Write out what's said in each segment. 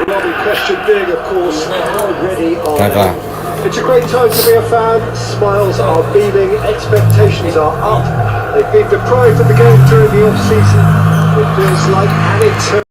The lobby question being, of course, how ready are Kakak. they? It's a great time to be a fan. Smiles are beaming, expectations are up. They've been deprived of the game during the off-season. It feels like an eternity.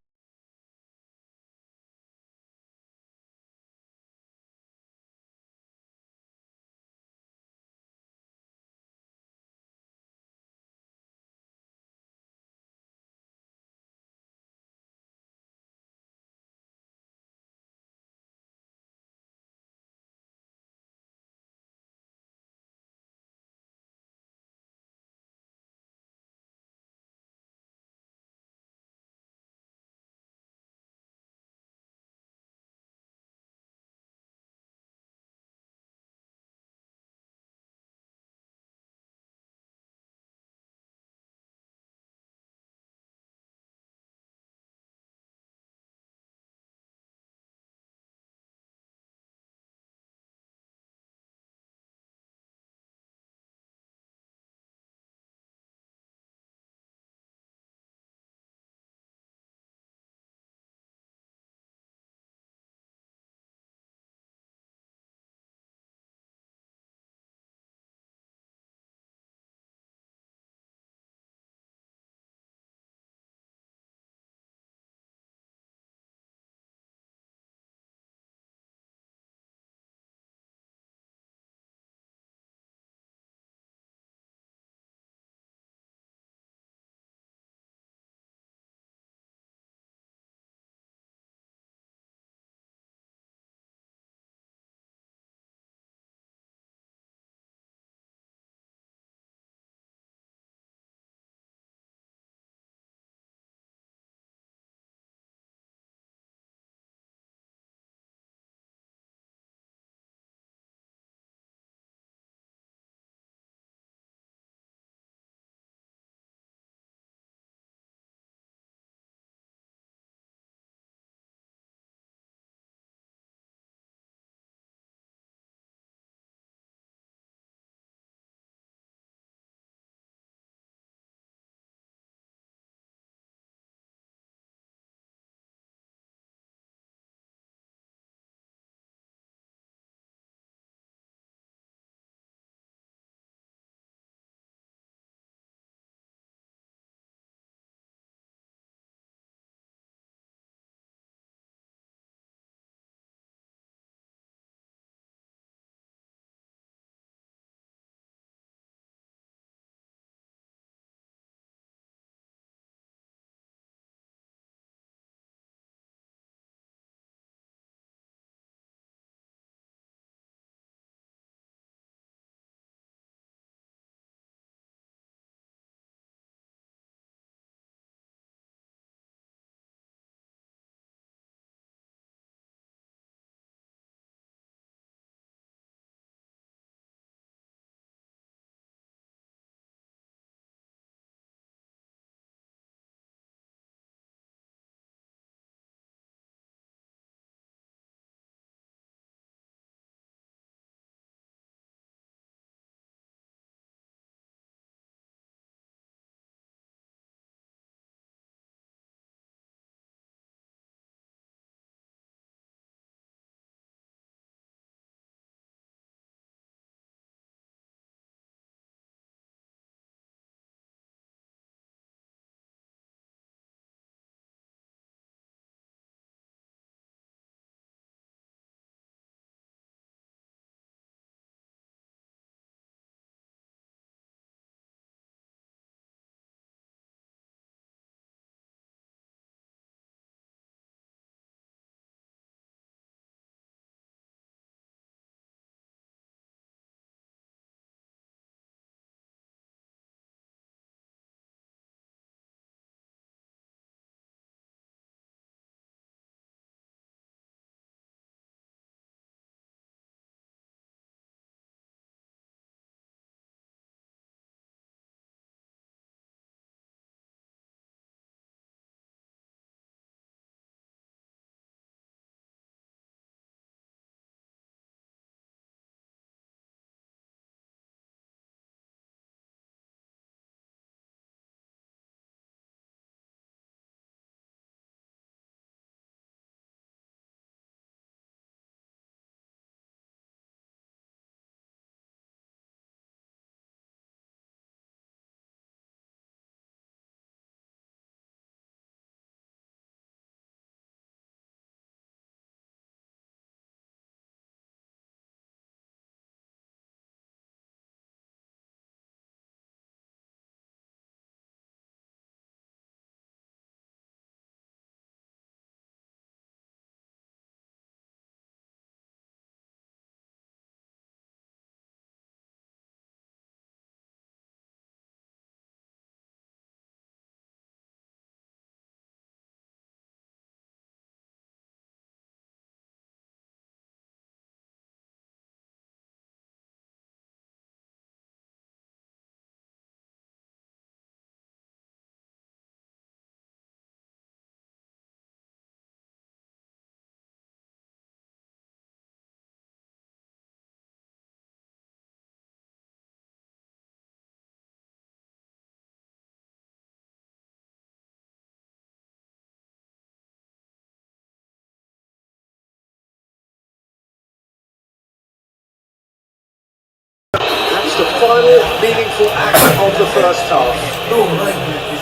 It's the final meaningful act of the first half.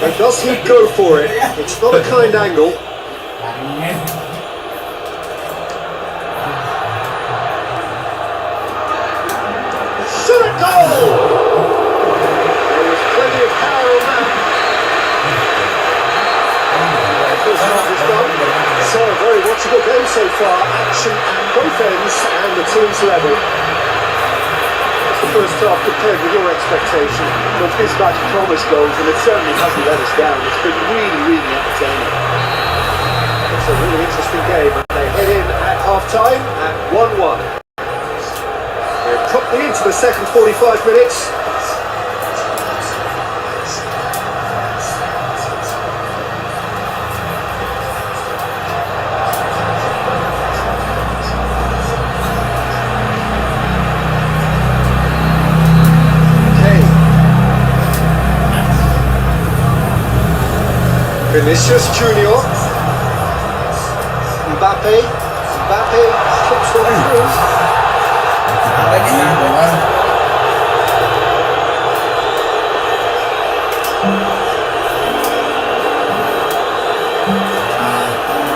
And does he go for it? It's not a kind angle. Shoot it, goal! There was plenty of power on that. First half is done. So, a very watchable game so far. Action at both ends and the teams level. The first half compared with your expectation. Well, this match promised goals and it certainly hasn't let us down. It's been really entertaining. It's a really interesting game. They head in at half-time at 1-1. We're properly into the second 45 minutes. Vinicius Junior, Mbappe clips one through.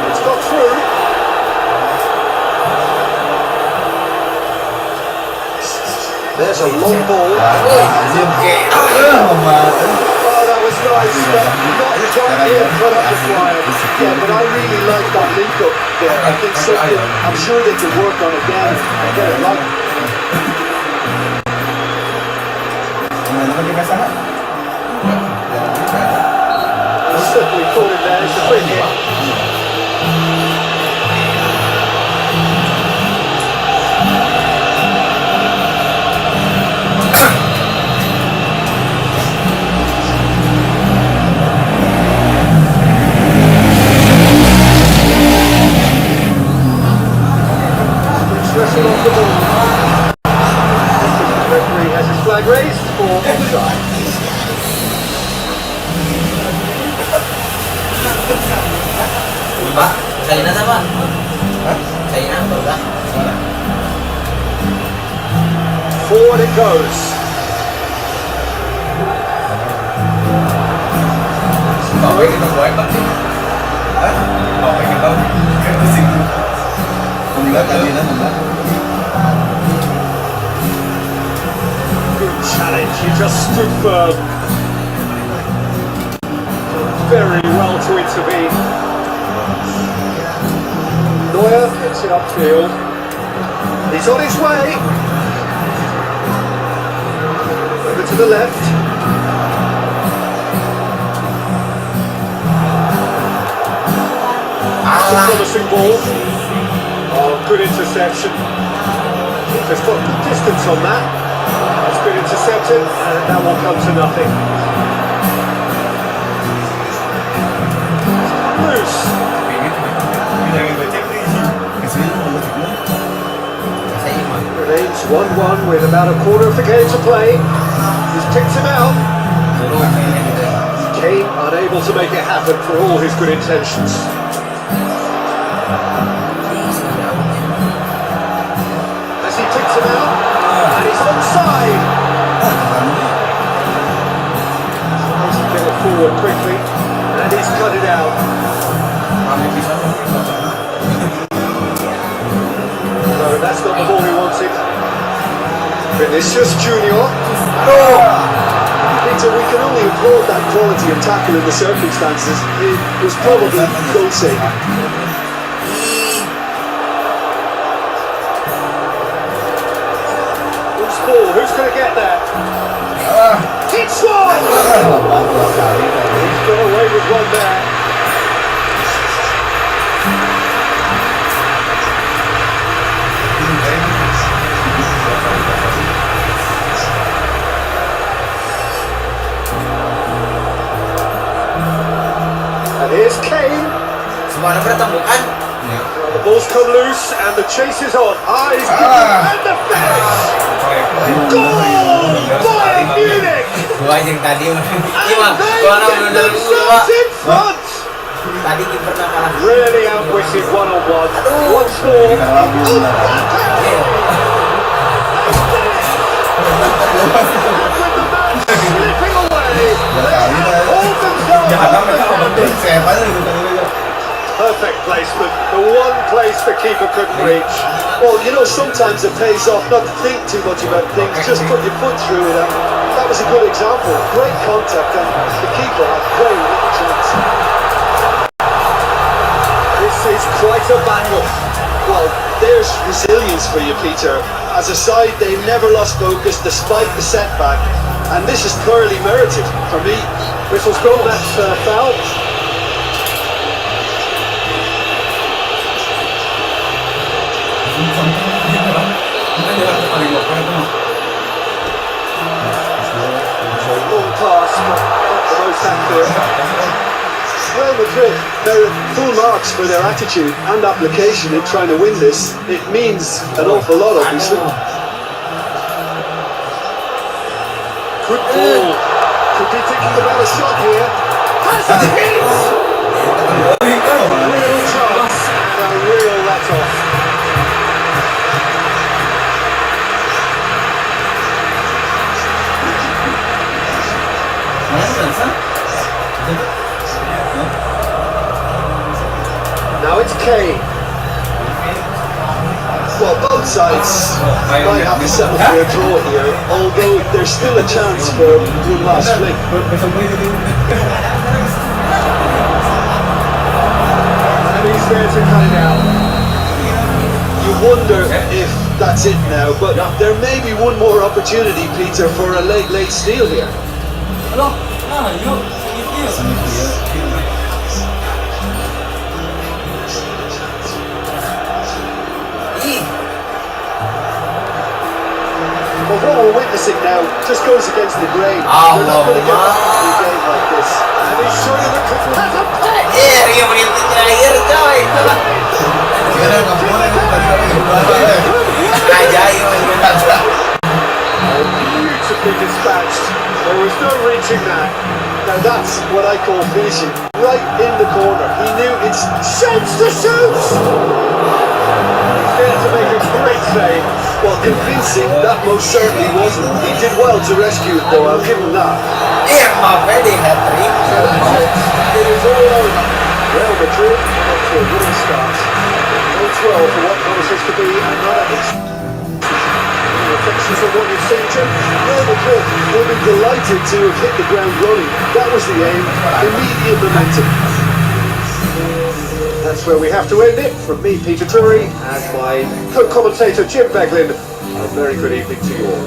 It's got through. There's a long ball. That was nice, but not quite here put up the flyer. Yeah, but I really like that link up there. I think something, I'm sure they can work on again and get it right. He's certainly caught it there. It's a free hit. Off the ball. The referee has his flag raised for offside. Pak, China sama? China berapa? Forward it goes. Bảo vệ cái tàu bắn đi. Bảo vệ cái tàu cái gì? Không có cái gì đó mà. Good challenge, he just stood firm. Very well to intervene. Neuer gets it upfield. He's on his way. Over to the left. That's a promising ball. Oh, good interception. There's got distance on that. That's been intercepted, and that will come to nothing. Loose. Remains 1-1 with about a quarter of the game to play. He's picked him out. Kane unable to make it happen for all his good intentions. As he picks him out, and he's onside. Tries to get it forward quickly, and he's cut it out. No, that's not the ball he wanted. Vinicius Junior. Peter, we can only applaud that quality of tackle in the circumstances. It was probably goal-saving. Who's ball? Who's going to get that? Hits one! He's got away with one there. And here's Kane. Semua bertembungan. The ball's come loose and the chase is on. He's and the finish! Goal! Bayern Munich! Gua yang tadi And they get themselves in front! Tadi kipernya kalah. Really outwitted one-on-one. Once more. perfect placement. The one place the keeper couldn't reach. Well, you know, sometimes it pays off not to think too much about things, just put your foot through it. And that was a good example. Great contact, and the keeper had very little chance. This is quite a battle. Well, there's resilience for you, Peter. As a side, they never lost focus despite the setback, and this is thoroughly merited for me. Whistle's gone, that's foul. Long pass, but not the most accurate. Real Madrid merit full marks for their attitude and application in trying to win this. It means an awful lot, obviously. Good ball. Could be thinking about a shot here. Has a hit! Real chance and a real let-off. Now it's Kane. Well, both sides might have to settle for a draw here, although there's still a chance for one last flick. And he's there to cut it out. You wonder if that's it now, but there may be one more opportunity, Peter, for a late steal here. Well, what we're witnessing now just goes against the grain. We're not going to get back into a game like this. And he's showing the beautifully dispatched. There was no reaching that. Now that's what I call finishing. Right in the corner. He knew it's shouts to shoots! He's there to make a great save. Well, convincing, that most certainly wasn't. He did well to rescue it, though, I'll give him that. Iya, maafnya di hat-trick. It is all over. Real Madrid up to a winning start. 0-12 for what promises to be another reflections on what you've seen, Jim. Real Madrid will be delighted to have hit the ground running. That was the aim. Immediate momentum. That's where we have to end it. From me, Peter Drury, and my co-commentator, Jim Beglin. A very good evening to you all.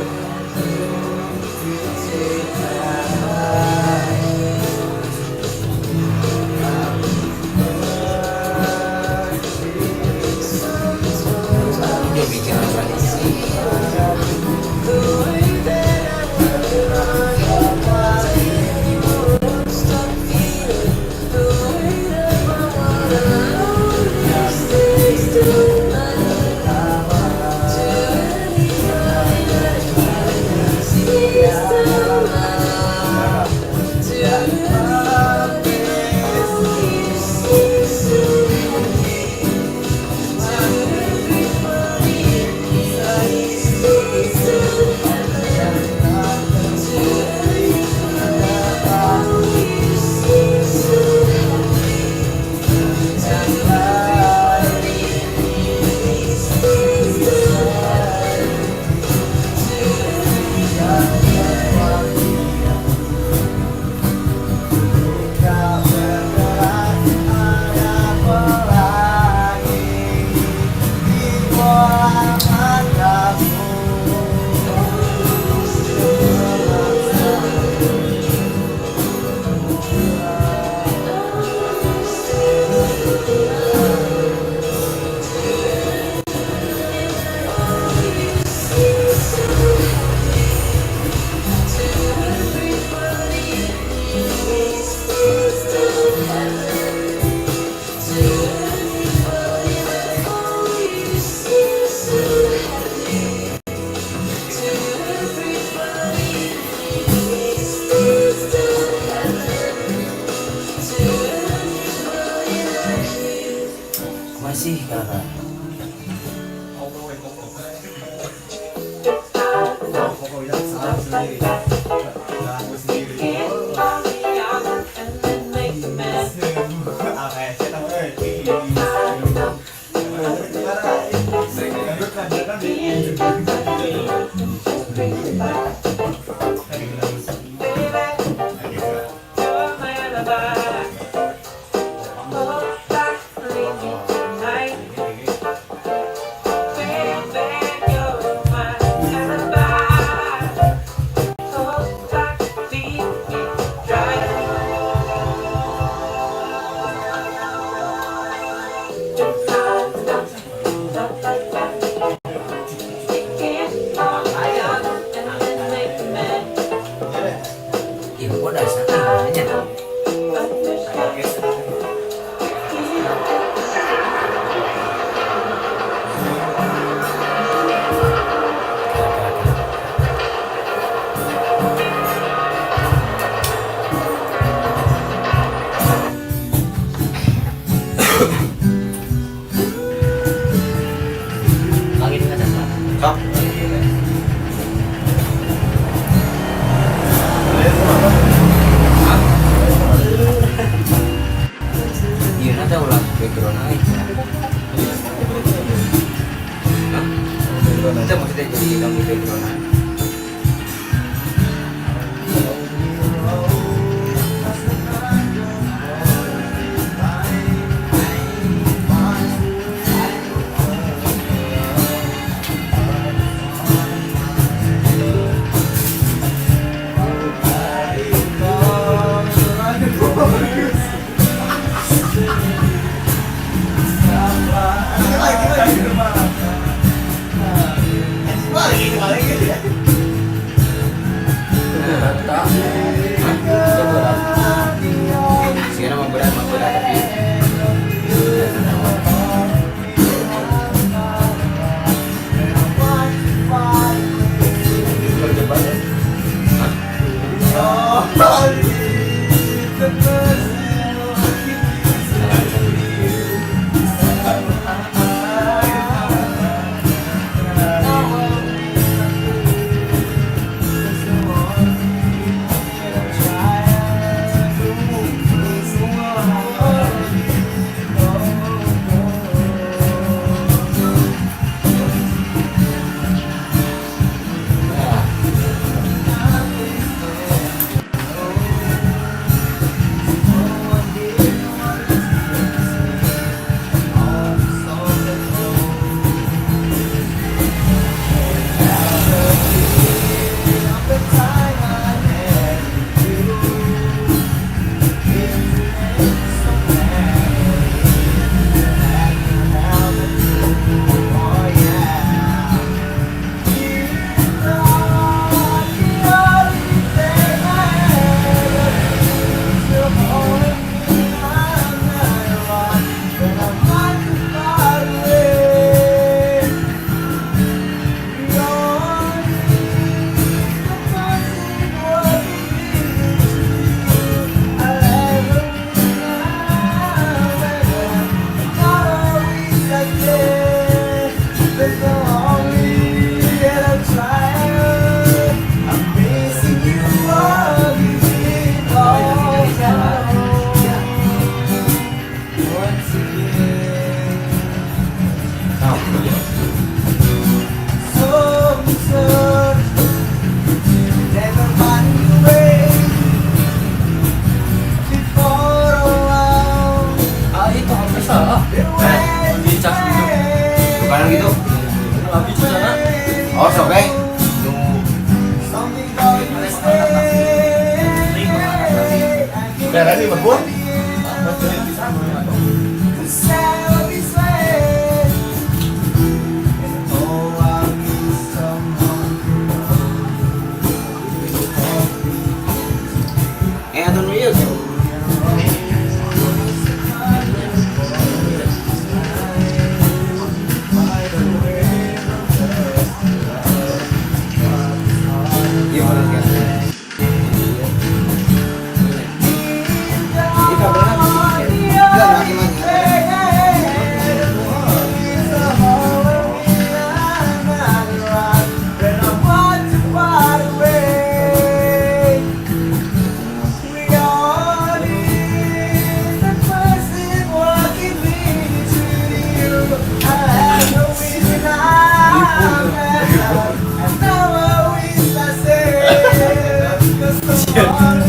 Dia bikin apa sih? Masih kakak.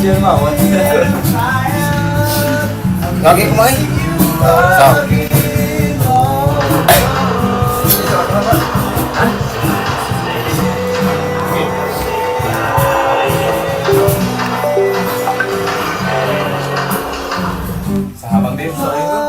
Chưa bảo Lagi kemarin. Sao? Sahabang dia soalnya itu.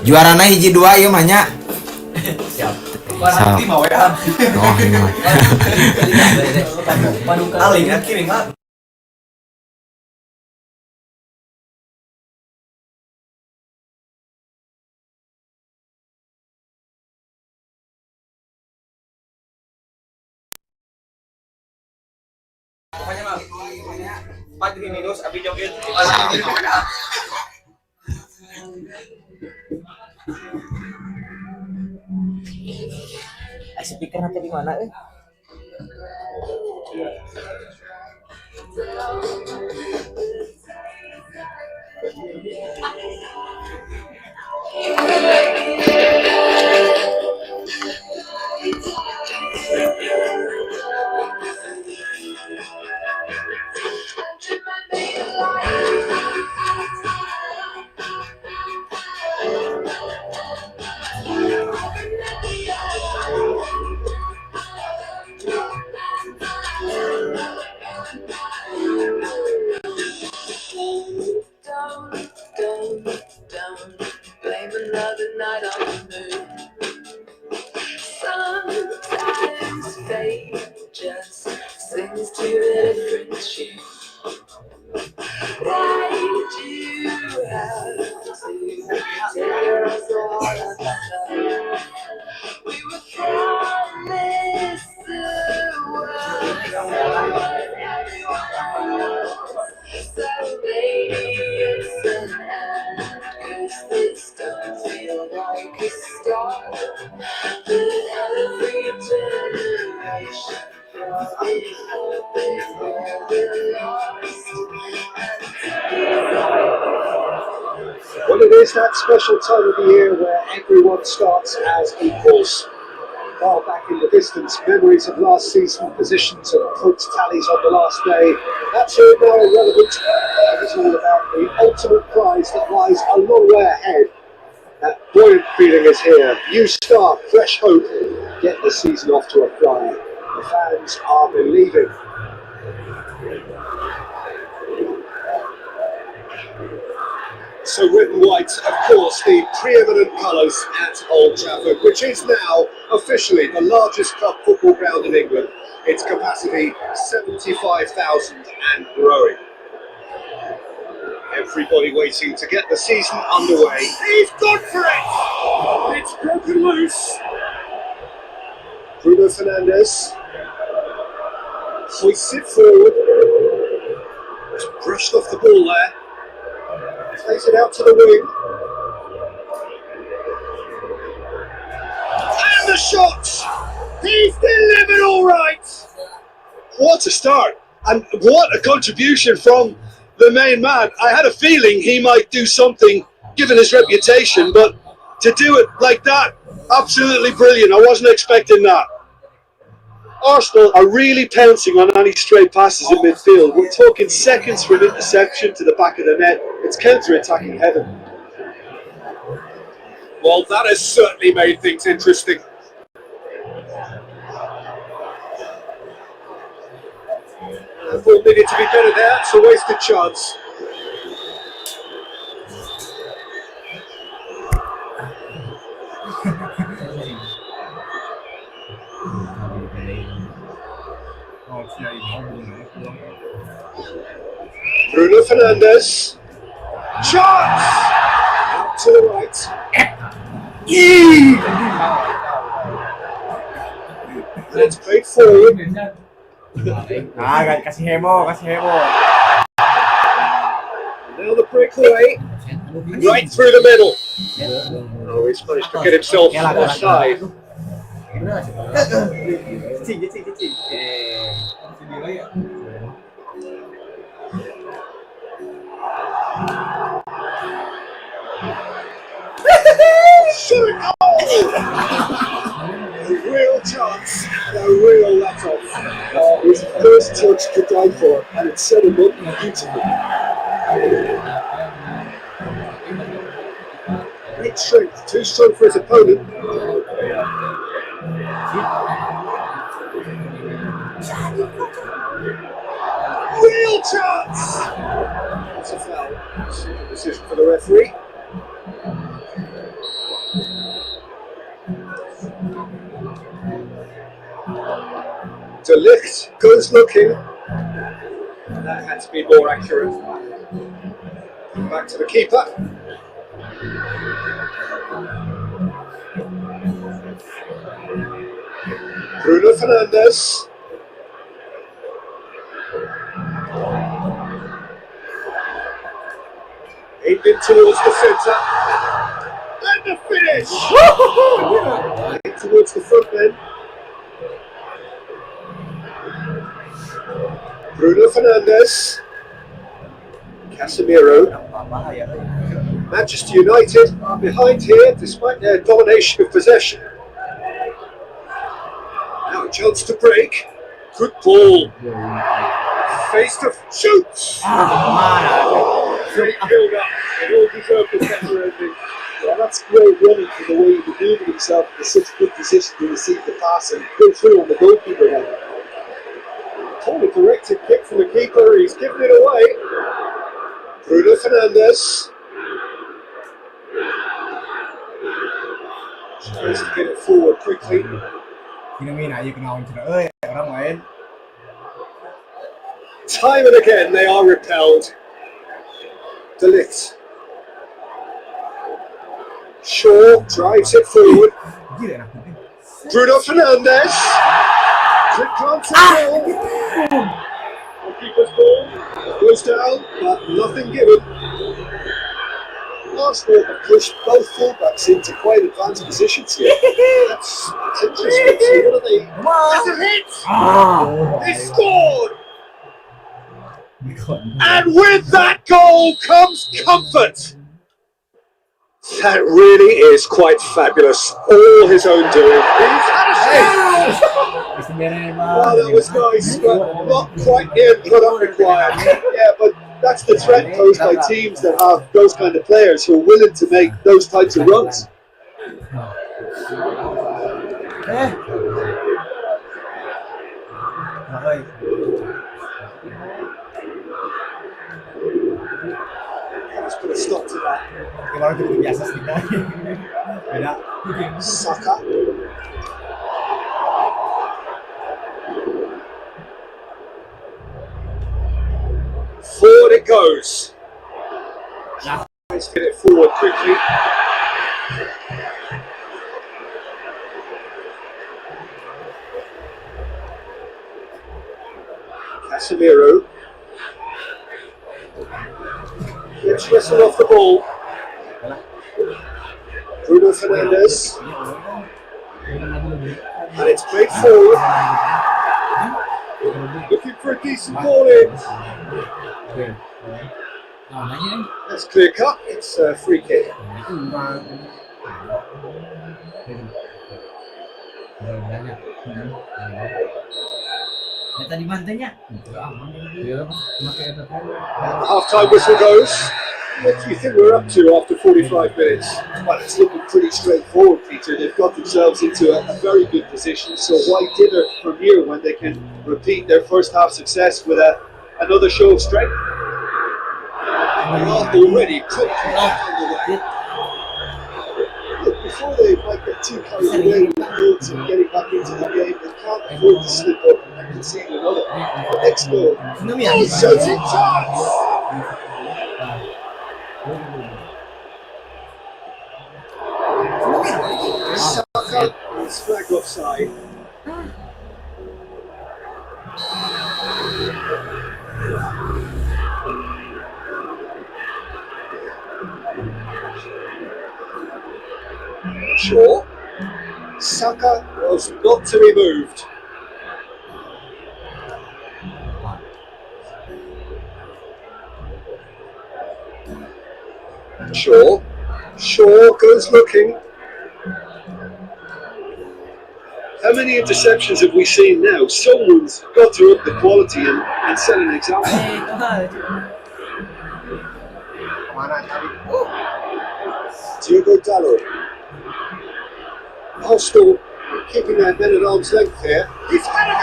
Juara hiji 2 ieu mah nya. siap. Nanti mau ya. Oh, iya. Aling kan kiriman. Pokoknya mah 4 minus abi joget. Speaker nanti di mana Don't blame another night on the moon. Sometimes fate just sings to a different tune. Why do you have to tear us all apart? We were promised the world, everyone else. So maybe it's an end, 'cause this don't feel like a start. But every generation probably hoping for the lost. Well, it is that special time of the year where everyone starts as equals. Far back in the distance, memories of last season, positions and points tallies on the last day. That's all now irrelevant. It's all about the ultimate prize that lies a long way ahead. That buoyant feeling is here. New start, fresh hope. Get the season off to a flyer. The fans are believing. So red and white, of course, the preeminent colours at Old Trafford, which is now officially the largest club football ground in England. Its capacity 75,000 and growing. Everybody waiting to get the season underway. He's gone for it! It's broken loose. Bruno Fernandes hoists it forward. Just brushed off the ball there. Plays it out to the wing. And the shot! He's delivered all right! What a start! And what a contribution from the main man. I had a feeling he might do something, given his reputation, but to do it like that, absolutely brilliant. I wasn't expecting that. Arsenal are really pouncing on any stray passes in midfield. We're talking seconds from interception to the back of the net. It's counter-attacking heaven. Well, that has certainly made things interesting. I thought needed to be better there. It's a wasted chance. Bruno Fernandes. Chance! Out to the right. And it's played forward. Kasih heboh. Now the breakaway. Right through the middle. Oh, he's managed to get himself offside. Shoot! Oh! A real chance, a real let-off. His first touch to die for, and it set him up beautifully. Great strength, too strong for his opponent. Real chance! That's a foul. Decision for the referee. De Ligt goes looking. That had to be more accurate. Back to the keeper. Bruno Fernandes. Aimed in towards the centre. And the finish! Towards the front then. Bruno Fernandes. Casemiro. Manchester United are behind here despite their domination of possession. Now a chance to break. Good ball. Face to shoot. Great build up. They all deserve the better ending. Yeah, that's great running for the way he maneuvered himself in such good position to receive the pass and go through on the goalkeeper then. Totally directed kick from the keeper. He's given it away. Bruno Fernandes. Tries to get it forward quickly. Time and again they are repelled. De Ligt. Shaw drives it forward. Bruno Fernandes. Quick glance at goal. Keeper's ball goes down, but nothing given. Arsenal have pushed both fullbacks into quite advanced positions here. That's interesting. See, what are they? That's a hit! He scored! And with that goal comes comfort. That really is quite fabulous. All his own doing. He's had a shot! Well, that was nice, but not quite the end product required. Yeah, but that's the threat posed by teams that have those kind of players who are willing to make those types of runs. Let's put a stop to that. Saka. Forward it goes. Let's get it forward quickly. Casemiro. Gets whistled off the ball. Bruno Fernandes. And it's played forward. Looking for a decent ball in. That's clear cut. It's a free kick. Half-time whistle goes. What do you think we're up to after 45 minutes? Well, it's looking pretty straightforward, Peter. They've got themselves into a very good position, so why dither from here when they can repeat their first half success with another show of strength? They are already put back on the way. Look, before they might get too carried away with the goals and getting back into the game, they can't afford to slip up and concede another. The next goal. Oh, shooting chance! It's flagged offside. Shaw. Saka was not to be moved. Shaw. Shaw goes looking. How many interceptions have we seen now? Someone's got to up the quality and set an example. Udal Adul. Arsenal keeping their men at arm's length here. He's had a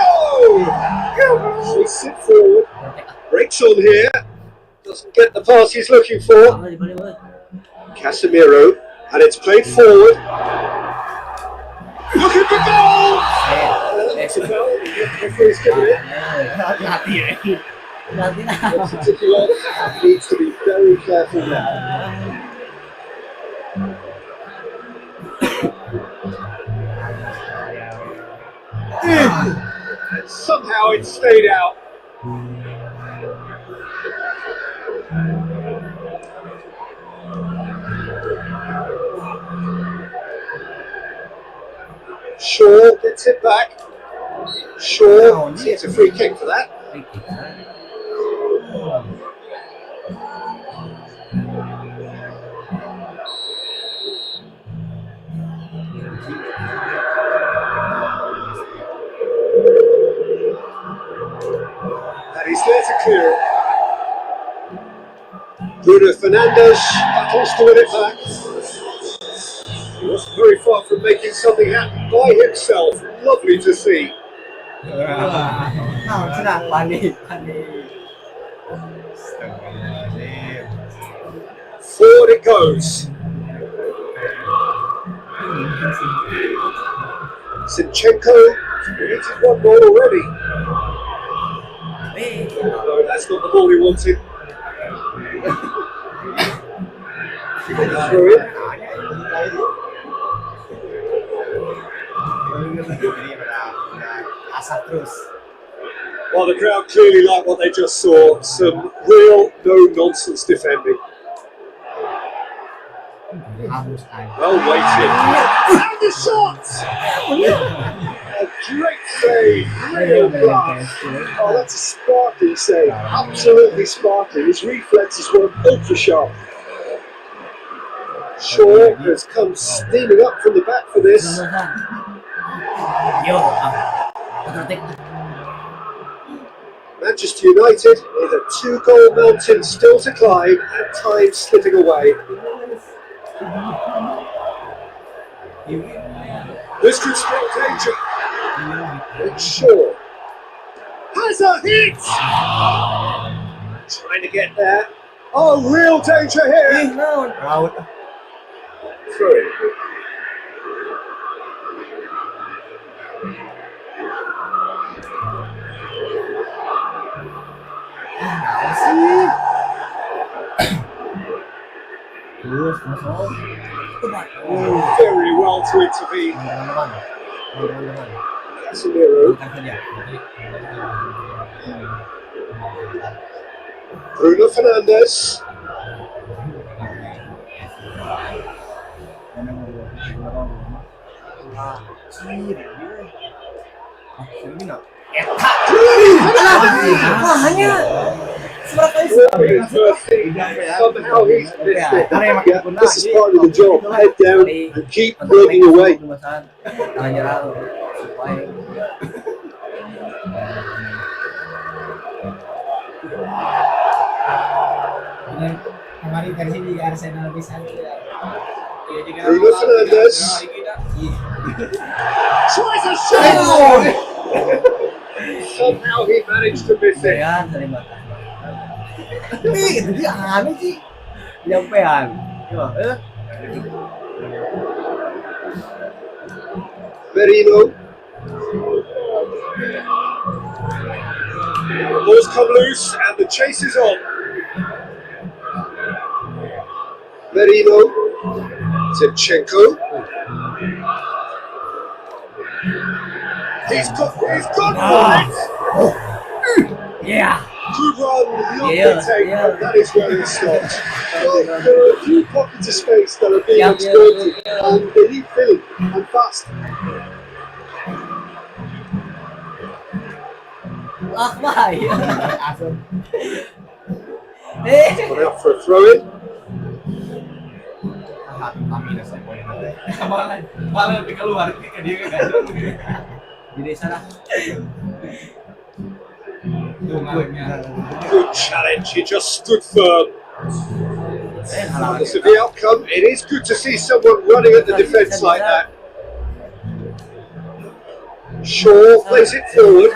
go! They sit forward. Breaks on here. Doesn't get the pass he's looking for. Casemiro. And it's played forward. Looking for goal! That's a goal. Referee's given it. What's the ticky on? Needs to be very careful now. And somehow it stayed out. Shaw gets it back. Shaw takes a free kick for that. And he's there to clear it. Bruno Fernandes battles to win it back. He wasn't very far from making something happen by himself. Lovely to see. Forward it goes. Zinchenko created one ball already. No, that's not the ball he wanted. Through it. Well, the crowd clearly liked what they just saw. Some real no-nonsense defending. Well weighted. And the shot! A great save. Real class. Oh, that's a sparkling save. Absolutely sparkling. His reflexes were ultra sharp. Shaw has come steaming up from the back for this. Manchester United is a 2-goal mountain still to climb and time slipping away. This could spell danger. And Shaw has a hit! Trying to get there. Oh, real danger here! Through it. Very well to intervene. Casemiro. Bruno Fernandes. Somehow he's missed it. This is part of the job. Head down and keep working away. Bruno Fernandes tries a shot. Somehow he managed to miss it. Merino. The ball's come loose and the chase is on. Merino. Zinchenko. He's got it. Yeah. Good run, lovely Yeah, take, yeah. and that is where it stops. Well, there are a few pockets of space that are being exploited, and they need filling, and fast. Akbar. Asal. But out for a throw-in. Kami dah saya poin nanti. Malah lebih keluar ke dia kan. Jadi salah. Good challenge, he just stood firm. Regardless of the outcome, it is good to see someone running at the defence like that. Shaw plays it forward.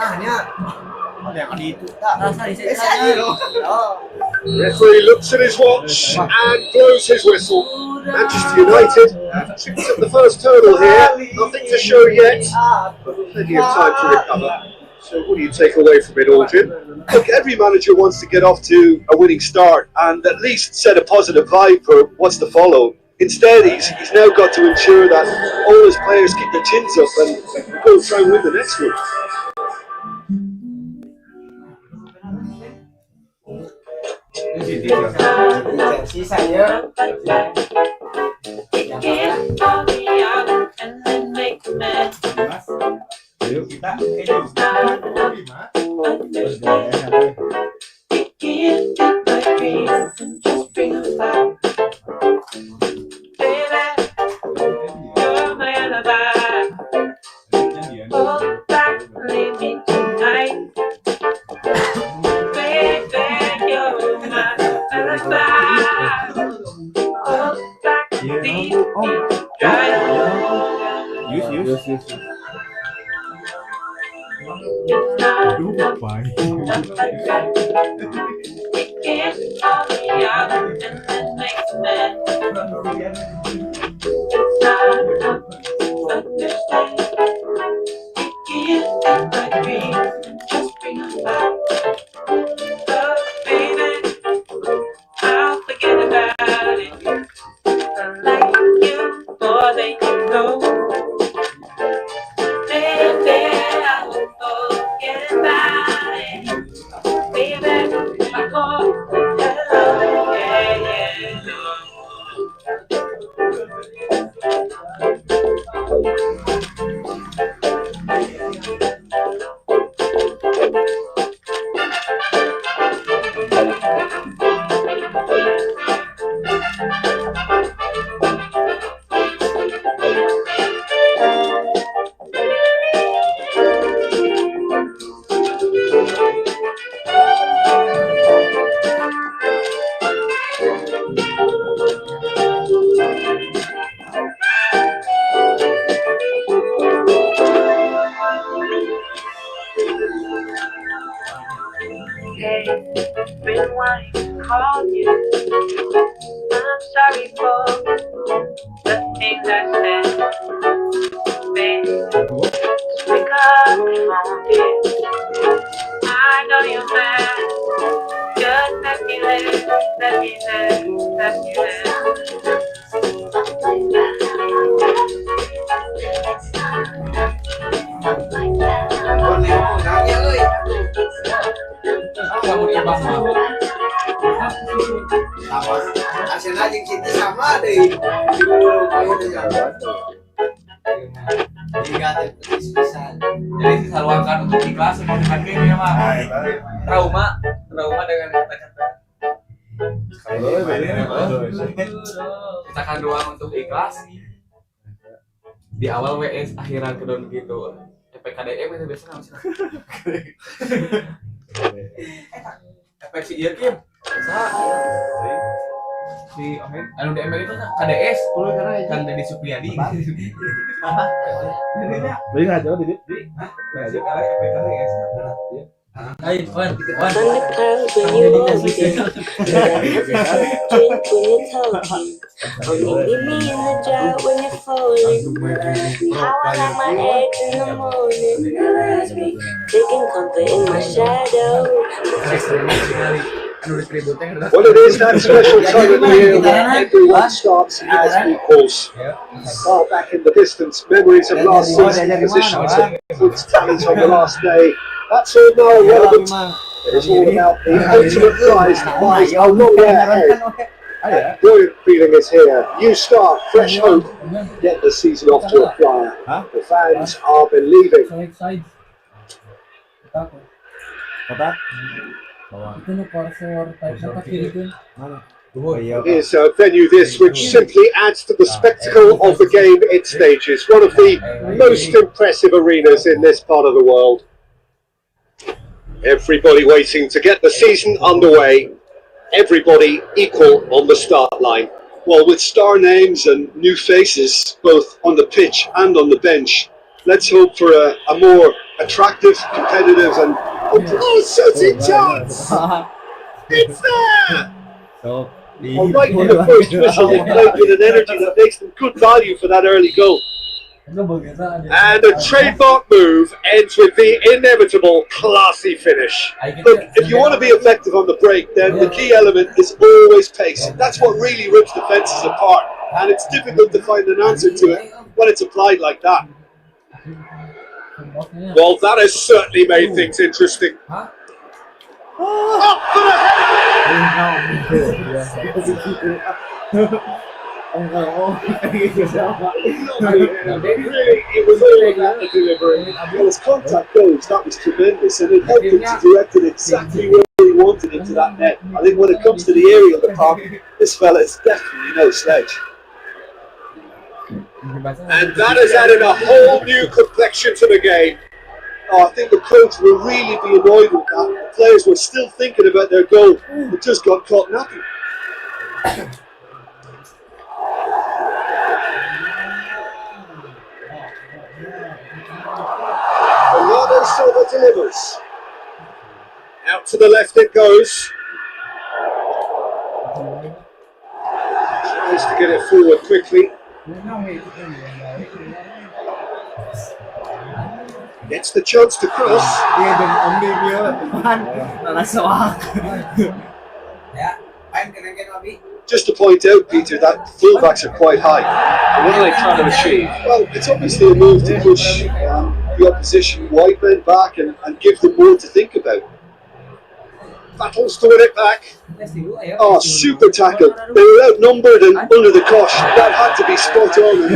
Referee looks at his watch and blows his whistle. Manchester United chips at the first hurdle here. Nothing to show yet, but plenty of time to recover. So what do you take away from it all, Jim? Look, every manager wants to get off to a winning start and at least set a positive vibe for what's to follow. Instead, he's now got to ensure that all his players keep their chins up and go try and win the next one. Sisanya. Ayo kita keju. Been wanting to call you. I'm sorry for the things I said. Babe, speak up, come on, dear. I know you're mad. Just let me live, let me live, let me Kamu dia bang mau. Sama. Hasilnya jeung kita sama deh. Ayo deh jalan. Bisa. Jadi disalurkan untuk ikhlas semuanya game ya mah. Trauma dengan kata-kata. Kita kan doang untuk ikhlas. Di awal WS akhiran kedon gitu. PKDM itu biasa nggak sih? Efek si iya Kim, si Omen, anu DM itu KDS, kan dari Supriyadi. Beli nggak jauh Didit? Nggak jauh kali efek KDS. Ayo, Wan. On the clouds when you hold me, drink when you told you, or you leave me in the drought when you're falling. How I like my eggs in the morning, taking comfort in my shadow. Well, it is that special time of the year where everyone starts as equals. Far back in the distance, memories of last season, positions and points tallies on the last day. That's all now irrelevant. It's all about the ultimate prize that lies a long way ahead. That brilliant feeling is here. New start, fresh hope. Get the season off to a flyer. The fans are believing. Here's a venue this which simply adds to the spectacle of the game it stages. One of the most impressive arenas in this part of the world. Everybody waiting to get the season underway. Everybody equal on the start line. Well, with star names and new faces, both on the pitch and on the bench, let's hope for a more attractive, competitive and shooting chance! It's there! Right in the first whistle, they played with an energy that makes them good value for that early goal. And a trademark move ends with the inevitable classy finish. Look, if you want to be effective on the break, then the key element is always pace. That's what really rips defences apart, and it's difficult to find an answer to it when it's applied like that. Well, that has certainly made things interesting. Up for the head! Really, it was all about the delivery. Well, as contact goes, that was tremendous, and it helped him to direct it exactly where he wanted it to that net. I think when it comes to the aerial department, this fella is definitely no sledge. And that has added a whole new complexion to the game. Oh, I think the coach will really be annoyed with that. The players were still thinking about their goal, but just got caught napping. Bernardo Silva delivers. Out to the left it goes. Tries to get it forward quickly. Gets the chance to cross. Just to point out, Peter, that fullbacks are quite high. And what are they trying to achieve? Well, it's obviously a move to push the opposition wide men back and give them more to think about. Battles to win it back. Oh, super tackle. They were outnumbered and under the cosh. That had to be spot on.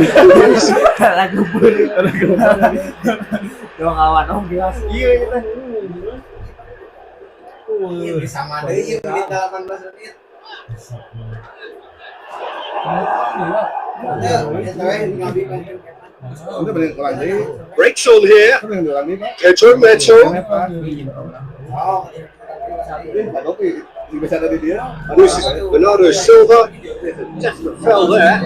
Breaks on here. Pedro Neto. This is Bernardo Silva. Definite fell there.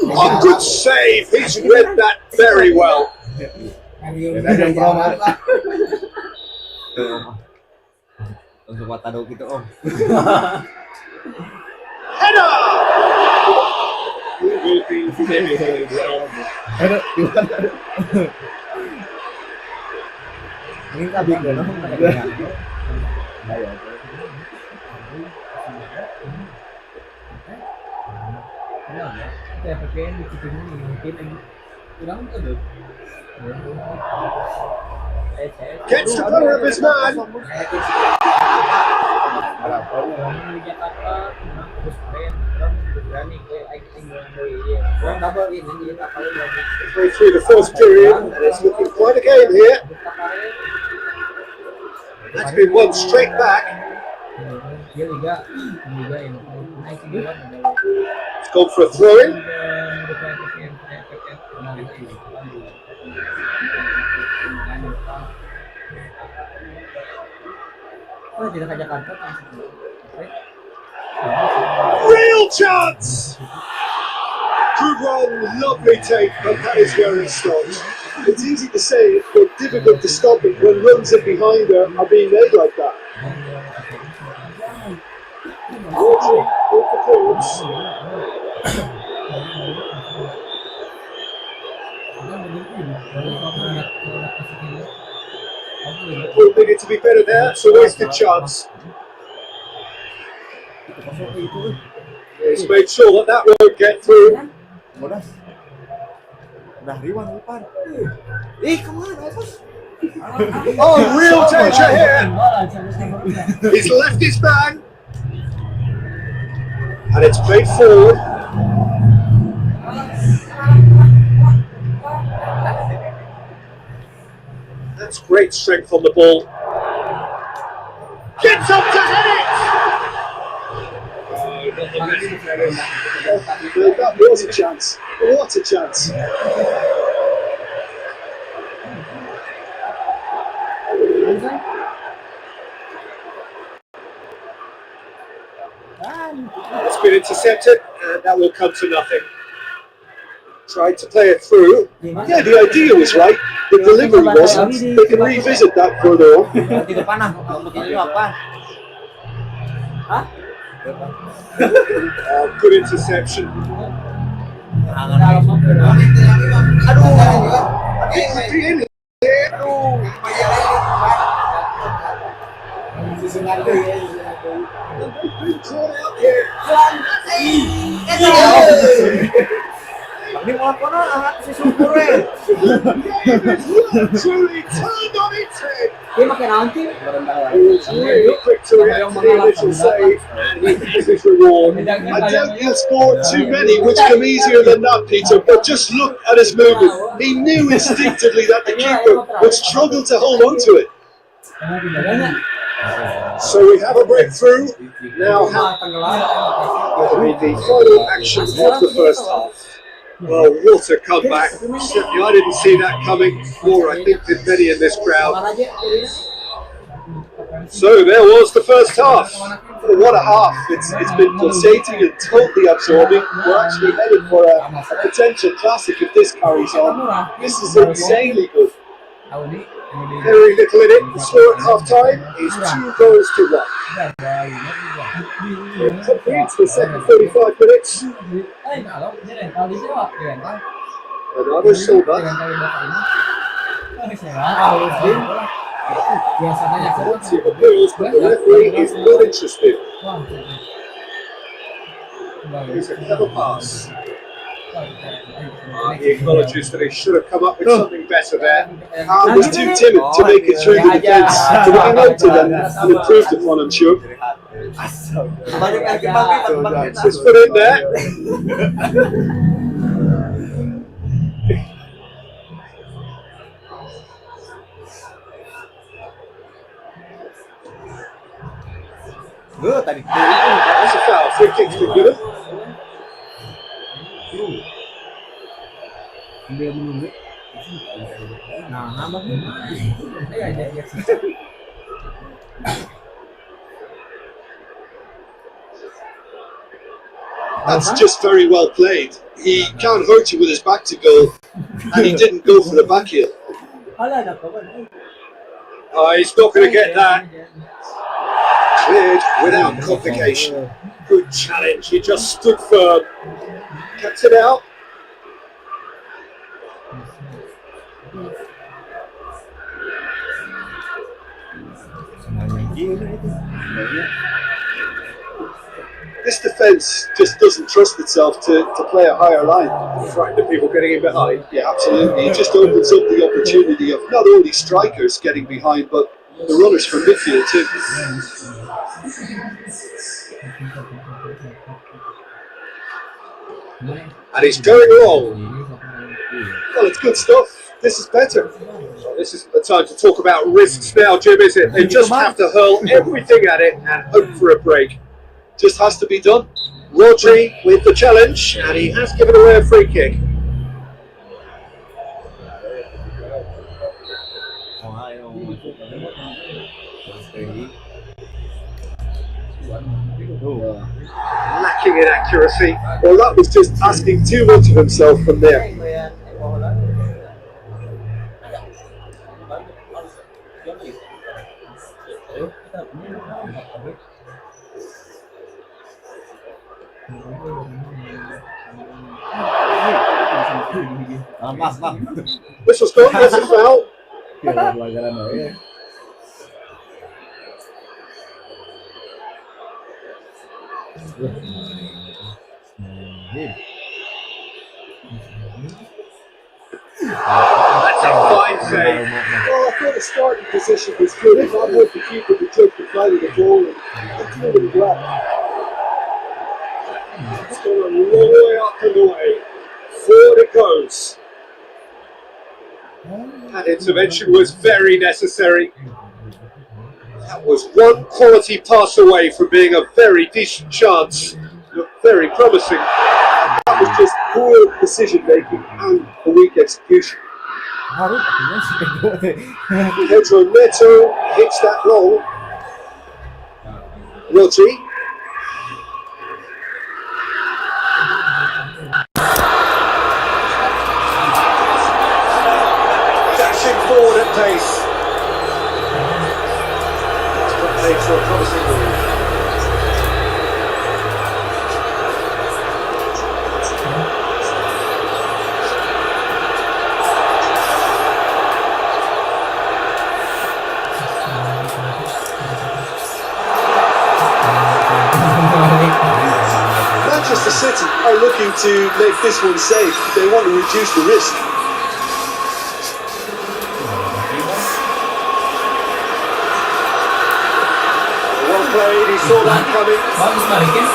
Oh, good save. He's read that very well. Header! Gets the better of his man. Way through the first period, and it's looking quite a game here. That's been one straight back. It's gone for a throw-in. Real chance! Good run, lovely take, but that is where it stops. It's easy to say, but difficult to stop it when runs in behind are being made like that. Well, they need to be better there. It's a wasted chance. He's made sure that won't get through. Oh, real danger here. He's left his man. And it's played forward. That's great strength on the ball. Gets up to hit it! That was a chance. What a chance. It's been intercepted, and that will come to nothing. Tried to play it through. Yeah, the idea was right. The delivery wasn't. They can revisit that further on. Good interception. Truly turned on its head. It was really quick to react to the initial save, and he has his reward. I don't think he'll score too many, which come easier than that, Peter, but just look at his movement. He knew instinctively that the keeper would struggle to hold on to it. So we have a breakthrough. Now, that'll be the final action of the first half. Well, what a comeback. Certainly, I didn't see that coming, nor I think did many in this crowd. So there was the first half. Well, what a half. It's been pulsating and totally absorbing. We're actually headed for a potential classic if this carries on. This is insanely good. Very little in it. The score at half time is 2 goals to 1. It completes the second 45 minutes. Another silver. Team appeals, but the referee is not interested. It's a clever pass. He acknowledges that he should have come up with something better there. Was too timid to make it through the defence. To be noted and improved upon, I'm sure. Let's put it there. That's a foul. Free kick's been given. That's just very well played. He can't hurt you with his back to goal, and he didn't go for the back heel. Oh, he's not going to get that. Cleared without complication. Good challenge. He just stood firm. Cuts it out. This defence just doesn't trust itself to play a higher line. Frightened of people getting in behind. Yeah, absolutely. It just opens up the opportunity of not only strikers getting behind, but the runners from midfield too. And he's going long. Well, it's good stuff. This is better. This is the time to talk about risks now, Jim, is it? They just have to hurl everything at it and hope for a break. Just has to be done. Rodri with the challenge, and he has given away a free kick. Lacking in accuracy. Well, that was just asking too much of himself from there. Whistle's gone, that's a foul. That's a fine save. Well, I thought the starting position was good. If I would the keeper to take the flight of the ball and threw it well. It's gone a long way up and away. Forward it goes. That intervention was very necessary. That was one quality pass away from being a very decent chance. Looked very promising. That was just poor decision making and a weak execution. Pedro Neto hits that long. Rizki. Dashing forward at pace. Makes for a promising move. Manchester City are looking to make this one safe. They want to reduce the risk. Well played, he saw that coming. Bagus balikin.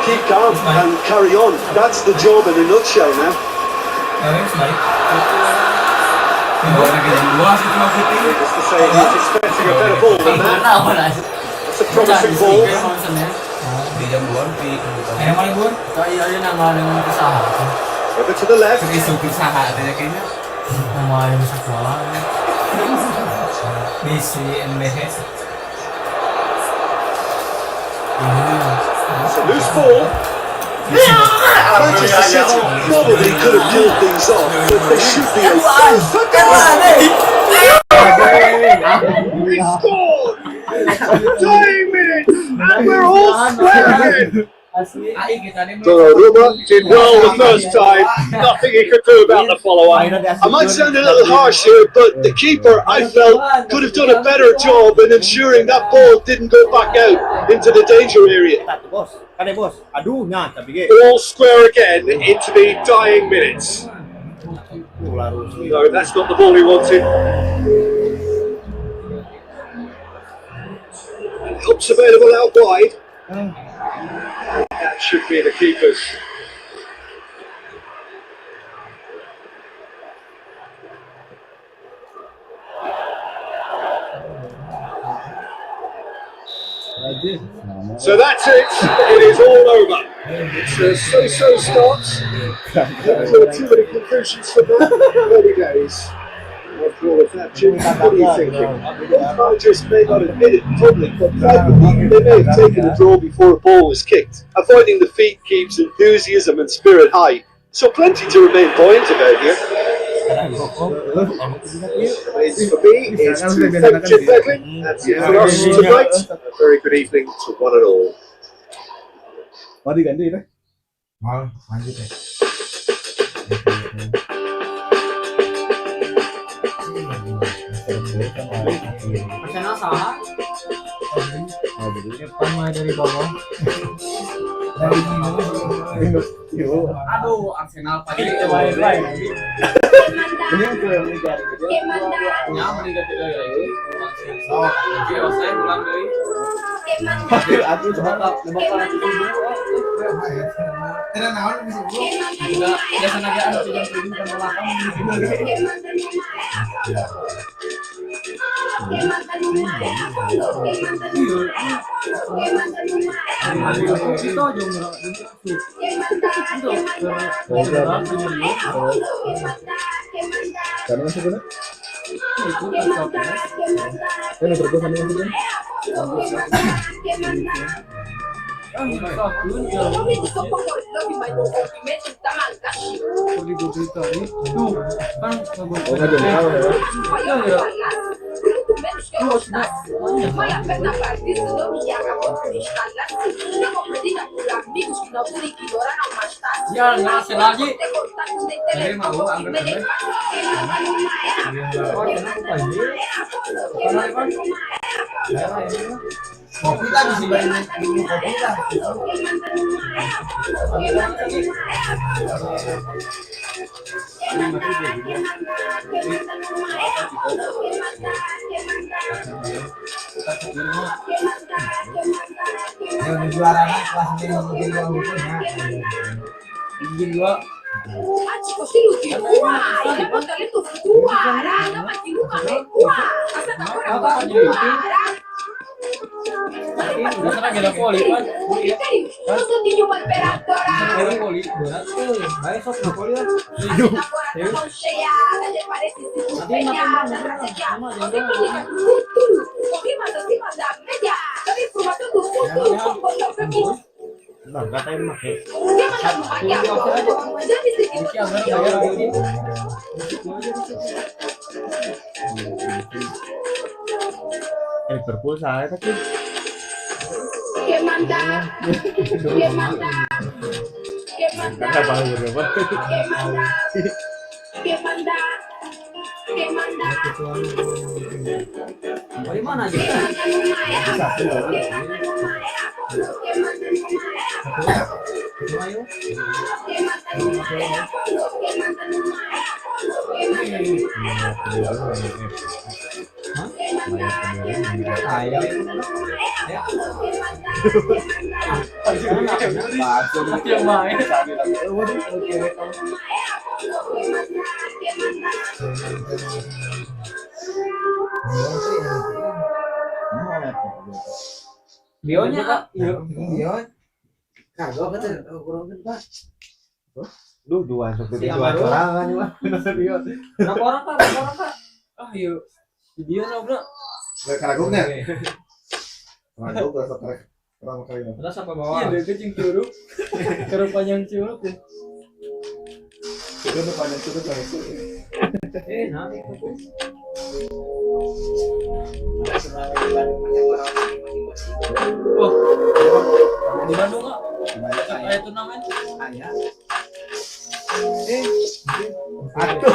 Keep calm and carry on. That's the job in a nutshell now. Bagus balik. Needless to say, he's expecting a better ball than that. That's a promising ball. Di jam 2 di. Ayo main bun. Kaya yun ang ng usaha. Over to the left. Isupin usaha aja kayaknya. Nama yang sekolah. Misi MBS. It's a loose ball. Manchester City probably could have killed things off, but they should be okay. He scored! Dying minutes, and we're all square again. Rumah did well the first time. Nothing he could do about the follow-up. I might sound a little harsh here, but the keeper, I felt, could have done a better job in ensuring that ball didn't go back out into the danger area. All square again into the dying minutes. No, that's not the ball he wanted. Helps available out wide. That should be the keepers. So that's it. It is all over. It's a so-so start. Don't draw too many conclusions from that. Early days. After all of that, Jim, what are you thinking? Both managers may not admit it in public, but privately they may have taken a draw before a ball was kicked. Avoiding defeat keeps enthusiasm and spirit high, so plenty to remain buoyant about here. Remains for me is to thank Jim Beglin. That's it for us tonight. A very good evening to one and all. Mau diganti deh. Mau lanjut ya. Arsenal salah. Depan mulai dari bawah. Aduh, Arsenal pagi coba lagi. Ini untuk yang liga. Nyaman liga tidak ya ini. Oh, jadi saya pulang dari. Aku coba nembak itu dulu. Tidak naon bisa dulu. Enggak, biasa naga ada tujuan tujuan kan belakang di sini. Karena masih benar. Ini terus sama yang benar. Ya, ngerasa lagi. Jadi mau ambil sini. Oh, kenapa lagi? Kopi kan di sini minum kopi lah. Yang juara kelas ini mungkin dua bukunya. Mungkin dua. Udah serang ada poli kan? Ada poli, berat tuh. Baik sok ada poli lah. Nah, katain make. Berpulsa tapi Bagaimana aja? Bionya kak, bio. Kagak betul, kurang kan? Lu dua seperti dua orang lah. Berapa orang kak? Berapa orang kak? Ah yuk, video lah bro. Karagungnya. Karagung berasa pertama kali. Terus apa bawa? Iya, dia kecing curug. Curug panjang curug. Curug panjang curug kan itu. Nah itu. Oh, di Bandung nggak? Kayak turnamen? Ayah. Atau.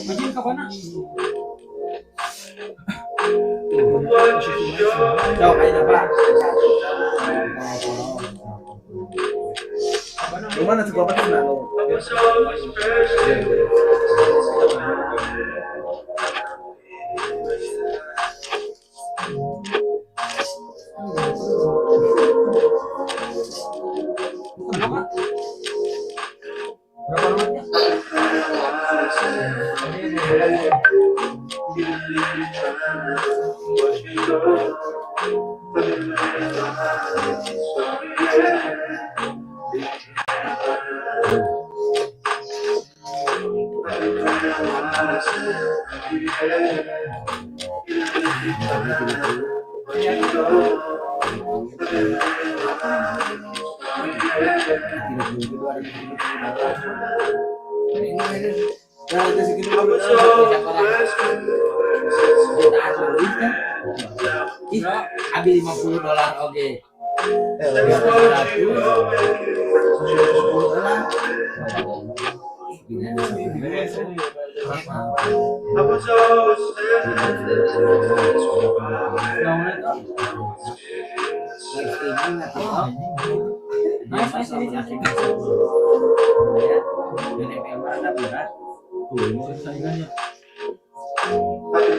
Majin ke mana? Jauh kayaknya Pak. Gimana sekolah apa sih lo? Berapa alamatnya? Habis $50, oke.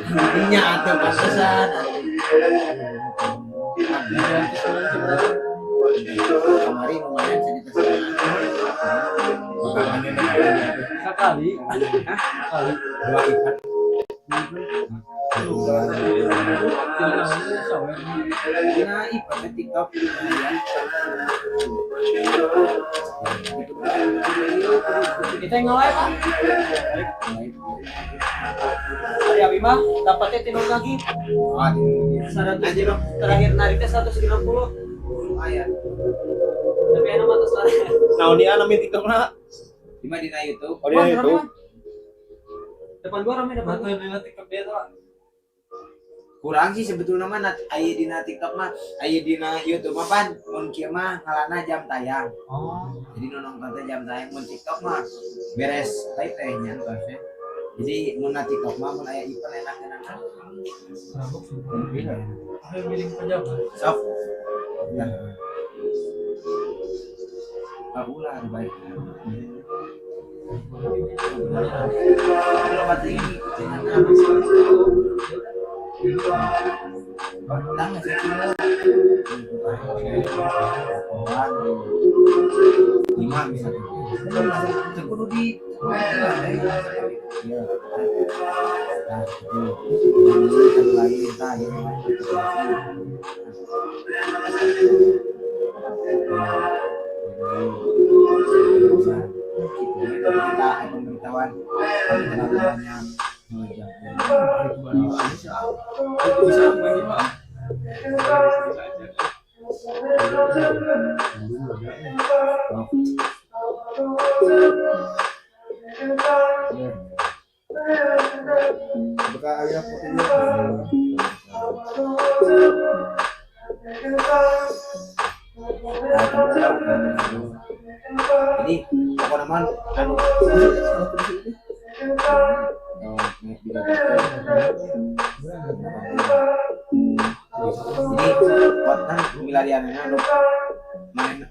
Intinya atau pasasan kemarin lumayan sedikit sekali dua ikan nah ikan TikTok kita yang nge-live Pak. Ya Bima dapatnya tinung lagi. Terakhir nariknya 190. Lumayan. Tapi ada batas lah. Nah, ini anaknya TikTok nak. Cuma di YouTube. Oh, dia itu. Depan gua rame depan gua di TikTok dia tuh. Kurang sih sebetulnya mah aya dina TikTok mah, aya dina YouTube mah pan mun kieu mah ngalana jam tayang. Oh. Jadi nonton jam tayang mun TikTok mah beres baik teh nya tos ya. Jadi mun na TikTok mah mun aya event enak-enak. Ayo miring pajak. Sok. Nah. Ulah baik. Kalau baca ini tangga sih lima misalnya kudu di lain tanya kita pemberitahuan banyak jadi pokoknya man anu jadi buatan milariannya anu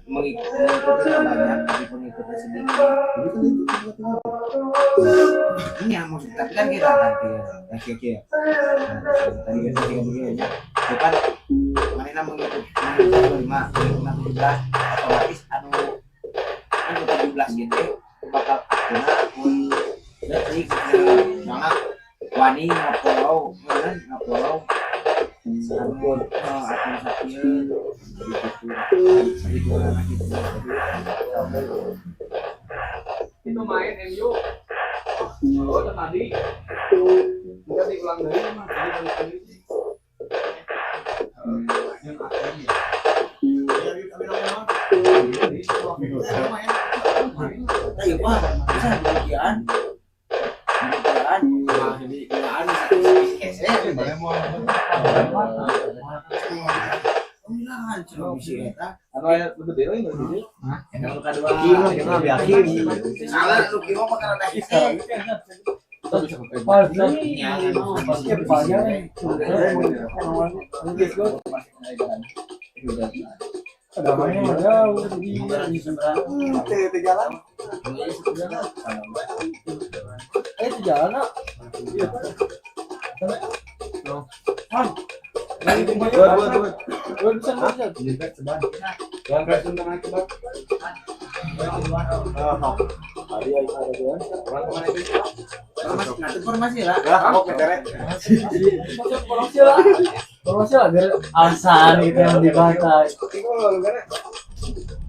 mengikutinya banyak tapi pengikutnya sedikit. Ini yang maksud tapi kan kita nanti ya tadi kan begini bukan mana mengikuti 17 otomatis anu 17 gitu bakal akuna detik sangat wani ngapolo sabun atau sakit Itu main MU. Oh, tadi. Kita diulang dari mah. Ayo Pak, bisa demikian. Informasi lah. Informasi lah biar alasan itu yang dibantai.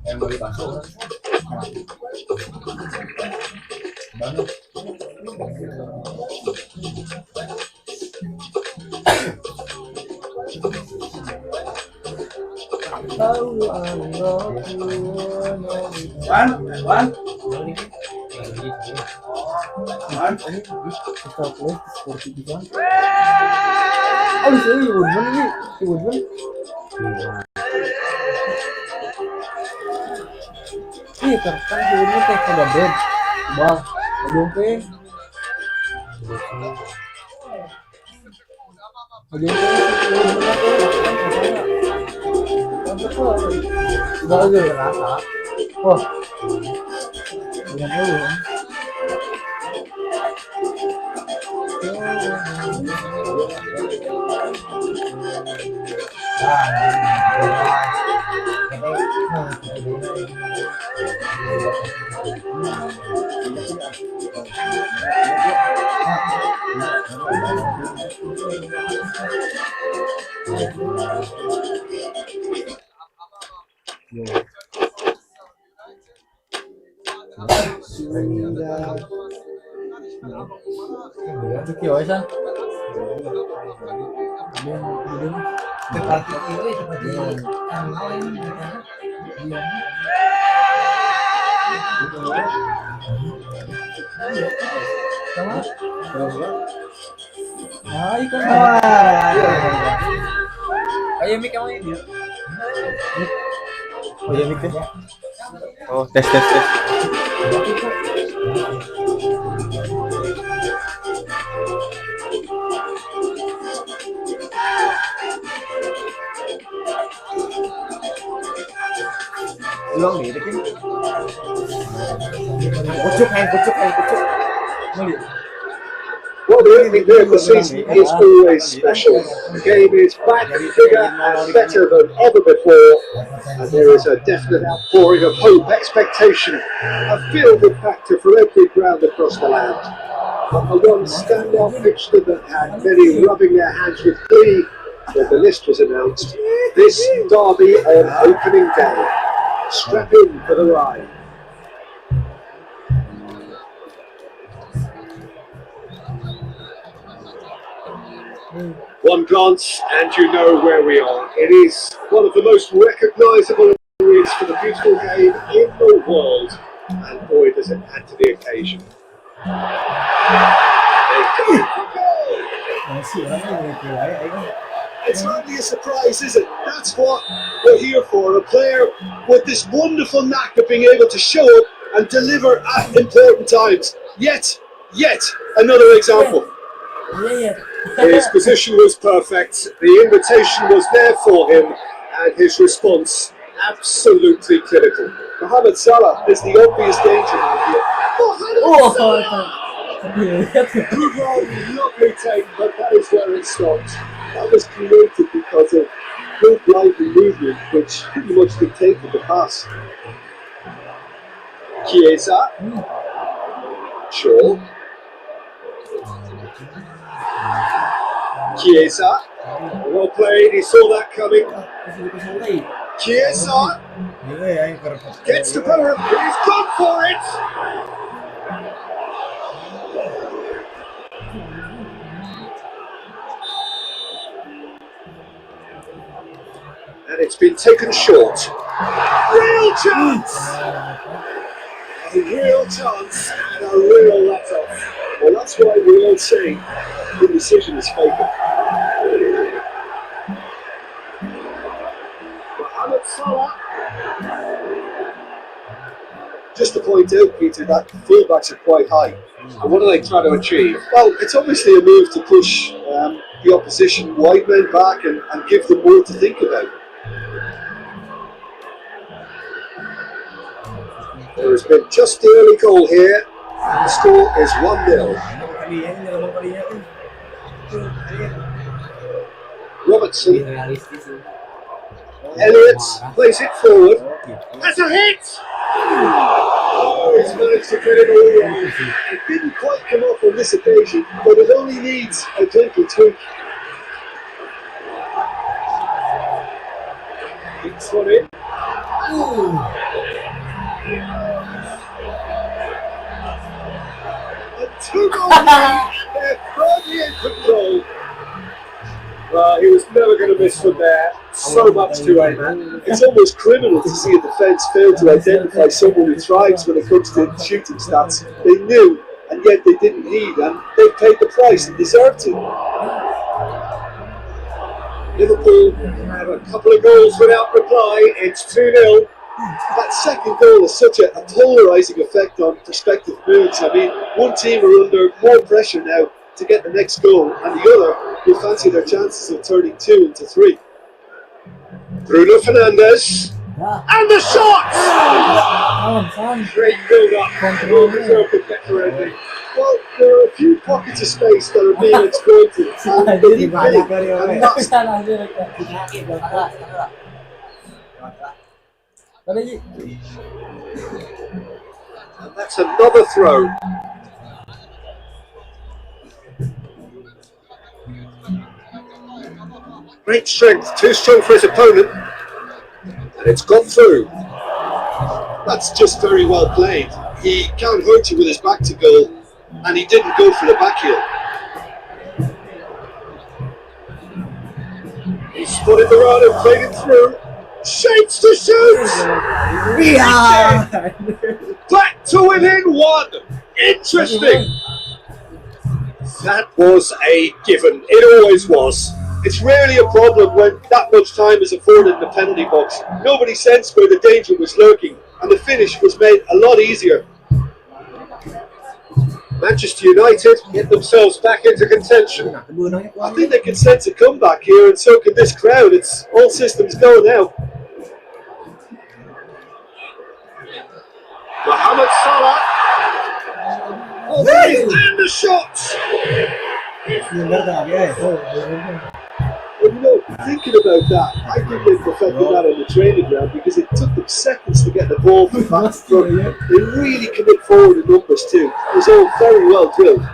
Yang beli bakso. Ayo Mik kamu ini. Oh iya mikir. Oh tes. Ulang nih, Rikin. Kucuk. Well, the opening day of the season is always special. The game is back, bigger and better than ever before, and there is a definite outpouring of hope, expectation, a feel-good factor from every ground across the land. But the one standout fixture that had many rubbing their hands with glee when the list was announced, this derby on opening day. Strap in for the ride. One glance and you know where we are. It is one of the most recognisable areas for the beautiful game in the world, and boy does it add to the occasion. It's hardly a surprise, is it? That's what we're here for. A player with this wonderful knack of being able to show up and deliver at important times. Yet another example. His position was perfect, the invitation was there for him, and his response absolutely clinical. Mohamed Salah is the obvious danger man here. Lovely take, but that is where it stopped. That was created because of good lively movement, which pretty much dictated the pass. Chiesa. Shaw. Chiesa, well played, he saw that coming. Chiesa gets the power up, he's gone for it! And it's been taken short. Real chance! A real chance and a real let-off. Well, that's why we all say the decision is fatal. Mohamed Salah. Just to point out, Peter, that fullbacks are quite high. And what are they trying to achieve? Well, it's obviously a move to push the opposition wide men back and give them more to think about. There has been just the early goal here. And the score is 1-0. Robertson. Elliott plays it forward. That's a hit! Oh, he's managed to get it all wrong. It didn't quite come off on this occasion, but it only needs a gentle tweak. It's one in. Two goals they're firmly in control. He was never going to miss from there. So much to aim at. It's almost criminal to see a defence fail to identify someone who thrives when it comes to shooting stats. They knew, and yet they didn't heed, and they paid the price and deserved to. Liverpool have a couple of goals without reply. It's 2-0. That second goal has such a polarising effect on prospective moods. I mean, one team are under more pressure now to get the next goal, and the other will fancy their chances of turning 2 into 3. Bruno Fernandes, and the shot! Great build-up, well-deserved to get ready. Well, there are a few pockets of space that are being exploited, and the deep and that's another throw. Great strength, too strong for his opponent, and it's gone through. That's just very well played. He can't hurt you with his back to goal, and he didn't go for the back heel. He spotted the run and played it through. Shapes to shoot! Yeah. Back to within one. Interesting. That was a given. It always was. It's rarely a problem when that much time is afforded in the penalty box. Nobody sensed where the danger was lurking, and the finish was made a lot easier. Manchester United get themselves back into contention. I think they can sense a comeback here, and so can this crowd. It's all systems go now. Mohamed Salah. And the shot. Well, you know, thinking about that, I think they perfected that on the training ground because it took them seconds to get the ball from back to front. They really commit forward in numbers too. It was all very well drilled.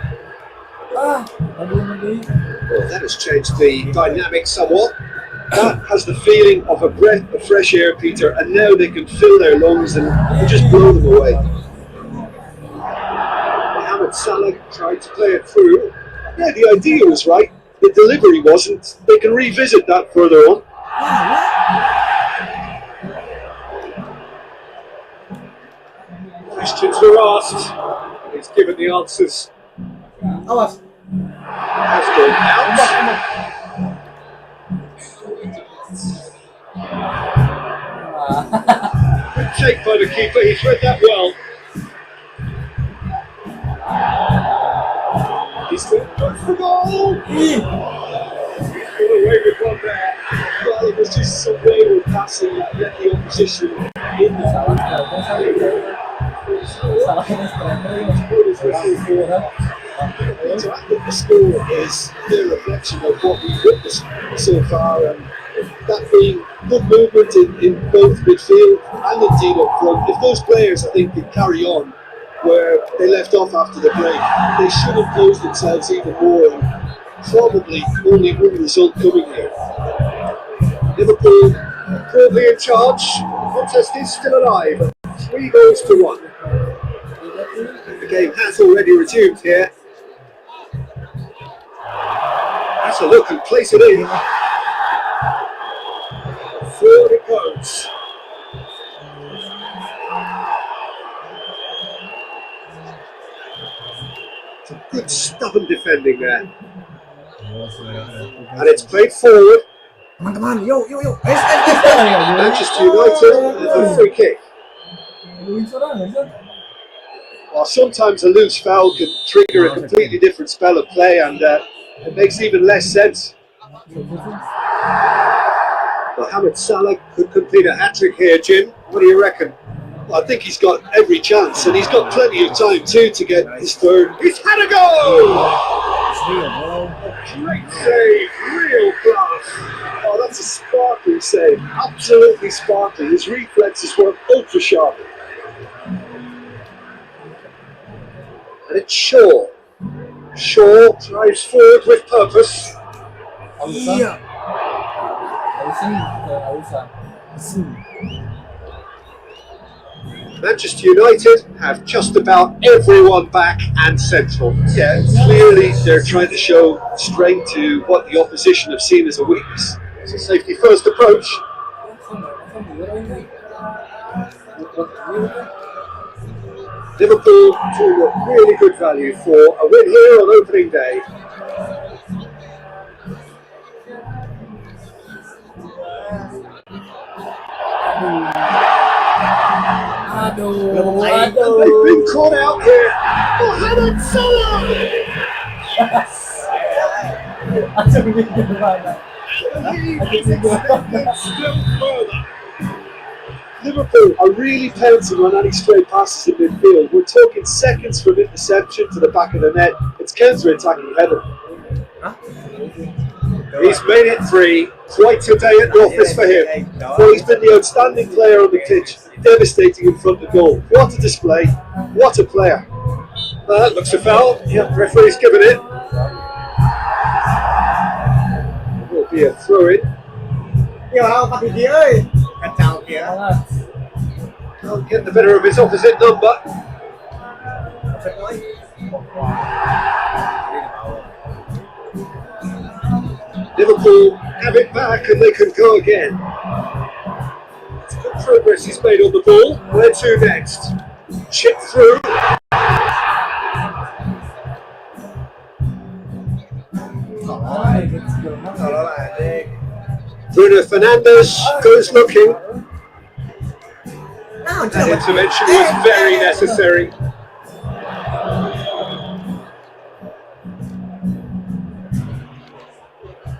Well, that has changed the dynamic somewhat. That has the feeling of a breath of fresh air, Peter, and now they can fill their lungs and just blow them away. Mohamed Salah tried to play it through. Yeah, the idea was right. The delivery wasn't. They can revisit that further on. Questions were asked. He's given the answers. Has gone out. Good take by the keeper. He's read that well. He's still good for goal. He's got away with one there. Well, it was just some wayward passing that let the opposition in the So I think the score is the reflection of what we've witnessed so far, and that being good movement in both midfield and indeed up front. If those players, I think, can carry on where they left off after the break, they should impose themselves even more, and probably only one result coming here. Liverpool currently in charge. The contest is still alive. 3-1. The game has already resumed here. That's a look and place it in. Forward it goes. Some good stubborn defending there. And it's played forward. Teman-teman, yo. Manchester United with a free kick. While sometimes a loose foul can trigger a completely different spell of play, and it makes even less sense. Mohamed Salah could complete a hat-trick here, Jim. What do you reckon? Well, I think he's got every chance, and he's got plenty of time too to get his third. He's had a goal! Great save, real class. Oh, that's a sparkling save, absolutely sparkling. His reflexes were ultra sharp. And it's Shaw. Shaw drives forward with purpose. Yeah. Manchester United have just about everyone back and central. Yeah, clearly they're trying to show strength to what the opposition have seen as a weakness. It's a safety first approach. Liverpool to a really good value for a win here on opening day. They've been caught out here. Mohamed Salah! Liverpool are really pouncing on any stray passes in midfield. We're talking seconds from interception to the back of the net. It's counter-attacking heaven. He's made it 3. Quite a day at the office for him. Well, he's been the outstanding player on the pitch, devastating in front of goal. What a display! What a player! That looks a foul. Yep, referee's given it. It will be a throw-in. Can't get the better of his opposite number. Liverpool have it back and they can go again. It's good progress he's made on the ball. Where to next? chip through. Bruno Fernandes goes looking. That intervention was very necessary.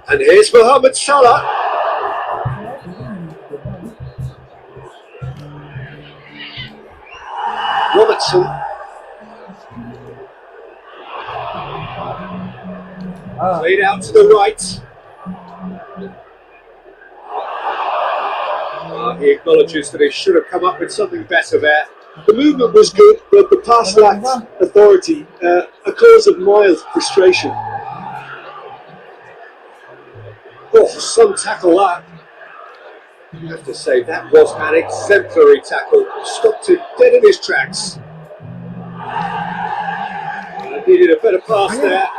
And here's Mohamed Salah. Robertson. Played out to the right. He acknowledges that he should have come up with something better there. The movement was good, but the pass lacked authority, a cause of mild frustration. Oh, some tackle that. You have to say that was an exemplary tackle. Stopped him dead in his tracks. Needed a better pass there.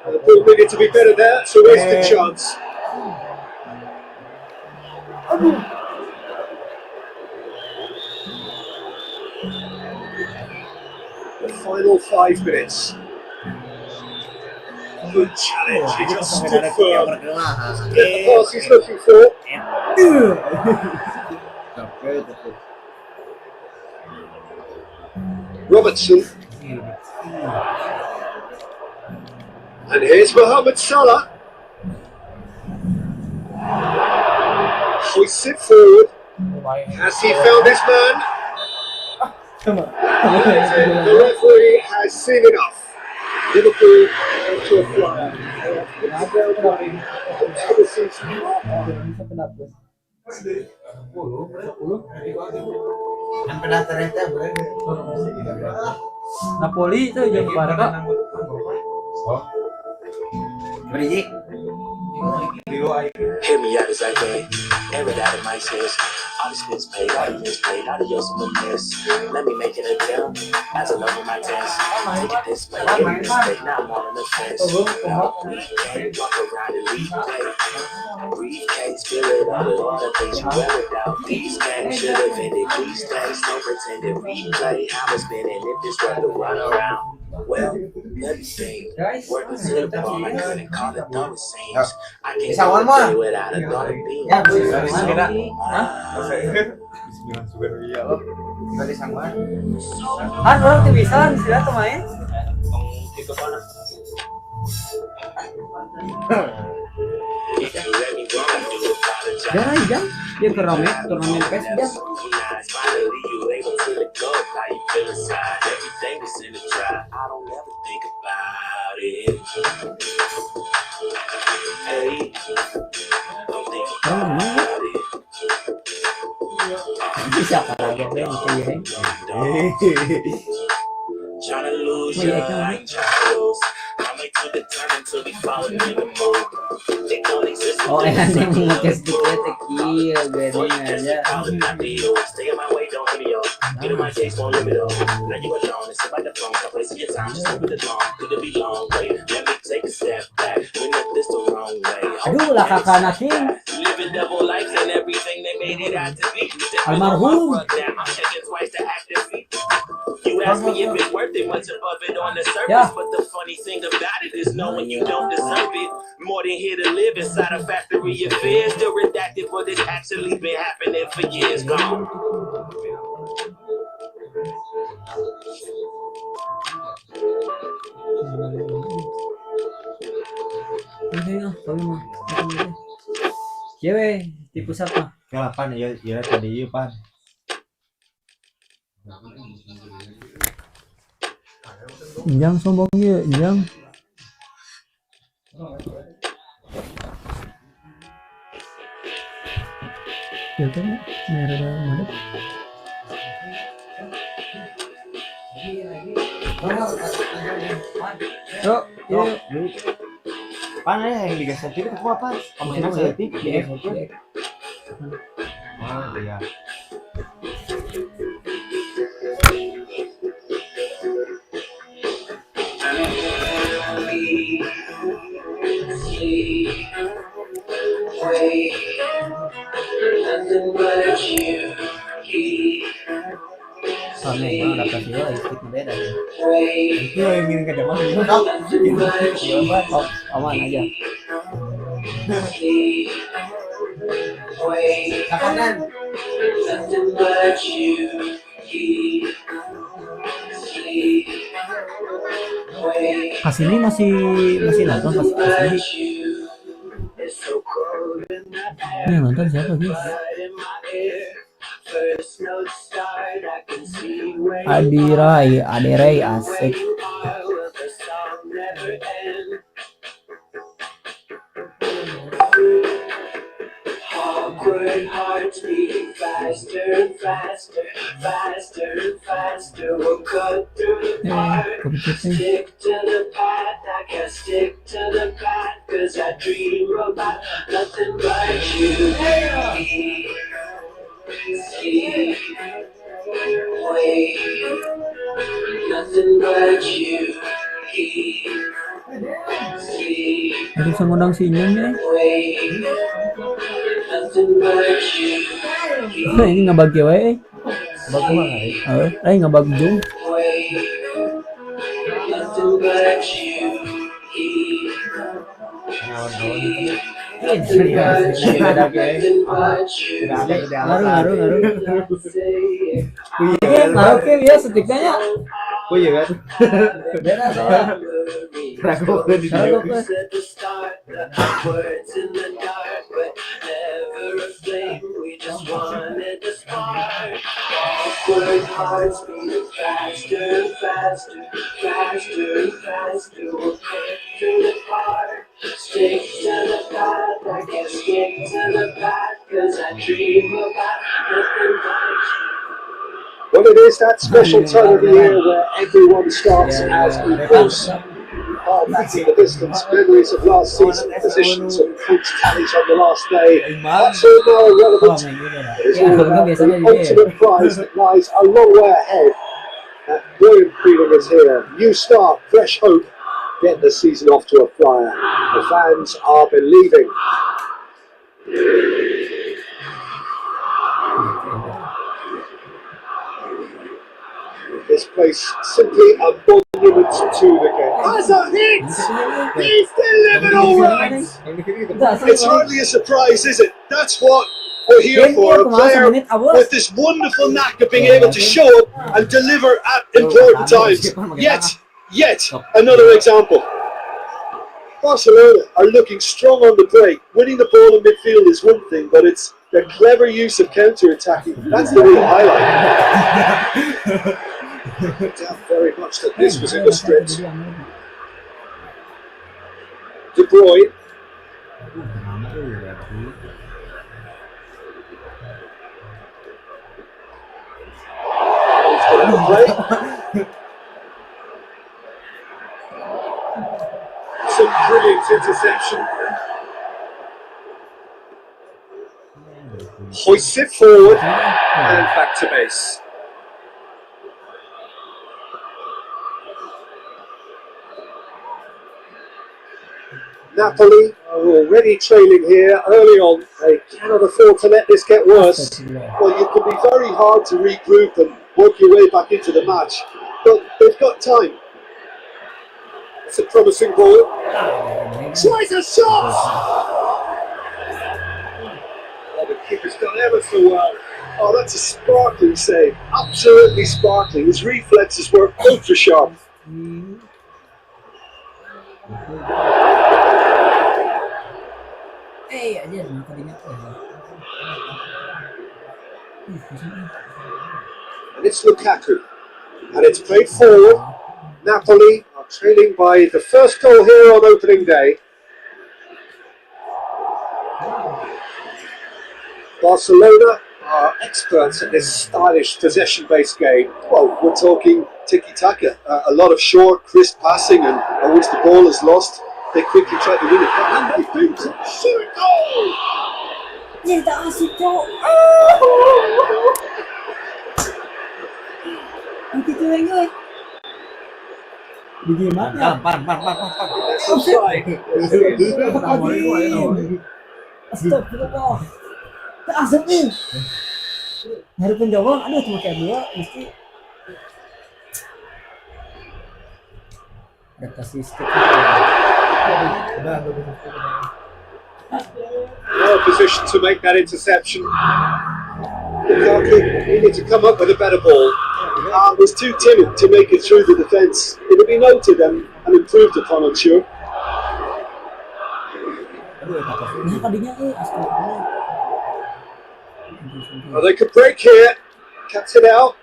The ball needed to be better there. It's a wasted chance. The final 5 minutes. Good challenge. He just stood firm. Get the pass he's looking for. Robertson. And here's Mohamed Salah. Hoists it forward. Has he found his man? The referee has seen enough. Liverpool to a flyer. Kan pendaftaran itu Napoli itu yang Barca. Rizki. Hit me out as I can. Air it out of my chest. All the spits paid, all the bills paid, all the yours from the mess. Let me make it a deal. As I love my test. Take it this way, give me this way. Now I'm on the fence. Weekend, walk around and replay. Briefcase, fill it up with all the things you wear without. These games should have ended. These days, no pretended replay. How it's spinning if this were to run around. Well, let me think. Working to the ball, I couldn't call it though it seems. I can't play without a thought of being. Orang tuh bisa sila tuh main. Jangan, dia turnamen Pes dia. Bisa para gue yang Trying to lose you, I ain't trying to lose. I'm way too determined to be falling in the mood. They don't exist. Oh, enak nih mengetes dikit kill gini aja. Stay in my way, don't hit me off. Get in my case, won't limit off. Now you alone, it's about the phone. Stop wasting your time, just move it along. Could it be long? Wait, let me take a step back. We met this the wrong way. Aduh, lah kakak naking. Living double lives and everything they made it out to be. Almarhum. I'm checking twice to activate. You ask me if it's worth it, what's above it on the surface. But the funny thing about it is knowing you don't deserve it. More than here to live inside a factory of fear. Still redacted, but it's actually been happening for years. Gone. Cewek di pusat mah. Kelapan ya tadi pan. Injang sombong ya, injang. Ya kan, merah mana? Yuk. Pan yang digeser itu apa? Pemain seletik digeser. Oh iya. Memang adaptasi lo istik beda ya. Itu yang ingin ke Jepang. Iya, Pak. Oh, aman aja. Kapanan? Kasini masih nonton pas Kasini. Ini yang nonton siapa guys? Adirai asik. Awkward hearts beating faster and faster, faster and faster. We'll cut through the fire. Stick to the path, I can't stick to the path, 'cause I dream about nothing but you. Wait, nothing but you. Ada bisa ngundang si Inyong ya. Ini ngebagi wae. Bagus banget. Ngebagi jung. Ngaruh. Ngaruh ke dia setiknya. Oh iya kan? Beda soalnya. Ragu di Ragu. Awkward hearts beating faster and faster, faster and faster. We'll cut through the fire. Stick to the path, I can't stick to the path, 'cause I dream about nothing but you. Well, it is that special time of the year where everyone starts as equals. Back in the distance, memories of last season, positions and points tallies on the last day. That's all now irrelevant. It's all about the ultimate prize that lies a long way ahead. That brilliant feeling is here. New start, fresh hope. Get the season off to a flyer. The fans are believing. This place simply a monument to the game. As a hit! He's delivered all right! It's hardly a surprise, is it? That's what we're here for. A player with this wonderful knack of being able to show up and deliver at important times. Yet another example. Barcelona are looking strong on the break. Winning the ball in midfield is one thing, but it's their clever use of counter-attacking. That's the real highlight. I doubt very much that this was in the script. De Bruyne. He's got a play. Some brilliant interception. Hoists it forward and back to base. Napoli are already trailing here early on. They cannot afford to let this get worse. Well, you can be very hard to regroup and work your way back into the match, but they've got time. It's a promising ball. Tries a shot! Oh, the keeper's done ever so well. Oh, that's a sparkling save. Absolutely sparkling. His reflexes were ultra sharp. And it's Lukaku. And it's played forward. Napoli are trailing by the first goal here on opening day. Barcelona are experts at this stylish possession-based game. Well, we're talking tiki-taka. A lot of short, crisp passing, and once the ball is lost, they quickly try to win it. And they do. Shoot goal! Pan. That's offside. Astagfirullah. Tak asap nih. Nyari penjawab, aduh cuma kayak dua, mesti Adaptasi stick. Well positioned to make that interception. Lukaku needed to come up with a better ball. Was too timid to make it through the defence. It'll be noted and improved upon, I'm sure. Nah tadinya astagfirullah. Well, they could break here. Cuts it out.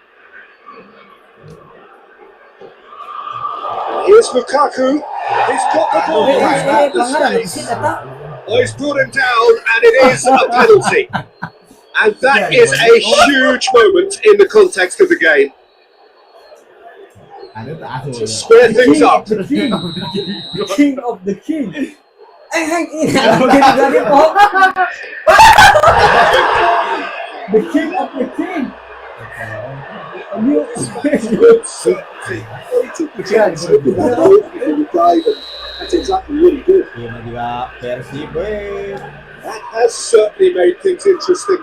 Here's Lukaku. He's got the ball. He's got the space. Oh, he's brought him down, and it is a penalty. And that is a huge moment in the context of the game. To square things up. King of the king. The king of the king. That's exactly what he did. That has certainly made things interesting.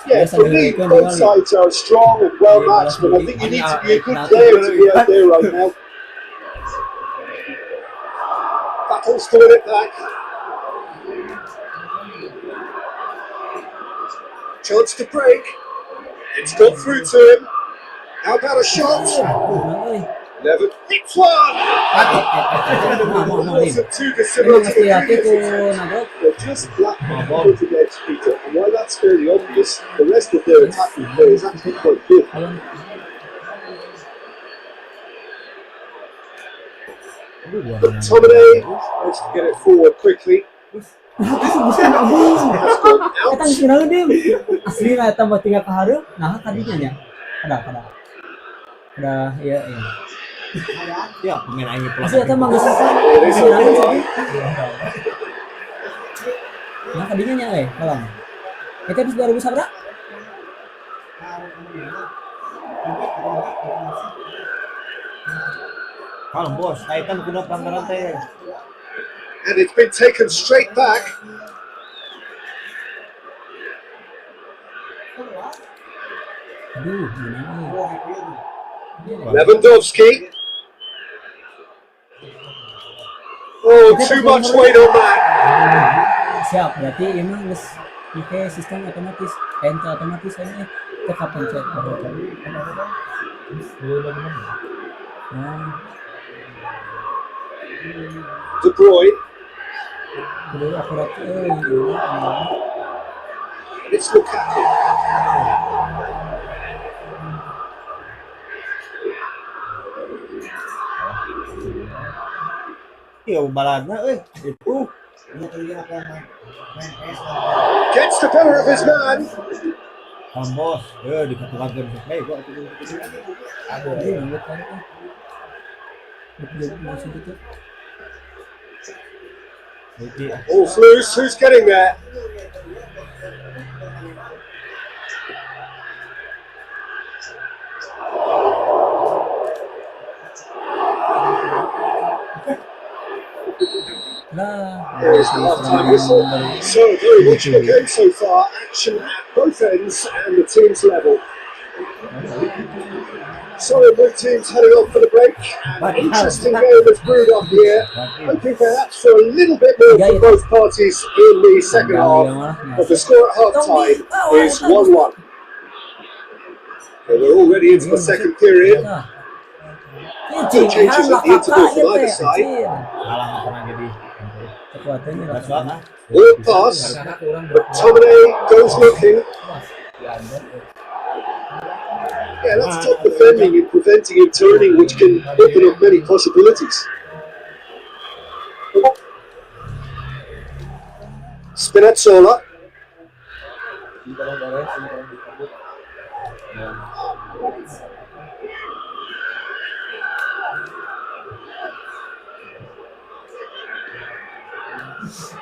Yeah, for me, both sides are strong and well matched, but I think you need to be a good player to be out there right now. Battles to win it back. Chance to break. It's got through to him. How about a shot? Never hits one! Wasn't too dissimilar to the previous attempt. They're just flat footed edge, Peter, and while that's fairly obvious, the rest of their attacking play is actually quite good. McTominay wants to get it forward quickly. Has gone out. Asli lah tambah tinggal ke harum. Nah tadinya nya. Ada ya. Ya, pemain aing pelan. Asli eta mah geus Nah tadinya nya kalang. Eta bis 2000 sabra? Kalem bos, kaitan kuna pelanggaran teh. And it's been taken straight back. Lewandowski. Oh, too much weight on that. Siap, berarti emang geus pakai sistem otomatis, enter otomatis ini tetap pencet. De Bruyne. Akurat It's Lukaku. Iya, baladna itu. Gets the better of his man. Bos, dikatakan hey, gua ada. All's loose. Who's getting there? There is the half-time whistle. So very much of a game so far. Action at both ends and the teams level. So both teams heading off for the break. An interesting game that's brewed up here. Hoping perhaps for a little bit more from both parties in the second half. But the score at half-time is 1-1. And we're already into the second period. Two changes at the interval from either side. Ball pass, but McTominay goes looking. Yeah, that's top defending and preventing him turning, which can open up many possibilities. Spinazzola.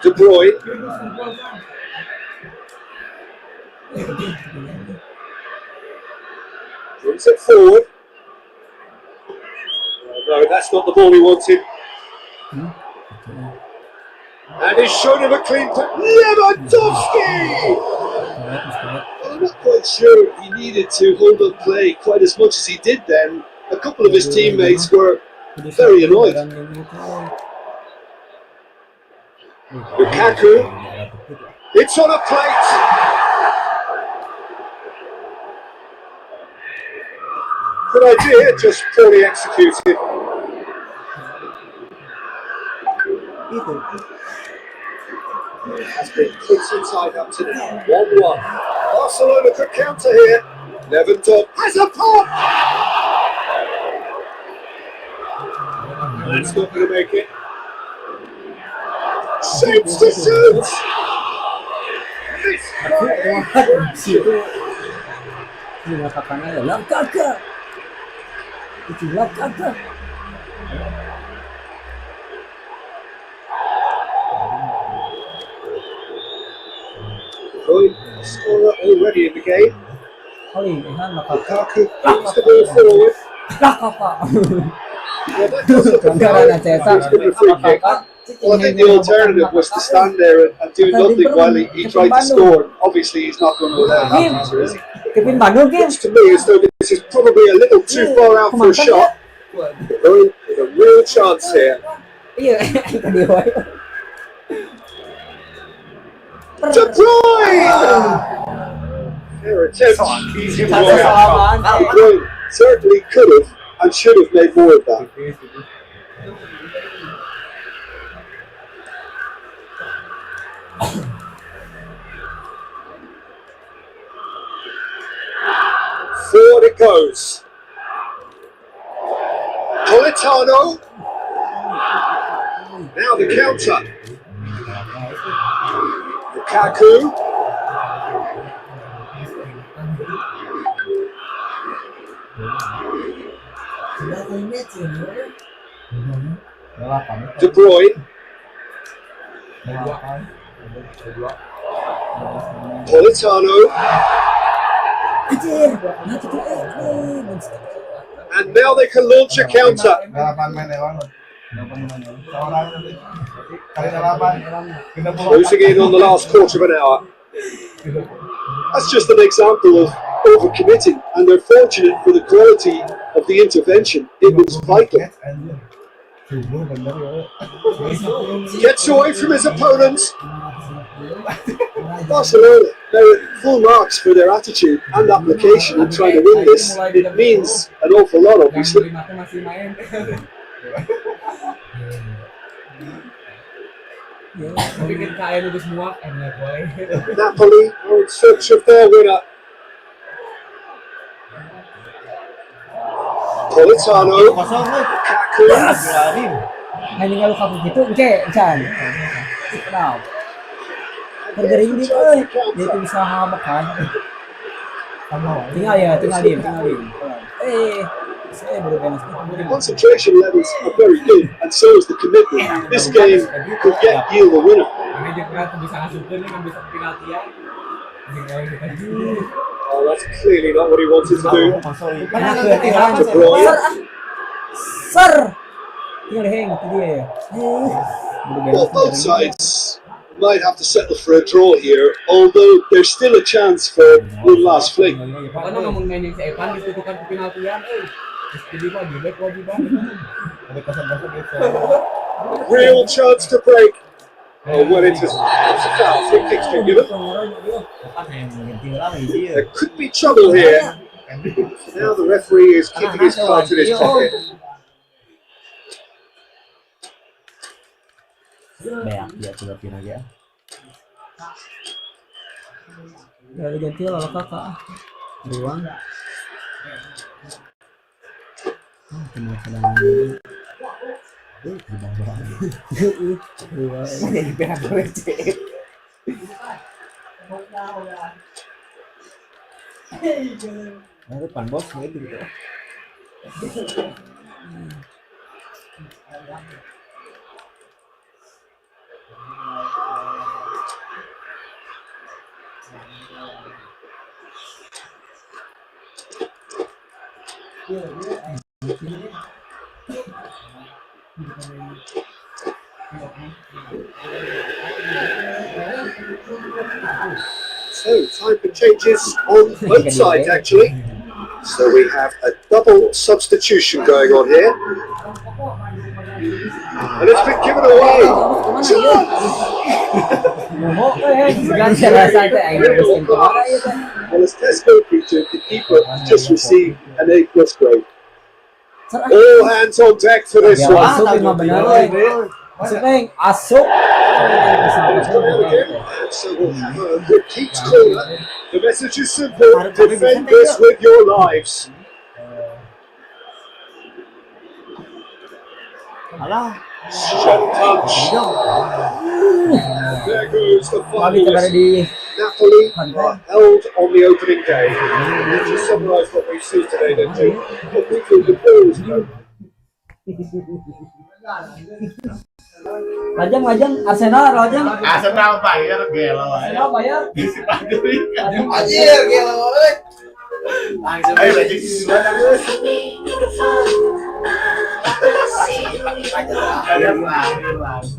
De Bruyne. Brings it forward. No, that's not the ball he wanted. And he's shown him a clean pass. Lewandowski! I'm not quite sure if he needed to hold up play quite as much as he did then. A couple of his teammates were Very annoyed. Lukaku. It's on a plate. Good idea, just poorly executed. Has been put inside up to now. 1-1. Barcelona could counter here. Lewandowski has a pop. That's not going to make it. Shapes to shoot. This Mengatakannya adalah kakak. Itulah kakak. scorer already in the game. Kali ihan kakak. Lukaku puts the ball forward. Kakak. Well, that does look a foul. It's been a free kick. Well, I think the alternative was to stand there and do nothing while he tried to score. Obviously, he's not going to allow that answer, is he? Kevin Bandung kan? Looks to me as though this is probably a little too far out for a shot. They're with a real chance here. Iya, tadi wae. De Bruyne! Their attempt easy to roll out. De Bruyne certainly could have and should have made more of that. Forward it goes. Politano. Now the counter. Lukaku. De Bruyne. Politano. And now they can launch a counter. Closing in on the last quarter of an hour. That's just an example of overcommitting, and they're fortunate for the quality of the intervention. It was vital. Gets away from his opponent. Barcelona, they're at full marks for their attitude and application in trying to win this. It means an awful lot, obviously. Napoli are in search of their winner. Politano. Lukaku. Hanya kalau kamu gitu, Chan. Kenal. Tergering di dia itu bisa makan. Tinggal diem. Saya baru beres. The concentration levels are very good, and so is the commitment. This game could yield a winner. Oh, that's clearly not what he wanted to do. De Bruyne. Sir. Tinggal itu dia. Well, both sides might have to settle for a draw here, although there's still a chance for one last fling. Real chance to break. Oh, well, it's a foul. Free kick's been given. There could be trouble here. Now the referee is keeping his cards in his pocket. Banyak dia cobain aja. Dari ganti lalu kakak. Ruang. Cuma sedang ini. Jadi pihak WC. Nah, depan bos gitu. So, time for changes on both sides actually. So we have a double substitution going on here. And it's been given away. Well, as Tesco featured, the keeper just received an A+ grade. All hands on deck for this one. Maksudnya asuk. And so we'll have a repeat corner. The message is simple: defend this with your lives. Strong touch. There goes the final whistle. Napoli are held on the opening day. Let's just summarise what we've seen today then, too. What we feel the balls go. Lajang Arsenal Bayar. Gelo. Arsenal Bayar. Anjir, gelo. Langsung Ayo lagi sisi mana guys? Kalian bagus.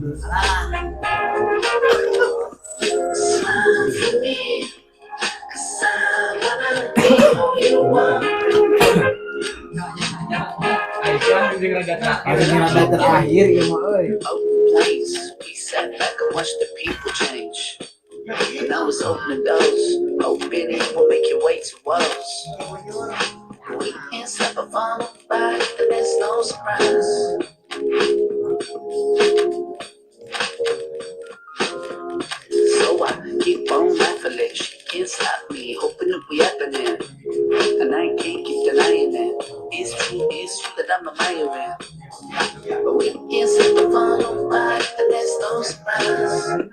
Terakhir ya mah euy. Please, we sat back and watched the people change. And I was opening doors, hoping it will make your way to us. We can't stop a fall by, and there's no surprise. So I keep on laughing, she can't stop me, hoping that we happening. And I can't keep denying it. It's true that I'm admiring. But we can't stop a fall by, and there's no surprise.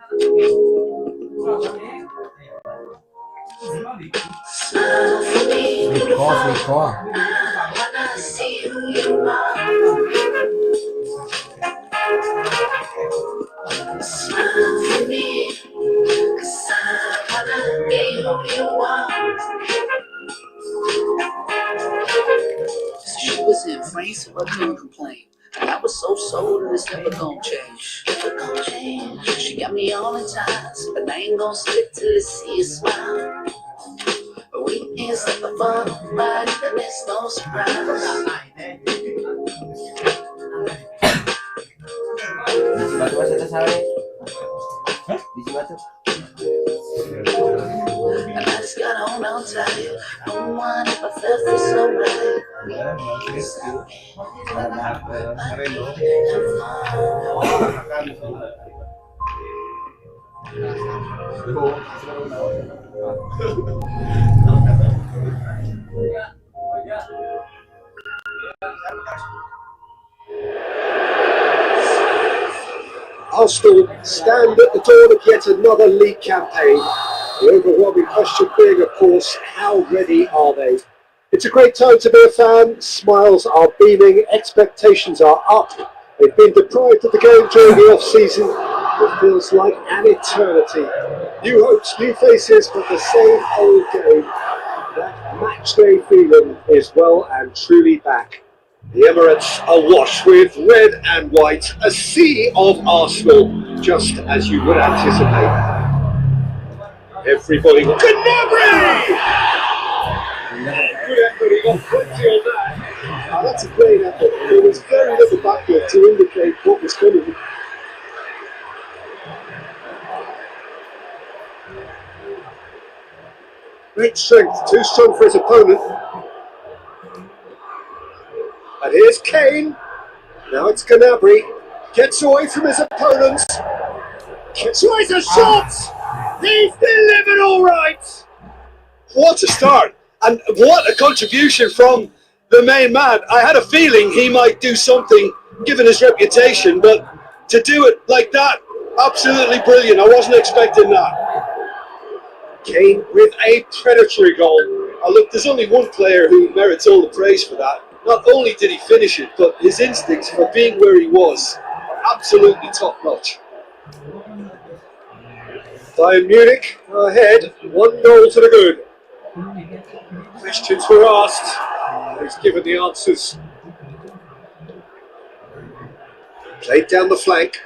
Smile for me, Wiko. when I see who you are. Smile for me, 'cause I wanna be who you are. So she was in France, so I couldn't complain. And I was so sold and it's never gonna change. Never gonna change. She got me all in ties, but I ain't gonna slip till I see a smile. But we can't stop the fun, right? And there's no surprise. Batu bahasa sare. Di Batu. And I just gotta hold on tight. No one ever felt this so right. Arsenal stand at the dawn of yet another league campaign. The overwhelming question being, of course, how ready are they? It's a great time to be a fan. Smiles are beaming, expectations are up. They've been deprived of the game during the off-season. It feels like an eternity. New hopes, new faces, but the same old game. That matchday feeling is well and truly back. The Emirates awash with red and white, a sea of Arsenal, just as you would anticipate. Everybody got Gnabry! Good effort, he got plenty on that. That's a great effort. There was very little backward to indicate what was coming. Great strength, too strong for his opponent. And here's Kane. Now it's Gnabry. Gets away from his opponents. Tries a shot. He's delivered all right. What a start. And what a contribution from the main man. I had a feeling he might do something, given his reputation, but to do it like that, absolutely brilliant. I wasn't expecting that. Kane with a predatory goal. Look, there's only one player who merits all the praise for that. Not only did he finish it, but his instincts for being where he was, absolutely top-notch. Bayern Munich ahead, 1-0 to the good. Questions were asked, he's given the answers. Played down the flank.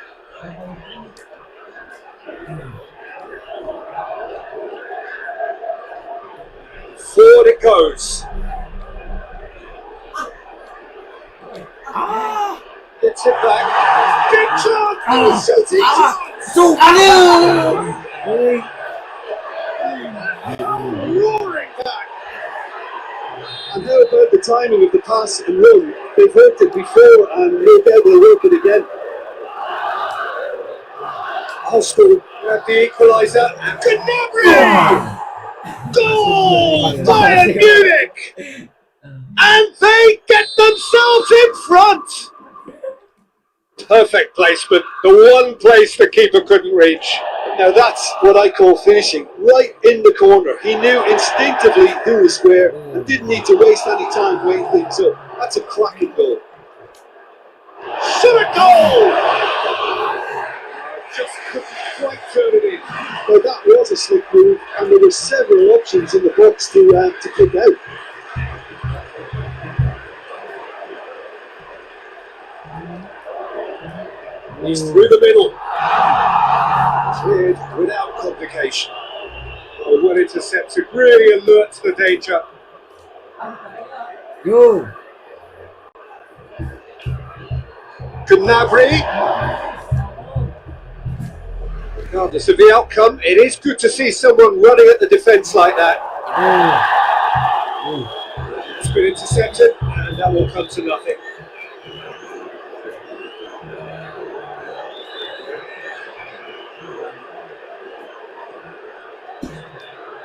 Forward it goes. Gets it back. Big Chance! Oh, shooting chance! Roaring back! And how about the timing of the pass and run? They've worked it before and no doubt they'll work it again. Hostel at the equaliser. And Gnabry! Goal! Bayern Munich! And they get themselves in front! Perfect placement. The one place the keeper couldn't reach. Now that's what I call finishing. Right in the corner. He knew instinctively who was where and didn't need to waste any time weighing things up. That's a cracking goal. Shoot a goal! Just couldn't quite turn it in. Well, that was a slick move, and there were several options in the box to kick out. He's through the middle. Cleared without complication. Oh, well intercepted, really alert to the danger. Yo. Gnabry. Regardless of the outcome, it is good to see someone running at the defence like that. It's been intercepted, and that will come to nothing.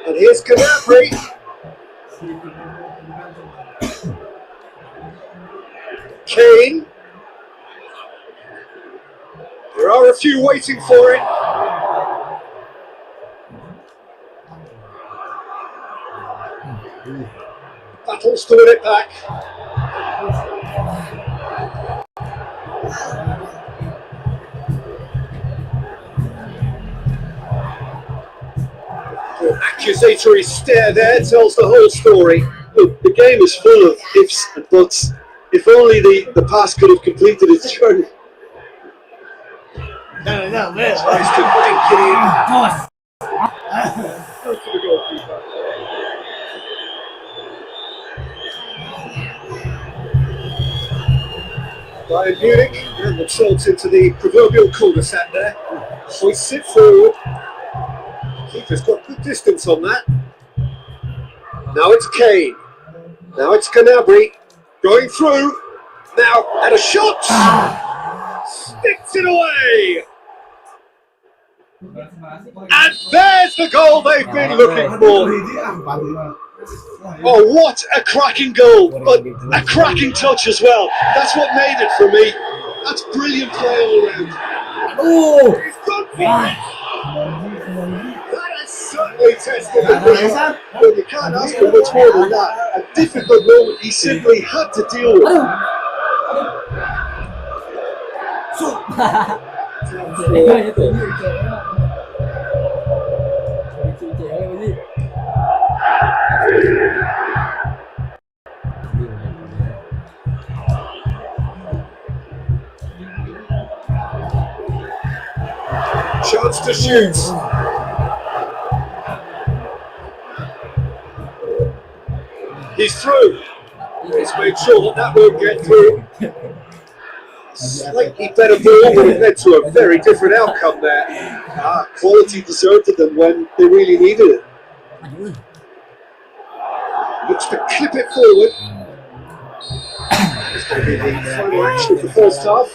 And here's Gnabry. Kane. There are a few waiting for it. Battles to win it back. The accusatory stare there tells the whole story. Look, the game is full of ifs and buts. If only the pass could have completed its journey. Tries to dink it in. Go for the goalkeeper. Bayern Munich and themselves into the proverbial cul-de-sac there. Hoists it forward. Keeper's got good distance on that. Now it's Kane. Now it's Gnabry. Going through. Now, and a shot! Sticks it away! And there's the goal they've been looking for. Oh, what a cracking goal, but a cracking touch as well. That's what made it for me. That's brilliant play all around. Oh! He's gone for it. That has certainly tested the pressure. But you can't ask for much more than that. A difficult moment he simply had to deal with. Chance to shoot. He's through. He's made sure that that won't get through. Slightly better ball would have led to a very different outcome there. Quality deserted them when they really needed it. Looks to clip it forward. It's going to be the final action of the first half.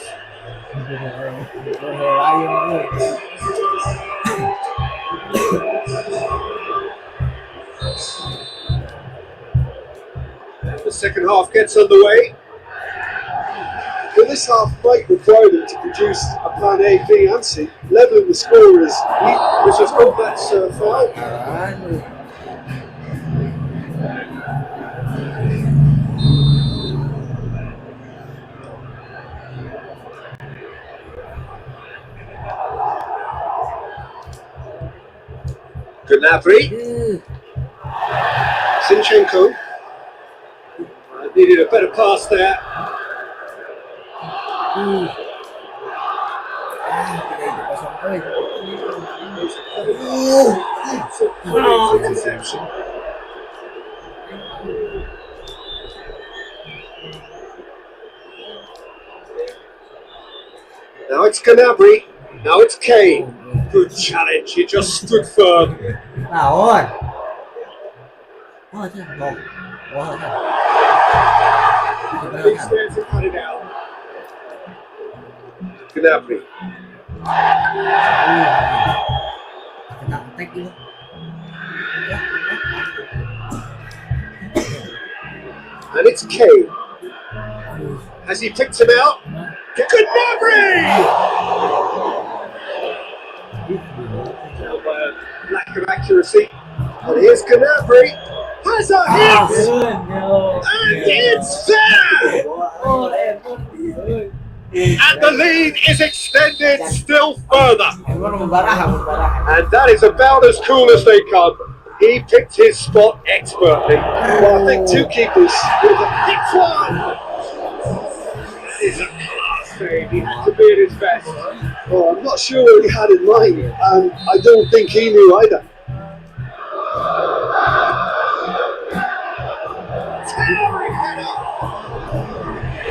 And the second half gets underway. Well, this half might require them to produce a plan A, B and C. Levelling the score is which has got that foul. Gnabry. Zinchenko. Needed a better pass there. Interception. Now Now it's Gnabry. Now it's Kane. Good challenge. He just stood firm. Naon? Oh, itu mau. Wah. He stands and cut it out. Gnabry. Kita attack dulu. And it's Kane. Has he picked him out? Gnabry! Now by a lack of accuracy. And here's Gnabry. Has a hit! And it's there! And the lead is extended still further. And that is about as cool as they come. He picked his spot expertly. Well, I think two keepers would have picked one. That is a class save. He had to be at his best. Oh, I'm not sure what he had in mind, and I don't think he knew either. Towering header.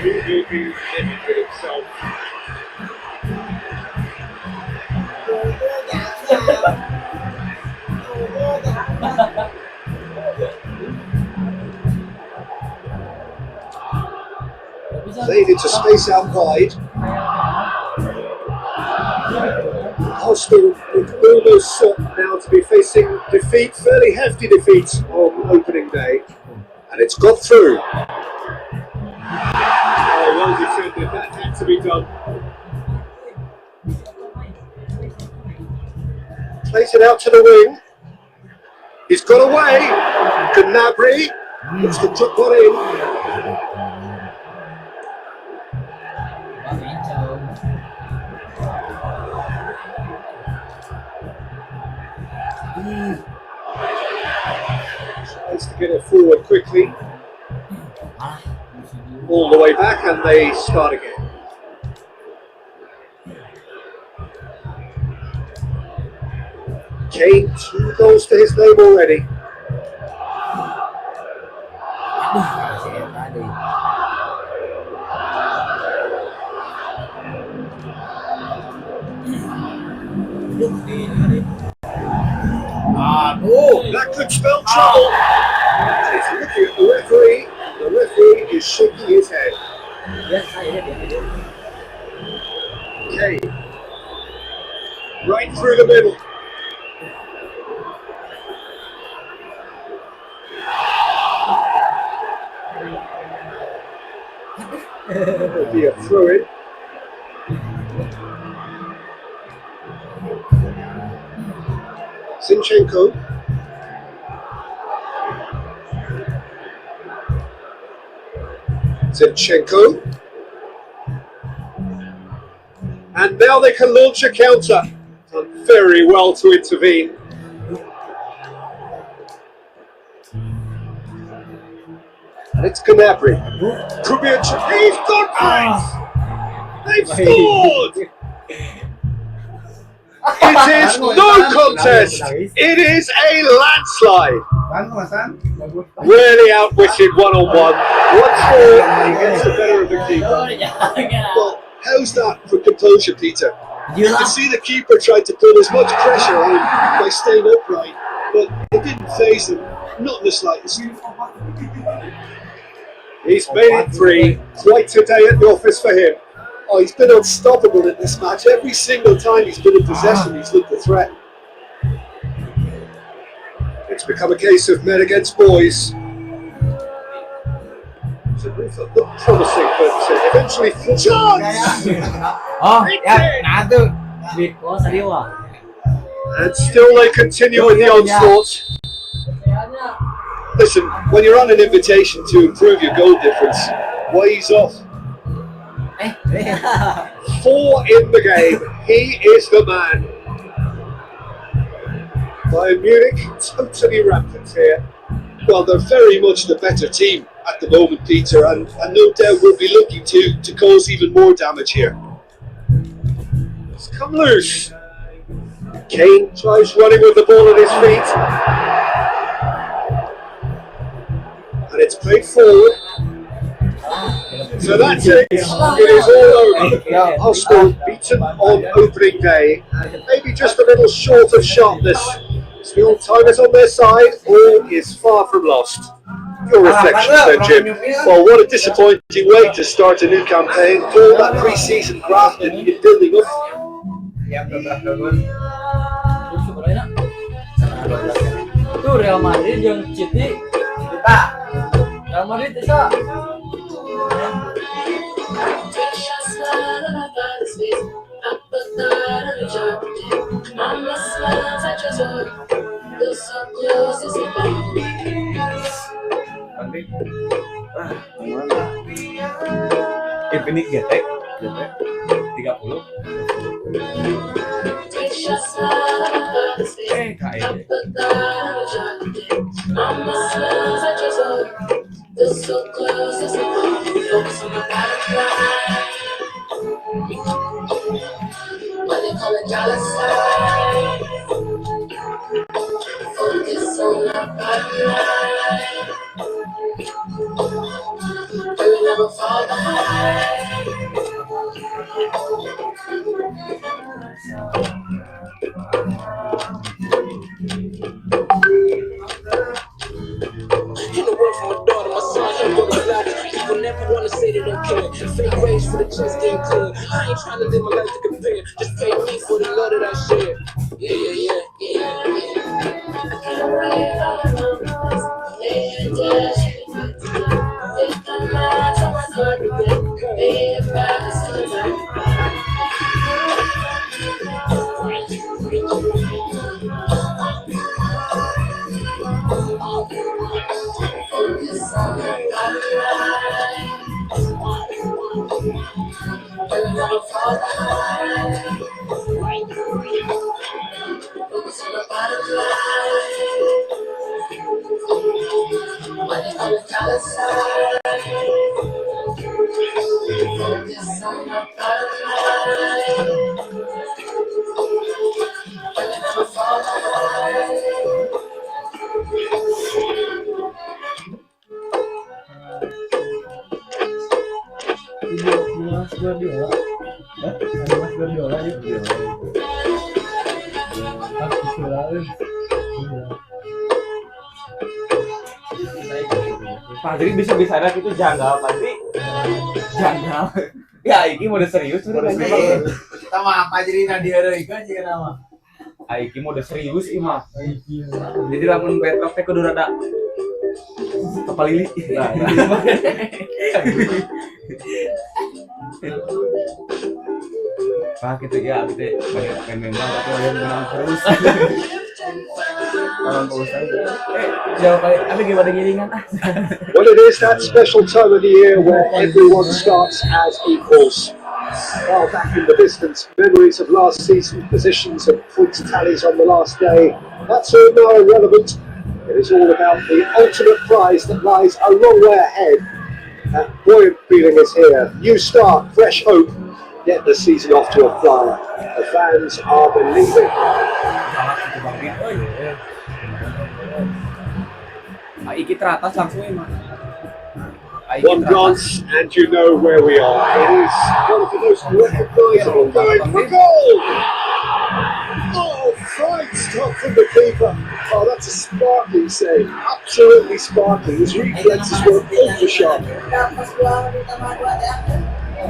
He will be limited himself. Played into space out wide. Arsenal with almost certain now to be facing defeat, fairly hefty defeat on opening day. And it's got through. Oh, well defended. That had to be done. Plays it out to the wing. He's got away. Gnabry. It's the took one in. Tries to get it forward quickly. All the way back, and they start again. Kane, 2 goals to his name already. That could spell trouble. He's looking at the referee. The referee is shaking his head. Okay. Right through the middle. There'll be a throw in. Zinchenko. And now they can launch a counter. Done very well to intervene. And it's Gnabry. Could be a he's got it! They've scored! It is no contest. It is a landslide. Really outwitted one-on-one. Once more, he gets the better of the keeper. Well, how's that for composure, Peter? You can see the keeper tried to put as much pressure on him by staying upright, but it didn't faze him, not in the slightest. He's made it 3. Quite a day at the office for him. Oh, he's been unstoppable in this match. Every single time he's been in possession, he's looked a threat. It's become a case of men against boys. So it looked promising, but eventually chance! And still they continue with the onslaught. Listen, when you're on an invitation to improve your goal difference, why ease off? 4 in the game. He is the man. Bayern Munich totally rampant here. Well, they're very much the better team at the moment, Peter, and no doubt will be looking to cause even more damage here. It's come loose. Kane tries running with the ball at his feet. And it's played forward. So that's it. It is all over. Arsenal beaten on opening day. Maybe just a little short of sharpness. Still, time is on their side. All is far from lost. Your reflections then, Jim. Well, what a disappointing way to start a new campaign. All that pre-season graft and you're building up. Itu Real Madrid yang City kita Real Madrid itu Infinite GT 30. KAE. Never wanna say that I'm killing. Fake rage for the chest getting clean. I ain't trying to live my life to compare. Just pay me for the love that I share. Yeah. I can't wait all the numbers. It's the mind, so I start to think. It's about the sun. Focus on the bottom line. We'll never fall behind. Focus on the bottom line. Money on the dollar sign. Focus on the bottom line. We'll never fall behind. Mas Guardiola. Ada Mas Guardiola yuk. Padri bisa-bisa ada itu janggal pasti. Janggal. Ya, ini mode serius udah serius. Kita mah apa jadi Nadia Reika aja nama. Aiki mode serius imah. Jadi lamun betok teh kudu rada kepalili. Nah, gitu ya, gitu banyak memang tapi yang menang terus. Well, it is that special time of the year where everyone starts as equals. While back in the distance, memories of last season, positions and points tallies on the last day, that's all now irrelevant. It is all about the ultimate prize that lies a long way ahead. That buoyant feeling is here. New start, fresh hope. Get the season off to a flyer. The fans are believing. Aiki teratas langsung imah. One glance and you know where we are. It is one of the most recognisable going for goal. Oh, fine stop from the keeper. Oh, that's a sparkling save. Absolutely sparkling. His reflexes were ultra sharp.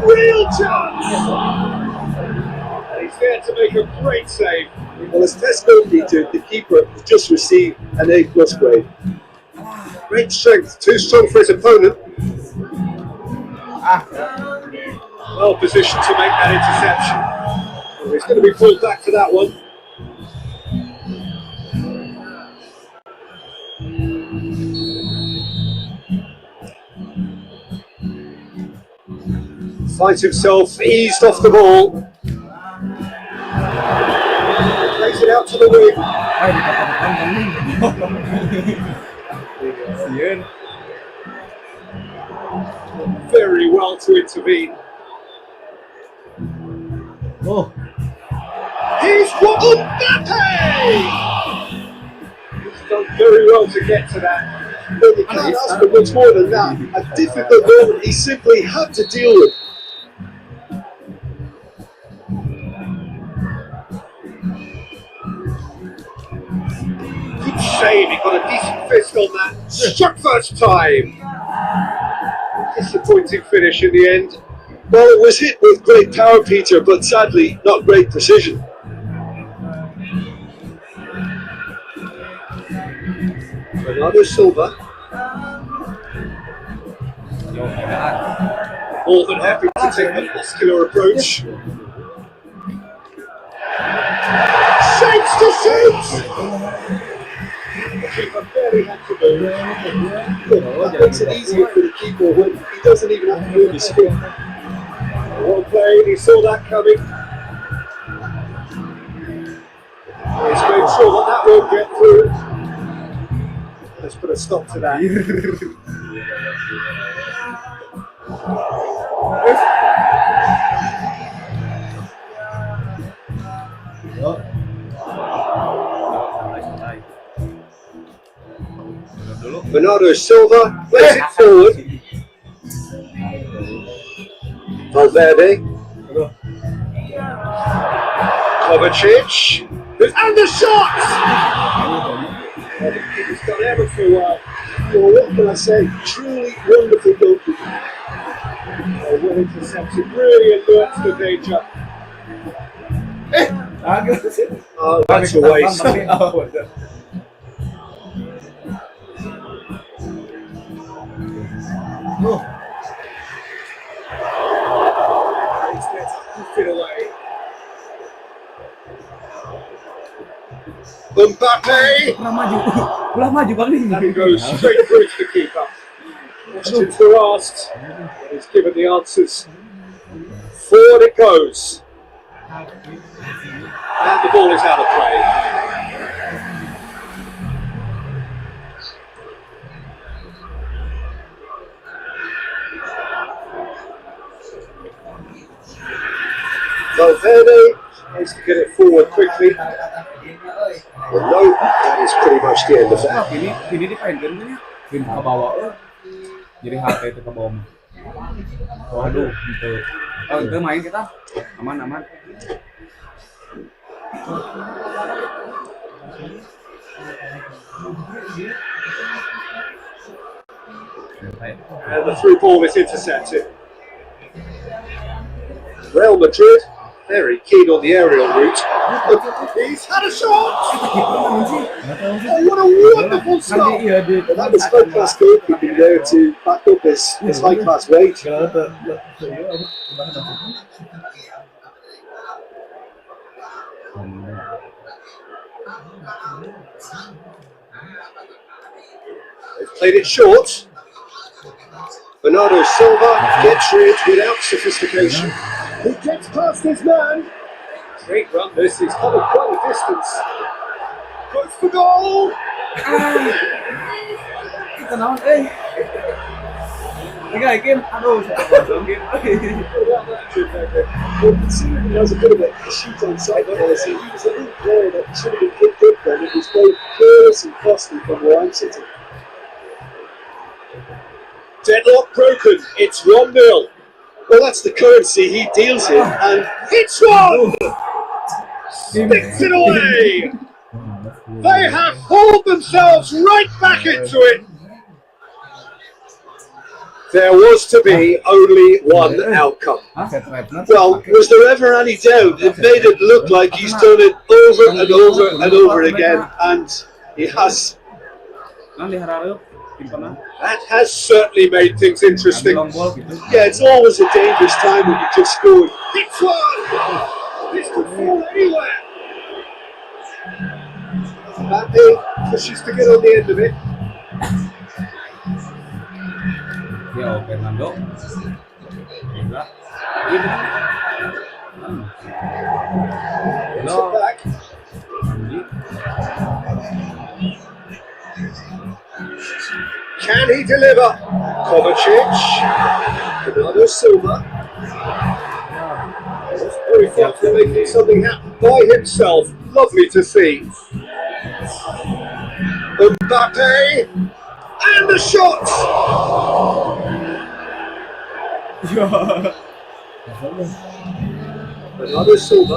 Real chance! And he's there to make a great save. Well, as testimony to the keeper has just received an A+ grade. Great strength, too strong for his opponent. Well positioned to make that interception. Well, he's going to be pulled back for that one. Finds himself eased off the ball. Plays it out to the wing. Very well to intervene. Oh, He's got Mbappe! He's done very very well to get to that. But you can't ask for much more than that. A difficult moment he simply had to deal with. Good save, he got a decent fist on that. Struck first time. Disappointing finish in the end. Well, it was hit with great power, Peter, but sadly not great precision. Bernardo Silva. More than happy to take the muscular approach. Shapes to shapes! The keeper barely had to move. That makes it easier for the keeper when he doesn't even have to move his feet. Well played, he saw that coming. He's made sure that won't get through. Let's put a stop to that. Bernardo Silva plays it forward. Valverde. Kovacic. And the shot! He's done ever so well. Well, what can I say? Truly wonderful goalkeeper. Well intercepted, really alert to the danger. Oh, that's a waste. Fit away. Mbappe! That goes straight through to the keeper. Questions were asked, and he's given the answers. Forward it goes. And the ball is out of play. Valverde tries to get it forward quickly. Well, no, that is pretty much the end of that. Ini dipainkan kan ya? Pin ke bawah. Jadi HP itu ke bawah. Waduh, gitu. Oh, itu main kita. Aman. And the through ball is intercepted. Real Madrid, very keen on the aerial route. He's had a shot! Oh, what a wonderful stop! Well, that was high-class goalkeeping there to back up his high-class weight. They've played it short. Bernardo Silva gets rid without sophistication. He gets past his man. Great run this, he's covered quite a distance. Goes for goal! Kita naon Game. Aduh, game. Considering he has a bit of a shoot on side policy, he was a good player that should have been kicked up then. It was both careless and costly from where I'm sitting. Deadlock broken, it's 1-0. Well, that's the currency he deals in, and hits one! Sticks it away! They have hauled themselves right back into it! There was to be only one outcome. Well, was there ever any doubt? It made it look like he's done it over and over and over again, and he has. That has certainly made things interesting. Yeah, it's always a dangerous time when you just scored. Hits one! This could fall anywhere. Mbappe pushes to get on the end of it. Fernando. Puts it back. Can he deliver? Kovacic, Bernardo Silva. Very fortunate making something happen by himself. Lovely to see. Mbappe, and the shot. Another silver.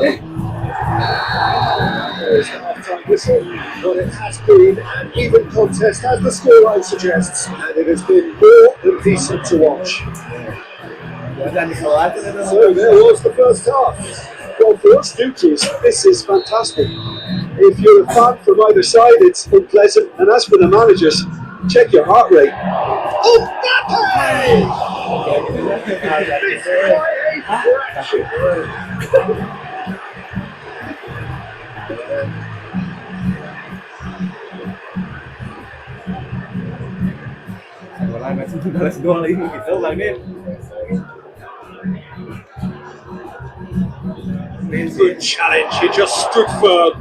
There's the half-time whistle, but it has been an even contest, as the scoreline suggests, and it has been more than decent to watch. So there was the first half. Well, for us neutrals, this is fantastic. If you're a fan from either side, it's unpleasant. And as for the managers, check your heart rate. Oh, Mbappe! Good challenge, he just stood firm.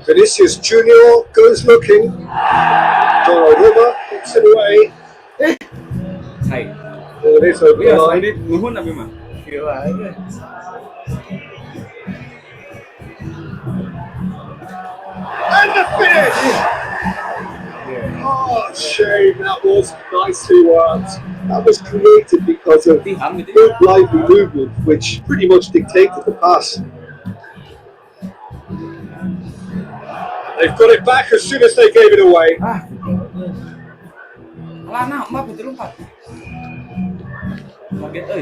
Vinicius Junior goes looking. Rumah puts it away. Oh, it is over the line. And the finish! Oh, shame, that was nicely worked. That was created because of good lively movement, which pretty much dictated the pass. They've got it back as soon as they gave it away.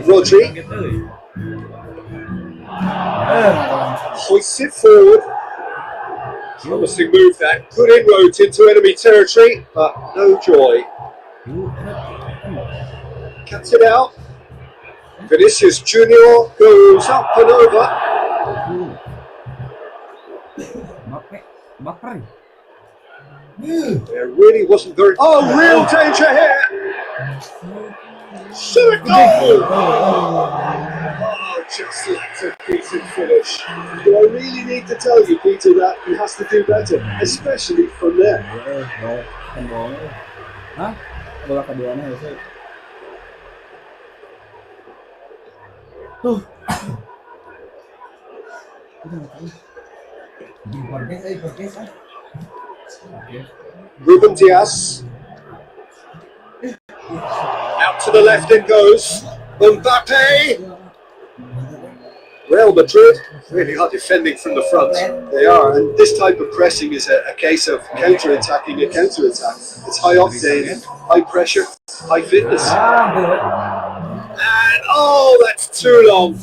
Rodri hoists it forward. Promising move that. Good inroads into enemy territory, but no joy. Cuts it out. Vinicius Junior goes up and over. There really wasn't very... Oh, real danger here! Shoot it, goal! Oh, just like a decent finish. Do I really need to tell you, Peter, that he has to do better, especially from there? Ruben Diaz. Out to the left it goes. Mbappe. Real Madrid really are defending from the front. They are, and this type of pressing is a case of counter-attacking a counter-attack. It's high octane, high pressure, high fitness. And oh, that's too long.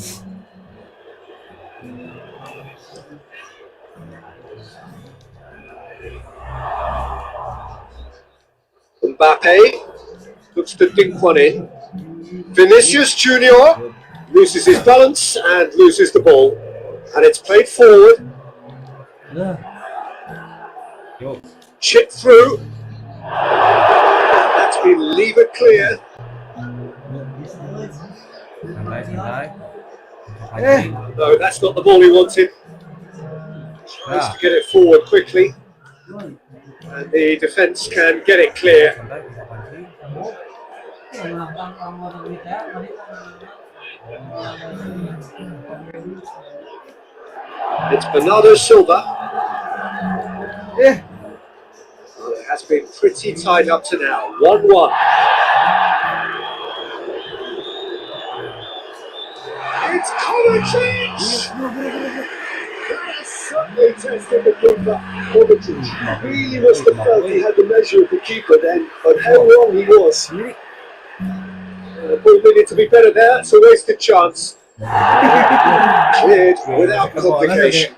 Mbappe looks to dink one in. Vinicius Junior loses his balance and loses the ball, and it's played forward. Chip through. That's been levered clear. No, that's not the ball he wanted. Tries to get it forward quickly, and the defence can get it clear. It's Bernardo Silva. Well, it has been pretty tied up to now. 1-1. It's Kovacic! Certainly tested the keeper. Kovacic really must have felt he had the measure of the keeper then, but how wrong he was. The ball needed to be better there, it's a wasted chance. Cleared without complication.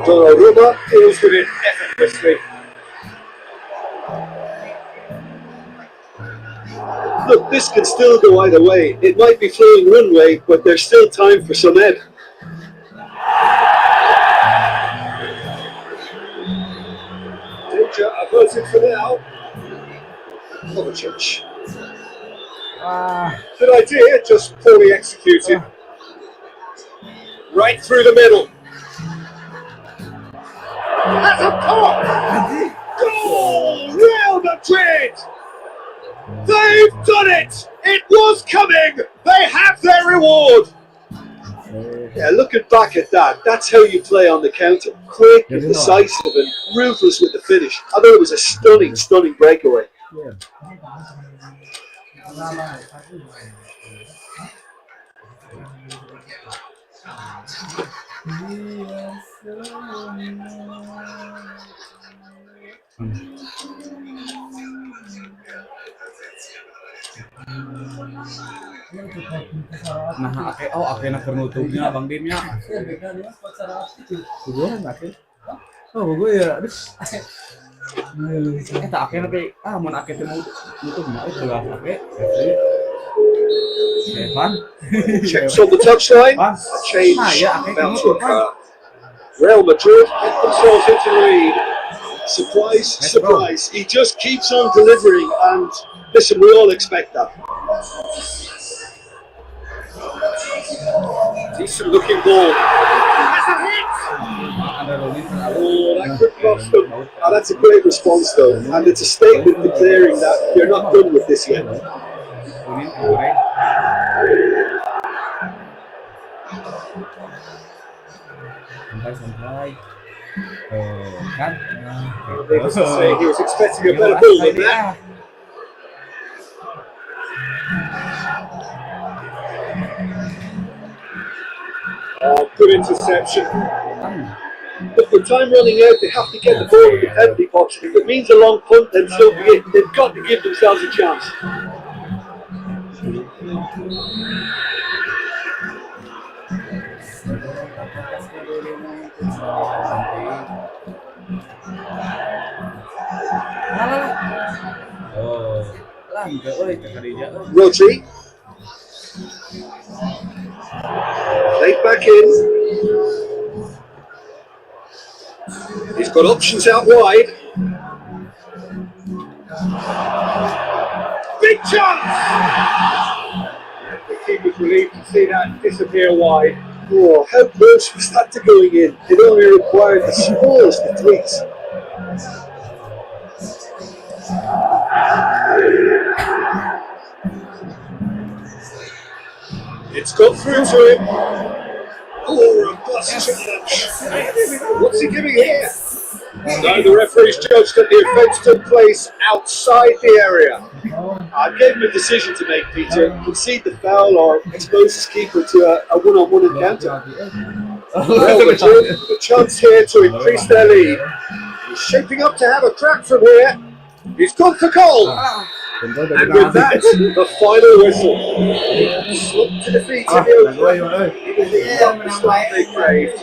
Rumah deals with it effortlessly. Look, this can still go either way. It might be flowing one way, but there's still time for some ed. Danger averted for now. Kovacic. Good idea, just poorly executed. Right through the middle. That's a pop! Goal! Real Madrid! They've done it! It was coming! They have their reward! Yeah, looking back at that, that's how you play on the counter. Quick and decisive and ruthless with the finish. I thought it was a stunning breakaway. Nah, akhirnya penutupnya Bang Dimnya. Oh, gue ya. Tak akhirnya mau akhirnya nutupnya itu lah pakai. Stefan. Checks on the touchline. A change. Bounce to Real Madrid get themselves into the lead. Surprise. He just keeps on delivering, and listen, we all expect that. Decent looking ball. That's a hit! Oh, that could cost them. Oh, that's a great response though, and it's a statement declaring that they're not done with this yet. Say he was expecting a better ball than that. Oh, good interception. But with time running out, they have to get the ball in the penalty box. If it means a long punt, then so be it. They've got to give themselves a chance. Rodri. Played back in. He's got options out wide. Big chance! The keeper's relieved to see that disappear wide. Oh, how close was that to going in? It only required the smallest of tweaks. It's got through to him. Oh, robust challenge. What's he giving here? No, the referee's judged that the offence took place outside the area. I gave him a decision to make, Peter. Concede the foul or expose his keeper to a one-on-one encounter. Real Madrid with a chance here to increase their lead. He's shaping up to have a crack from here. He's gone for goal. And with that, the final whistle. Slipped to defeat in the opener. It was the start they craved.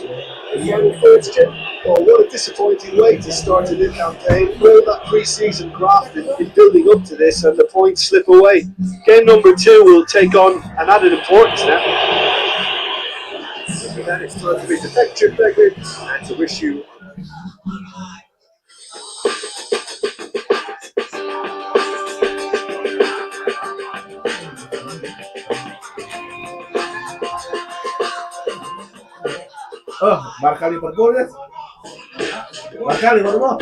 The final fixture. Oh, what a disappointing way to start a new campaign. All that pre-season graft in building up to this, and the points slip away. Game number 2 will take on an added importance now. So with that, it's time to be defective, and to wish you. Oh, Barca Liverpool ya. Barca Liverpool.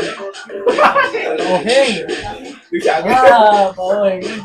Oh, hey. Bisa Ah, oh, ini.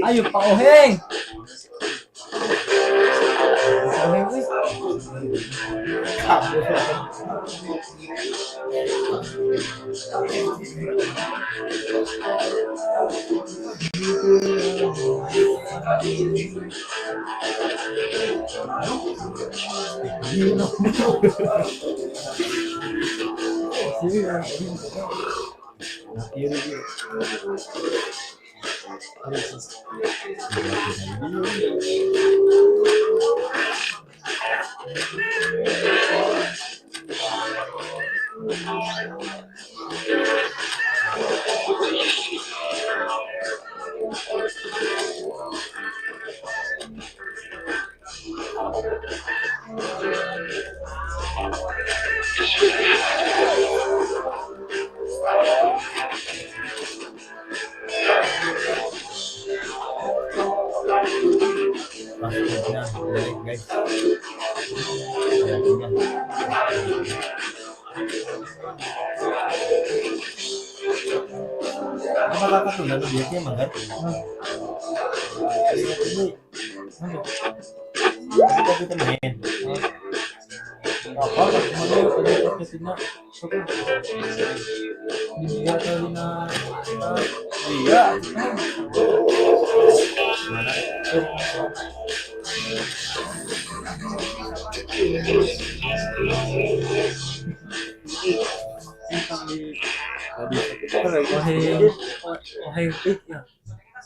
Ayo Pak Oheng.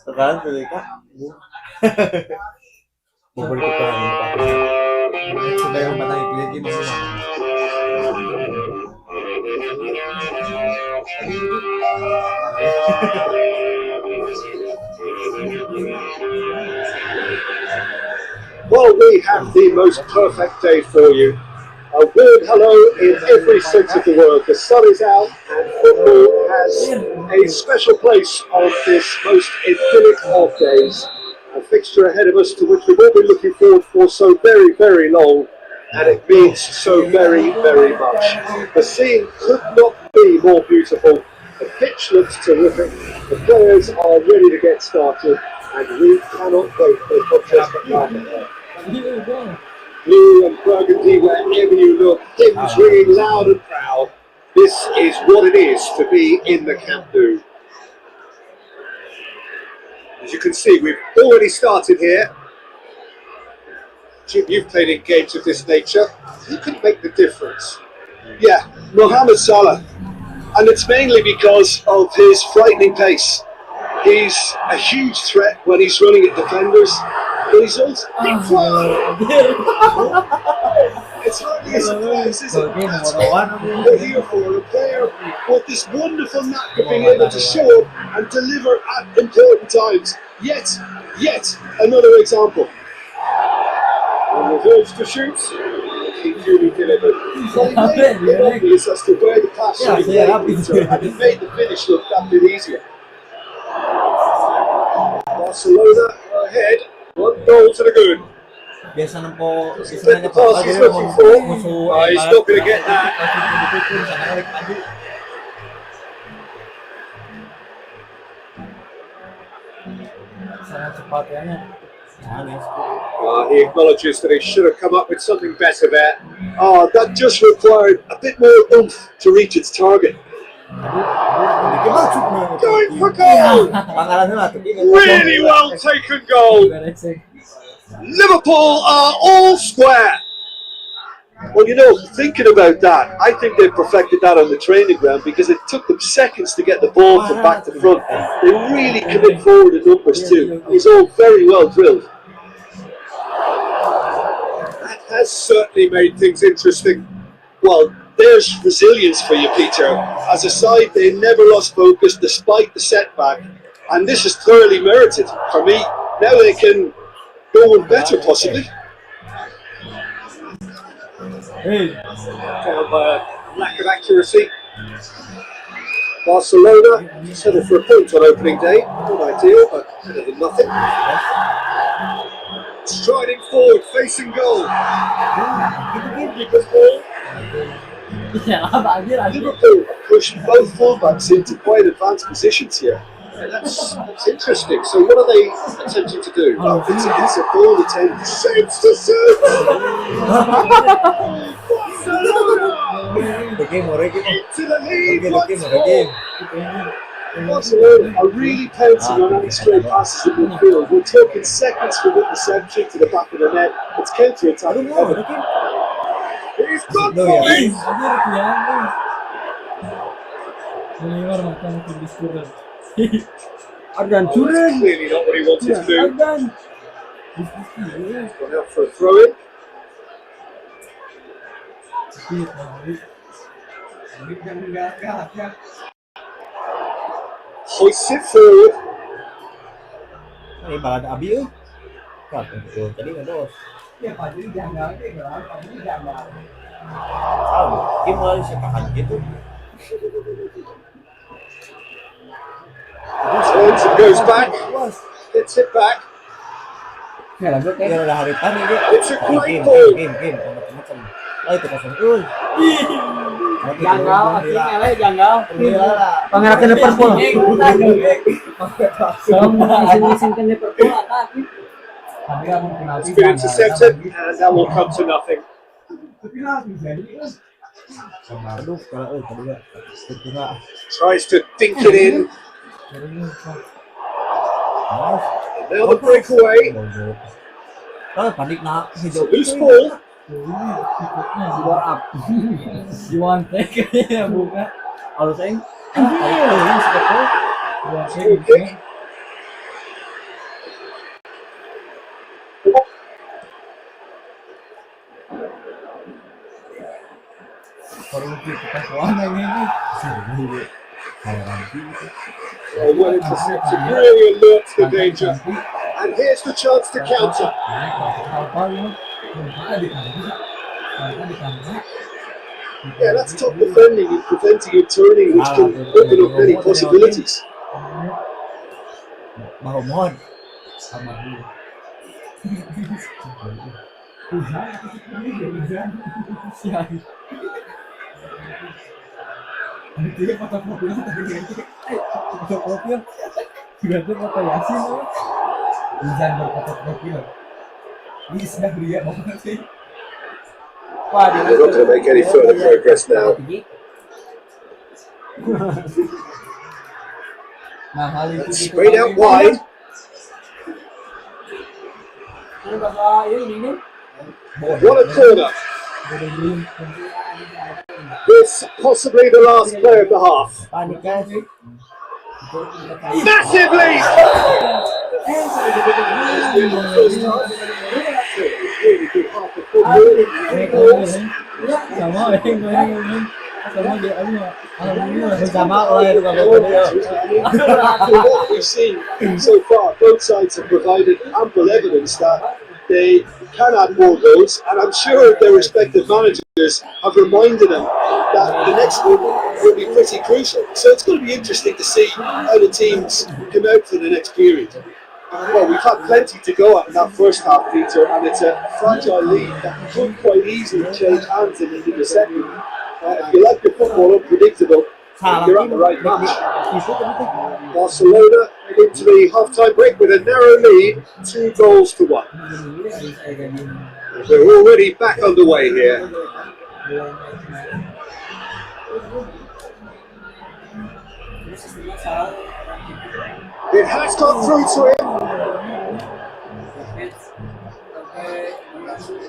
Sekarang tuh Kak. Bubur ketan. Sudah yang patah itu gini. Well, we have the most perfect day for you. A warm hello in every sense of the word. The sun is out and football has a special place on this most idyllic of days. A fixture ahead of us to which we've all been looking forward for so very, very long, and it means so very, very much. The scene could not be more beautiful. The pitch looks terrific. The players are ready to get started, and we cannot wait for the contest to happen. Blue and burgundy wherever you look, hymns ringing loud and proud. This is what it is to be in the Camp Nou. As you can see, we've already started here. Jim, you've played in games of this nature. Who can make the difference? Yeah, Mohamed Salah. And it's mainly because of his frightening pace. He's a huge threat when he's running at defenders, but he's also... It's hardly a surprise, is it? That's what we're here for, a player with this wonderful knack of being able to show up and deliver at important times. Yet another example. And reverse to shoot. He duly delivered. Well, he made it obvious as to where the pass should be played, and it made the finish look that bit easier. Barcelona ahead, 1 goal to the good. Biasa nempo Get the pass he's looking for. He's not going to get that. He acknowledges that he should have come up with something better there. That just required a bit more oomph to reach its target. Going for goal! Really well taken goal! Liverpool are all square! Well, you know, thinking about that, I think they perfected that on the training ground because it took them seconds to get the ball from back to front. They really commit forward in numbers too. It's all very well drilled. That has certainly made things interesting. Well, there's resilience for you, Peter. As a side, they never lost focus despite the setback. And this is thoroughly merited for me. Now they can go on better, possibly. Down by a lack of accuracy. Barcelona settled for a point on opening day. Not ideal, but better than nothing. Striding forward, facing goal. Liverpool pushed both fullbacks into quite advanced positions here. That's interesting. So what are they attempting to do? Well, it's a ball attempt. Saves to serve. Barcelona! Into the lead once more. Barcelona are really pouncing on any stray passes in midfield. We're talking seconds from interception to the back of the net. It's counter-attacking. He's got it! Ardan Oh, that's clearly not what he wanted to do. Ardan. Gone out for a throw-in. Hoists it forward. Ini malah ada Abi euy. Tadi enggak dos. Kim mulai sepakan gitu. Turns and goes back. Gets it back. Ya udah hari tani dia. It's a great ball. Game macam-macam. Oh itu kosong. Uy. Janggal, akhirnya janggal. Pangeran Liverpool. Mesin ke Liverpool It's been intercepted and that will come to nothing. Aduh, kalau tadi enggak. Tries to dink it in. Now the breakaway. Panik nak It's a loose ball. War up. You want take ya bukan? Harus aing. Okay. Perlu kita soalnya ini. Oh, well intercepted. Really alerts the danger. And here's the chance to counter. Yeah, that's top defending and preventing him turning, which can open up many possibilities. Mohon. They're not going to make any further progress now. Straight out wide. What a corner. This possibly the last play of the half. Panik guys. Massive lead! Really good half of football. After what we've seen so far, both sides have provided ample evidence that they can add more goals, and I'm sure their respective managers have reminded them that the next one will be pretty crucial. So it's going to be interesting to see how the teams come out for the next period. Well, we've had plenty to go at in that first half, Peter, and it's a fragile lead that could quite easily change hands in the second. If you like your football unpredictable, you're at the right match. Barcelona into the half-time break with a narrow lead, 2-1. We're already back underway here. It has gone through to him.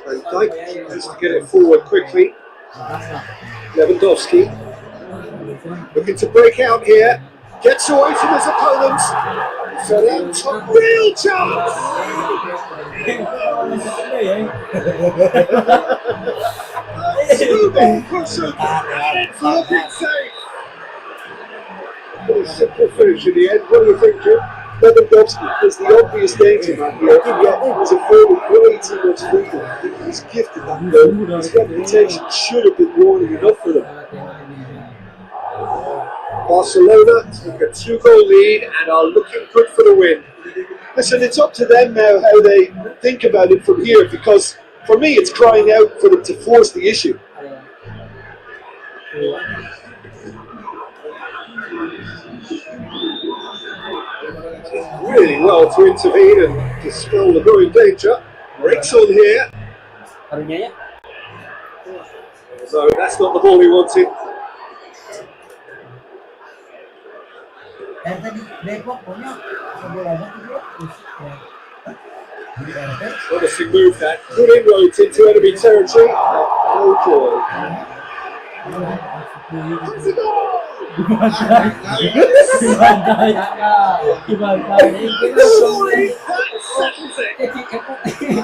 And Dyke has to get it forward quickly. Lewandowski looking to break out here. Gets away from his opponents. So that's a real chance. Smooth pursuit. It's looking safe. A simple finish in the end. What do you think, Jim? Lewandowski is the obvious danger man here, yet he's a forward way too much freedom. He's gifted that goal. His reputation should have been warning enough for them. Barcelona took a 2-goal lead and are looking good for the win. Listen, it's up to them now how they think about it from here, because for me it's crying out for them to force the issue. Really well to intervene and dispel the growing danger. Breaks on here. So that's not the ball he wanted. Tadi Depok punya sebolanya tuh Honestly moved that. Good inroads into enemy territory. No joy. It's a goal! Surely that settles it.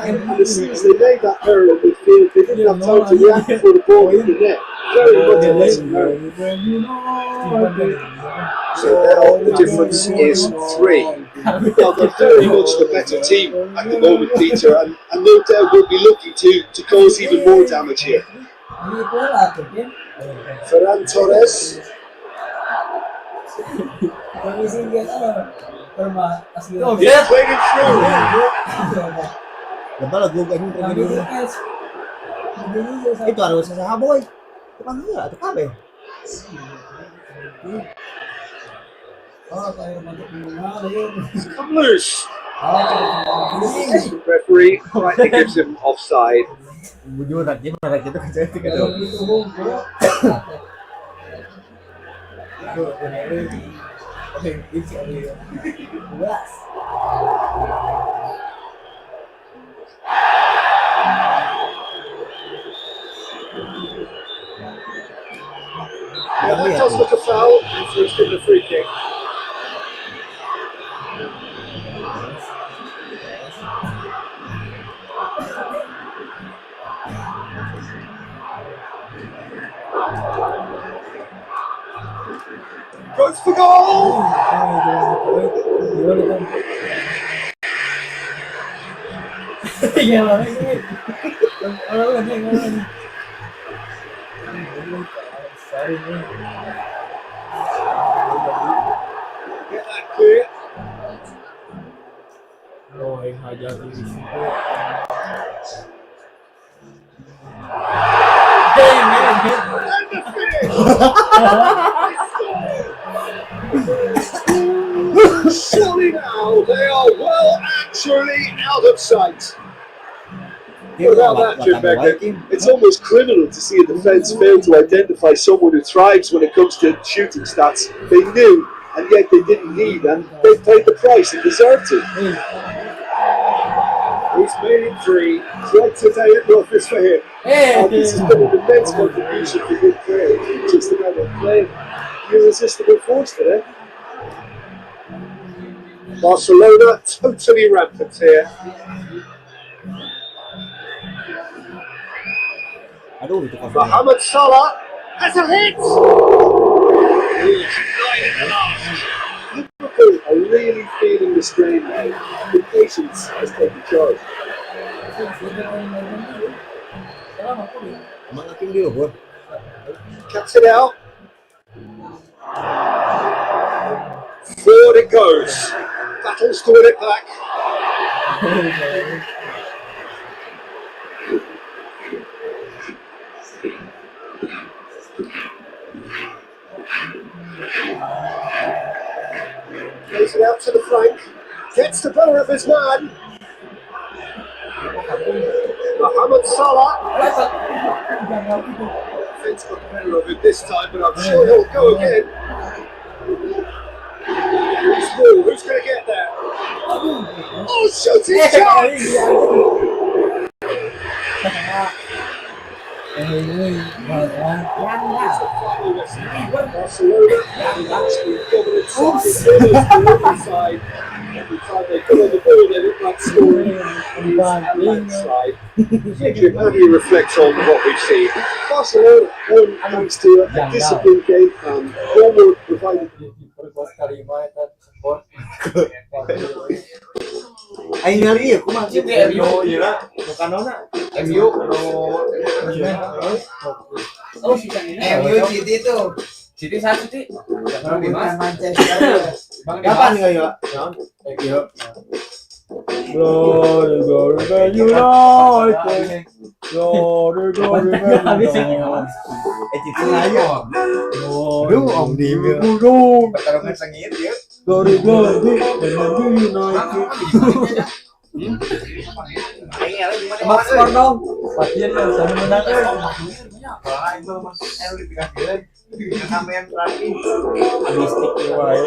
And as soon as they made that error in midfield, they didn't have time to react before the ball hit the net. Very much a lesson learned. So now the difference is 3. Well, they're very much the better team at the moment, Peter, and no doubt will be looking to cause even more damage here. Ferran Torres. He's playing it through. Itu harus saya boy. Tukang gila, itu kabe. Come loose. Referee rightly gives him offside. Bujur dia marah gitu kan saya tiga dong. Yeah, that does look a foul, so it's given a free kick. Goes for goal! Get that clear. And the finish! Surely now they are well actually out of sight. Without that, Jim Beckett, it's almost criminal to see a defence fail to identify someone who thrives when it comes to shooting stats. They knew, and yet they didn't need, and they paid the price and deserved to. He's made it 3. Right today at the office for him. And this has been an immense contribution for good players. Just about to play irresistible force today. Barcelona totally rampant here. Mohamed Salah has a hit! Liverpool are really feeling the strain now. The patience has taken charge. Cuts it out. Forward it goes. Battles to win it back. Plays it out to the flank. Gets the better of his man. Mohamed Salah. Defense got the better of it this time, but I'm sure he'll go again. Who's going to get there? Oh, shooting chance! Barcelona actually dominant side. Every time they come on the ball, they look like scoring. Side. Jim, how do you reflect on what we've seen? Barcelona won thanks to a disciplined game plan. Forward provided. Aing nyari ya, kumaha Jadi MU ya, bukan nona. MU MU City tuh. City satu sih. Bukan Manchester. Kapan enggak ya? Yo. Glory, glory, Man United. Glory, glory, Man United. City ayo. Aduh, om di burung. Pertarungan sengit ya. Glory, glory, Man United. Tebak skor dong. Pasien yang selalu menang. Mistik wae.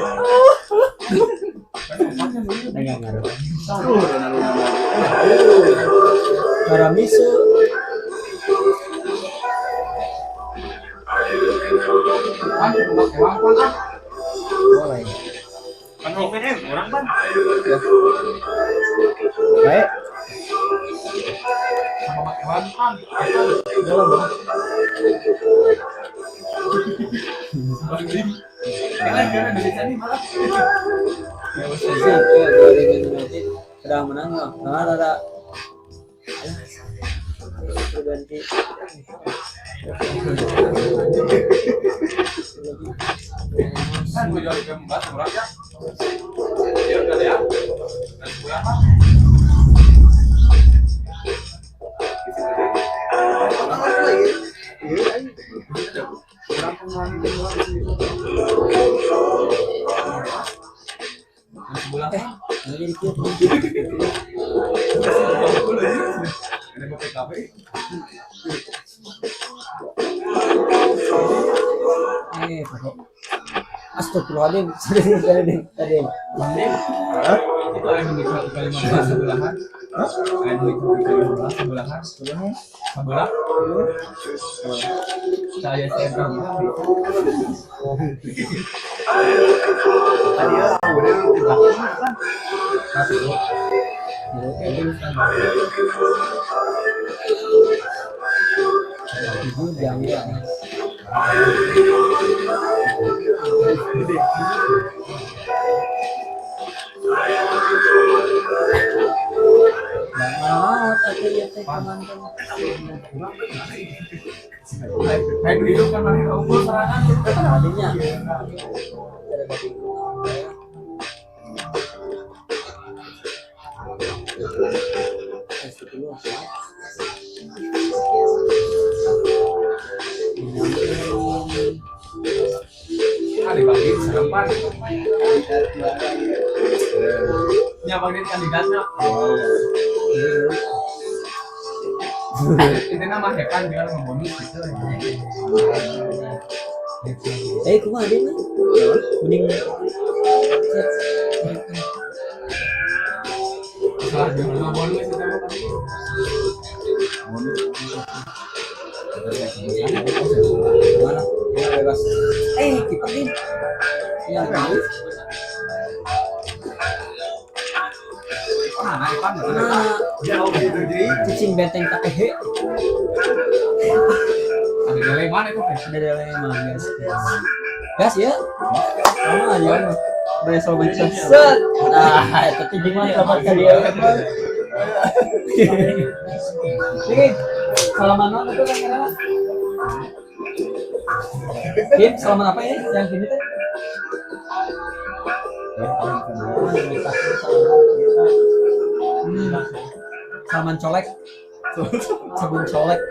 Enggak ngaruh. Karamisu. Boleh. Orang ban. Baik. Sedang menang nggak? Ada. Berganti. Kan gue jual ke mbak murah ya. Ya udah ya. Dan berapa? Jadi dikit. Ini mau PKP. Pakai. Astagfirullahaladzim. Tadi. Itu ada yang dikali 15 sebelahan. Ada yang dikali 15 sebelahan. Sebelah. Saya kan. Tadi ya udah di belakang kan. Satu. Jangan. Kayak hidup kan masih unggul serangan. Tadinya. Dibagi serempat. Nyabangin kandidatnya. Itu nama hepan dia ngomongin gitu. Kumaha dia mah? Mending Salah dia ngomongin itu sama tadi. mana? Ya bebas. Kiper din. Ya kan. Mana hepan? Jauh gitu jadi cicing benteng takehe. Ada dele mana itu? Ada dele mana guys? Gas ya? Sama aja. Udah selalu bisa set. Nah, itu gimana dapat kali ya? Ini salaman apa tuh kan? Kim, salaman apa ya? Yang gini teh? Salaman colek. Sabun colek.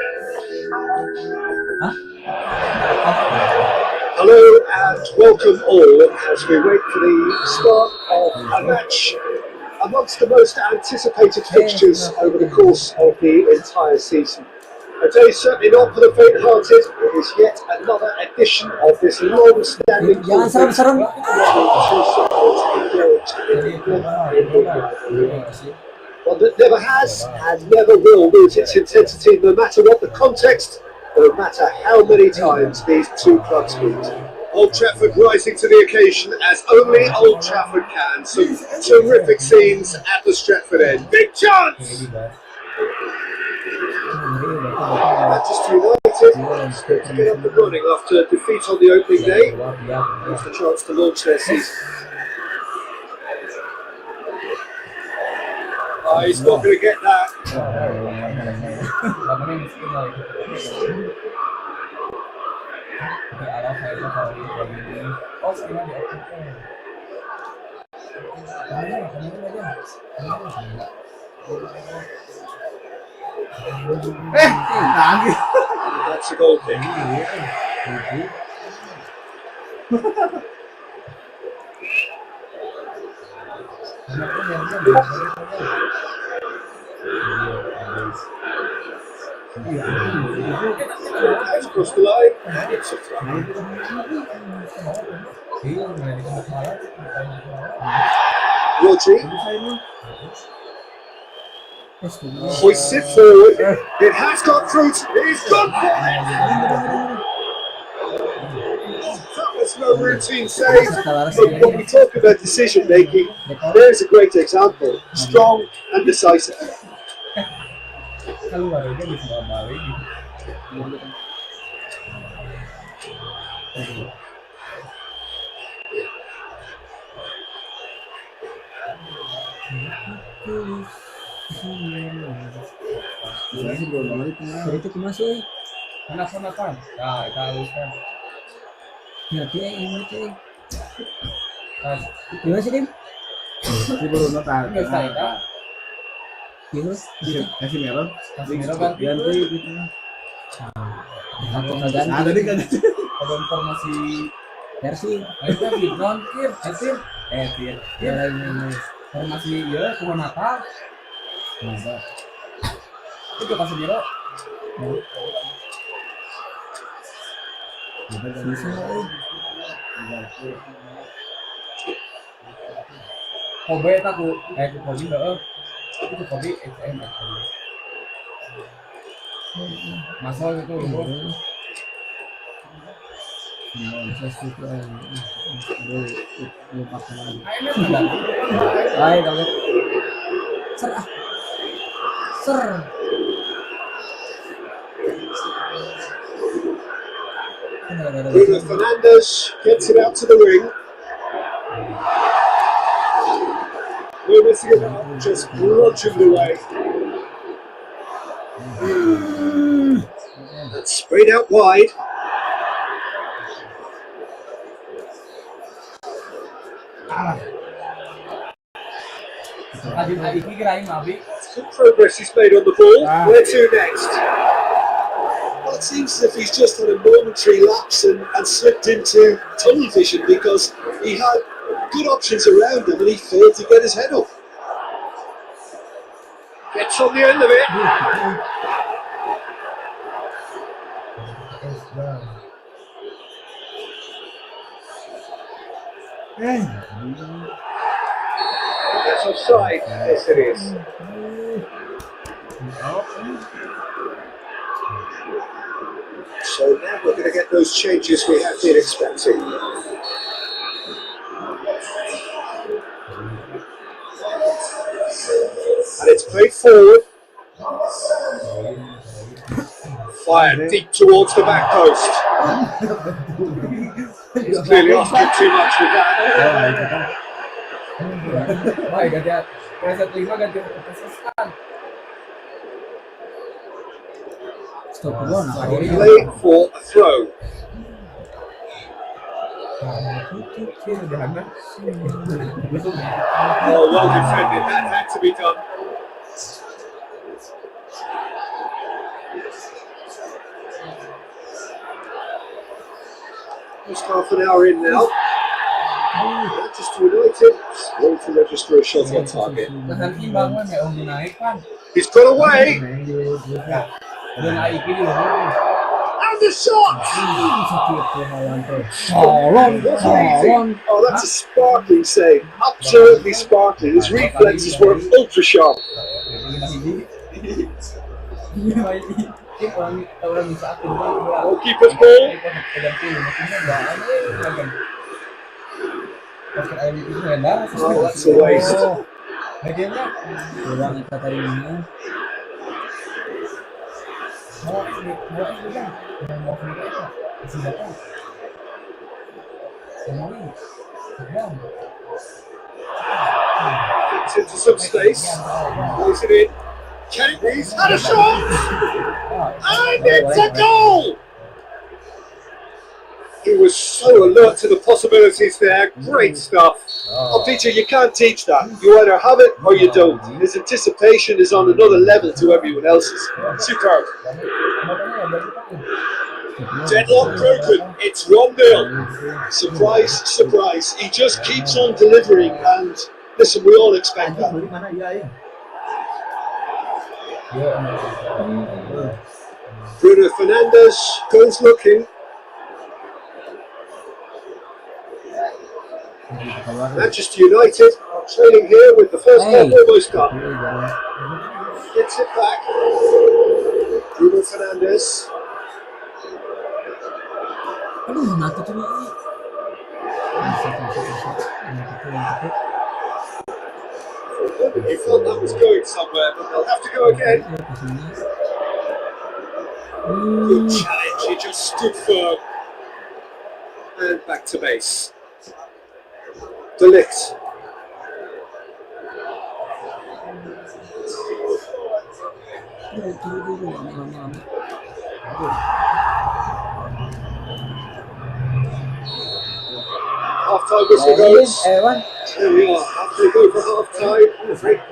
Hah? Hello and welcome all as we wait for the start of a match amongst the most anticipated fixtures over the course of the entire season. A day certainly not for the faint-hearted. It is yet another edition of this long-standing Jangan serem-serem. One that never has and never will lose its intensity, no matter what the context, no matter how many times these two clubs meet. Old Trafford rising to the occasion as only Old Trafford can. Some terrific scenes at the Stratford end. Big chance! Manchester United to get up and running after defeat on the opening day. It's the chance to launch their season. Oh, he's not going to get that. That's a goal kick. That's across the line. It's a try. Rodri hoists it forward. It has got through. It's gone for it. That was no routine save. But when we talk about decision making, there's a great example. Strong and decisive. Keluar aja bisa balik. Itu masih Mana-mana. Nah, kita haluskan. ya dia ini sih. Nah, Gimana sih, Dim? Si baru nota. ini kita Kasih merah. kasih merah ganti. Ganti gitu. Aku kagak Nah, tadi kan Ada informasi versi. ayo kan di non kir, kir. Lain Informasi ya kemana Natal. masa. Itu kasih merah. Bisa. Kobe aku Kobe enggak. Itu Kobe XM. Masuk itu dulu. Hai, kalau ser. Bruno Fernandes gets it out to the wing. We're missing it out, just bludgeoned away. And sprayed out wide. Good progress he's made on the ball. Where to next? Well, it seems as if he's just had a momentary lapse and slipped into tunnel vision because he had good options around him and he failed to get his head up. Gets on the end of it. That's offside. Yes, it is. So now we're going to get those changes we have been expecting. And it's played forward. Fired deep towards the back post. He's clearly asking too much with that. Baik, ganti preset 5 ganti preset. Play for a throw. Oh, well defended. That had to be done. Just half an hour in now. Manchester United going to register a shot on target. Nanti bangun ya Om naik kan. He's got away. Udah naik ini loh. And the shot! Oh, that's a sparkling save. Absolutely sparkling. His reflexes were ultra sharp. Goalkeeper's ball. Oh, that's a waste. Gets into some space. Plays it in. Can it be? He's had a shot! And it's a goal! He was so alert to the possibilities there. Great stuff. Oh, Peter, you can't teach that. You either have it or you don't. His anticipation is on another level to everyone else's. Superb. Deadlock broken. It's 1-0. Surprise, surprise. He just keeps on delivering, and listen, we all expect that. Bruno Fernandes goes looking. Manchester United trailing here with the first half almost done. Gets it back. Bruno Fernandes. Aduh, nanti cuma ini. He thought that was going somewhere, but they'll have to go again. Good challenge, he just stood firm. And back to base. De Ligt. Half-time whistle goes. There we are, after we go for half-time.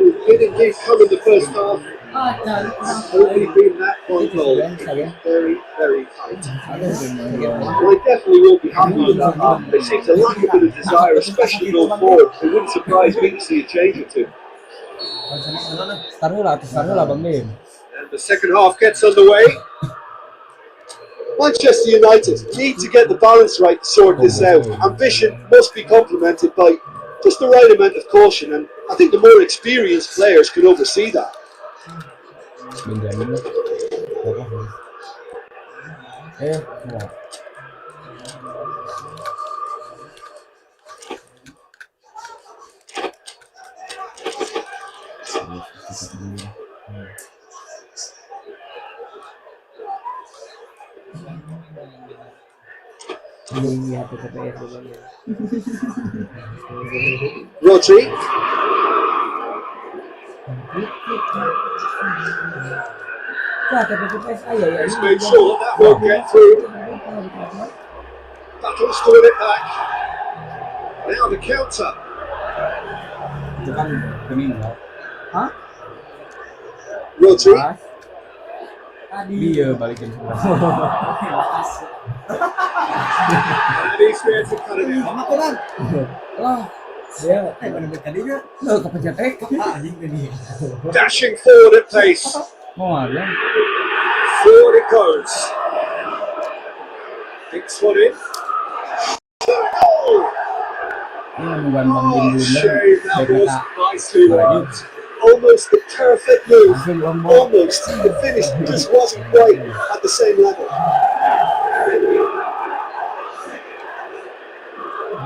We didn't indeed come in the first half. It's only been that one goal. Very, very tight. Well, they definitely won't be happy with that half. There seems to lack a bit of desire, especially going forward. It wouldn't surprise me to see a change or two. Taruh lah Bang Lim. And the second half gets underway. Manchester United need to get the balance right to sort this out. Ambition must be complemented by just the right amount of caution, and I think the more experienced players can oversee that. Rodri. He's made sure that won't get through. Battle's doing it back. Now the counter. Rodri. Dia balikin. And he's there to cut it out. Dashing forward at pace. Forward it goes. Kicks one in. Oh, shame, that was nicely worked. Almost the perfect move. Almost. The finish just wasn't quite at the same level.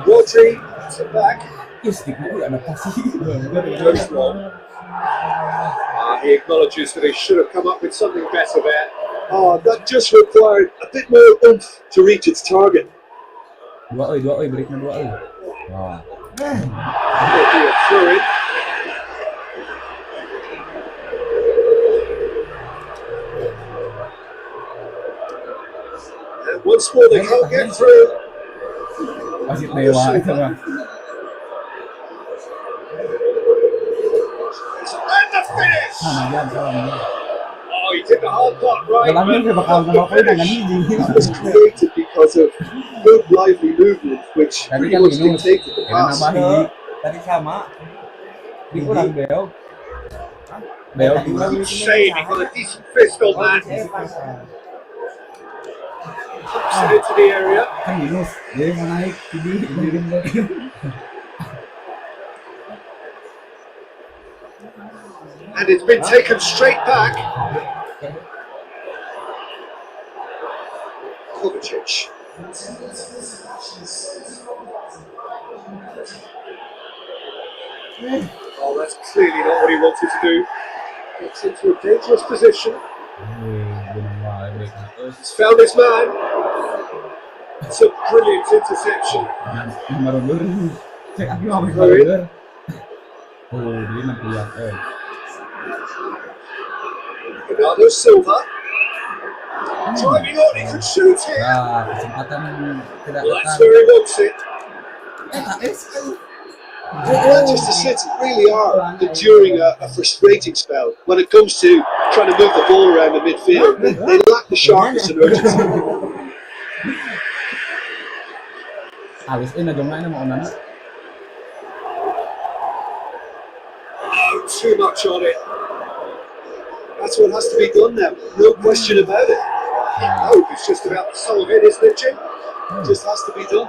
Rodri to back. He acknowledges that he should have come up with something better there. That just required a bit more oomph to reach its target. Breaknya 2. Wah. It'll be a throw in. And once more they can't get through. Wasit dewa itu mah. And the finish! Oh, he did the hard part right. That was created because of good lively movement, which Tadi pretty kan much minus. dictated the pass. Tadi sama. Di kurang Bel. Bel kurang. Shame, he got a decent fist on that. Puts it into the area. Kan minus. Dia mau naik jadi And it's been taken straight back. Kovacic. Oh, that's clearly not what he wanted to do. Gets into a dangerous position. He's found his man. It's a brilliant interception. Bernardo Silva. Driving on, he could shoot here. Kesempatan tidak Well, that's where he wants it. Manchester City really are enduring a frustrating spell when it comes to trying to move the ball around the midfield. They lack the sharpness and urgency. Habis ini dong mau nana. Oh, too much on it. That's what has to be done now. No question about it. Oh, it's just about the soul of it, isn't it, Jim? Just has to be done.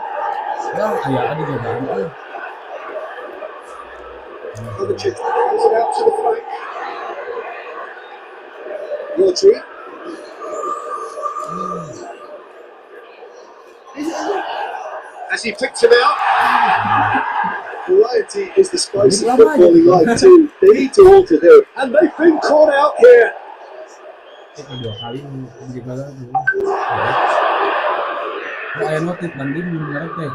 Ya, kayak ada jawaban tuh. Other chick throws it out to the flank. Rodri. As he picked him out. Variety is the spice of footballing life too. They need to alter there. And they've been caught out here. Dua kali gimana dulu. Kayak notif banding menurut deh.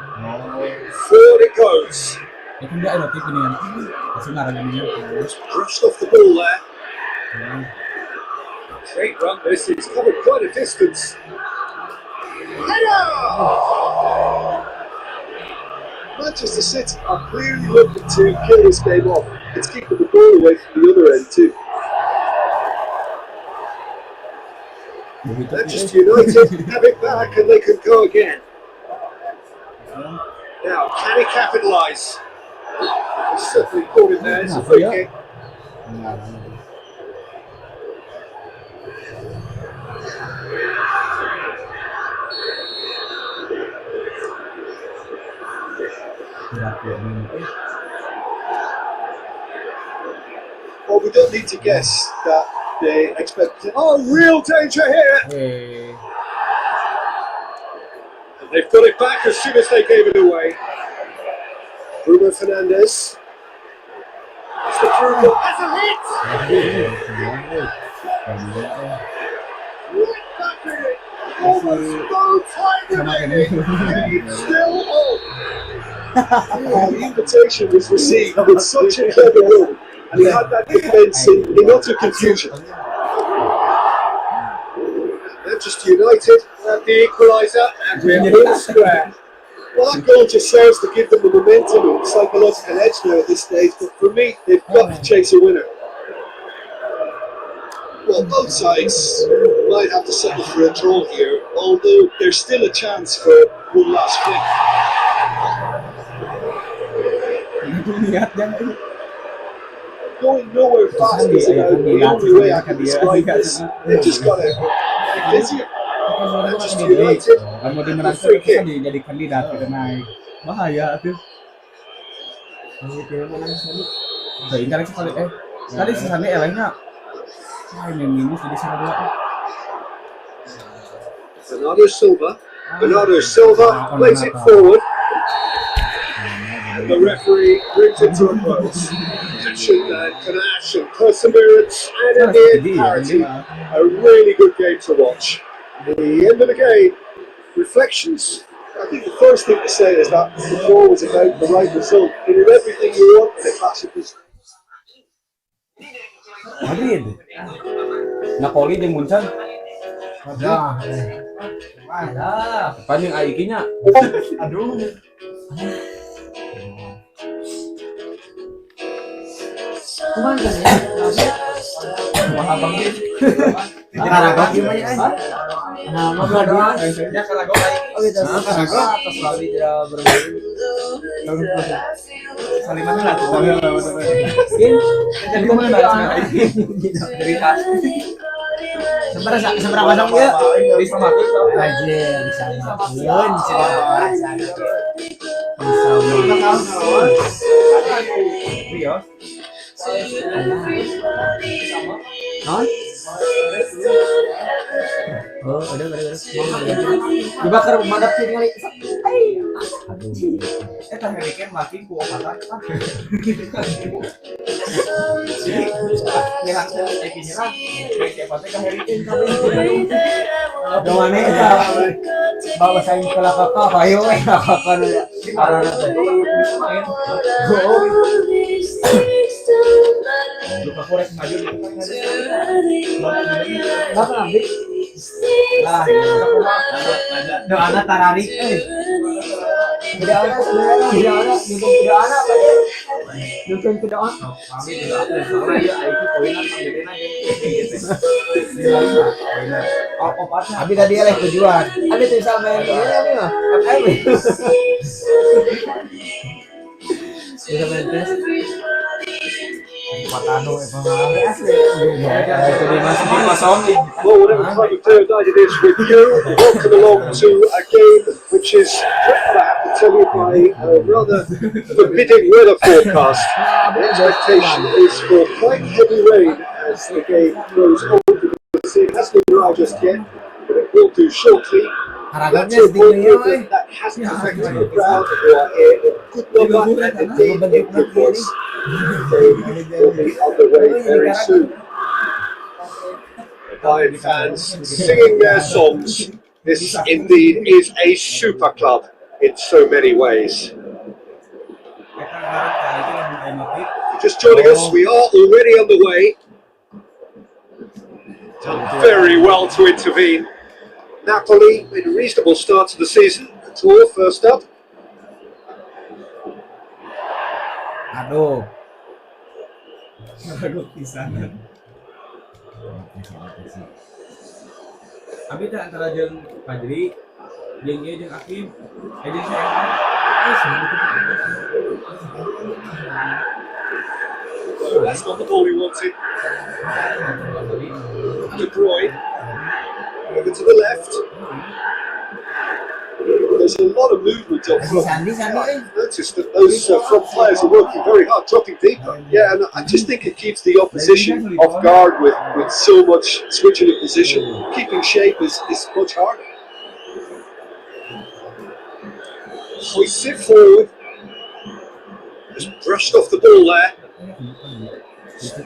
Forward it goes. Ya kan dia ada notif ini kan. Langsung ngarangin dia. Brushed off the ball there. Great run. This has covered quite a distance. Header! Manchester City are clearly looking to kill this game off. It's keeping the ball away from the other end too. Manchester United have it back and they can go again. Now, can he capitalise? He's certainly caught it there. It's a free kick. Well, we don't need to guess that they expect. Oh, real danger here! And they've got it back as soon as they gave it away. Bruno Fernandes. It's the Bruno as a hit! Right back in it! Almost no time remaining! It's still on! The invitation was received with such a clever run, and he had that defence in utter confusion. Manchester United have the equaliser, and we're all square. Well, that goal just serves to give them the momentum and psychological edge now at this stage, but for me, they've got to chase a winner. Well, both sides might have to settle for a draw here, although there's still a chance for one last flick. Going nowhere fast is about the only way I can describe this. They've just got to get busier. Manchester United. Mau dimenangkan itu kan jadi kandidat gitu naik. Bahaya tuh. Udah interaksi kali tadi sisanya elahnya. Wah, ini minus jadi 1-2. Bernardo Silva plays it forward. And the referee brings it to a close. Passion and panache and perseverance and in the end parity. A really good game to watch. At the end of the game, reflections. I think the first thing to say is that the ball was about the right result. It did everything you want in a classic. Madrid. Napoli jeung Munchen. Ada. Apa nih aikinya? Aduh. Kumaha kan ya? Kumaha Bang Din? Karagok gimana aja? Nah, mau belajar. Ya Karagok baik. Oh gitu. Karagok atas kali tidak berbeda. Saliman lah tuh. Jadi kemana dari khas. Seberapa dong ya? Di Samatus. Aja bisa. Yun, Iya. Oh, udah. Dibakar madap sini kali. Aduh. Eta heriken makin ku opatan. Nyerang nyerang. Kayak pasti ka heriken kabeh. Doane eta bawa saing kala kakak bayo kakak ya. Arana teh. Luka korek maju di depan aja. Apa ambil? Lah, do anak tararik tidak ada sebenarnya tidak ada apa ya? Dukung tidak ada. Kami juga ada soalnya ya IT poinan pembedena gitu. Opatnya. Abi tadi oleh tujuan. Abi tuh bisa main ini abi mah. Apa ini? Bisa main tes. Jadi masih dikosongin. Well, whatever type of third night it is with you, welcome along to a game which is, I have to tell you, by a rather forbidding weather forecast. The expectation is for quite heavy rain as the game grows older. It hasn't arrived just yet, but it will do shortly. That's a point that hasn't affected the crowd who are here in good number and indeed in good voice. The game will be underway very soon. Bayern fans singing their songs. This indeed is a super club in so many ways. If you're just joining us, we are already underway. Done very well to intervene. Napoli made a reasonable start to the season. Atau first up. Aduh. Aduh pisan. Abi teh antara jeung Fajri, jeung ieu jeung Akim, jeung saya. Oh, that's not the ball he wanted. De Bruyne over to the left. There's a lot of movement up front. I've noticed that those front players are working very hard, dropping deeper. Yeah, and I just think it keeps the opposition off guard with so much switching of position. Keeping shape is much harder. We sit forward. Just brushed off the ball there.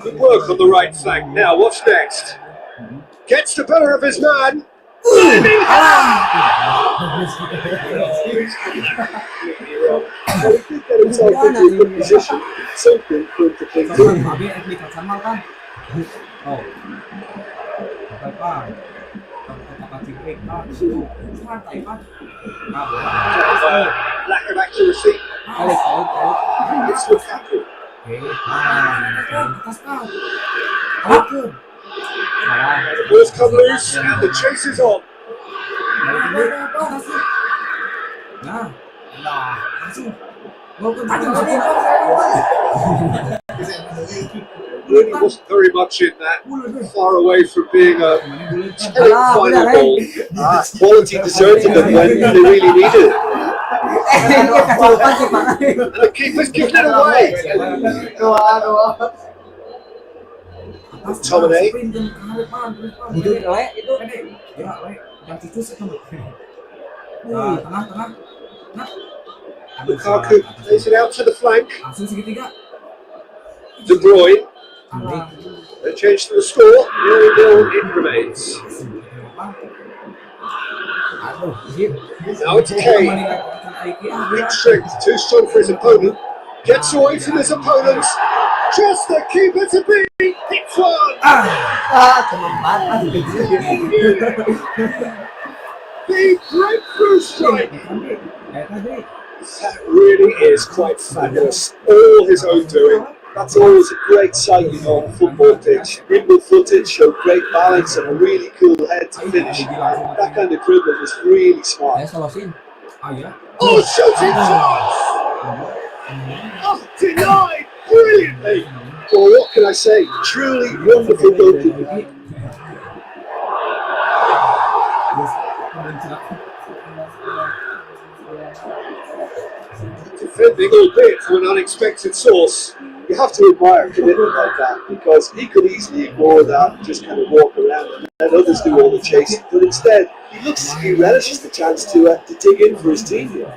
Good work on the right flank. Now, what's next? Gets the better of his man. I think that himself into a good position. Something for him to cling to. Lack of accuracy. It's Lokasi. The ball's come loose and the chase is on. Really wasn't very much in that, far away from being a final goal. Quality deserted them when they really needed it. And the keeper's given it away. Turnamen. Lukaku plays it out to the flank. De Bruyne. They changed the score. 0-0 it remains. Now it's Kane. Big strength, too strong for his opponent. Gets away from his opponent. Just the keeper to beat. Hits one. The breakthrough strike. That really is quite fabulous. All his own doing. That's always a great sight, you know, on a football pitch. Nimble footed, showed great balance and a really cool head to finish. That kind of dribbling was really smart. Oh, shooting chance! Oh, denied brilliantly. Well, what can I say? Truly wonderful goalkeeping. Defending, albeit from an unexpected source. You have to admire commitment like that, because he could easily ignore that and just kind of walk around and let others do all the chasing. But instead, he looks as if he relishes the chance to dig in for his team here.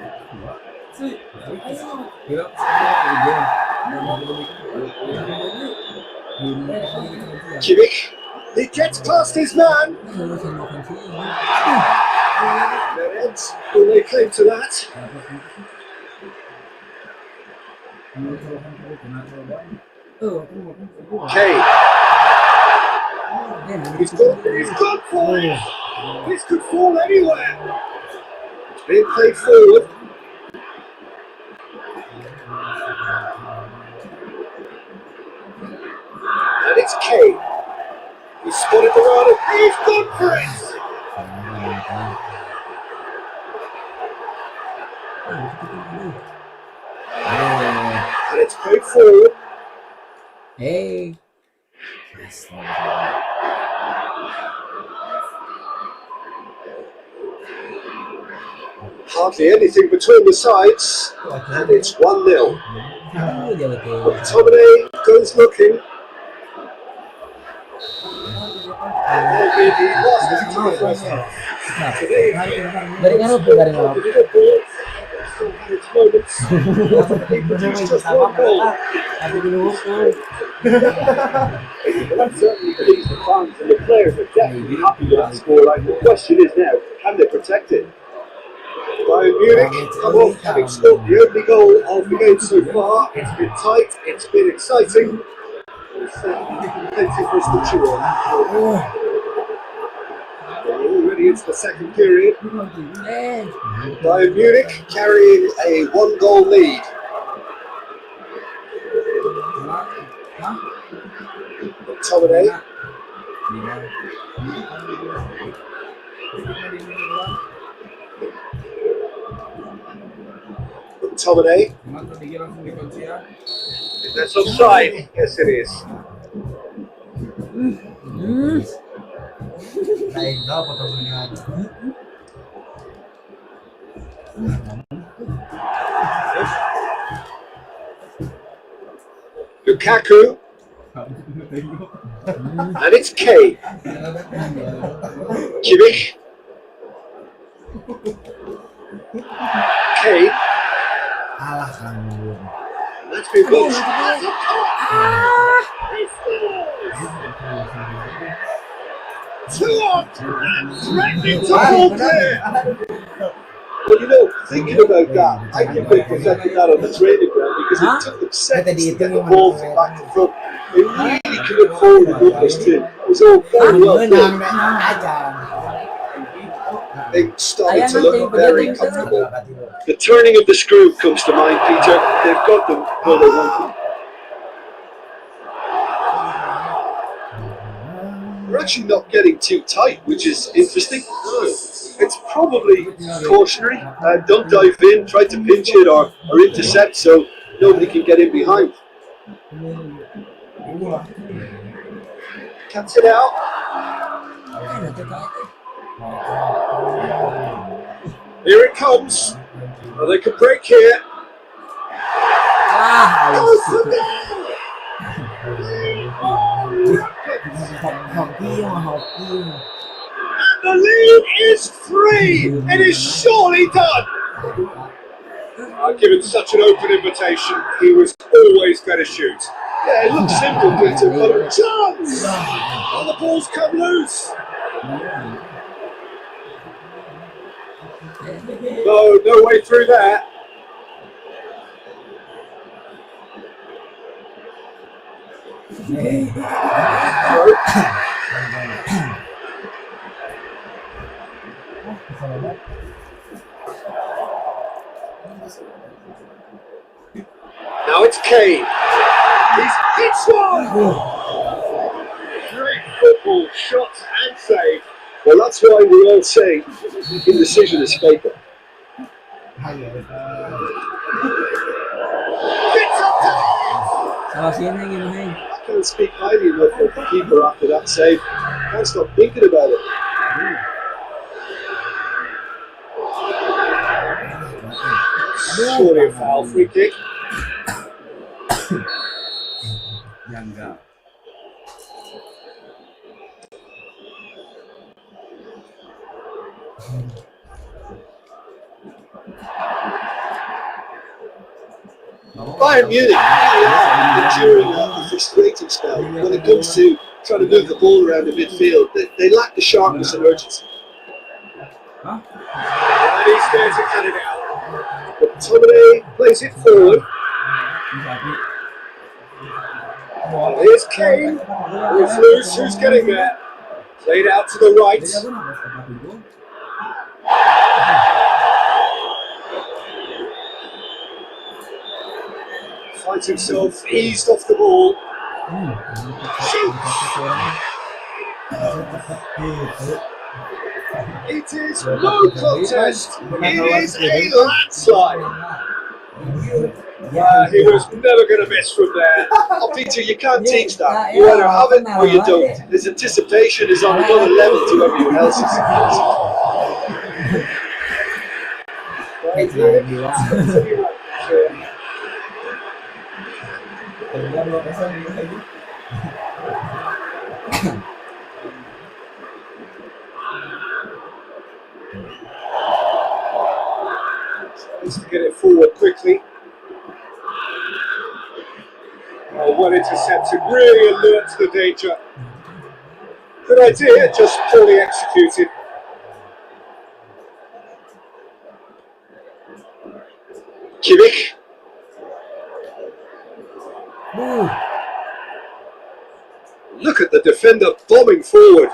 Kimmich, he gets past his man. Meredith, will they claim to that? Kane. He's gone for it. This could fall anywhere. It's being played forward. And it's Kane. He's spotted the runner. He's gone for it. And it's played forward. Hey. Hardly anything between the sides, and it's 1-0. McTominay goes looking. And that'll be the last thing to the first half. Today, Dari ngaruh tuh, dari ngaruh. Liverpool still had its moments. They produced just one goal. Tapi di Liverpool. Well, that certainly pleased the fans, and the players are definitely happy with that scoreline. The question is now, can they protect it? Bayern Munich come off having scored the only goal of the game so far. It's been tight, it's been exciting. There's plenty for us to chew on. We're already into the second period. Bayern Munich carrying a 1-goal lead. McTominay. McTominay. That's offside. Yes, it is. Lukaku. And it's Kane. Kimmich. Kane. That's been booked. Threatening to hold there. Well, you know, thinking about that, I think they perfected that on the training ground because it took them seconds to get the ball from back to front. They really could look forward and move this team. It was all very well done. They started to look very comfortable. The turning of the screw comes to mind, Peter. They've got them where they want them. We're actually not getting too tight, which is interesting. It's probably cautionary. Don't dive in, try to pinch it or intercept so nobody can get in behind. Cuts it out. Here it comes. Oh, they can break here. Goes for goal! And the lead is 3. It is surely done. Given such an open invitation, he was always going to shoot. Yeah, it looks simple, Peter, but a chance! And the ball's come loose. No way through that. Now it's Kane. He's hits one! Great football, shots and save. Well, that's why we all say indecision is fatal. I can't speak highly enough of the keeper after that save. I can't stop thinking about it. Surely a foul, free kick. Bayern Munich enduring a frustrating spell when it comes to trying to move the ball around the midfield. They lack the sharpness and urgency. And he's there to cut it out. But McTominay plays it forward. Here's Kane. It's loose. Who's getting there? Played out to the right. Finds himself eased off the ball. Shoots. It is no contest. It is a landslide. He was never going to miss from there. Oh, Peter, you can't teach that. You either have it or you don't. His anticipation is on another level to everyone else's. Needs to get it forward quickly. Oh, well intercepted, really alert to the danger. Good idea, just poorly executed. Kimmich. Look at the defender bombing forward.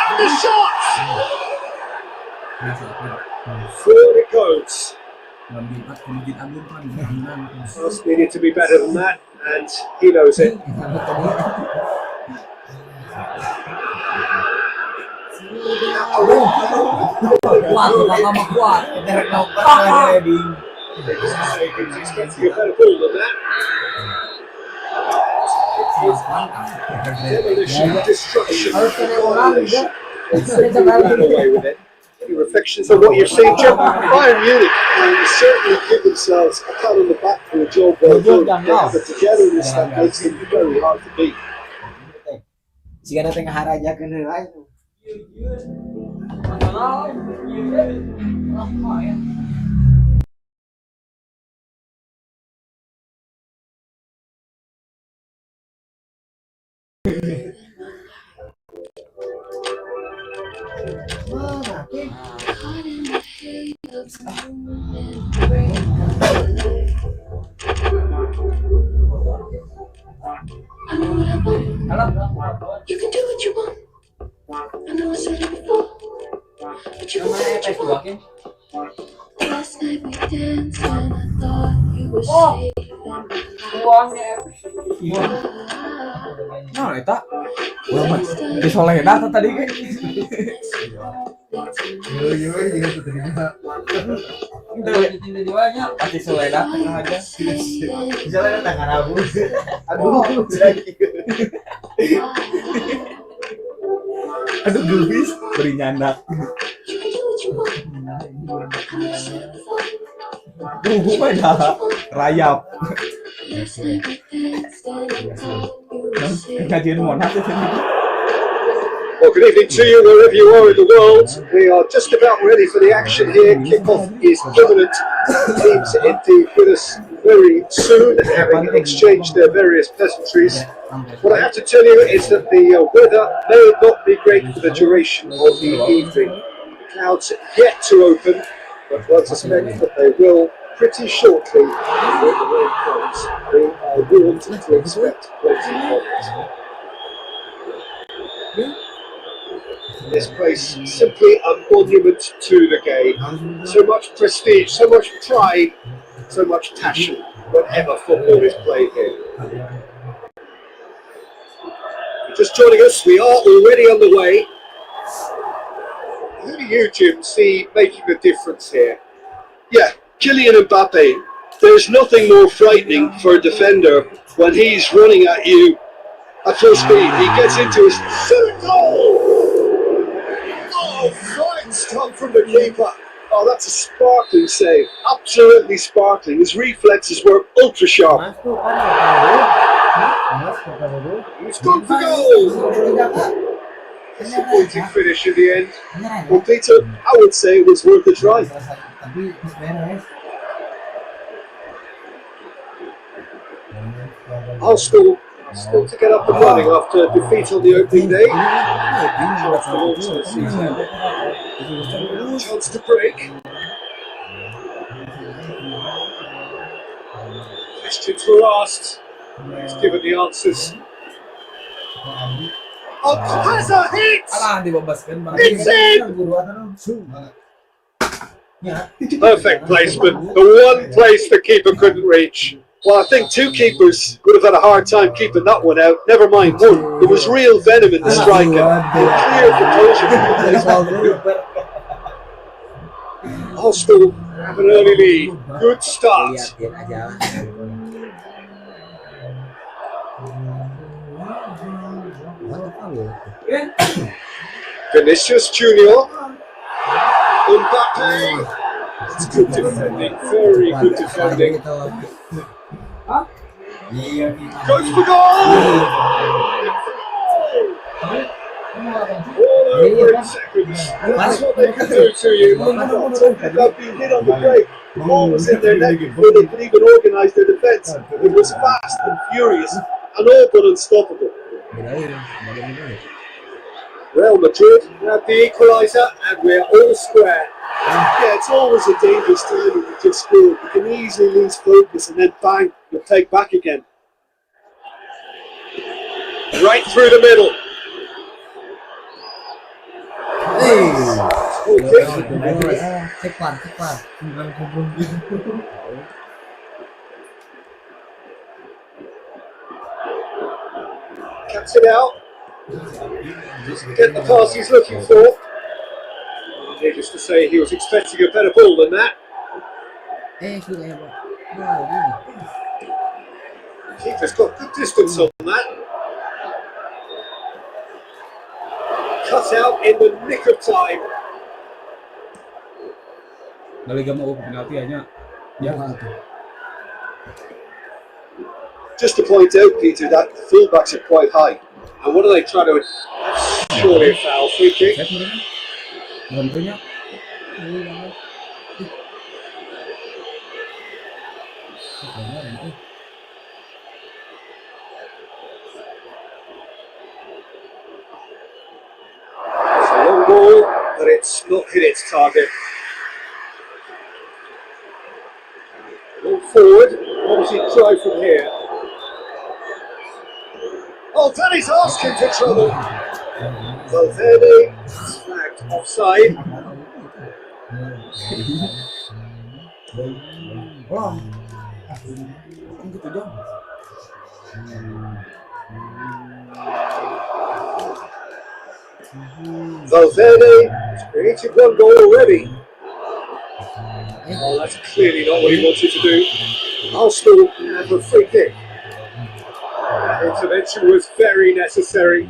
And the shot! Forward it goes. Us needed to be better than that, and he knows it. Expecting a better ball than that. Demolition, destruction, annihilation. Ran away with it. Any reflections on what you've seen, Jim? Bayern Munich certainly give themselves a pat on the back for a job well done. But togetherness that makes them very hard to beat. Jika ada tengah haraja kena lain. You can do what you want. I know I said it before, but you can do what you want. Last night we danced and I thought you were safe Nah, eta. Di Solena tadi kan. Pasti Solena tengah aja. Jalan tangan abu. Aduh gubis beri nyandak. Dah rayap. Kajian Monas. Well, good evening to you wherever you are in the world. We are just about ready for the action here. Kickoff is imminent. Teams indeed with us very soon, having exchanged their various pleasantries. What I have to tell you is that the weather may not be great for the duration of the evening. Clouds yet to open, but I suspect that they will pretty shortly. When the rain comes, we are warned to expect plenty of it. This place simply a monument to the game. So much prestige, so much pride, so much passion whenever football is played here. Just joining us, we are already on the way. Who do you, Jim, see making the difference here? Yeah, Kylian Mbappe. There's nothing more frightening for a defender when he's running at you at full speed. He gets into his third goal. Oh, fine stop from the keeper. Oh, that's a sparkling save. Absolutely sparkling. His reflexes were ultra sharp. He's gone for goal. Disappointing finish in the end. Well, Peter, I would say it was worth the try. Arsenal still to get up and running after defeat on the opening day. Chance to break. Questions were asked. He's given the answers. Oh, has a hit! It's in! Perfect placement. The one place the keeper couldn't reach. Well, I think two keepers would have had a hard time keeping that one out. Never mind one. There was real venom in the striker. Clear composure. Arsenal have an early lead. Good start. Liatin aja. Vinicius Junior. Mbappe. It's good defending. Very good defending. Goes for goal! All over in seconds. That's what they can do to you. They've been hit on the break. The ball was in their net before they could even organise their defence. It was fast and furious and all but unstoppable. Real Madrid have the equaliser and we're all square. Yeah, it's always a dangerous time when you just score. You can easily lose focus and then bang, you'll take back again. Right through the middle. Cepat. Cuts it out. Get the pass he's looking for. Needless to say, he was expecting a better ball than that. Keeper's got good distance on that. Cut out in the nick of time. Just to point out, Peter, that the fullbacks are quite high. And what are they trying to... Surely a foul, free kick. It's a long ball, but it's not hit its target. Look forward, what does he try from here? Oh, Danny's asking for trouble. Valverde flagged offside. Valverde has created one goal already. Oh, that's clearly not what he wanted to do. Arsenal have a free kick. That intervention was very necessary.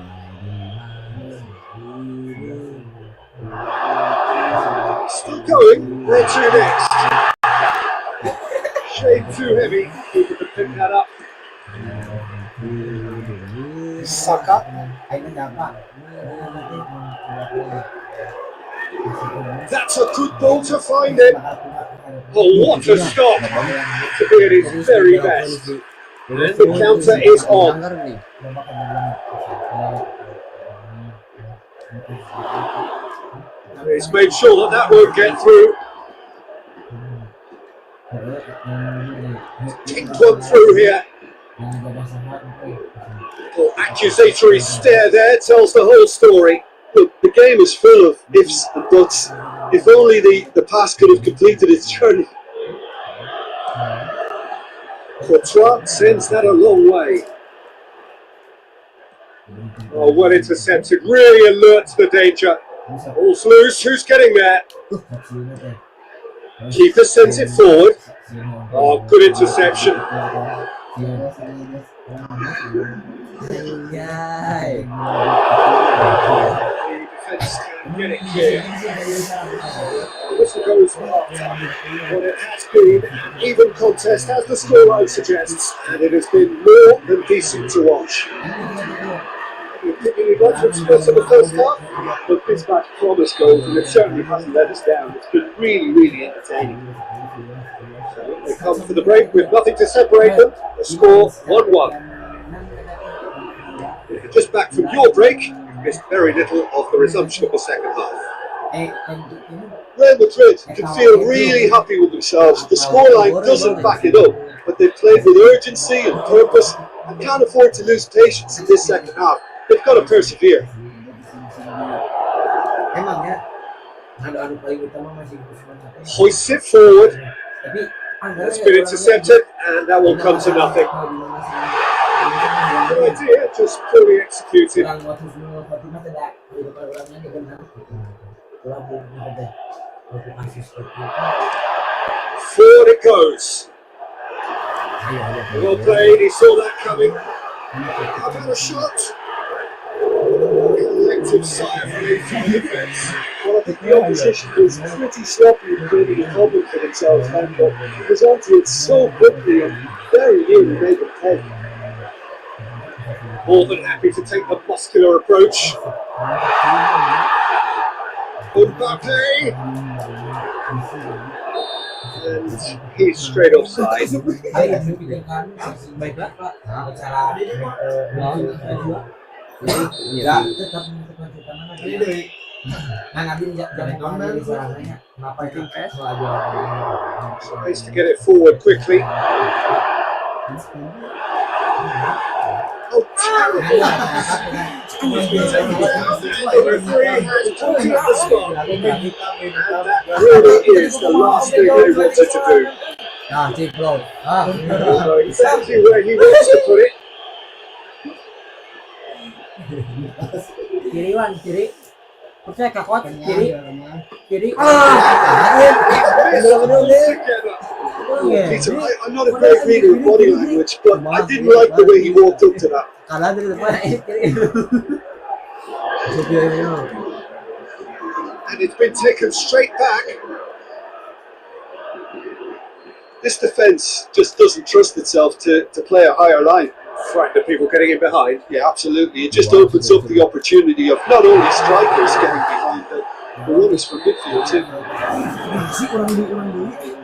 Still going, where to next? Shade too heavy, keeper to pick that up. Saka. That's a good ball to find it. Oh, what a stop! To be at his very best. And the counter is on. He's made sure that that won't get through. Kicked one through here. Oh, accusatory stare there tells the whole story. Look, the game is full of ifs and buts. If only the pass could have completed its journey. Courtois sends that a long way. Oh, well intercepted. Really alert to the danger. Ball's loose. Who's getting there? Keeper sends it forward. Oh, good interception. Defence can get it clear. Whistle goes for half time. Well, it has been an even contest, as the scoreline suggests, and it has been more than decent to watch. We'd like to express in the first half, but this match promised goals, and it certainly hasn't let us down. It's been really, really entertaining. So they come for the break with nothing to separate them. The score 1-1. If you're just back from your break, you've missed very little of the resumption of the second half. Real Madrid can feel really happy with themselves. The scoreline doesn't back it up, but they've played with urgency and purpose and can't afford to lose patience in this second half. They've got to persevere. Hoists it forward. That's been intercepted, and that will come to nothing. Good idea, just poorly executed. Forward it goes. Well played, he saw that coming. How about a shot? Collective sigh of relief from the defence. Well, I think the opposition was pretty sloppy in creating a problem for themselves then, but it was onto it so quickly and very nearly made them pay. More than happy to take the muscular approach. Mbappe! And he's straight offside. Tries to get it forward quickly. Oh, terrible! He's been taken down. The referee has pointed at the spot. And that really is the last thing they wanted to do. Know exactly where he wants to put it. Kiri. Percaya kakot kiri. Peter, I'm not a great reader of body language, but I didn't like the way he walked up to that. And it's been taken straight back. This defence just doesn't trust itself to play a higher line. Frightened of people getting in behind? Yeah, absolutely. It just opens up the opportunity of not only strikers getting behind, but the runners from midfield too.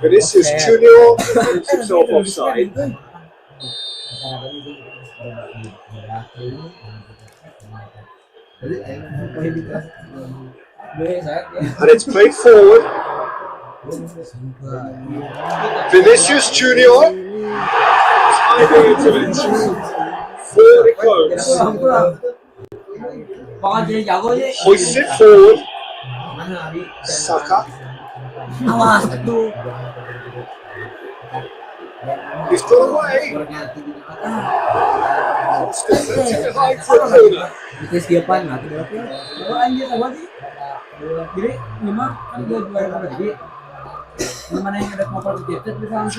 Vinicius Junior puts himself offside. And it's played forward. Vinicius Junior. Tiny intervention. Forward it goes. Hoists it forward. Saka. He's got away. Still setting it high for a corner.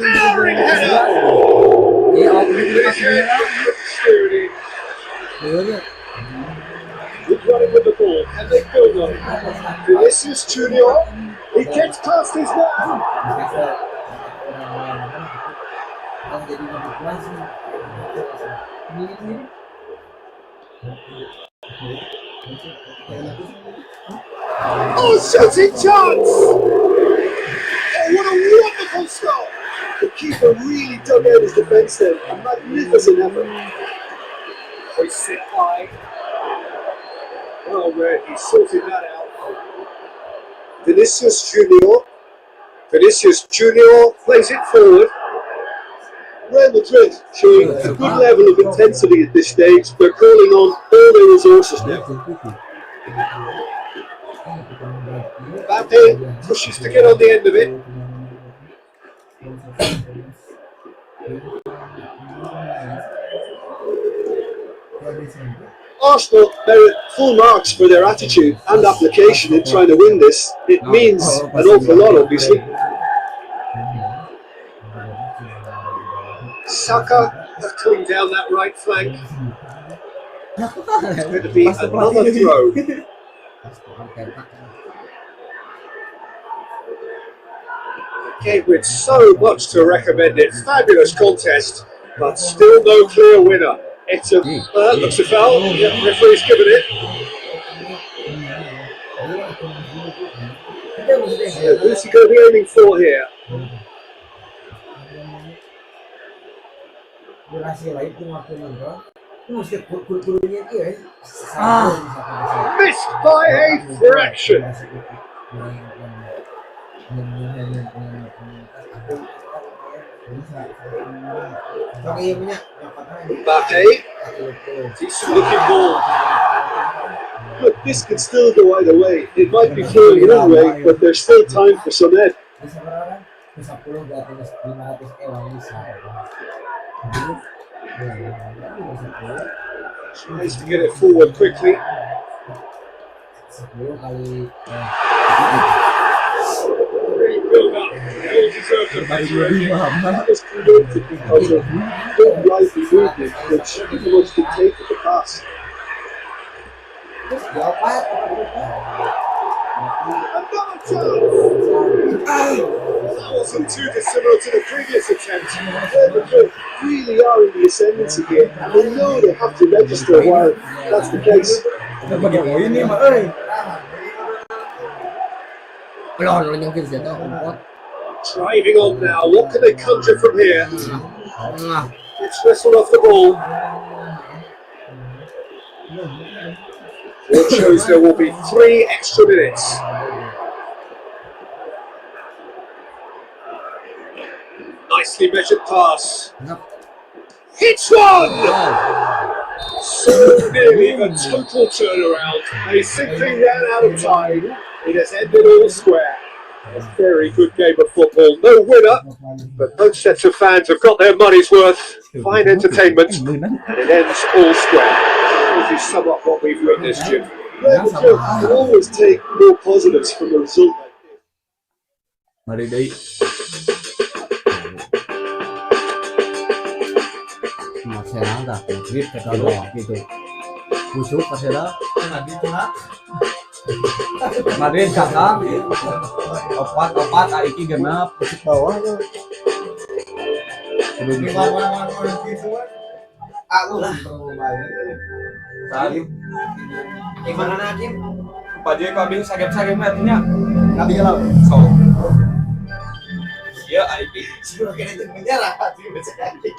Towering header. Good running with the ball, and they build on it. Vinicius Junior, he gets past his man. Oh, shooting chance! Oh, what a wonderful stop! The keeper really dug out his defence there. A magnificent effort. They sit high. Oh, man, he's sorted that out. Vinicius Junior plays it forward. Real Madrid showing a good level of intensity at this stage. They're calling on all their resources now. Mbappe pushes to get on the end of it. Arsenal merit full marks for their attitude and application in trying to win this. It means an awful lot, obviously. Saka cutting down that right flank. It's going to be another throw. Game with so much to recommend it. Fabulous contest, but still no clear winner. It's a looks a foul. Yeah, referee's given it. Who's he going to be aiming for here? Missed by a fraction. Mbappe, decent looking ball. Look, this could still go either way. It might be flowing one way, but there's still time for some ed. 10 di atas 500 bisa. Tries to get it forward quickly. 10 kali Great build up. Well deserved a victory. That was converted because of good lively movement, which pretty much dictated the pass. dapat. Another chance! That wasn't too dissimilar to the previous attempt. They really are in the ascendancy here, and they know they have to register while that's the case. Ini mah euy. Pelon nyongkir jatuh umpot. Driving on now, what can they conjure from here? Nah, It's whistled off the ball. It shows there will be 3 extra minutes. Nicely measured pass. Hits one! So nearly a total turnaround. They simply ran out of time. It has ended all square. A very good game of football. No winner, but both sets of fans have got their money's worth. Fine entertainment, and it ends all square. If you sum up what we've witnessed, Jim, you can always take more positives from a result like this. Mari deui. Marcelo dah komplit kalau gitu. Busuk Marcelo. Madrid kakak. Opat iki genep pusuk bawah tuh. Kudu gitu. Aku lah Salim. Gimana Nadim? Pajai kabin sagep-sagep artinya. Kabin lah. So. Iya, IP. sebelum kena di penjara hati sekali.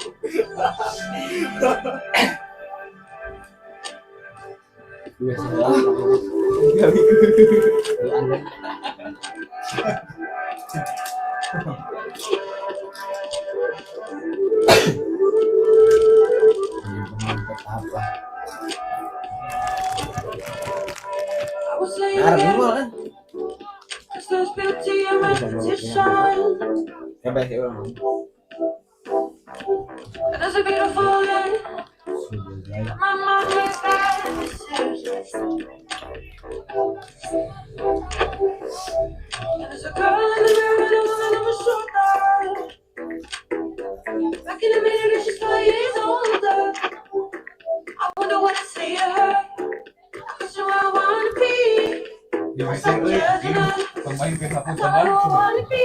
Hebat ya orang. There's a beautiful day. My mom makes bad decisions. And there's a girl in the mirror that will never show that. Back in a minute and she's 5 years older. I wonder what I say to her. I'm not sure I wanna be. Dia bisa pemain ke sapu That's all I wanna be.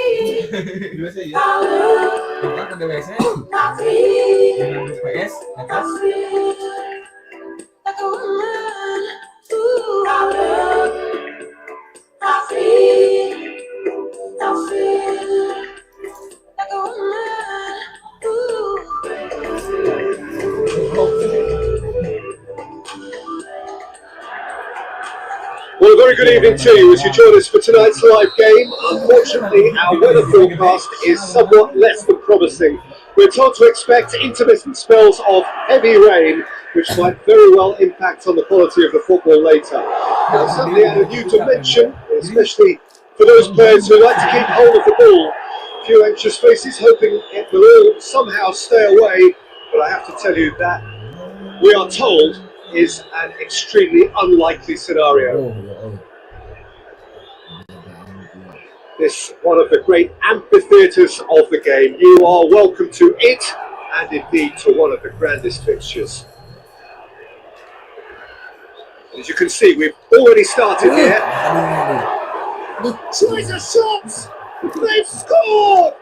Dia bisa ya. Louder, Kita ke DWC not free. dengan grup PS atas. I feel like a woman. Ooh, louder, I feel like a woman. Ooh. Well, a very good evening to you as you join us for tonight's live game. Unfortunately, our weather forecast is somewhat less than promising. We're told to expect intermittent spells of heavy rain, which might very well impact on the quality of the football later. It's something out of new dimension, especially for those players who like to keep hold of the ball. A few anxious faces hoping it will all somehow stay away, but I have to tell you that we are told is an extremely unlikely scenario. This one of the great amphitheatres of the game. You are welcome to it, and indeed to one of the grandest fixtures. As you can see, we've already started here. Tries a shot! They've scored!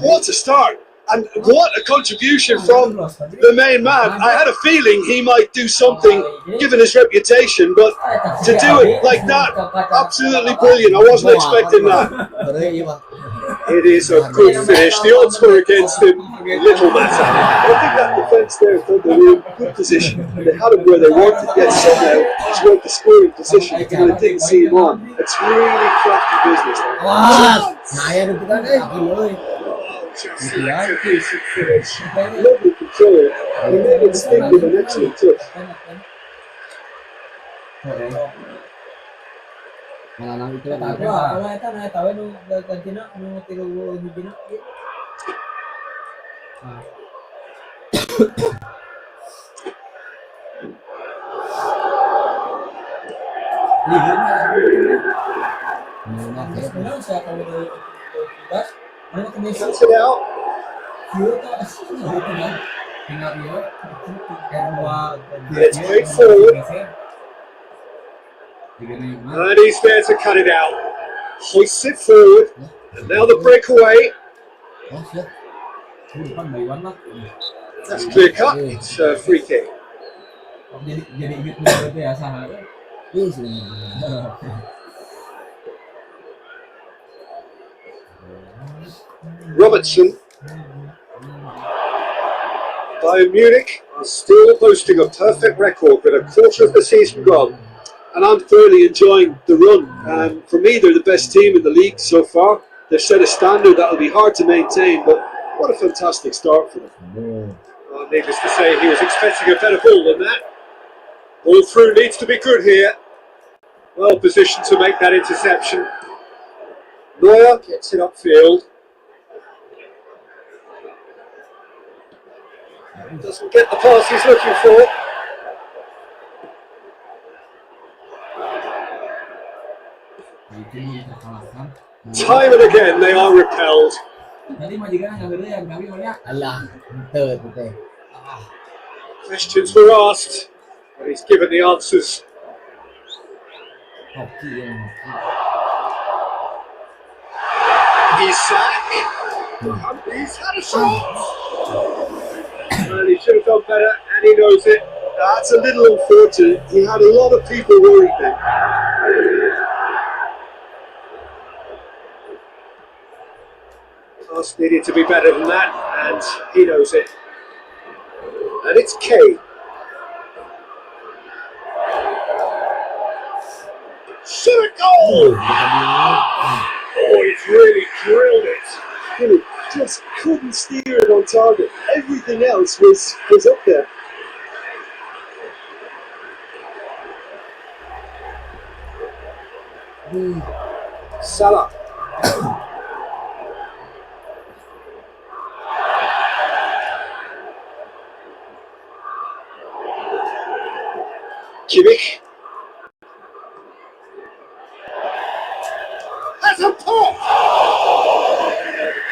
What a start! And what a contribution from the main man. I had a feeling he might do something, given his reputation, but to do it like that, absolutely brilliant. I wasn't expecting that. It is a good finish. The odds were against him, little matter. I think that defence there thought they were in good position. They had him where they wanted, yet somehow he went to scoring position until they didn't see him on. It's really crafty business. Just like a decent finish. Lovely control. He made it stick with an excellent touch. Malah itu Wah, kalau eta na eta we nu gantina nu 3 hijina. Sebenarnya saya kalau dari tugas, mana kemisi Cuts it out. view itu tinggal dia It's played forward. And he's there to cut it out. Hoists it forward. And now the breakaway. That's clear cut. It's a free kick. jadi ingat ya sana. Robertson. Bayern Munich is still boasting a perfect record with a quarter of the season gone. And I'm thoroughly enjoying the run. For me, they're the best team in the league so far. They've set a standard that will be hard to maintain, but what a fantastic start for them. Needless to say, he was expecting a better ball than that. Ball through needs to be good here. Well positioned to make that interception. Neuer gets it upfield. Doesn't get the pass he's looking for. Time and again they are repelled. Questions were asked, but he's given the answers. He's had a shot. And he should have done better, and he knows it. That's a little unfortunate. He had a lot of people worried then. Pass needed to be better than that, and he knows it. And it's K. Shoot a goal! Oh, he's really drilled it. He just couldn't steer it on target. Everything else was up there. Salah. Kimmich. That's a pop!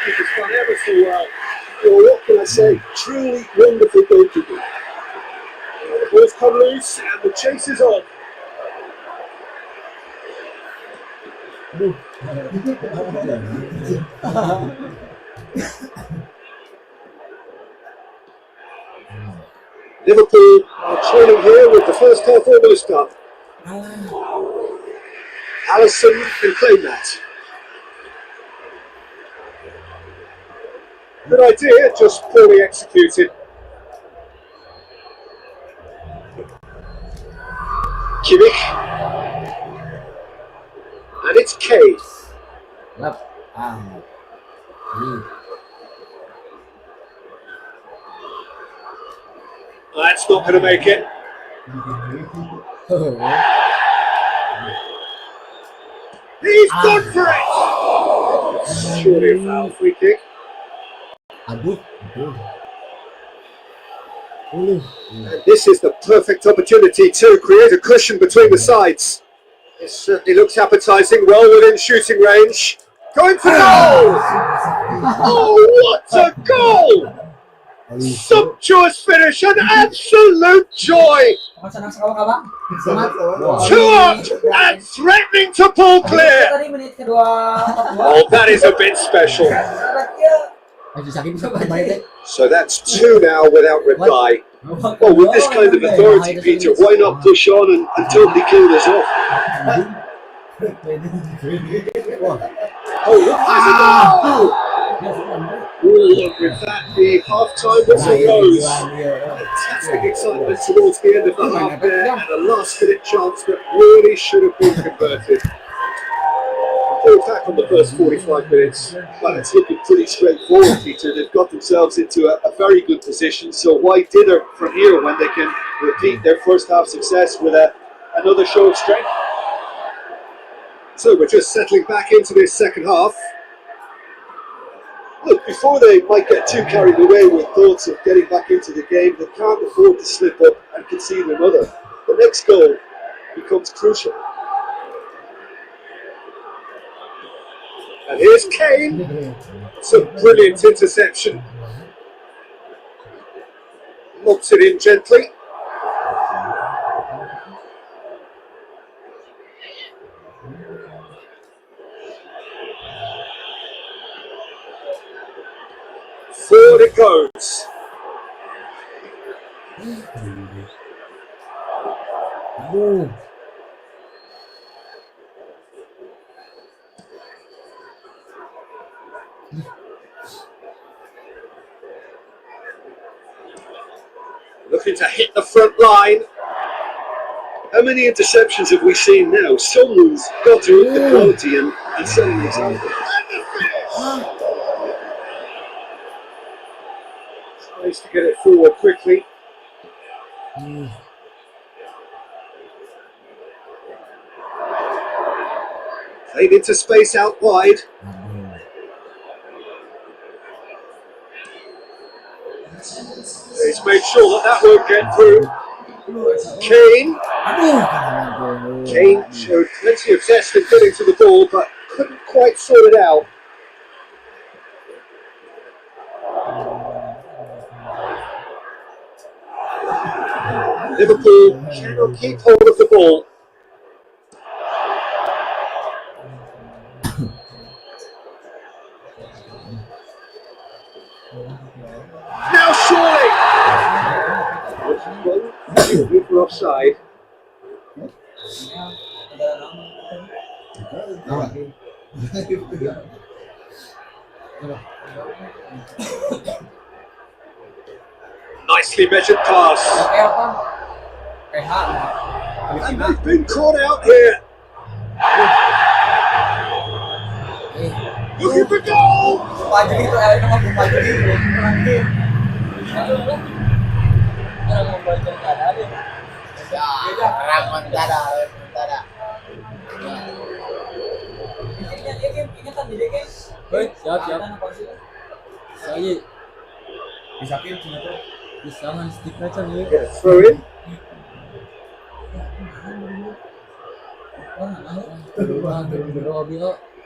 He's done ever so well. Well, what can I say? Truly wonderful goalkeeping. The ball's come loose and the chase is on. Liverpool are trailing here with the first half almost up. Alisson can claim that. Good idea, just poorly executed. Kimmich. And it's K. That's not going to make it. He's gone for it! Surely a foul, free kick. Adul. And this is the perfect opportunity to create a cushion between the sides. It certainly looks appetising, well within shooting range. Going for goal! Oh, what a goal! Sumptuous finish, an absolute joy! 2 up and threatening to pull clear! Oh, that is a bit special. So that's 2 now without reply. Well, with this kind of authority, Peter, why not push on and totally kill this off? Oh, look, with that, the half-time whistle goes. Fantastic excitement towards the end of the half there, and a last-minute chance that really should have been converted. Back on the first 45 minutes, well, it's looking pretty straightforward, Peter. They've got themselves into a very good position, so why dither from here when they can repeat their first half success with another show of strength? So we're just settling back into this second half. Look, before they might get too carried away with thoughts of getting back into the game, they can't afford to slip up and concede another. The next goal becomes crucial. And here's Kane. It's a brilliant interception. Lobs it in gently. Forward it goes. Looking to hit the front line. How many interceptions have we seen now? Someone's got to up the quality and set an example. And the finish! It's nice to get it forward quickly. Played into space out wide. He's made sure that won't get through. Kane showed plenty of zest in getting to the ball, but couldn't quite sort it out. Liverpool cannot keep hold of the ball. Now surely! Good for offside. Nicely measured pass. And they've been caught out here. Looking for goal! Get a throw in.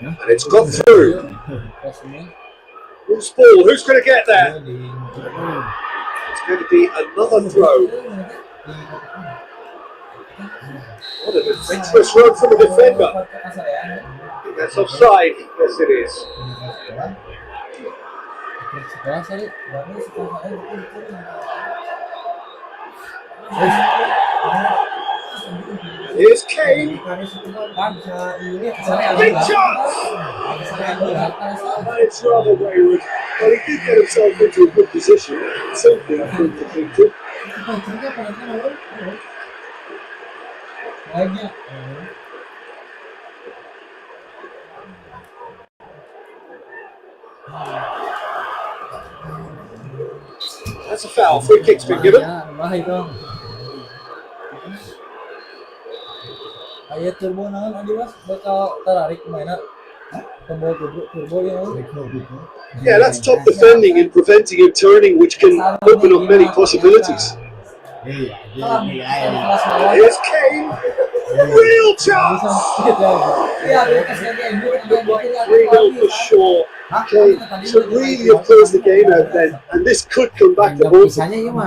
And it's got through. Who's ball? Who's going to get that? It's going to be another throw. What an adventurous run from a defender. I think that's offside. Yes, it is. Here's Kane. Big chance! It's rather wayward, but he did get himself into a good position. Something for him to think to. That's a foul. Free kick's been given. Yeah, that's top defending and preventing him turning, which can open up many possibilities. Here's Kane. Real chance! 3-0 for sure. Kane should really have closed the game out then, and this could come back to haunt him.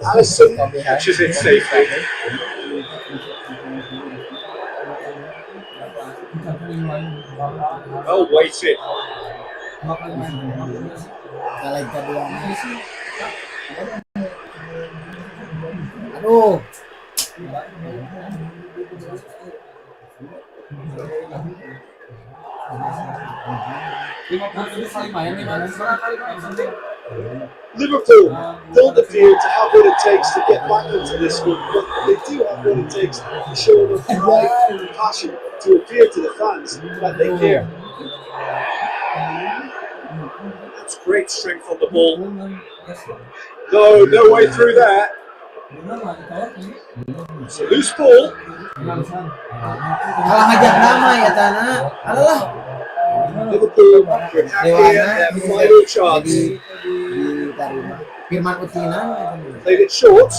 Allison catches it safely. Well weighted. Liverpool don't appear to have what it takes to get back into this one, but they do have what it takes to show enough drive and passion to appear to the fans that they care. That's great strength on the ball. No way through that. It's a loose ball. Kalah ngajak nama ya Tana. Alah. Liverpool have here their final chance. Diterima. Firman Utina. Played it short.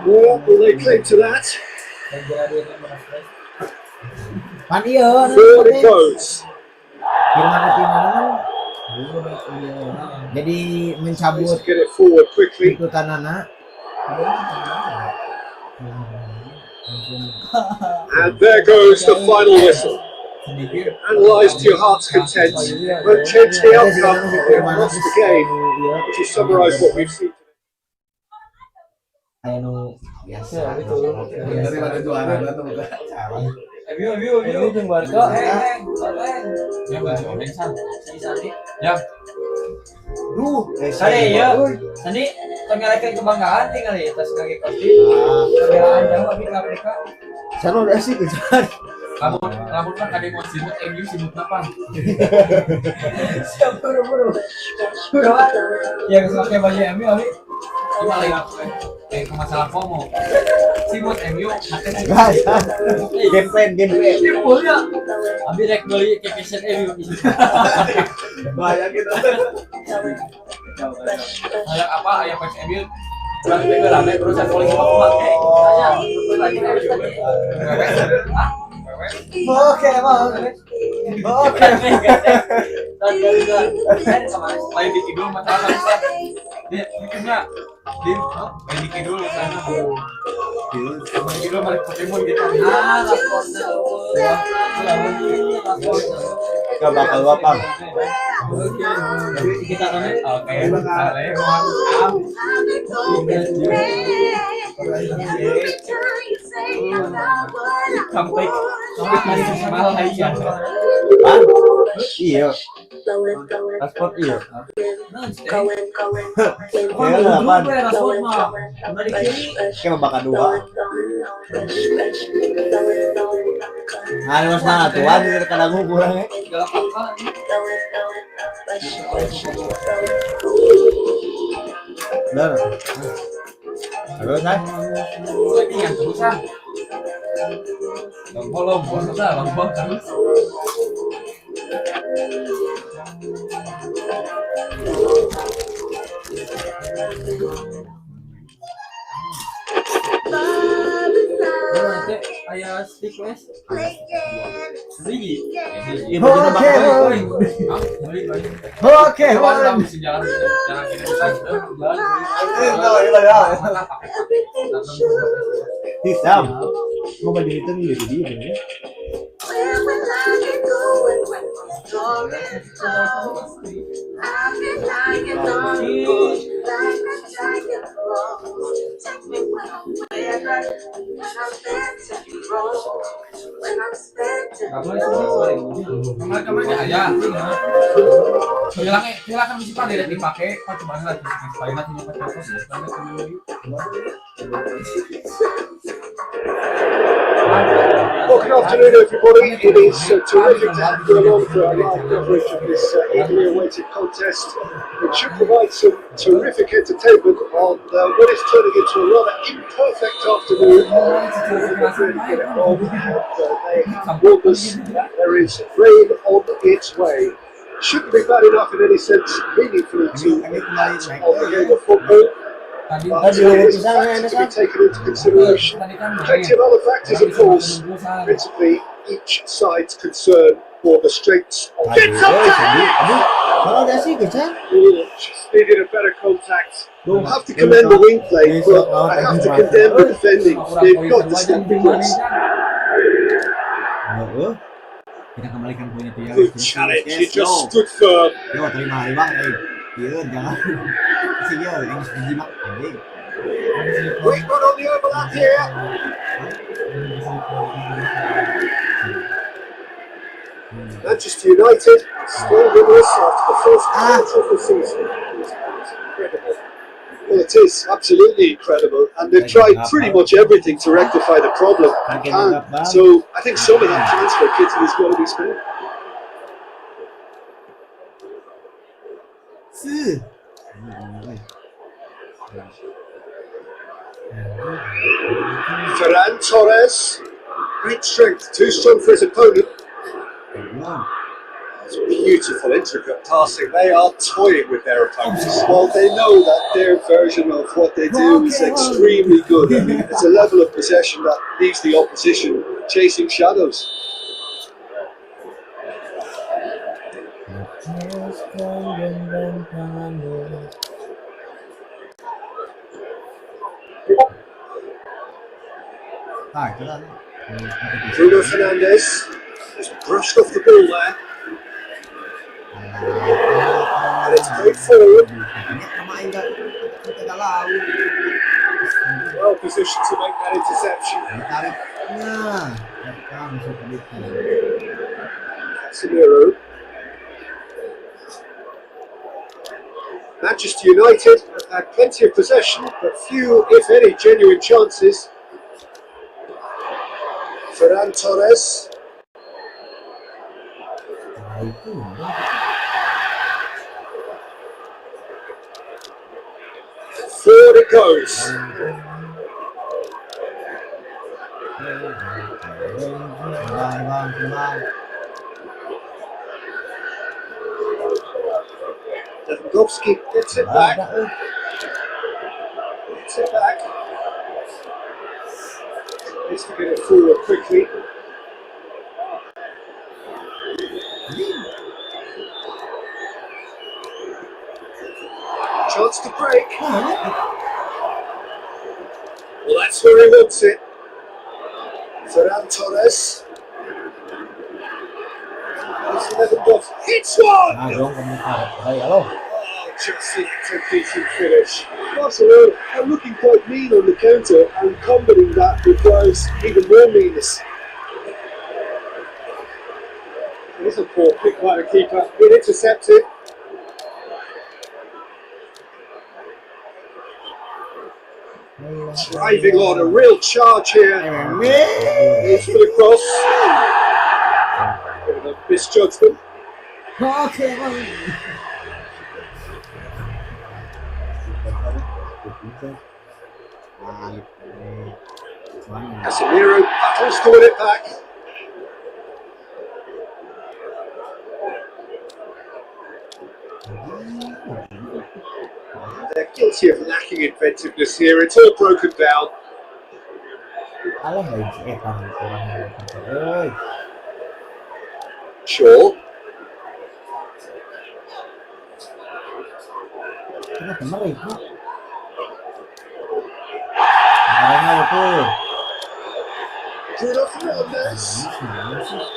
Well, will they claim to that? Pan iya. Forward it goes. Firman Utina jadi mencabut Needs to get it forward quickly. itu Tanana. And there goes the final whistle. Analysed to your heart's content. Won't change the outcome. They've lost the game. To summarise what we've seen. Anu biasa. Daripada juara atau bukan? View jeung Barca. Ya baju bensan. Ya. Duh, Sari ya. Tadi pengen kebanggaan tinggal ya tas kaki kosti. Kebanggaan jauh abi ke Afrika. sana udah sih kejar. Rambut kan ada yang mau simut, MU simut apa? Siap buru-buru. Yang pakai baju MU abi. Cuma lagi ke masalah FOMO. Simut MU, Guys, game plan. Boleh. Abi rek beli kekesan MU. Banyak gitu. Ayam apa? Ayam fans MU. Berarti gue rame urusan polisi aku pakai. Tanya, lagi MU. Oke. Lain di kidul masalah bisa. Dia bikinnya main di kidul sana. Main kidul balik Pokemon gitu. Nah, Gak bakal lapang. Kita kan oke. Sampai dari Malaysia. Iya. Paspor iya. Kayak bakal dua. Nah, mas nang atuan di kadang kurang ya. Benar. Terus kan? Lagi yang terusan. Lompol terus. ayah stick wes. Rizki. Oke. Bisa jalan kita bisa. Hisam. Mau baju hitam gitu dia ya. Kemarin aja. Silakan bisa pada dipakai. Coba lagi paling nanti pakai terus. Well, good afternoon, everybody. It is terrific to have you along for our live coverage of this eagerly awaited contest. It should provide some terrific entertainment on what is turning into a rather imperfect afternoon. There is rain on its way. Shouldn't be bad enough in any sense, meaningfully to impact on the game of football. But this has to be taken into consideration. Plenty of other factors, of course, principally each side's concern for the strengths of the just needed a better contact. I have to commend the wing play, but I have to condemn the defending. They've got the step across. Kita kembalikan poinnya tuh ya. Good challenge, he just stood firm. Yo, terima hari bang, iya jangan. Si dia yang jimat anjing. Quick one on the overlap here. Manchester United still winners after the first quarter of the season. Incredible. Well, it is absolutely incredible, and they've tried pretty much everything to rectify the problem. And so I think some of that transfer kitting is going to be spent. Ferran Torres, great strength, too strong for his opponent. It's beautiful, intricate passing. They are toying with their opponents. Well, they know that their version of what they do is extremely good. I mean, it's a level of possession that leaves the opposition chasing shadows. Bruno Fernandes has brushed off the ball there. And it's played forward. Well positioned to make that interception. Casemiro. Manchester United have had plenty of possession, but few, if any, genuine chances. Ferran Torres. Forward it goes. Lewandowski gets it back. Gets it back. Needs to get it forward quickly. Chance to break. Well, that's where he wants it. Ferran Torres. Hits one! Oh, just a decent finish. Barcelona are looking quite mean on the counter, and combating that requires even more meanness. There's a poor pick by the keeper. It intercepted. Driving on a real charge here. Here's for the cross. Bit of a misjudgment. Casemiro battles to win it back. They're guilty of lacking inventiveness here. It's all broken down. Sure. Bruno Fernandes.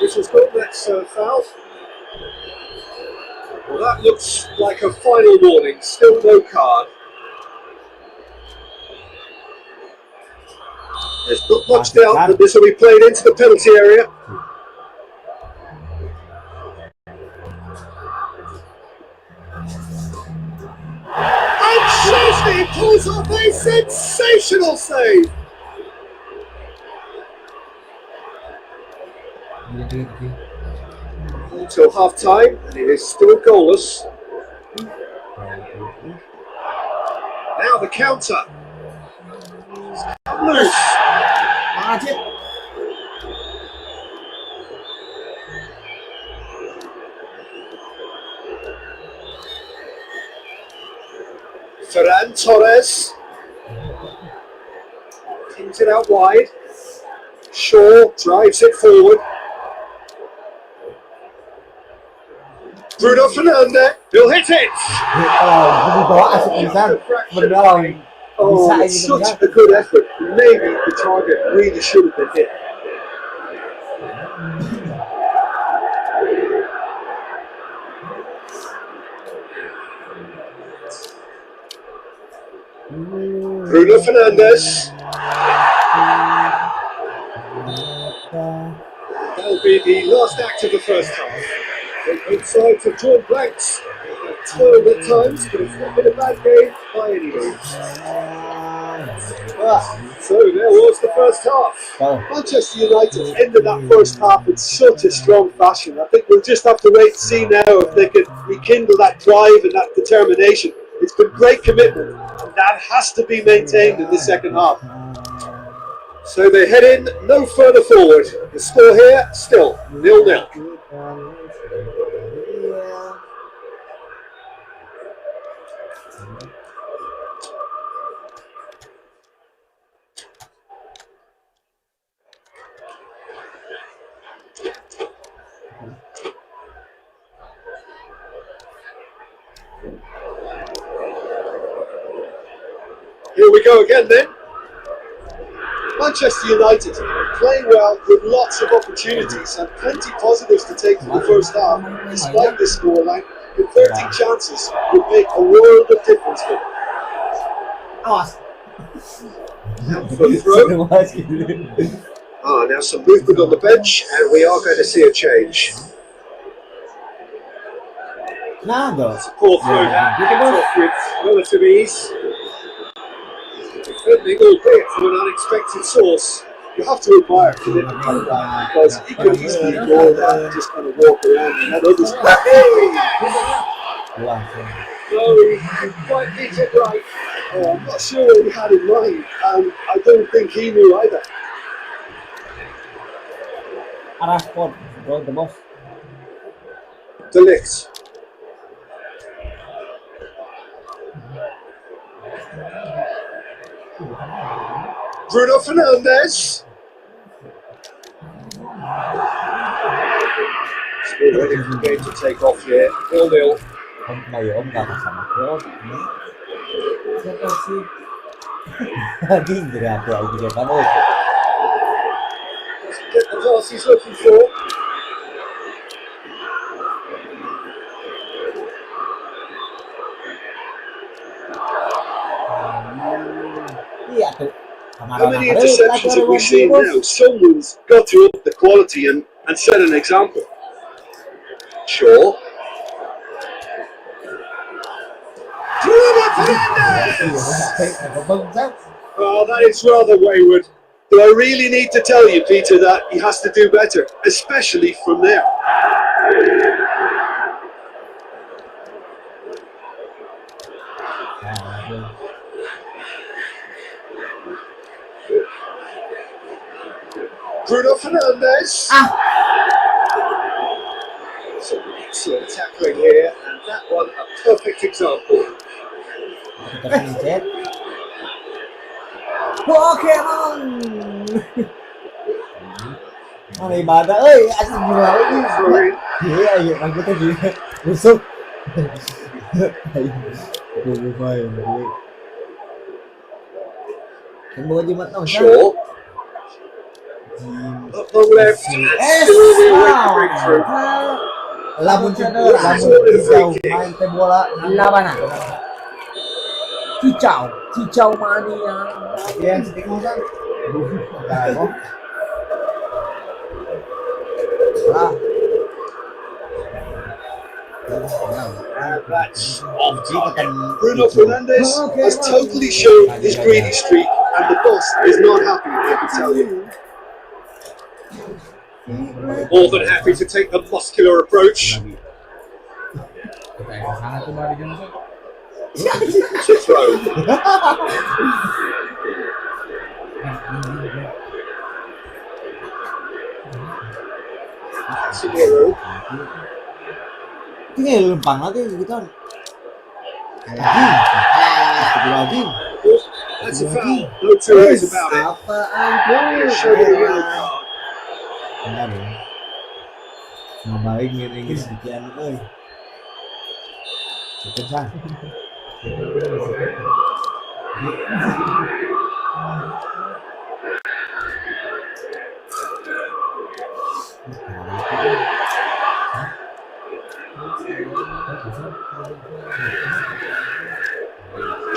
This was good. That's foul. Well, that looks like a final warning. Still no card. There's not much doubt that this will be played into the penalty area. And Chesney pulls off a sensational save. Until half time, and it is still goalless. Now the counter. Loose. Ferran Torres. Kings it out wide. Shaw drives it forward. Bruno Fernandes, he'll hit it! Oh, it's such a good effort. Maybe the target really should have been hit. Bruno Fernandes. That'll be the last act of the first half. Both sides have drawn blanks. Toiled at times, but it's not been a bad game by any means. So there was the first half. Manchester United ended that first half in such a strong fashion. I think we'll just have to wait and see now if they can rekindle that drive and that determination. It's been great commitment. that has to be maintained in the second half. So they head in no further forward. The score here still 0-0. Here we go again then. Manchester United playing well with lots of opportunities and plenty positives to take from the first half. Despite this scoreline, converting chances would make a world of difference for them. For throw. Now some movement on the bench and we are going to see a change. It's a poor throw now, with relative ease. Defending, albeit from an unexpected source. You have to admire commitment like that, because he could easily ignore that and just kind of walk around and let others play. No, he quite did it right. I'm not sure what he had in mind, and I don't think he knew either. De Ligt. Bruno Fernandes. Still ready for the game to take off here. 0-0. Get the pass he's looking for. How many interceptions have we seen now? Someone's got to up the quality and set an example. Sure. Oh, that is rather wayward. Do I really need to tell you, Peter, that he has to do better, especially from there? Bruno Fernandes. Some excellent tackling here, and that one a perfect example. Ibadah, asli gila lagi. Iya, aku tadi busuk. Sure. Up on left, still the way to break through. Lambung hijau, main bola lapangan. Hijau mania. Yang sedikit kan. That's off target. Bruno Fernandes has totally shown his greedy streak, and the boss is not happy, I can tell you. More than happy to take the muscular approach. To throw. SELURUH. Ini lempang lagi gitu. Lagi. That's a foul. No two ways about it. Show me the yellow card. Balik ngiring sekian euy. Cepetan.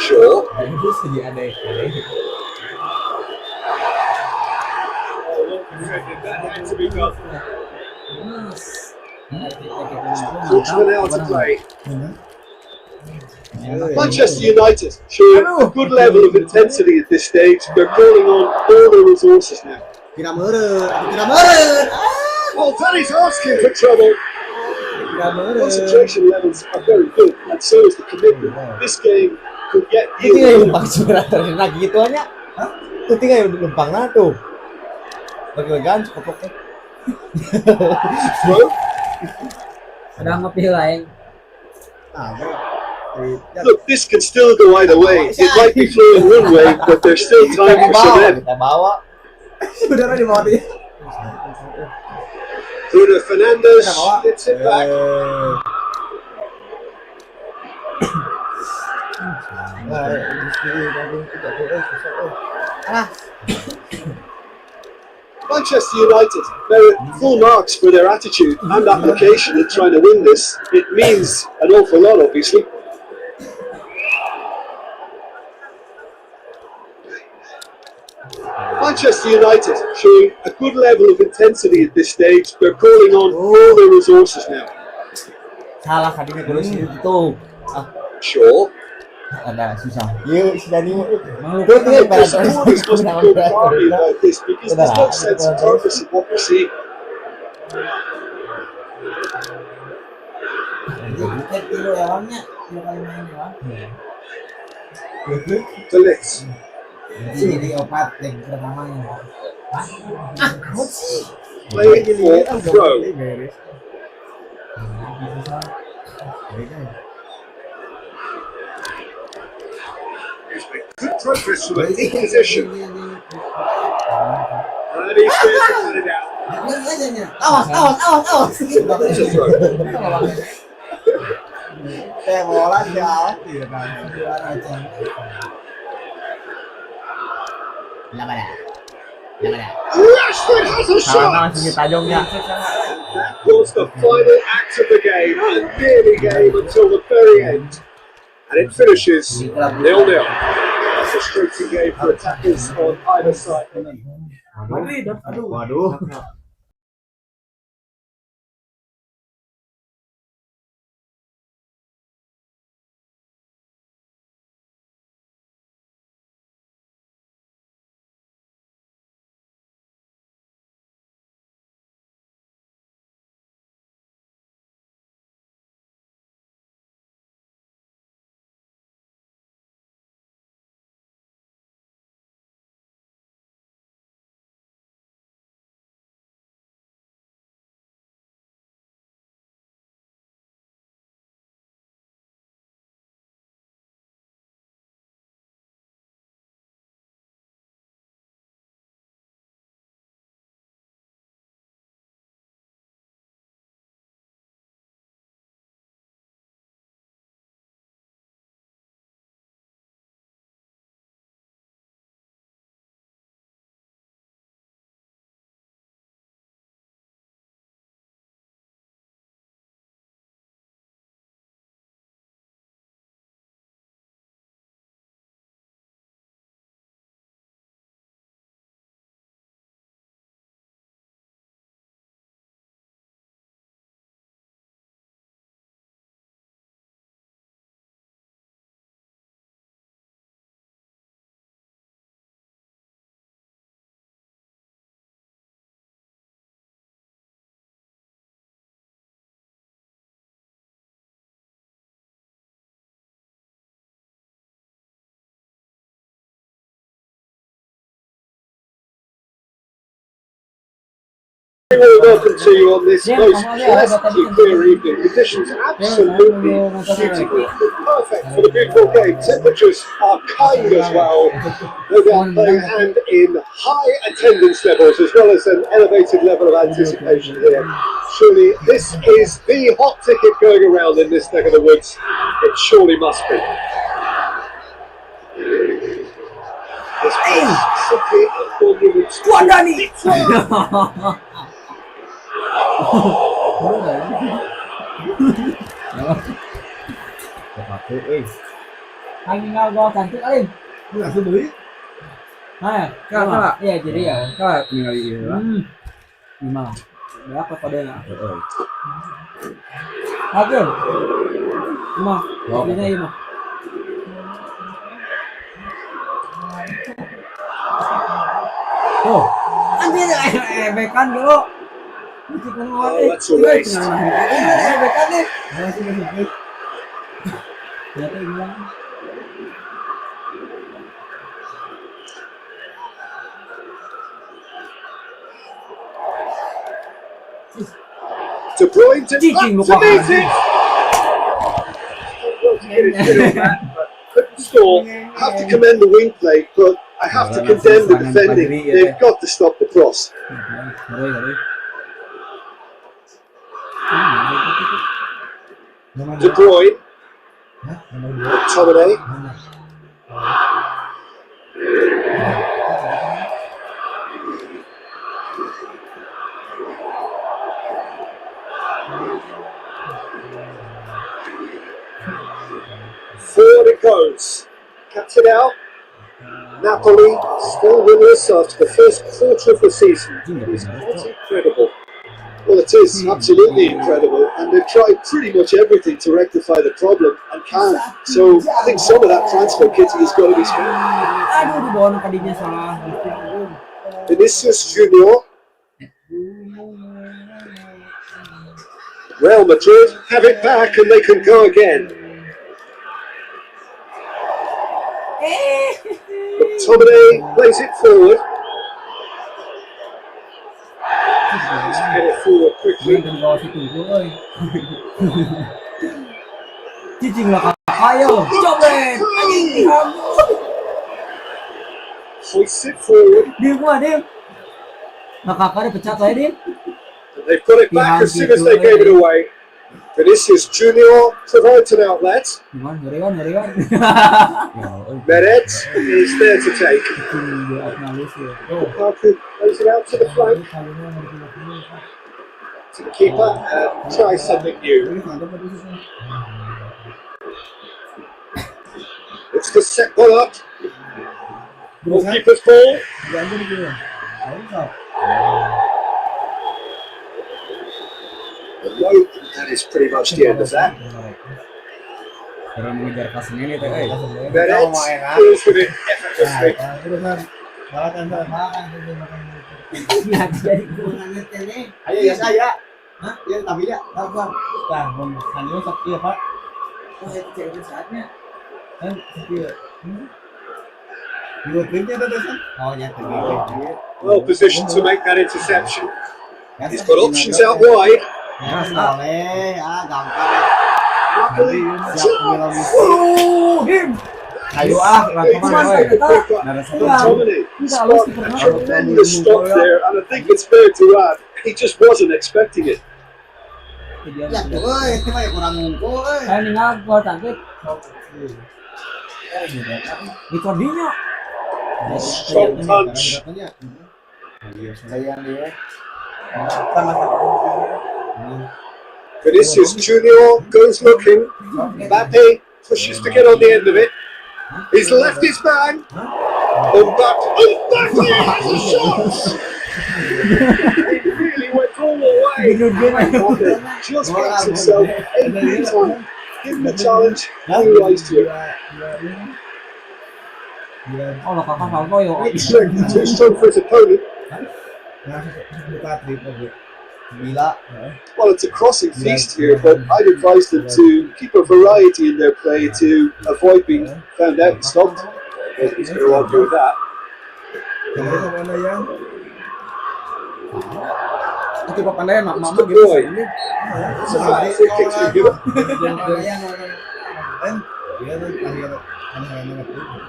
Sure. That had to be done. Fortunately now to play. Manchester United showing a good level of intensity at this stage. They're calling on all their resources now. Well, Danny's asking for trouble. Concentration levels are very good, and so is the commitment. This game could get Itu tinggal you. lempang generator lagi gitu aja. Itu tinggal lempang nah tuh. Bagi-bagian cukup. Throw. Ada ngopi lain. Look, this could still go either way. It might be flowing one way, but there's still time for some ebb. Kita bawa. Saudara di bawah dia. Bruno Fernandes hits it back. Manchester United, they're full marks for their attitude and application in trying to win this. It means an awful lot, obviously. Manchester United showing a good level of intensity at this stage. They're calling on all their resources now. Salah tadinya kalau itu. Sure. Ada susah. Iya, sudah nih. But the supporters must be happy about this because there's no sense of purpose in what we're seeing. Kilo lawannya, kilo kali main ya. The Litz. Jadi opat leg pertamanya. Playing for throw. Good progress from a deep position. And he's there to cut it out. Awas. It's a throw. Bola jalan. Rashford has a shot. tajongnya. That was the final act of the game, and nearly game until the very end. And it finishes 0-0. A frustrating game for attackers on either side. Waduh. Very well welcome to you on this most pleasantly clear evening. Conditions absolutely beautiful. Perfect for the beautiful game. Temperatures are kind as well. No doubt playing hand in high attendance levels as well as an elevated level of anticipation here. Surely this is the hot ticket going around in this neck of the woods. It surely must be. This is simply a monument. Anh ngao go sản xuất lên. Enggak sendiri. Nah, iya jadi ya. Kak, tinggal ini lah. Gimana? Berapa kodenya? Hakim. Lima. Kodenya lima. Tuh. Anjir, bekan dulu. Oh, that's a waste. Bekan nih. Ternyata hilang. De Bruyne to Cheating, meet lupa. it. Well, to get his head on that, but couldn't score. Have to commend the wing play, but I have to condemn the defending. They've got to stop the cross. Ngeri. De Bruyne, McTominay, forward it goes. Captain out. Napoli still winless after the first quarter of the season. It's quite incredible. Well, it is absolutely incredible, and they've tried pretty much everything to rectify the problem and can't. So I think some of that transfer kitty has got to be spent. Aduh, di bawah tadinya salah. Vinicius Junior. Real Madrid have it back and they can go again. McTominay plays it forward. Let's get it forward quickly. Di bawah situ, oi. Cicing lah kakak, ayo, cobret, anjing, Hoists it forward. Dim. Nah kakaknya pecat aja, Dim. They've got it back as soon as they gave it away. Vinicius Junior provides an outlet. Ngeri kan. Meret is there to take. Lukaku plays it out to the flank. To the keeper and try something new. It's the set one up. Goalkeeper's ball. No, that is pretty much the end of that. Meret deals with it effortlessly. Ayo ya saya. Hah? Ya tapi ya. Apa? Nah, hanya sakit apa? Oh, itu cewek saatnya. Kan sakit. Dua krimnya ada kan? Oh, ya tadi. Well positioned to make that interception. He's got options out wide. Gampang. Dim. Ayo lapangan, oi. McTominay spot a tremendous stop there, and I think it's fair to add, he just wasn't expecting it. Ya, oi, itu mah kurang ngumpul, oi. Saya ninggal gua tangkit. Di kordinya. Strong punch. Sayang dia. Vinicius Junior goes looking. Mbappe pushes to get on the end of it. He's left his man. Mbappe has a shot. He really went all the way. Mbappe just gets himself every time. Give him a challenge. He rise to it. Oh, lo kakak salto yo. Great strength, too strong for his opponent. Well, it's a crossing feast here, but I'd advise them to keep a variety in their play to avoid being found out and stopped. He's going to argue with that. Itu pandai mak It's mama the gitu. boy. It's a bad free kick to be given.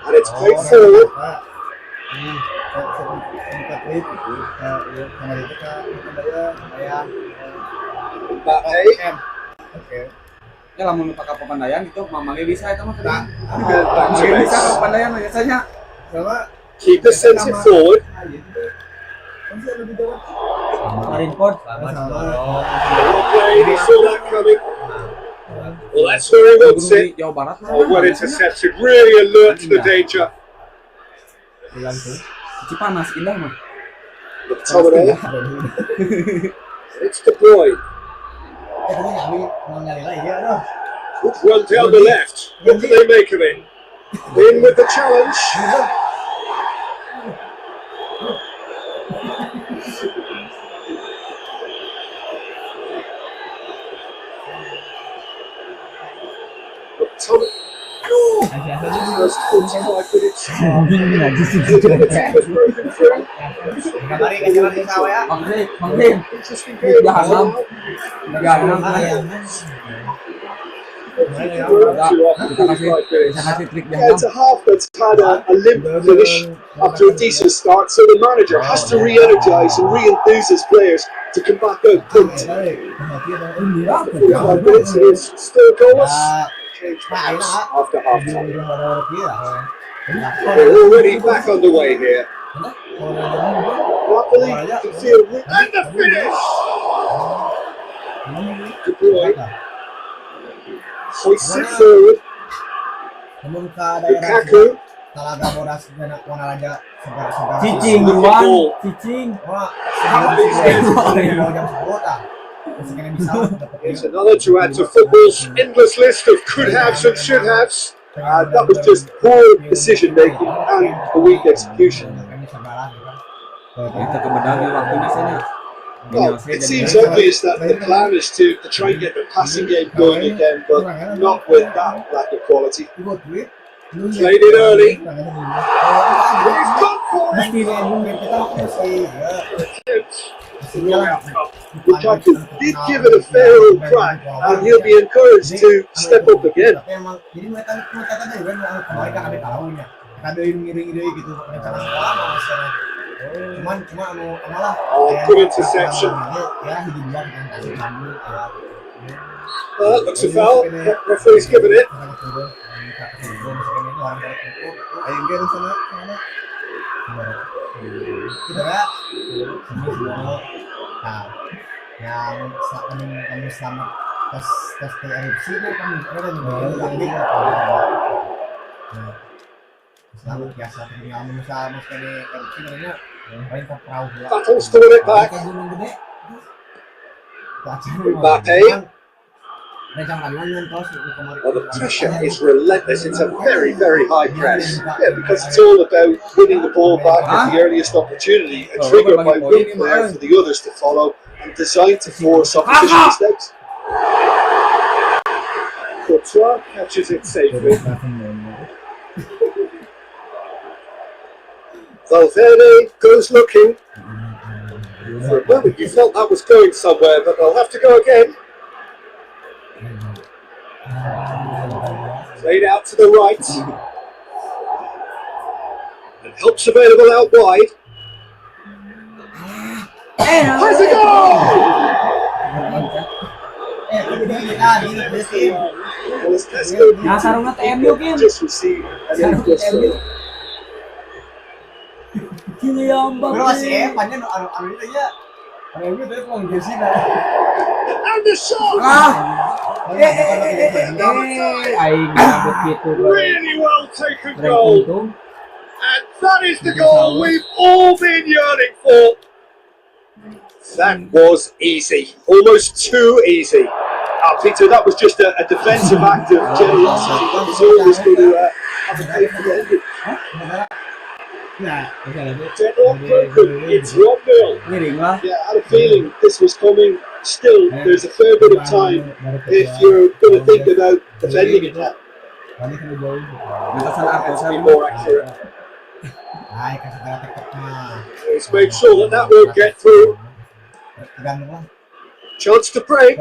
And it's played forward. Mbappe. Ya lamun pakai pepandayan itu mamangnya bisa itu mah kan. Back to Mamangnya bisa base. pepandayan biasanya. Keeper sends it forward. Marin Port. Well played, he saw that coming. Well, that's where he wants it. Jawa Barat. Oh, well intercepted. Really alert to the danger. Cipanas indah mah. McTominay. It's De Bruyne. Good run down the left. What do they make of it? In with the challenge. First 45 minutes. Interesting game. It's a half that's had a limp finish after a decent start, so the manager has to re-energise and re-enthuse his players to come back out pumped. 45 minutes, it is still goalless. Change perhaps after half time. We're already back underway here. Luckily, you can feel and the finish. De Bruyne hoists it forward. Lukaku. Cicing duluan, cicing. Here's another to add to football's endless list of could-haves and should-haves. That was just poor decision-making and a weak execution. Well, it seems obvious that the plan is to try and get the passing game going again, but not with that lack of quality. Played it early. He's gone for it. Lukaku did give it a fair old crack, and he'll be encouraged to step up again. Good interception. Looks a foul. Referee's given it. Battles to win it back. Mbappe. Well, the pressure is relentless. It's a very, very high press. Yeah, because it's all about winning the ball back at the earliest opportunity, a trigger by one player for the others to follow, and designed to force opposition mistakes. Courtois catches it safely. Valverde goes looking. For a moment you felt that was going somewhere, but they'll have to go again. Played out to the right. And help's available out wide. Has a goal! Just received an endless goal. And the shot! Really well taken goal. And that is the goal we've all been yearning for. That was easy. Almost too easy. Peter, that was just a defensive act of generosity. That was always going to have a pay for the ending. Deadlock broken. It's 1-0. Yeah, I had a feeling this was coming. Still, there's a fair bit of time if you're going to think about defending it now. To be more accurate. Let's make sure that won't get through. Chance to break.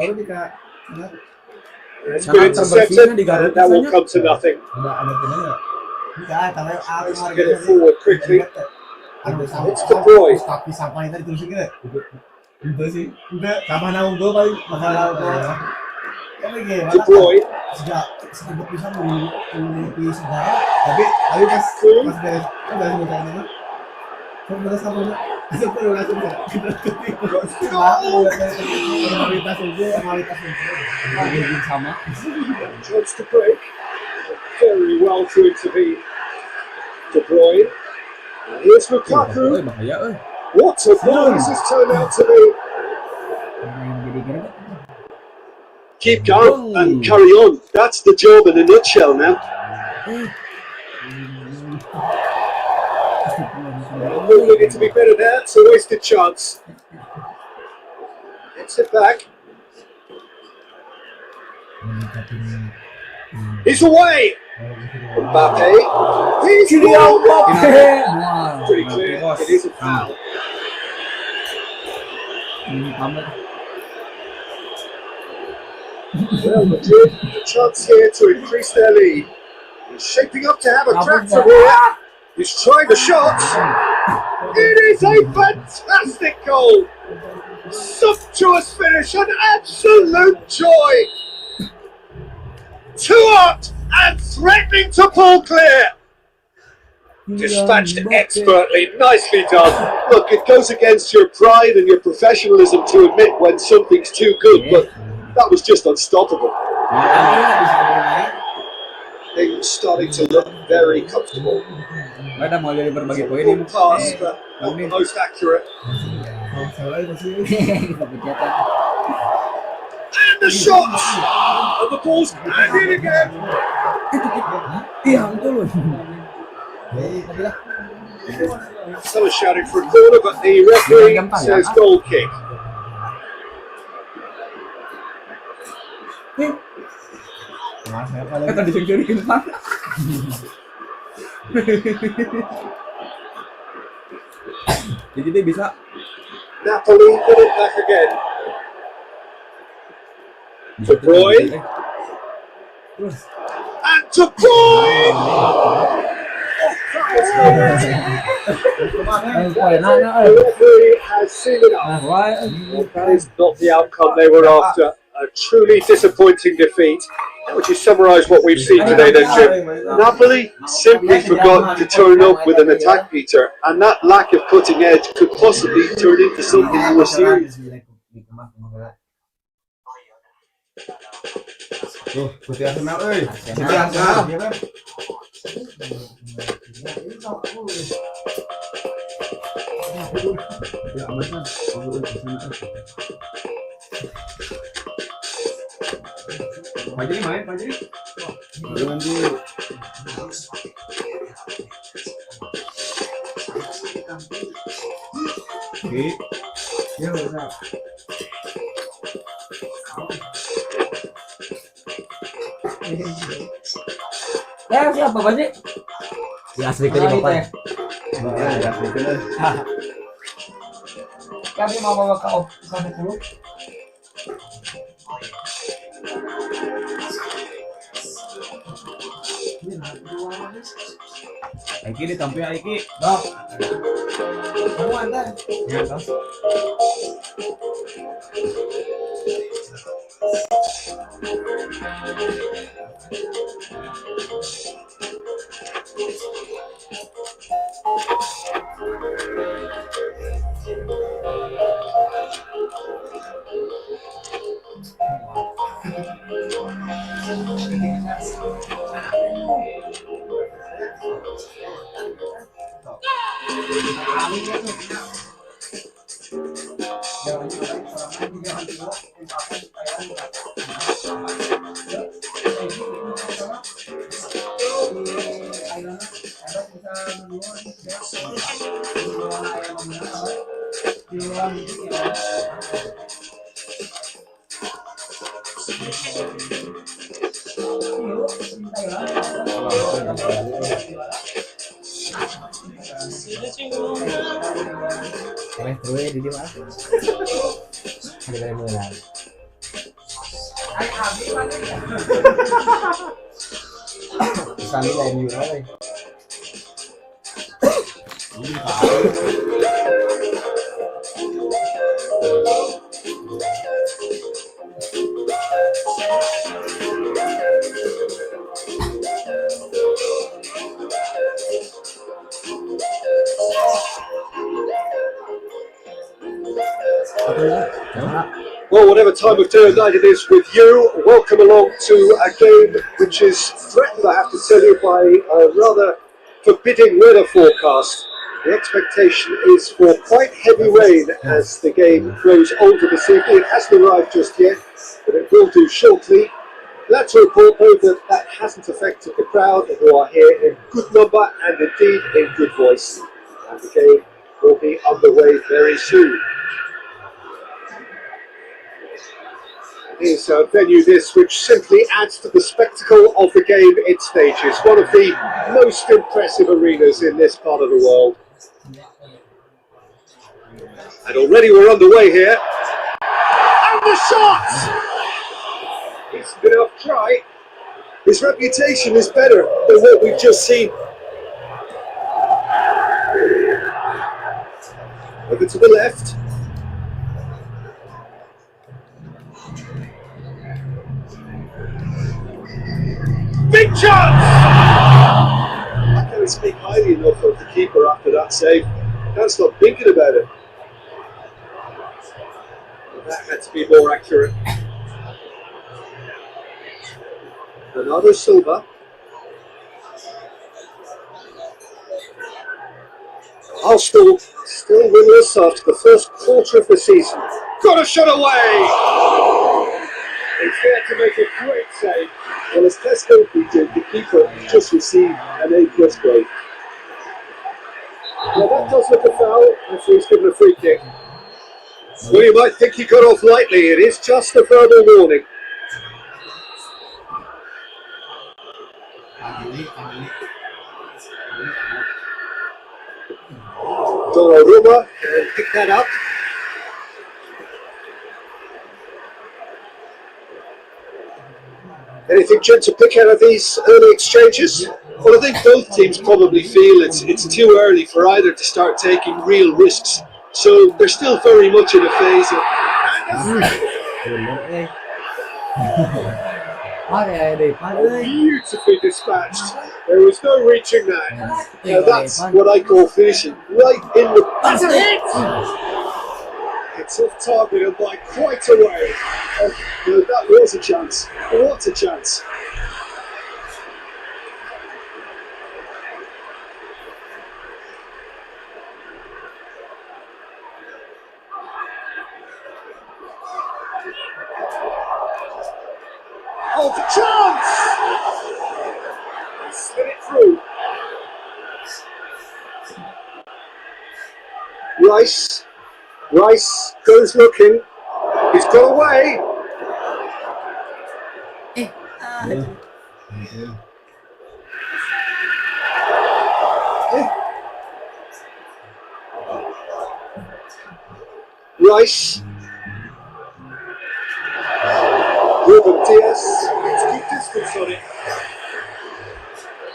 It's been intercepted, and that will come to nothing. Let's get it forward quickly. It's De Bruyne. De Bruyne. Chance to break. Very well to intervene. De Bruyne. And here's Lukaku. What a goal this has turned out to be. Keep calm and carry on. That's the job in a nutshell now. We need to be better there. It's a wasted chance. Gets it back. He's away. Mbappe. He's won. Pretty clear. It is a foul. Well, Madrid, a chance here to increase their lead. He's shaping up to have a crack from here. He's trying the shot. It is a fantastic goal. Sumptuous finish, an absolute joy. Too hot and threatening to pull clear. Dispatched expertly, nicely done. Look, it goes against your pride and your professionalism to admit when something's too good, but that was just unstoppable. Things starting to look very comfortable. Pass, but not the most accurate. And the shot! And the ball's handed again. Someone shouting for a corner, but the referee says goal kick. Jadi dia bisa. Napoli put it back again. De Bruyne. And De Bruyne! The referee has seen it up. That is not the outcome they were after. A truly disappointing defeat. How would you summarise what we've seen today then, Jim? Napoli simply forgot to turn up with an attack, Peter, and that lack of cutting edge could possibly turn into something more serious. Jadi main, Pak Jadi. Ya udah. Siapa Pak Ji? Ya asli ke Bapak. Kami mau bawa ke dulu. Aiki ditampil Aiki. Dok. Kamu antar. Ya, Kang. Di mana? Ada dari mulai. Sekali lain juara. Well, whatever time of day or night it is with you, welcome along to a game which is threatened, I have to tell you, by a rather forbidding weather forecast. The expectation is for quite heavy rain as the game grows older this evening. It hasn't arrived just yet, but it will do shortly. Glad to report, though, that that hasn't affected the crowd, who are here in good number and indeed in good voice. And the game will be underway very soon. is a venue this which simply adds to the spectacle of the game it stages. One of the most impressive arenas in this part of the world. And already we're underway here. And the shot! It's been off try. His reputation is better than what we've just seen. Over to the left. Big chance! I can't speak highly enough of the keeper after that save. Can't stop thinking about it. That had to be more accurate. Bernardo Silva. Arsenal still winless after the first quarter of the season. Got a shot away! It's there to make a great save. Well, as Test completed, the keeper just received an A+ grade. Well, that does look a foul, and so he's given a free kick. Well, you might think he got off lightly. It is just a verbal warning. Rumah can pick that up. Anything, Jim, to pick out of these early exchanges? Well, I think both teams probably feel it's too early for either to start taking real risks. So they're still very much in a phase of... Beautifully dispatched. There was no reaching that. Now that's what I call finishing. Right in the... That's a hit! It's off target and by quite a way. Oh, no, that was a chance. What a chance. Oh, the chance! Slid it through. Rice goes looking. He's got away. Rice. Ruben Diaz. Let's keep distance on it.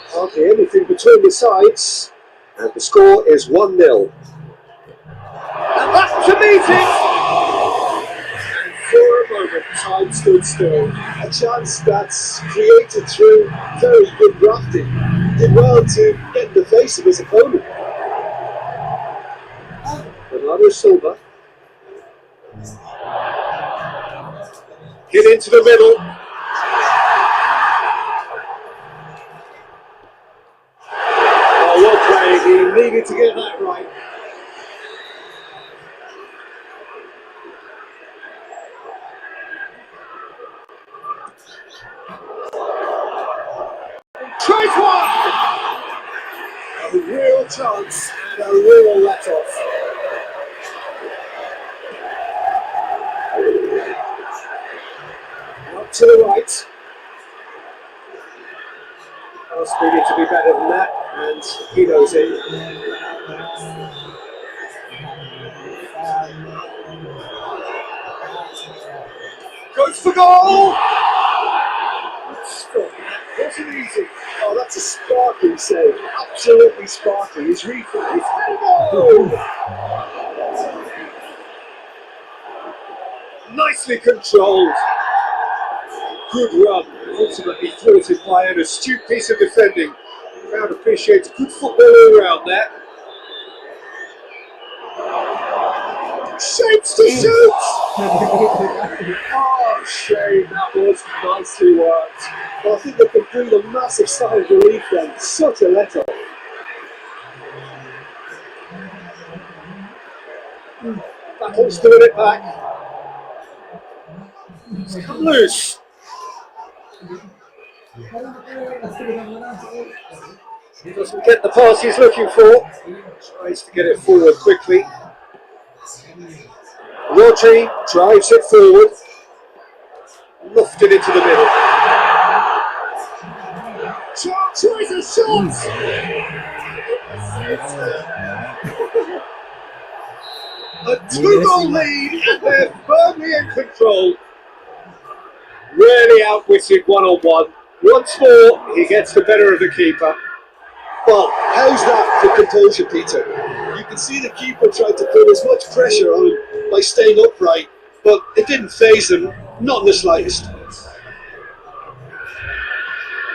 Hardly anything between the sides. And the score is 1-0. And back to meet it! And for a moment, time stood still. A chance that's created through very good drafting. Did well to get in the face of his opponent. Bernardo Silva. Get into the middle. Oh, well played. He needed to get that right. Tries one! A real chance and a real let-off. Out to the right. Pass needed to be better than that, and he knows it. Goes for goal! Stop. Wasn't easy. Oh, that's a sparkling save. Absolutely sparkling. His reflex. His goal! Nicely controlled. Good run. Ultimately thwarted by an astute piece of defending. The crowd appreciates good football all around there. Shapes to shoot! Oh, shame. That was nicely worked. But I think they can breathe a massive sigh of relief then. Such a let-off. Battle's doing it back. It's come loose. He doesn't get the pass he's looking for. Tries to get it forward quickly. Rodri drives it forward. lofted into the middle. Tries a shot. A 2-goal lead, and they're firmly in control. Really outwitted one-on-one. Once more, he gets the better of the keeper. Well, how's that for composure, Peter? You can see the keeper tried to put as much pressure on him by staying upright, but it didn't faze him, not in the slightest.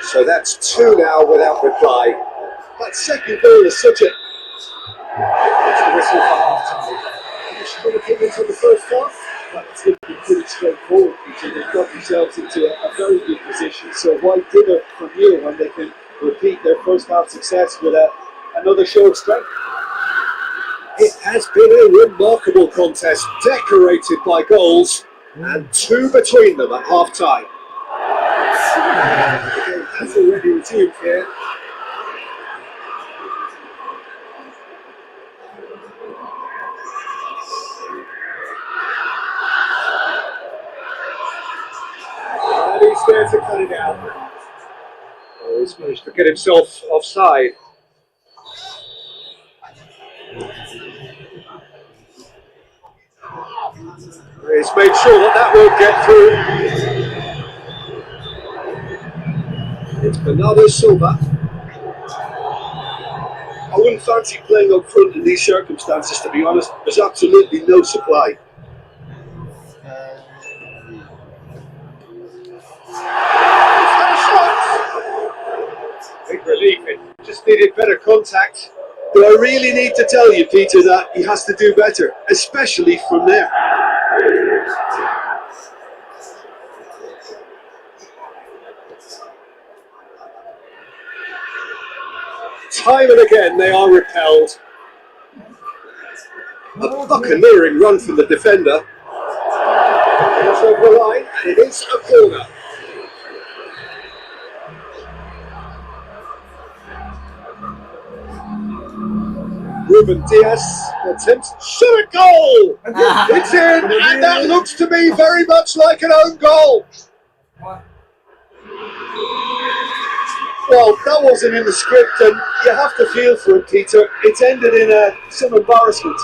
So that's 2 now without reply. That second goal is such a... It's the whistle for half-time. What opinions on the first half? That's going to be pretty straightforward, Peter. They've got themselves into a very good position, so why dither from here when they can repeat their first half success with another show of strength? It has been a remarkable contest, decorated by goals, and 2 between them at half-time. The game has already resumed here. And he's there to cut it out. Oh, he's managed to get himself offside. He's made sure that won't get through. It's Bernardo Silva. I wouldn't fancy playing up front in these circumstances, to be honest. There's absolutely no supply. Big relief, it just needed better contact. Do I really need to tell you, Peter, that he has to do better, especially from there? Time and again they are repelled. A buccaneering run from the defender. It's over the line, and it is a corner. Ruben Diaz attempts shot a goal! It's in, and that looks to me very much like an own goal. Well, that wasn't in the script, and you have to feel for it, Peter. It's ended in some embarrassment.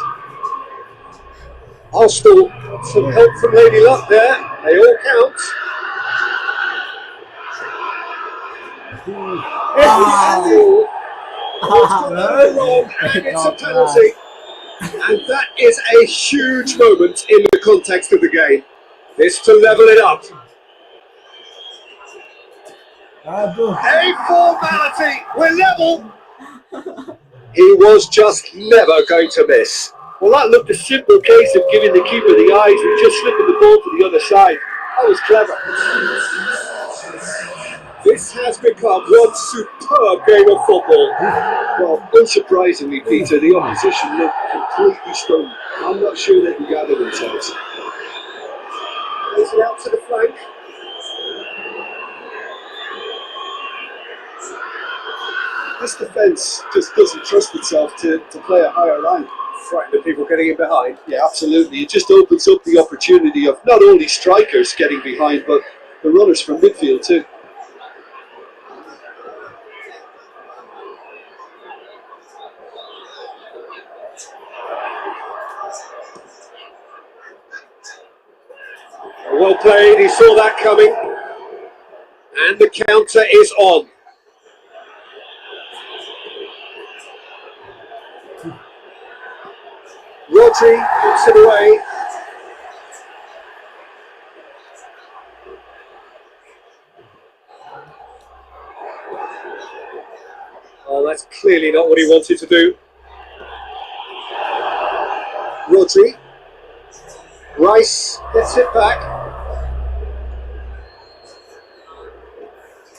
Arsenal, some help from Lady Luck there. They all count. And it's a penalty. And that is a huge moment in the context of the game. This to level it up. A formality. We're level. He was just never going to miss. Well, that looked a simple case of giving the keeper the eyes and just slipping the ball to the other side. That was clever. This has become one superb game of football. Well, unsurprisingly, Peter, the opposition looked completely stunned. I'm not sure they can gather themselves. Is it out to the flank? This defence just doesn't trust itself to play a higher line. Frightened of people getting in behind. Yeah, absolutely. It just opens up the opportunity of not only strikers getting behind, but the runners from midfield too. Well played, he saw that coming. And the counter is on. Rodri puts it away. Oh, that's clearly not what he wanted to do. Rodri. Rice gets it back.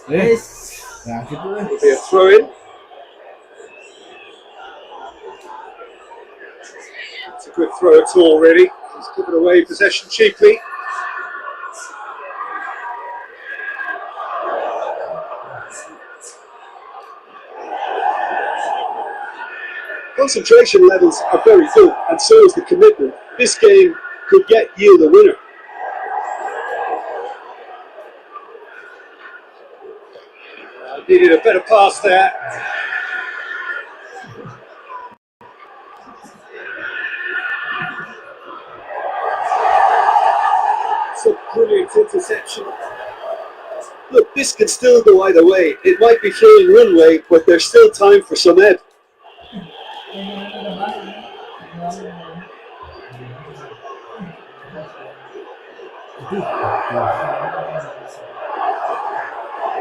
Yes. Nah, gitu lah. It'll be a throw in. It's a good throw at all, really. He's given away possession cheaply. Concentration levels are very good, and so is the commitment. This game could yet yield a winner. Needed a better pass there. It's a brilliant interception. Look, this could still go either way. It might be filling runway, but there's still time for some ebb.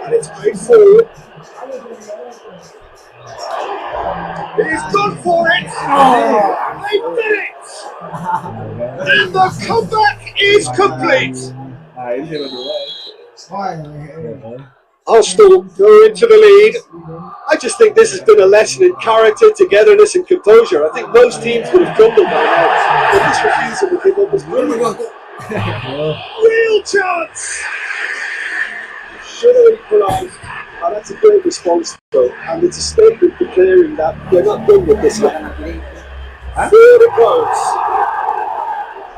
And it's going forward. He's gone for it! Oh, they did it! And the comeback is complete! Arsenal go into the lead. I just think this has been a lesson in character, togetherness and composure. I think most teams would have crumbled by now, but this refusal to give up was brilliant. Real chance! Should have equalised. And that's a great response though, and it's a statement declaring that they're not done with this one. Third it goes.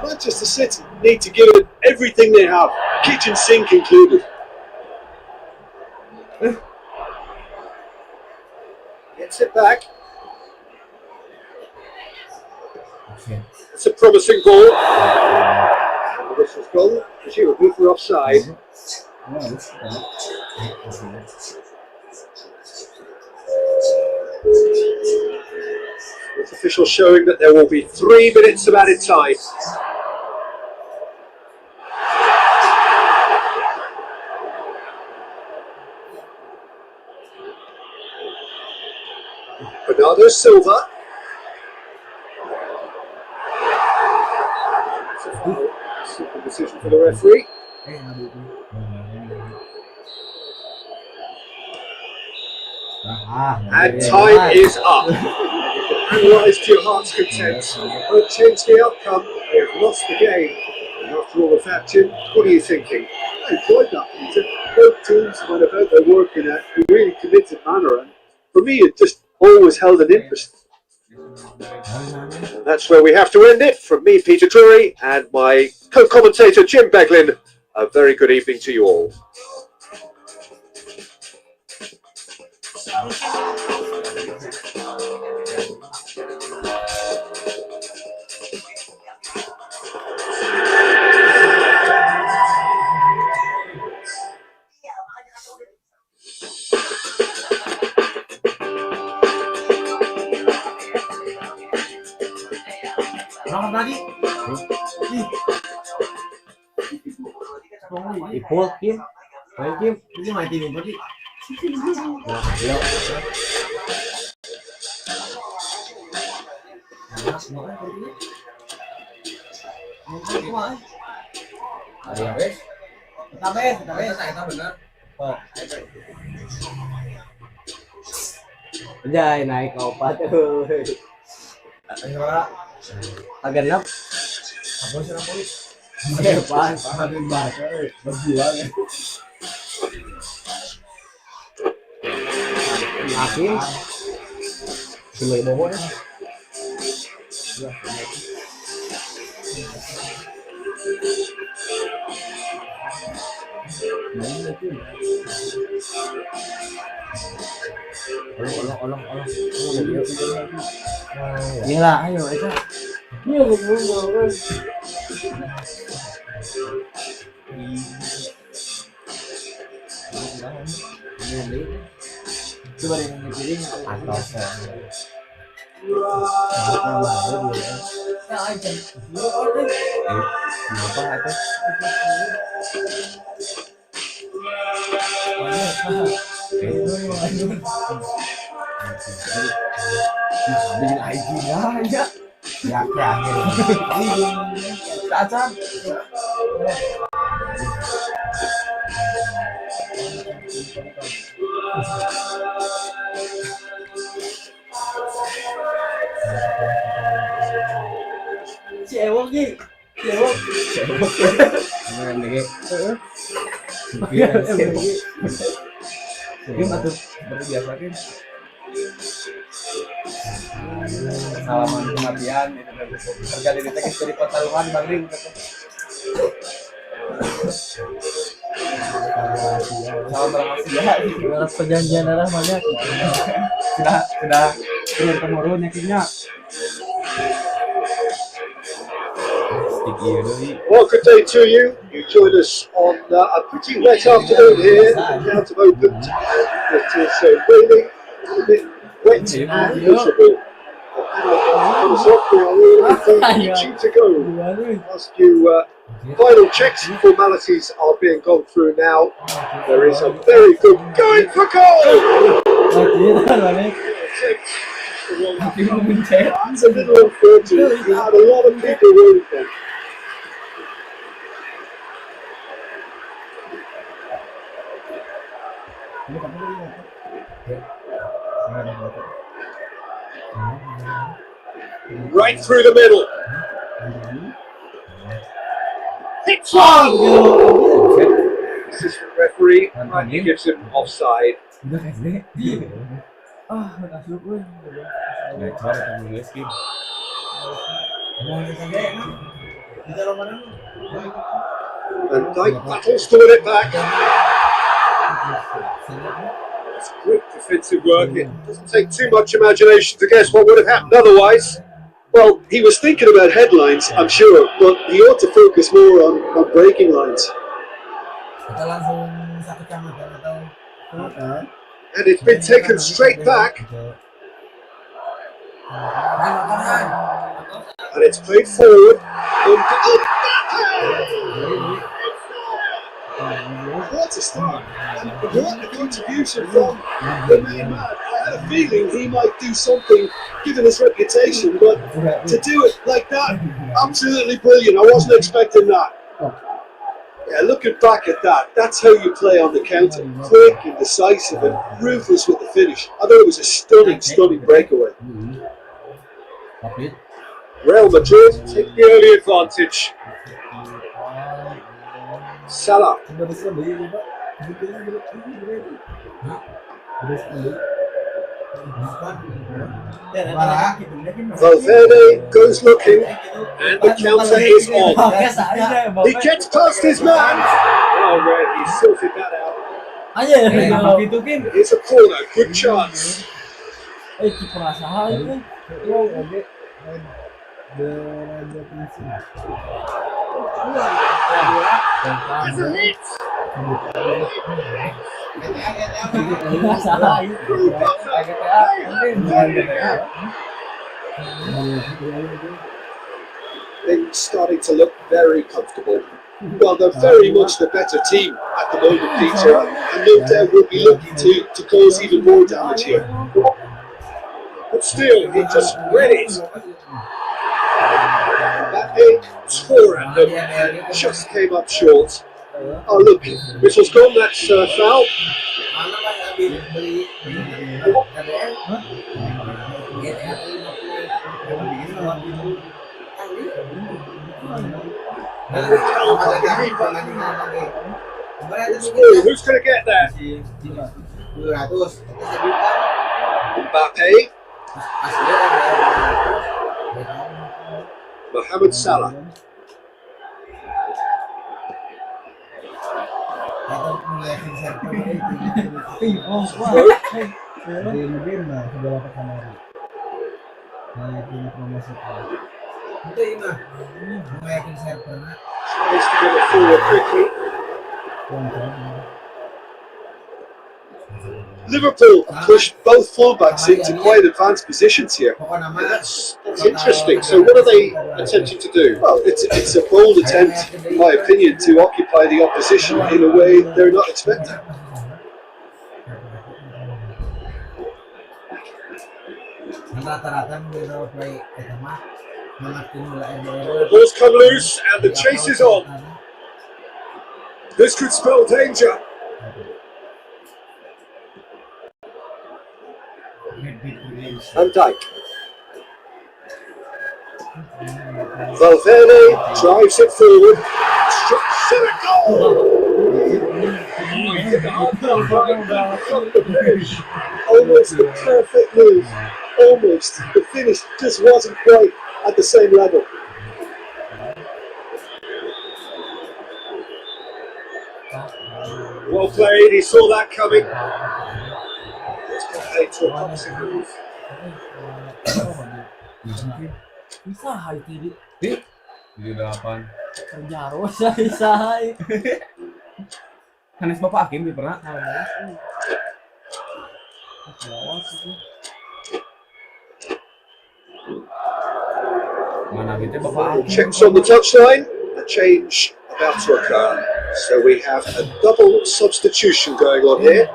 Manchester City need to give it everything they have, kitchen sink included. Gets it back. It's a promising ball. And the whistle's gone, presumably for offside. It's official showing that there will be 3 minutes of added time. Bernardo Silva. Simple decision for the referee. And time is up. Analyse to your heart's content. Won't change the outcome. They have lost the game. And after all of that, Jim, what are you thinking? I enjoyed that, Peter. Both teams went about their work in a really committed manner, and for me, it just always held an interest. And that's where we have to end it. From me, Peter Drury, and my co-commentator, Jim Beglin. A very good evening to you all. Ipul Kim, Kim, ini mati nih tadi. Jai naik ke opat tuh. Agak nap. Apa sih napoli? Pas, makin banget, berjuang ya. Yakin? Sulai bawa ya. Olong. Gila, ayo aja. Iya, betul. Coba deh mikirin atau cewek nih, cewek. Mungkin atau biasa kan salaman kematian terjadi di teknis dari pertarungan Bang Ring. Sama berhasil ya. Beres perjanjian darah banyak. Sudah turun temurun yakinnya. Well, good day to you. You joined us on a pretty wet afternoon here at the Out of Open. It is raining, a bit wet and miserable. We are really due to go. Whilst you final checks and formalities are being gone through now, there is a very good going for goal. That's a little unfortunate. You had a lot of people rooting for him. Right through the middle. Hits one! Assistant referee rightly gives him offside. And Dyke battles to win it back. It's great defensive work. It doesn't take too much imagination to guess what would have happened otherwise. Well, he was thinking about headlines, I'm sure, but he ought to focus more on breaking lines. And it's been taken straight back. And it's played forward. What a start! What a contribution from the main man. I had a feeling he might do something given his reputation, but to do it like that, absolutely brilliant. I wasn't expecting that. Yeah, looking back at that, that's how you play on the counter. Quick and decisive and ruthless with the finish. I thought it was a stunning, stunning breakaway. Real Madrid take the early advantage. Salah. Valverde goes looking, and the counter is on. He gets past his man. Alright, he sorted that out. Here's a corner, good chance. It's a hit. Things starting to look very comfortable. Well, they're very much the better team at the moment, Peter, and no doubt will be looking to cause even more damage here. But still, he just read it. That egg tore at them and just came up short. Oh look, whistle's gone, that's foul. Ooh, who's going to get that? Mbappe. Mohamed Salah. Tries to get it forward quickly. Liverpool pushed both fullbacks into quite advanced positions here. Yeah, that's interesting. So what are they attempting to do? Well, it's a bold attempt, in my opinion, to occupy the opposition in a way they're not expecting. The ball's come loose and the chase is on. This could spell danger. Van Dijk. Valverde drives it forward. Shot it goal! Almost the perfect move. Almost. The finish just wasn't quite at the same level. Well played, he saw that coming. Let's get paid to a promising move. Bisa hari ini. Di 8. Jaro bisa. Hanes Bapak Hakim pernah. Mana gitu Bapak Hakim. Checks on the touchline. A change about to occur. So we have a double substitution going on here.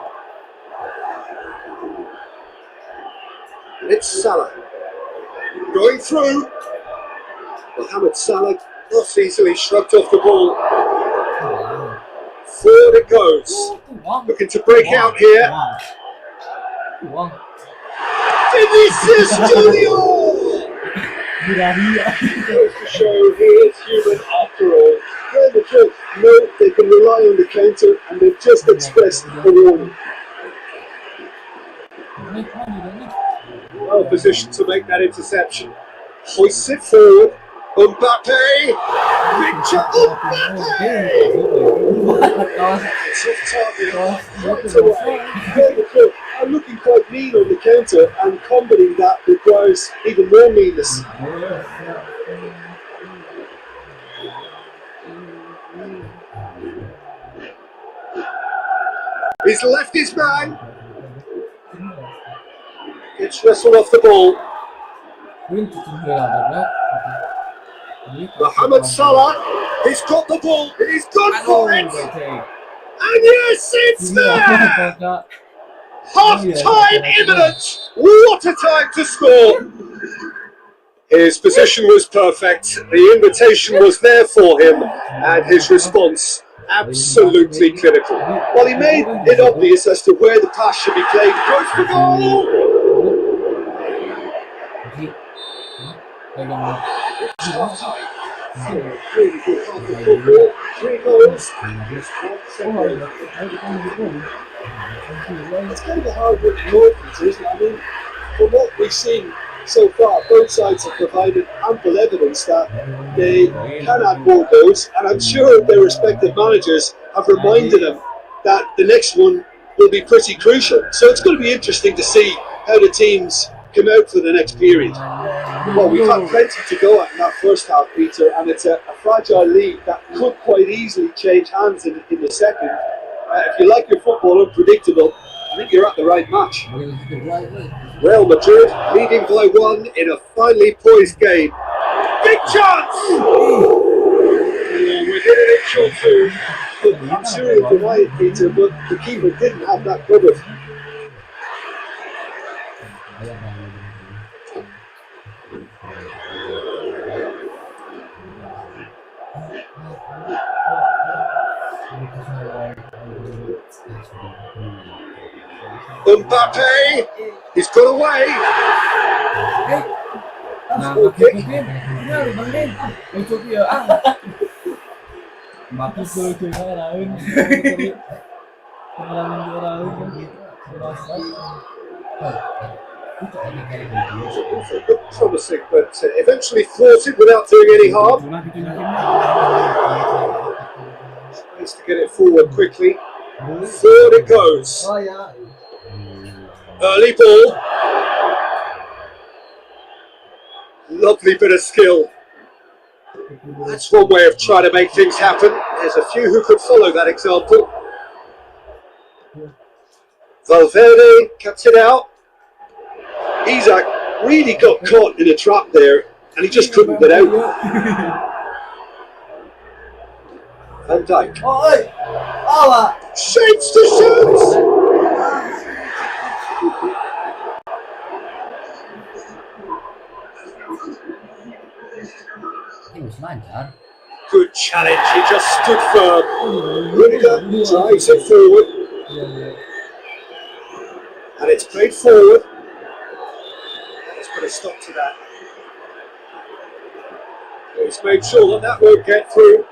And it's Salah. Going through. Mohamed Salah not easily shrugged off the ball. Forward it goes. Looking to break out here. Vinicius Junior! Goes to show he is human after all. Real Madrid know they can rely on the counter and they've just expressed a warning. Well positioned to make that interception. Hoists it forward. Mbappe! Victor Mbappe! Tough target. Right away. Real Madrid are looking quite mean on the counter, and combating that requires even more meanness. He's left his man. Gets wrestled off the ball. Mohamed Salah, he's got the ball, he's gone for it! And yes, it's there! Half-time imminent! What a time to score! His position was perfect, the invitation was there for him, and his response absolutely clinical. While he made it obvious as to where the pass should be played, goes for goal! Really good half of football, 3 goals. It's kind of a hard work moment, isn't it? I mean, from what we've seen so far, both sides have provided ample evidence that they can add more goals, and I'm sure their respective managers have reminded them that the next one will be pretty crucial. So it's going to be interesting to see how the teams come out for the next period. Well, we've had plenty to go at in that first half, Peter, and it's a fragile league that could quite easily change hands in the second. If you like your football unpredictable, I think you're at the right match. Real Madrid leading by 1 in a finely poised game. Big chance! Within an inch or two. I'm sure he'll deny it, Peter, but the keeper didn't have that covered. Mbappe, he's got away. Nah, Goal kick. Promising, but eventually thwarted without doing any harm. Space to get it forward quickly. Forward it goes. Early ball. Lovely bit of skill. That's one way of trying to make things happen. There's a few who could follow that example. Valverde cuts it out. Isaac really got caught in a trap there, and he just couldn't get out. Van Dijk. Shapes to shoot! Good challenge, he just stood firm. Rudiger drives it forward. And it's played forward. Let's put a stop to that. He's made sure that that won't get through.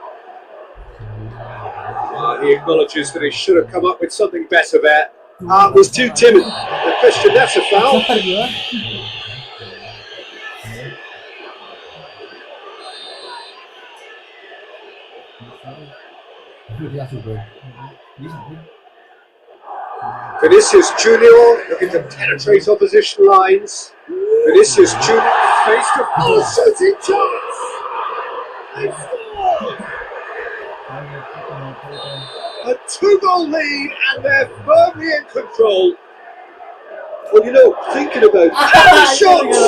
He acknowledges that he should have come up with something better there. Was too timid. The question, that's a foul. Vinicius Junior looking to penetrate opposition lines. Vinicius Junior face to shooting chance. They score! A 2-goal lead and they're firmly in control. Well, you know, thinking about the shots.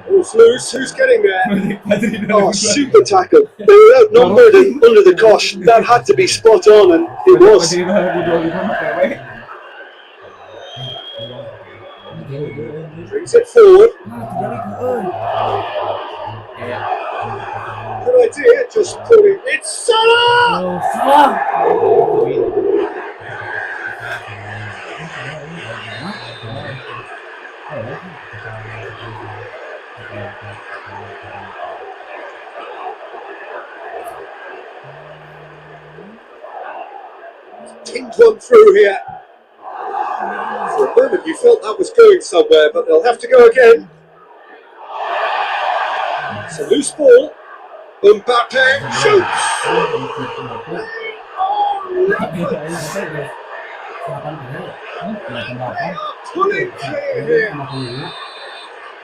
It's loose. Who's getting there? Oh, super tackle. They were outnumbered and under the cosh. That had to be spot on, and it was. Brings it forward. Good idea, just putting it. Salah! Pinged one through here. For a moment you felt that was going somewhere, but they'll have to go again. It's a loose ball. Mbappe shoots! Pulling clear here.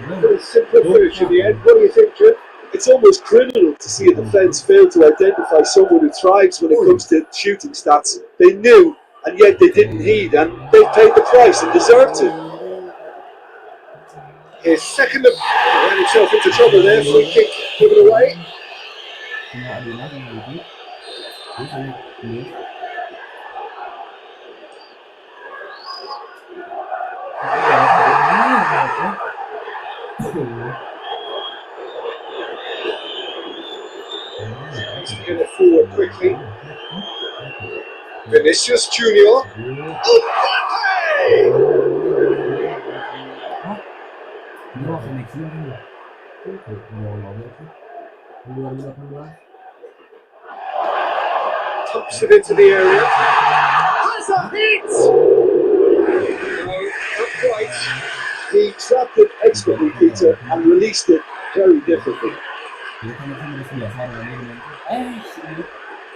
A simple finish in the end. What do you think, Jim? It's almost criminal to see a defence fail to identify someone who thrives when it comes to shooting stats. They knew, and yet they didn't heed, and they paid the price and deserved to. His second ran himself into trouble there. Free kick given away. To get it forward quickly. Vinicius Junior. Pumps it into the area. Has a hit! No, not quite. He trapped it expertly, Peter, and released it very differently.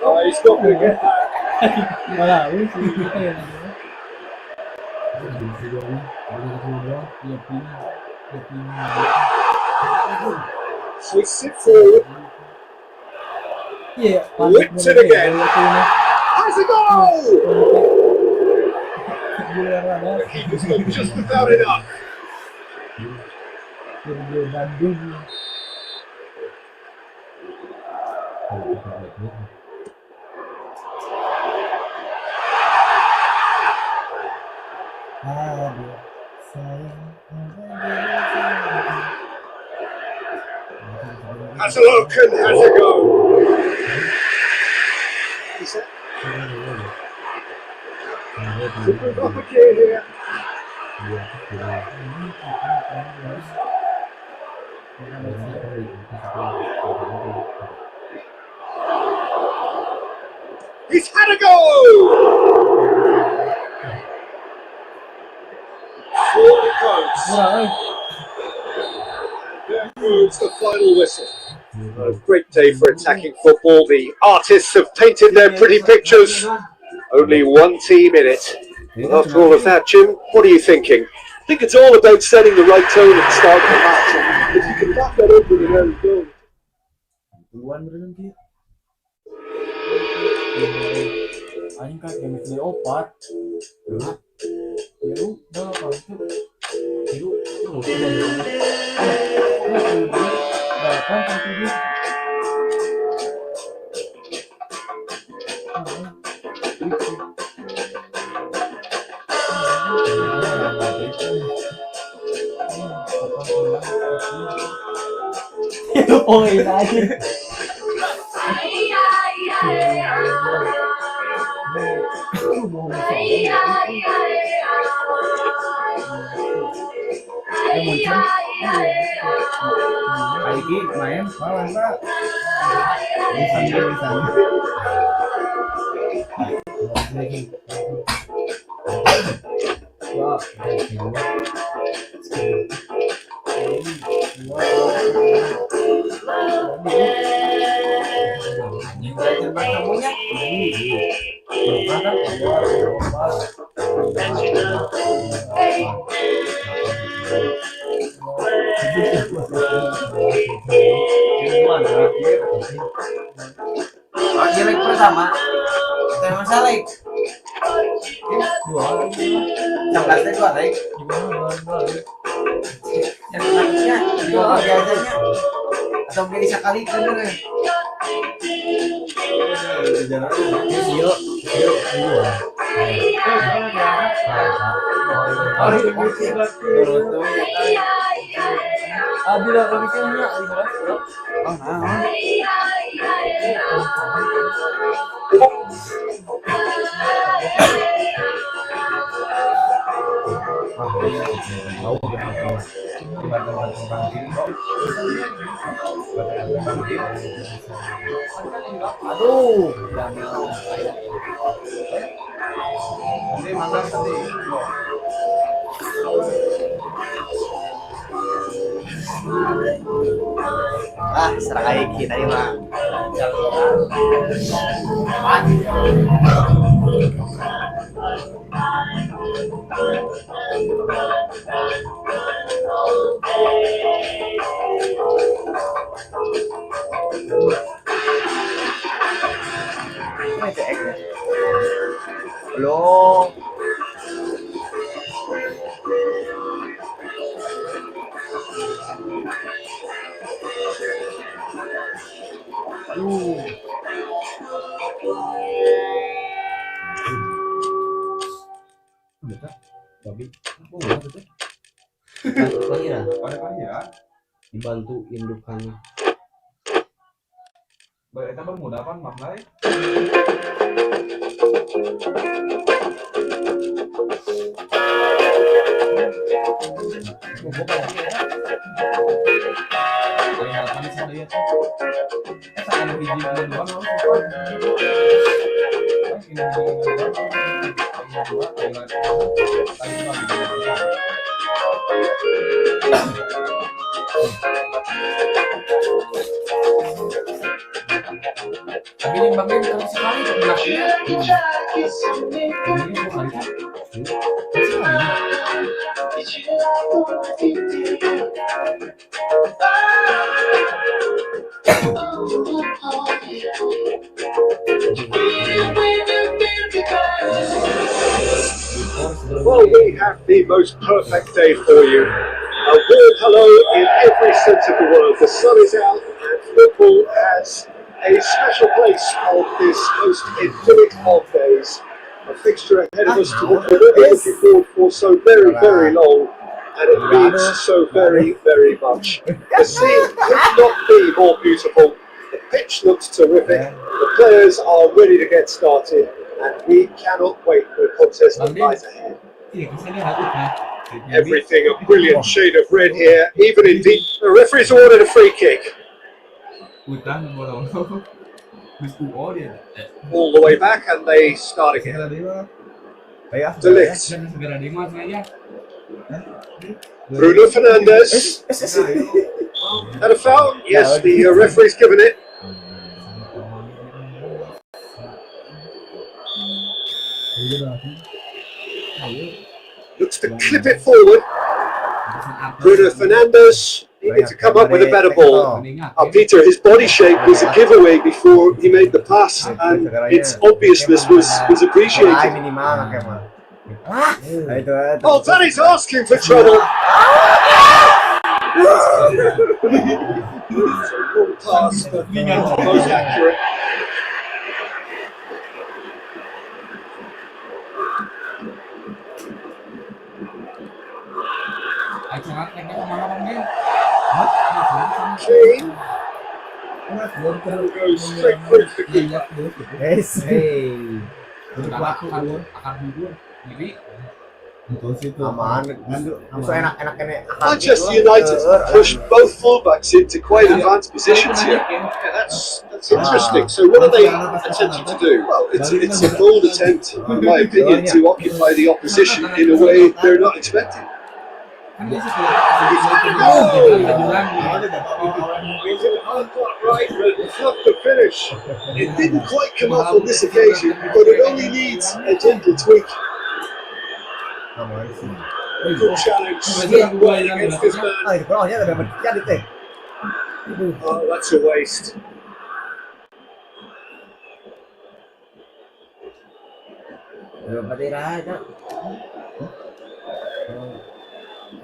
Oh, he's not going to get that. Switch it forward. Whips it again. Has a goal! The keeper's got just about enough. Has a look and has a go. To move up a gear here. He's had a go! Forward it goes. There goes the final whistle. A great day for attacking football. The artists have painted their pretty pictures. Only one team in it. After all of that, Jim, what are you thinking? I think it's all about setting the right tone at the start of the match. And if you can back that up with an early goal. main malah Pak. Bisa Belajar bertemu ya. Leg pertama. Kita masalah leg. Yang pasti dua leg. Yang nantinya dua biasanya atau beli sekali bener ya. Aduh, serang aja kita ini mah. Belum. Dibantu indukan. Baik, kita bermudah kan, maknai. Tapi ini bang kali sekali benaknya. Well, we have the most perfect day for you. A warm hello in every sense of the word. The sun is out and football has a special place on this most idyllic of days. A fixture ahead of us to what we've been looking forward for so very, very long. And it means so very, very much. The scene could not be more beautiful. The pitch looks terrific. The players are ready to get started. And we cannot wait for the contest that lies ahead. Everything a brilliant shade of red here. Even indeed, the referee's ordered a free kick. All the way back and they start again. Delict. Bruno Fernandes. And a foul? Yes, the referee's given it. Looks to clip it forward. Bruno Fernandes needed to come up with a better ball. Peter, his body shape was a giveaway before he made the pass, and its obviousness was appreciated. Oh, Danny's asking for trouble. Pass, but most accurate. Kane goes straight through the keeper. Manchester United pushed both fullbacks into quite advanced positions here. Yeah, that's interesting. So what are they attempting to do? Well, it's a bold attempt, in my opinion, to occupy the opposition in a way they're not expecting. Kan dia sih kalau Quite right, but it's not the finish. It didn't quite come off on this occasion, but it only needs a gentle tweak. Good challenge, stuck well against this man. Itu peluangnya udah dapat jadi teh. Oh, that's a waste. Dapat aja.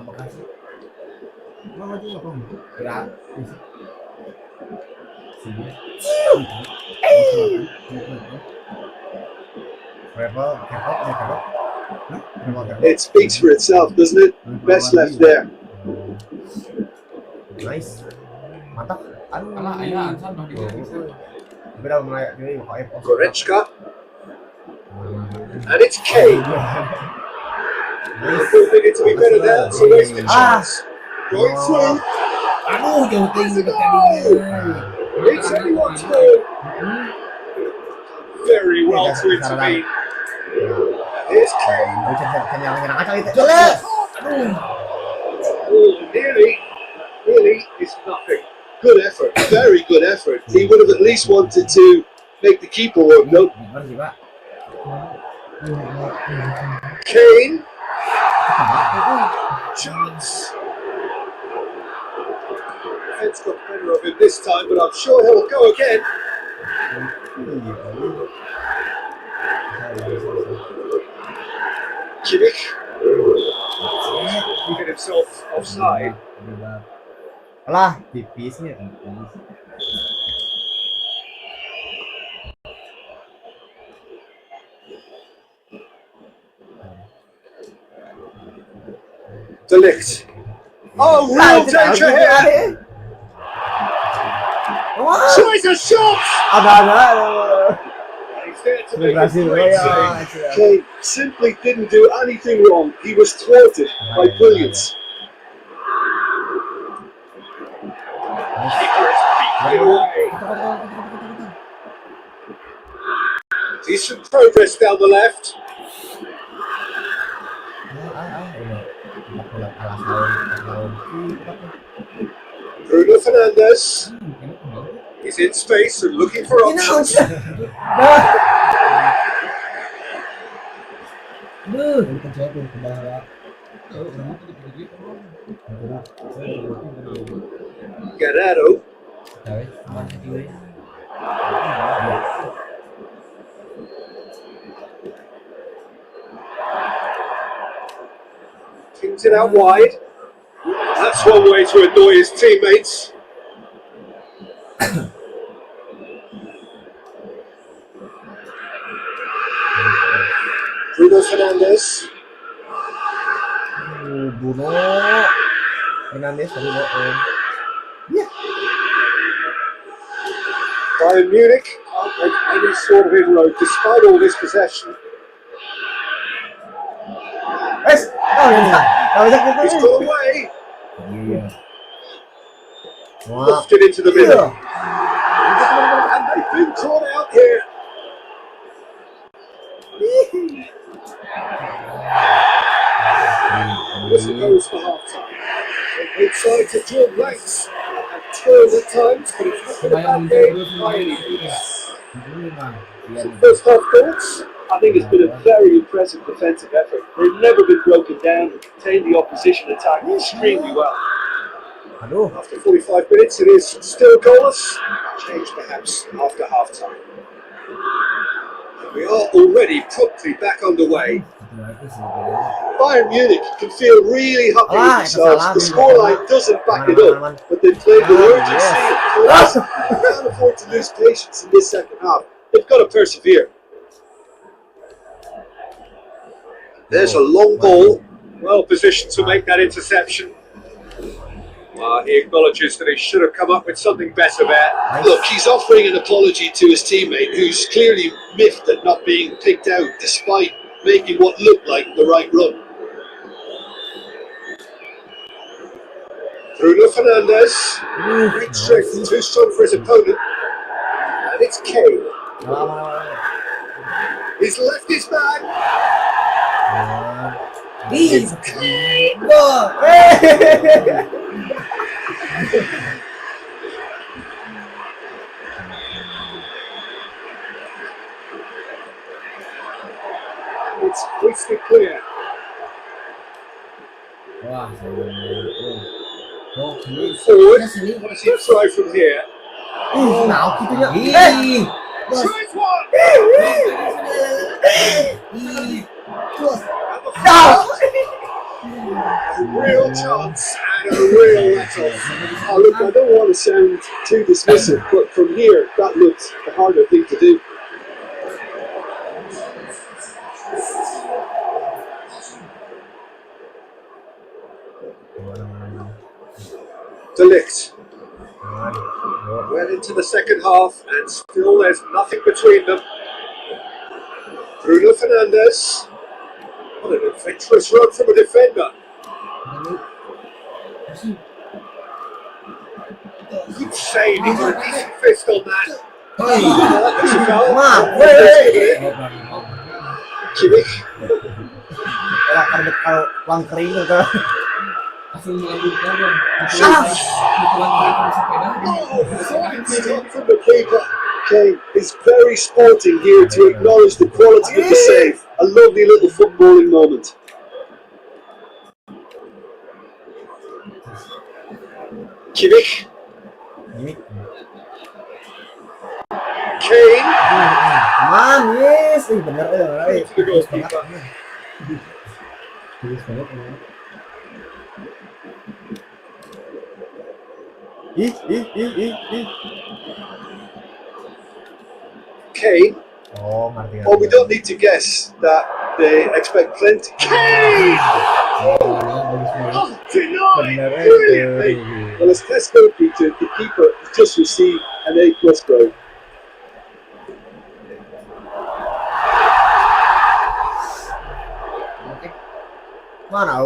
Apa kasih? Mama juga apa? Gratis. It speaks for itself, doesn't it? Best left there. Nice. Mantap. kalah ayah Ansan bah dia. Udah mulai ini kok Goretzka. And it's Kane. I think it to be better there. It's a wasted chance. Going through. Aduh, jauh tinggi sekali. It's anyone's goal. Very well to intervene. Here's Kane. Nearly is nothing. Good effort, very good effort. He would have at least wanted to make the keeper work, no? Kane. Chance. Defense got better of him this time, but I'm sure he'll go again. Kimmich. He get himself offside. Alah, tipisnya. De Ligt. Oh, real danger here! Tries a shot! He's there to make a great save. Kane simply didn't do anything wrong. He was thwarted by brilliance. Keeper is beaten away. Decent progress down the left. Bruno Fernandes. He's in space and looking for options. Guerrero. Kings it out wide. That's one way to annoy his teammates. Bruno Fernandes. Bruno Fernandes tadi Bayern Munich aren't make any sort of inroad despite all this possession. He's got away. Lofted into the middle. And they've been caught out here. Whistle goes for half time. They try to draw blanks and turn at times, but it's not been a bad game by any means. Some first half thoughts. I think it's been a very impressive defensive effort. They've never been broken down and contained the opposition attack extremely well. After 45 minutes, it is still goalless. Change perhaps after half time. We are already promptly back underway. Bayern Munich can feel really happy with themselves. The scoreline doesn't back it up, but they played with urgency and focus. They can't afford to lose patience in this second half. They've got to persevere. There's a long ball, well positioned to make that interception. He acknowledges that he should have come up with something better there. Look, he's offering an apology to his teammate, who's clearly miffed at not being picked out despite making what looked like the right run. Bruno Fernandes, great strength, too strong for his opponent, and it's Kane. He's left his man. Rizki. Kane. Gol. It's crystal clear. Wah, saya belum. Oh, ini. Forward. Sini. What does he try from here? Nah, gitunya. Bos. Tries one. Bos. And the first. A real chance and a real let off. Oh, look, I don't want to sound too dismissive, but from here, that looks the harder thing to do. Delict. Well into the second half, and still there's nothing between them. Bruno Fernandes. What an adventurous run from a defender. Good save, he got a decent fist on that. That's a foul. Kimmich. Kalau uang kering itu. Langsung melanjutkan kan. Fine stop from the keeper. Kane is very sporting here to acknowledge the quality of the save. A lovely little footballing moment. Kimmich. Kane. Man, yes, bener ya. To the goalkeeper. Kane. Oh, ngerti. Oh, we don't need to guess that they expect plenty. Kane! Denied brilliantly. Well, as test goalkeeper, the keeper just received an A+ grade. Mana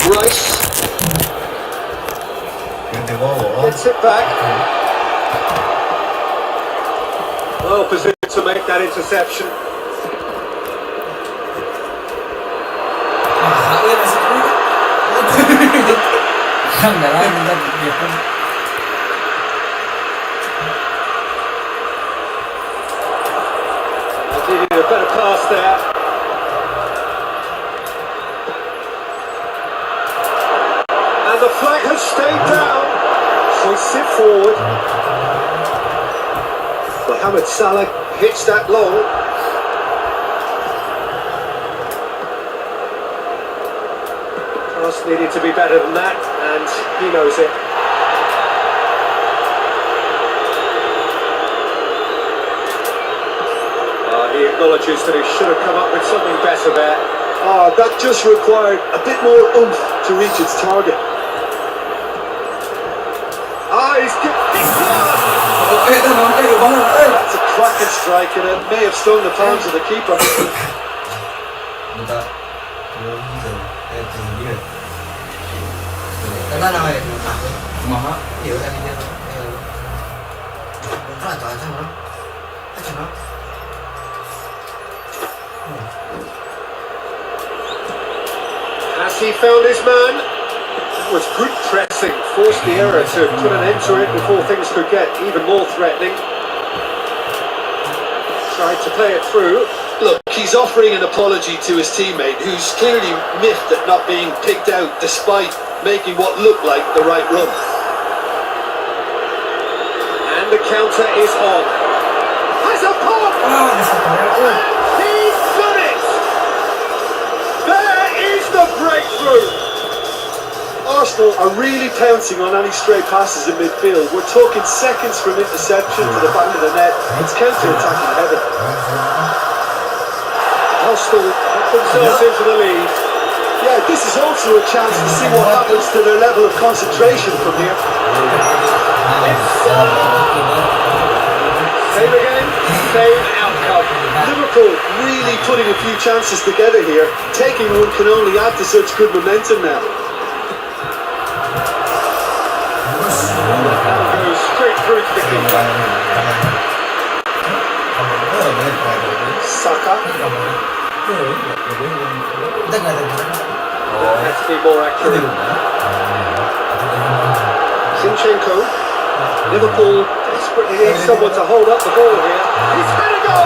Rice gets it back. Well positioned to make that interception. Needed a better pass there. And the flag has stayed down. Hoists it forward. Mohamed Salah hits that long. Pass needed to be better than that, and he knows it. He acknowledges that he should have come up with something better there. That just required a bit more oomph to reach its target. He's That's a cracking strike, and it may have stung the palms of the keeper. Has he found his man? That was good pressing, forced the error to put an end to it before things could get even more threatening. Tried to play it through. Look, he's offering an apology to his teammate, who's clearly miffed at not being picked out despite making what looked like the right run. And the counter is on. Has a pop! He's done it! There is the breakthrough! Arsenal are really pouncing on any stray passes in midfield. We're talking seconds from interception to the back of the net. It's counter-attacking heaven. Arsenal put themselves into the lead. Yeah, this is also a chance to see what happens to their level of concentration from here. Same again, same outcome. Liverpool really putting a few chances together here. Taking one can only add to such good momentum now. Goes straight through to the keeper. Saka. Has to be more accurate. Zinchenko. Liverpool desperately needs someone to hold up the ball here. He's gonna go!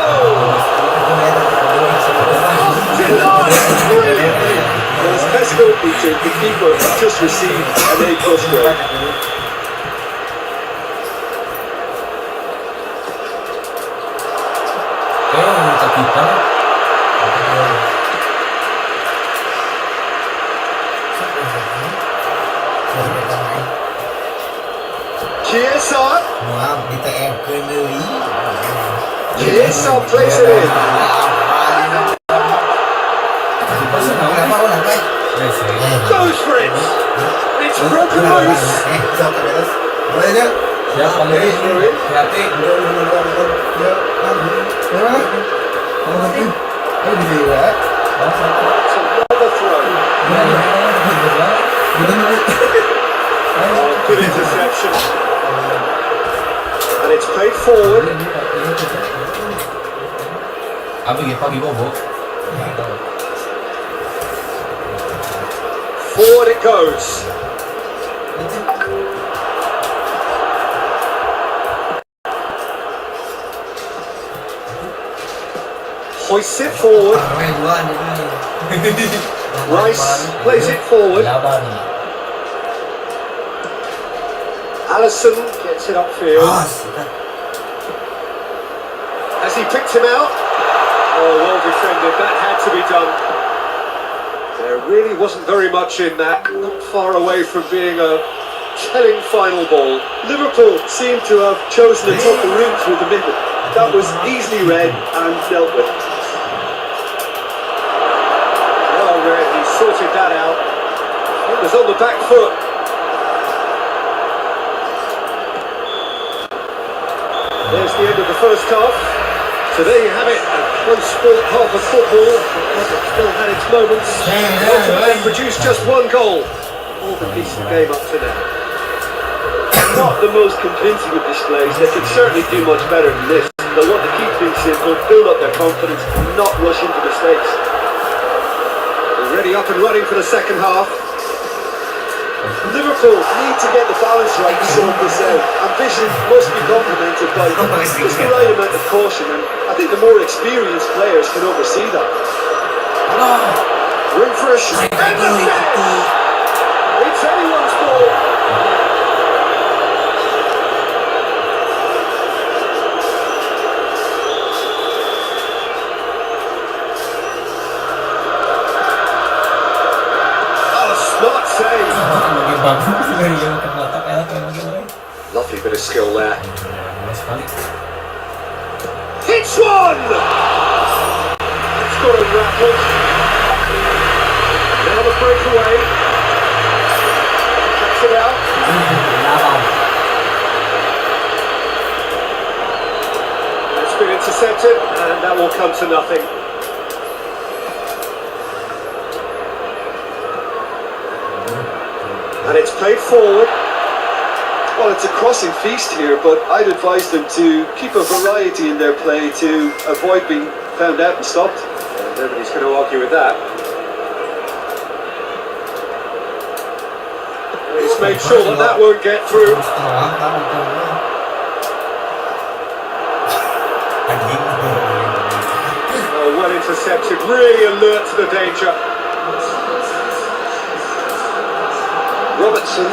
Brilliantly! Well, as Pesco featured, the keeper just received an A+ grade. Chiesa. Chiesa plays it in. Goes for it. It's broken loose. Another throw. Good interception. And it's played forward. Forward it goes. Hoists it forward. Rice plays it forward. Allison gets it upfield. Has he picked him out? Oh, well defended. That had to be done. There really wasn't very much in that. Not far away from being a telling final ball. Liverpool seem to have chosen a tougher route through the middle. That was easily read and dealt with. Well read, he sorted that out. It was on the back foot. There's the end of the first half. So there you have it. One sport, half of football, but still had its moments. Ultimately produced just one goal. All the decent game up to now. Not the most convincing of displays. They could certainly do much better than this. They'll want to keep things simple, build up their confidence, and not rush into mistakes. Already up and running for the second half. Liverpool need to get the balance right to sort this out. Ambition must be complemented by just the right amount of caution, and I think the more experienced players can oversee that. Room for a shot. It's anyone's ball. Smart save. Lovely bit of skill there. Hits one! It's got a rattle. Now the breakaway. Checks it out. It's been intercepted, and that will come to nothing. And it's played forward. Well, it's a crossing feast here, but I'd advise them to keep a variety in their play to avoid being found out and stopped. And nobody's going to argue with that. He's made sure that that won't get through. Oh, well intercepted, really alert to the danger. Robertson.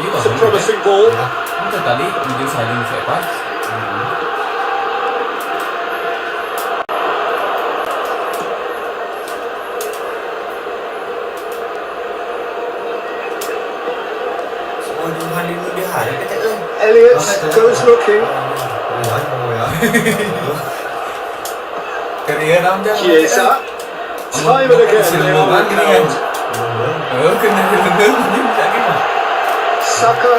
It's a promising ball. Tadi video sliding siapa? Elliot goes looking. Chiesa. Time and again they are withheld. Saka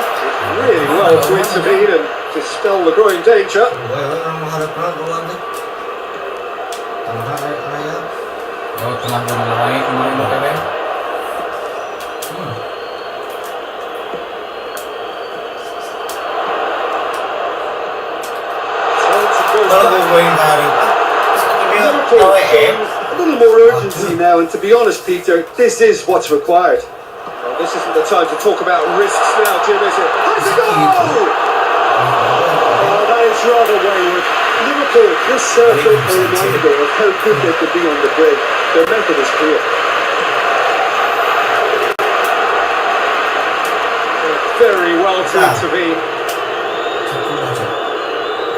really well to intervene and dispel the growing danger. Oh, telah menerangi kemarin BTW. Liverpool showing a little more urgency now, and to be honest, Peter, this is what's required. Well, this isn't the time to talk about risks now, Jim, is it? Has a goal! Oh, that is rather wayward. Liverpool, this circle a reminder of how good they could be on the break. Their method is clear. Very well to intervene.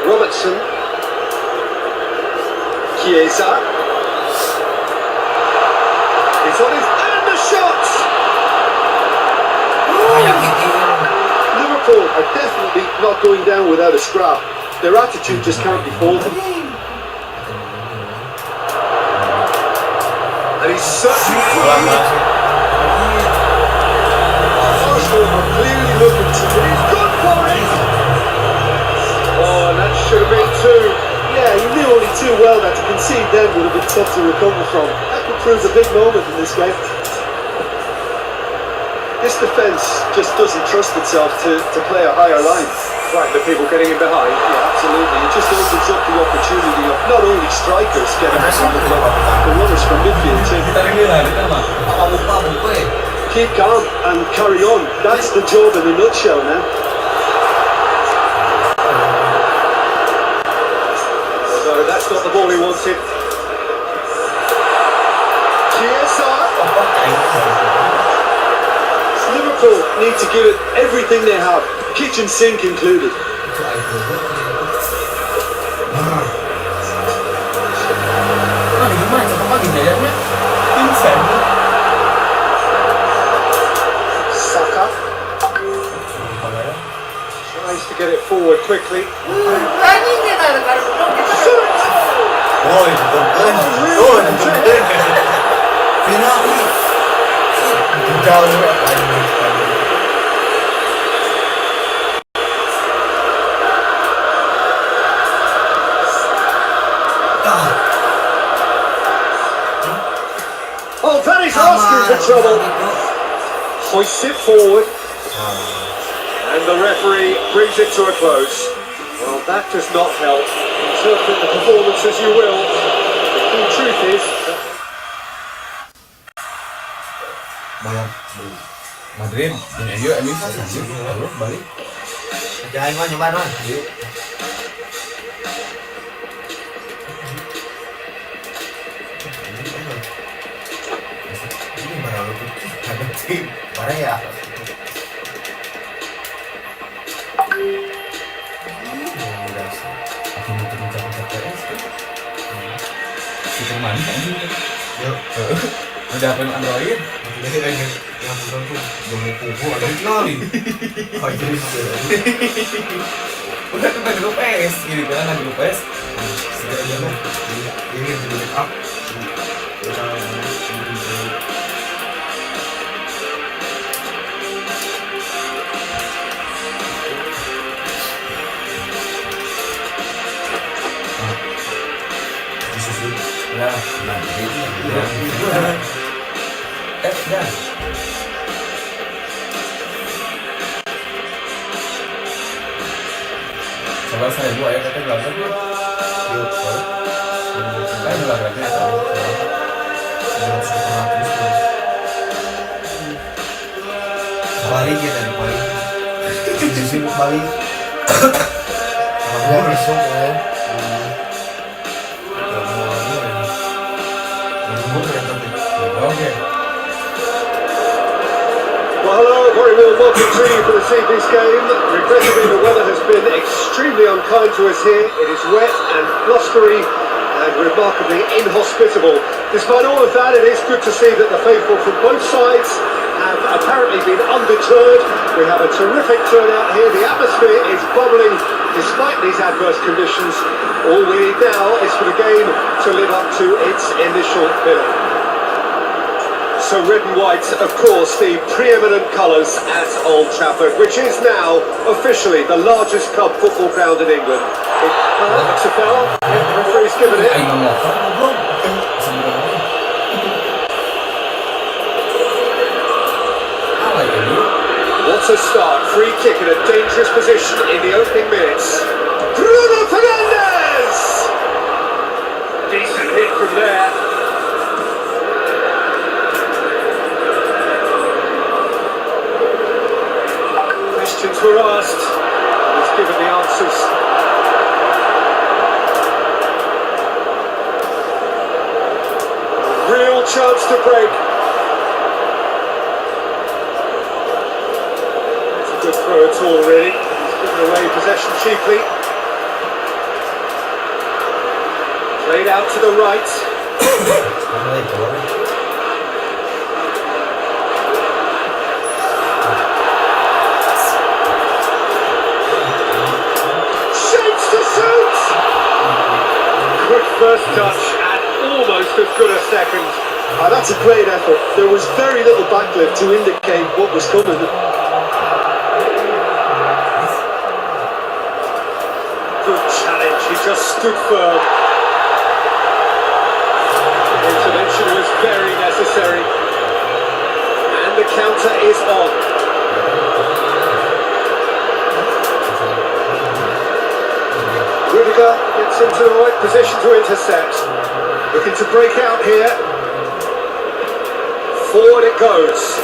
Robertson. Chiesa. He's on his... and the shot! Liverpool are definitely not going down without a scrap. Their attitude just can't be faulted. And he's certainly... Arsenal are clearly looking to... He's gone for it! Oh, and that should have been two. Yeah, he knew only too well that to concede then would have been tough to recover from. That could prove a big moment in this game. This defence just doesn't trust itself to play a higher line. Right, the people getting in behind. Yeah, absolutely. It just opens up the opportunity of not only strikers getting from the club, but runners from midfield too. Keep calm and carry on. That's the job in a nutshell now. So that's not the ball he wanted. Chiesa. Liverpool need to give it everything they have, kitchen sink included. Saka tries to get it forward quickly. asking for trouble. Hoists it forward. And the referee brings it to a close. Well, that does not help. Interpret the performance as you will. The key truth is that Bayar Madrid dan MU lalu balik. Jangan mah nyoba doang. Ini baru ada tim. Mana ya? Aku mau pencet PS. Superman anjing. Yuk. Udah apa Android? Yang bukan tuh demi kubu ada sekali. Oh jadi Udah ke grup PS gitu kan, grup PS. sudah dia loh. Ini di backup. Ya, nah itu dah. Sabar saya buat ya kata berapa dia? Kan udah berarti ya. Balik ya dari balik. Jadi balik. Kalau besok ya. Oke. well, hello, very warm welcome to you for this evening's game. Regrettably, the weather has been extremely unkind to us here. It is wet and blustery and remarkably inhospitable. Despite all of that, it is good to see that the faithful from both sides have apparently been undeterred. We have a terrific turnout here. The atmosphere is bubbling despite these adverse conditions. All we need now is for the game to live up to its initial billing. So red and white, of course, the preeminent colours at Old Trafford, which is now officially the largest club football ground in England. It's a foul. The referee's given it. What a start. Free kick in a dangerous position in the opening minutes. Bruno Fernandes! Decent hit from there. Questions were asked. He's given the answers. Real chance to break. Good throw at all, really. He's given away possession cheaply. Played out to the right. Shapes to suit! Quick first touch and almost as good a second. That's a great effort. There was very little backlift to indicate what was coming. Good challenge, he just stood firm. The intervention was very necessary. And the counter is on. Rudiger gets into the right position to intercept. Looking to break out here. Forward it goes.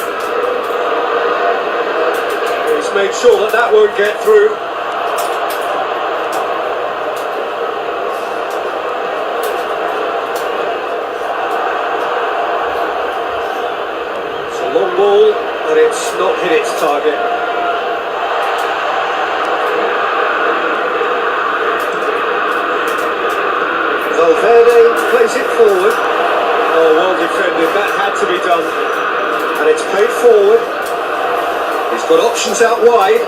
He's made sure that that won't get through. Long ball, but it's not hit its target. Valverde plays it forward. Oh, well defended, that had to be done. And it's played forward. He's got options out wide.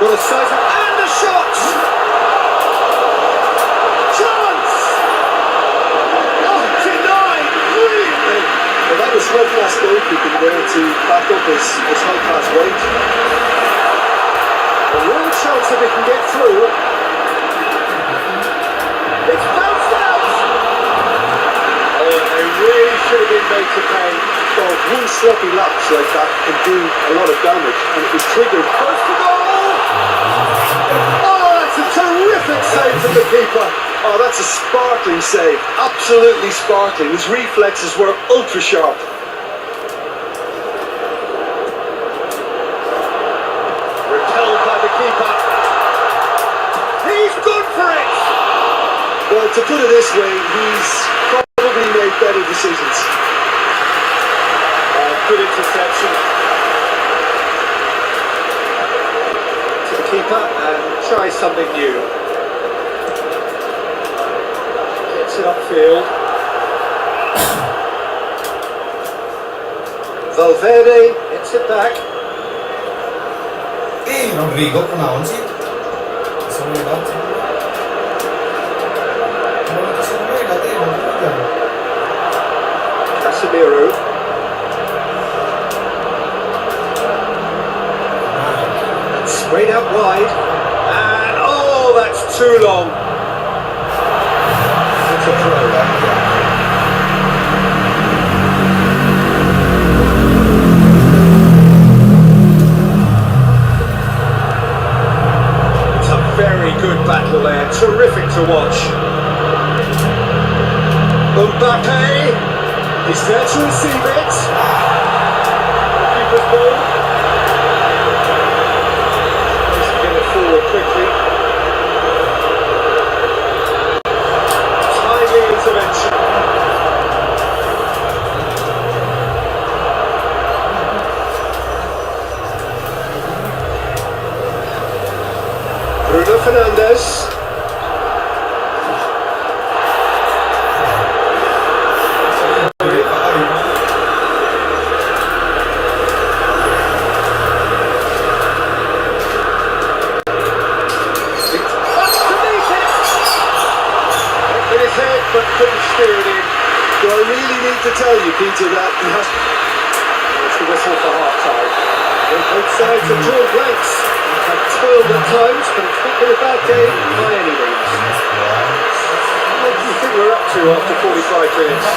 Got a size and a shot! Chance! Oh, denied brilliantly! Well, that was high-class goalkeeping there to back up his high-class weight. A real chance that they can get through. It's bounced out! Oh, they really should have been made to pay. Well, one sloppy lapse like that can do a lot of damage, and it was triggered. Close to goal! Oh, that's a terrific save from the keeper. Oh, that's a sparkling save. Absolutely sparkling. His reflexes were ultra sharp. Repelled by the keeper. He's gone for it! Well, to put it this way, he's probably made better decisions. Good interception. To the keeper and try something new. Gets it upfield. Valverde hits it back. Rodrigo kenaon sih? Sampai banget. Casemiro. Straight out wide, and oh, that's too long. It's a throw. It's a very good battle there, terrific to watch. Mbappe is there to receive it. Keeper's ball. Forward quickly. Timely intervention. Bruno Fernandes. But couldn't steer it in. Do I really need to tell you, Peter, that he has... It's the whistle for half-time. Both sides have drawn blanks. He's had toiled at times, but it's not been a bad game by any means. What do you think we're up to after 45 minutes?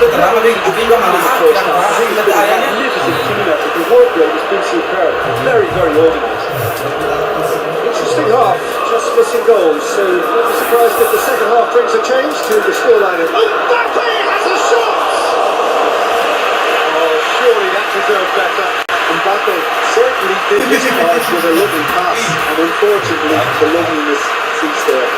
Kenapa nih? Aku juga malah I think it's been a magnificent clean-up. The work rate has been superb. Very, very organised. Interesting half, just missing goals, so not be surprised if the second half brings a change to the scoreline. Mbappe has a shot! Oh, surely that deserved better. Mbappe certainly did his part with a lovely pass, and unfortunately the loveliness ceased there.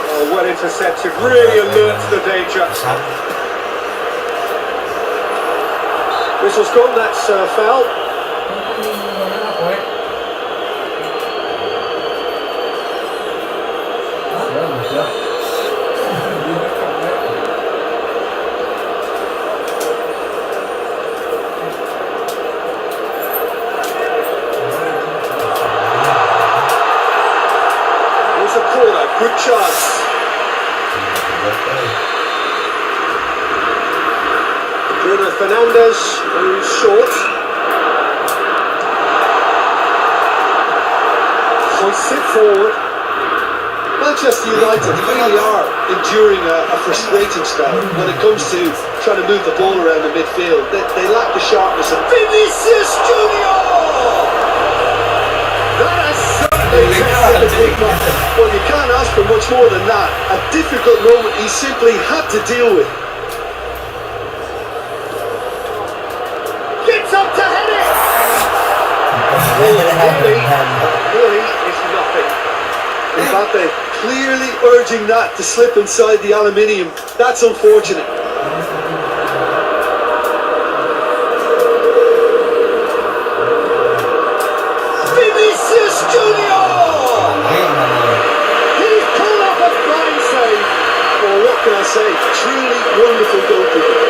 Oh, well intercepted, really alert to the danger. Whistle's gone, that's foul. Here's a corner, good chance. Bruno Fernandes, who's short. Hoists it forward. Manchester United really are enduring a frustrating spell when it comes to trying to move the ball around the midfield. They lack the sharpness of Vinicius Junior! That has certainly tested the keeper. Well, you can't ask for much more than that. A difficult moment he simply had to deal with. Gets up to head it! Really is nothing. Mbappe clearly urging that to slip inside the aluminium. That's unfortunate. Vinicius Junior! He's pulled off a fine save. Or what can I say? Truly wonderful goalkeeper.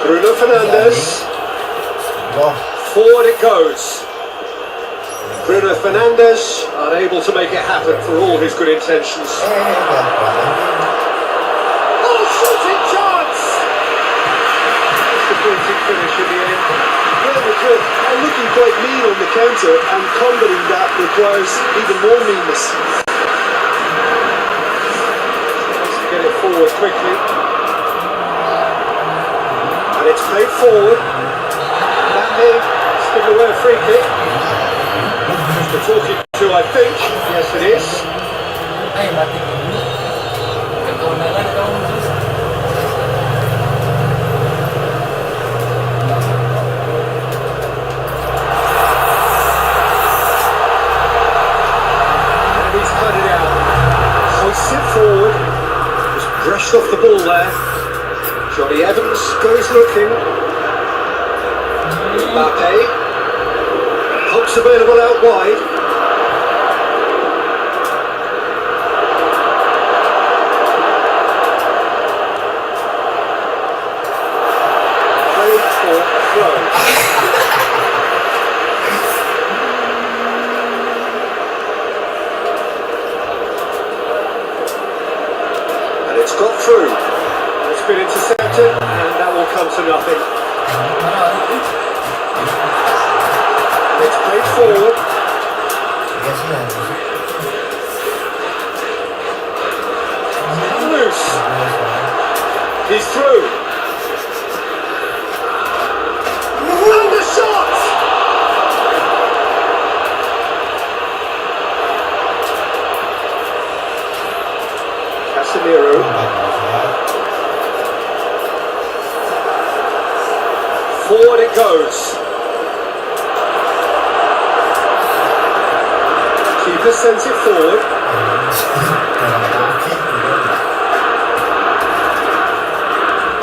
Bruno Fernandes. Forward it goes. Bruno Fernandes unable to make it happen for all his good intentions. Oh, disappointing finish in the end. Yeah, Madrid are looking quite mean on the counter, and combating that requires even more meanness. Wants to get it forward quickly. And it's played forward. That may give away a free kick. Just the talking to, I think. Yes, it is. And he's cut it out. Hoists it forward. Just brushed off the ball there. Johnny Evans goes looking. Mbappe. Hopes available out wide. Played for a throw. And it's got through. It's been intercepted, and that will come to nothing. It's played forward. Loose. He's through. And the shot! Casemiro. Forward it goes. Keeper sends it forward.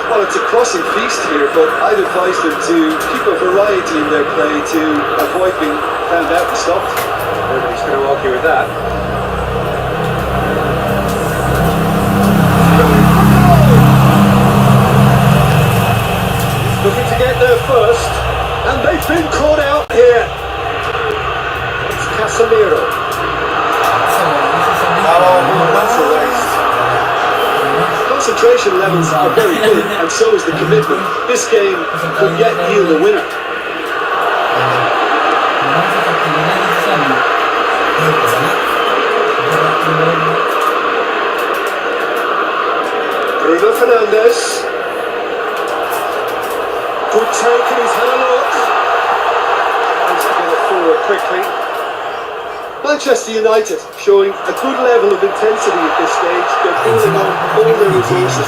Well, it's a crossing feast here, but I'd advise them to keep a variety in their play to avoid being found out and stopped. Nobody's going to argue with that. Looking to get there first, and they've been caught out here. It's Casemiro. That's a waste. Concentration levels are very good, and so is the commitment. This game could yet yield a winner. Bruno Fernandes. Good take, and he's had a look. Needs to get it forward quickly. Manchester United showing a good level of intensity at this stage. They're pulling on all their resources.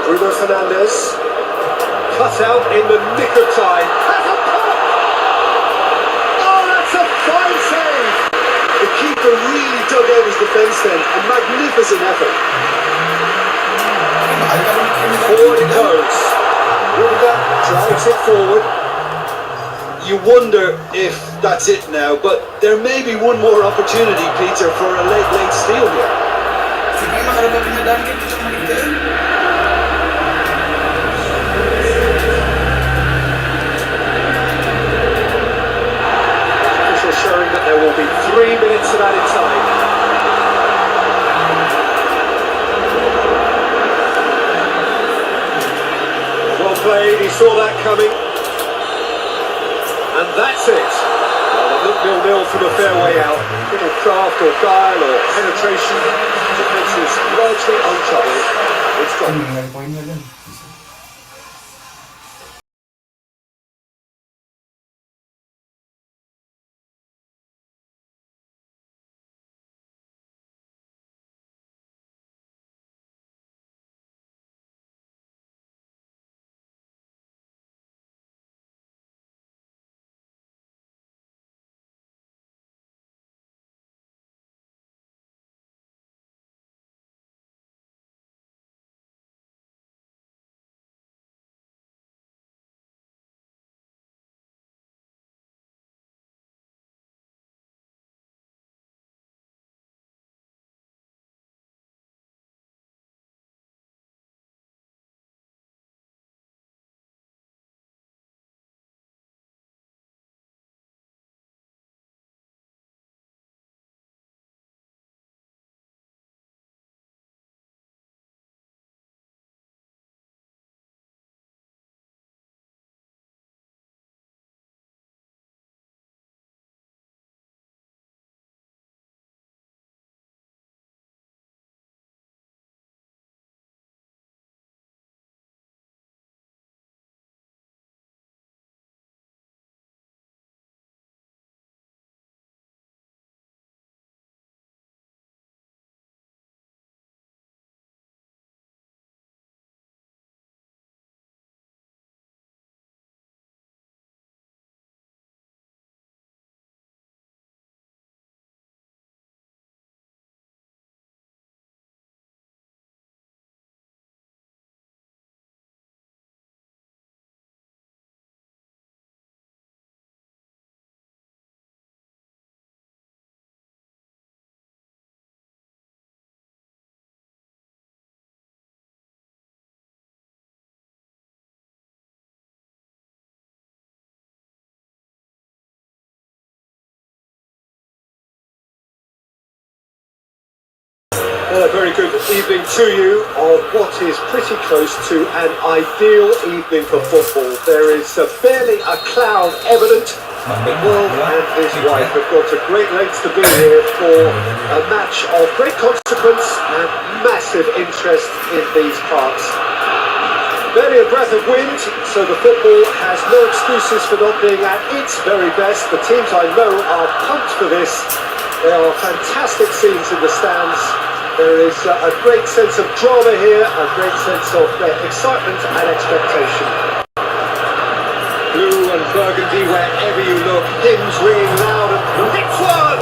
Bruno Fernandes. Cut out in the nick of time. Has a pop! Oh, that's a fine save! The keeper really dug out his defence then. A magnificent effort. Forward it goes. Rudiger drives it forward. You wonder if that's it now, but there may be one more opportunity, Peter, for a late steal here. Official showing that there will be 3 minutes of added time. Well played, he saw that coming. And that's it. Well, it looked 0-0 from a fair way out. Little craft or guile or penetration. Defence is largely untroubled. It's gone. Well, a very good evening to you on what is pretty close to an ideal evening for football. There is barely a cloud evident. Will and his wife have gone to great lengths to be here for a match of great consequence and massive interest in these parts. Barely a breath of wind, so the football has no excuses for not being at its very best. The teams I know are pumped for this. There are fantastic scenes in the stands. There is a great sense of drama here, a great sense of excitement and expectation. Blue and burgundy wherever you look, hymns ringing loud and hits one!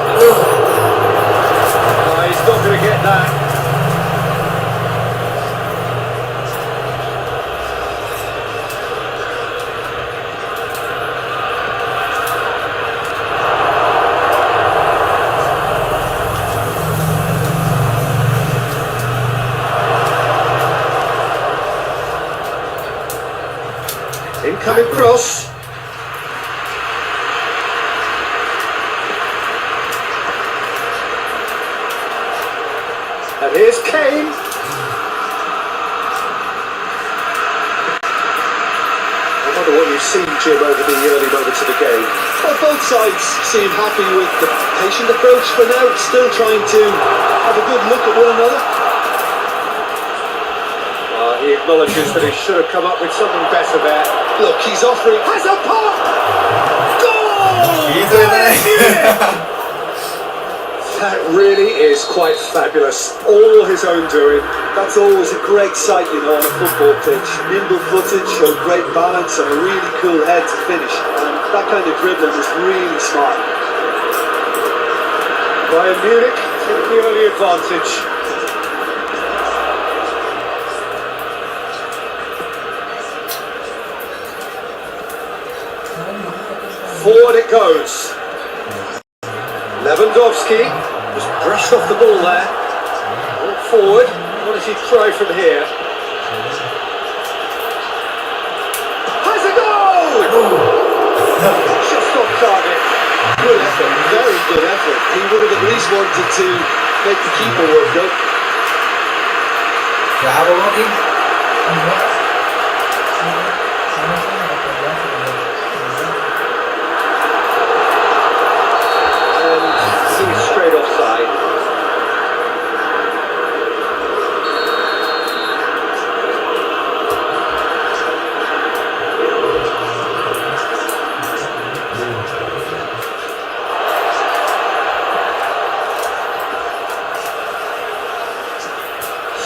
Oh, he's not going to get that. Incoming cross. And here's Kane. I wonder what you've seen, Jim, over the early moments of the game. Well, both sides seem happy with the patient approach for now, still trying to have a good look at one another. He acknowledges that he should have come up with something better there. Look, he's offering... Has a pop! Goal! That really is quite fabulous. All his own doing. That's always a great sight, you know, on a football pitch. Nimble footage, showed great balance and a really cool head to finish. And that kind of dribbling is really smart. Bayern Munich take the early advantage. Forward it goes. Lewandowski just brushed off the ball there. Forward. What does he try from here? Has a goal! Just off target. Good effort, very good effort. He would have at least wanted to make the keeper work out. Jago looking. Straight offside.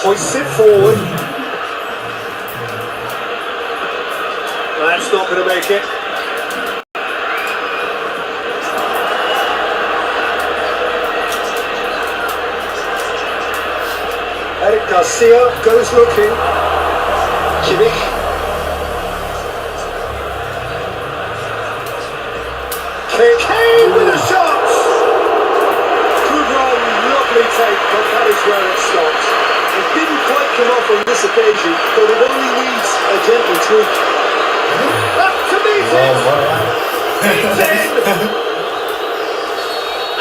Hoists it forward. That's not going to make it. Eric Garcia goes looking. Kimmich. Kane with a shot! Good run, lovely take, but that is where it stopped. It didn't quite come off on this occasion, but it only needs a gentle tweak. Up to meet it! He's in!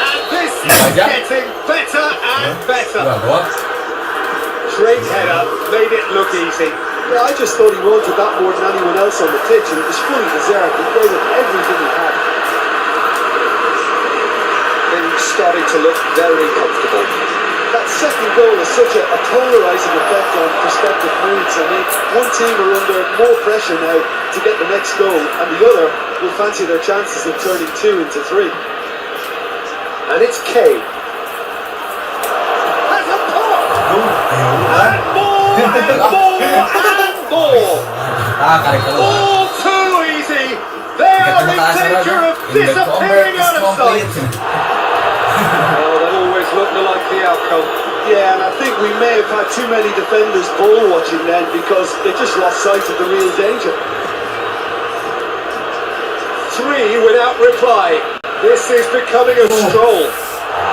And this is getting better and better. Straight header, made it look easy. Yeah, I just thought he wanted that more than anyone else on the pitch, and it was fully deserved. He gave it everything he had. Things starting to look very comfortable. That second goal has such a polarising effect on prospective moods. I mean, one team are under more pressure now to get the next goal, and the other will fancy their chances of turning 2 into 3. And it's Kane. And more, and more, and more! All too easy! They are in danger of disappearing out of sight! Oh, that always looked like the outcome. Yeah, and I think we may have had too many defenders ball watching then because they just lost sight of the real danger. 3 without reply. This is becoming a stroll.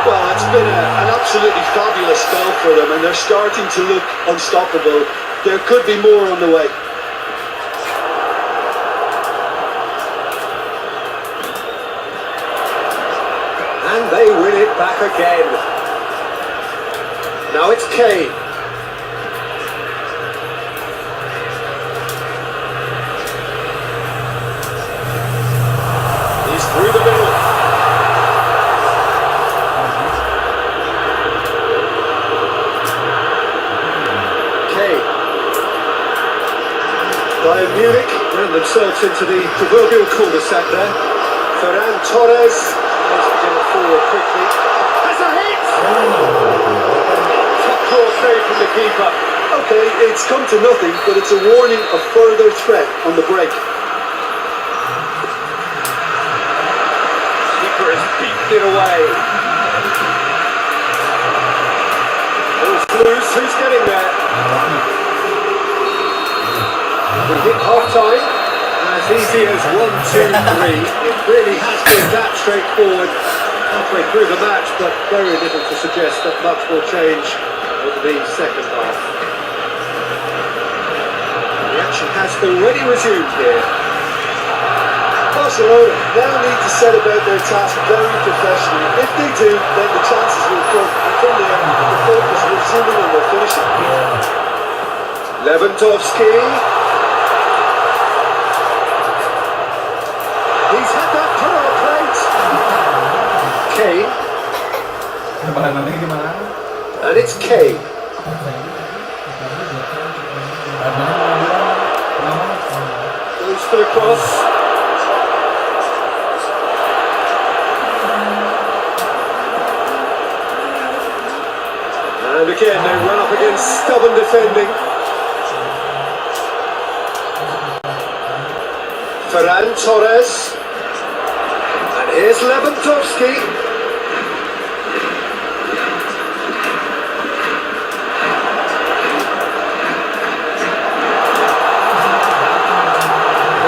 Well, it's been an absolutely fabulous spell for them, and they're starting to look unstoppable. There could be more on the way. And they win it back again. Now it's Kane. He's through the middle. Kane. Bayern Munich ran themselves into the proverbial cul-de-sac there. Ferran Torres wants to get it forward quickly. Has a hit! Top claw save from the keeper. Okay, it's come to nothing, but it's a warning of further threat on the break. Keeper has beaten it away. Ball's loose, who's getting there? We hit half-time. As easy as 1, 2, 3. It really has been that straightforward halfway through the match, but very little to suggest that much will change over the second half. The action has already resumed here. Barcelona now need to set about their task very professionally. If they do, then the chances will come. And from there, the focus will zoom in on their finishing. Lewandowski. He's had that put on a plate. Kane. And it's Kane. Goes for the cross. And again, they run up against stubborn defending. Ferran Torres. And here's Lewandowski.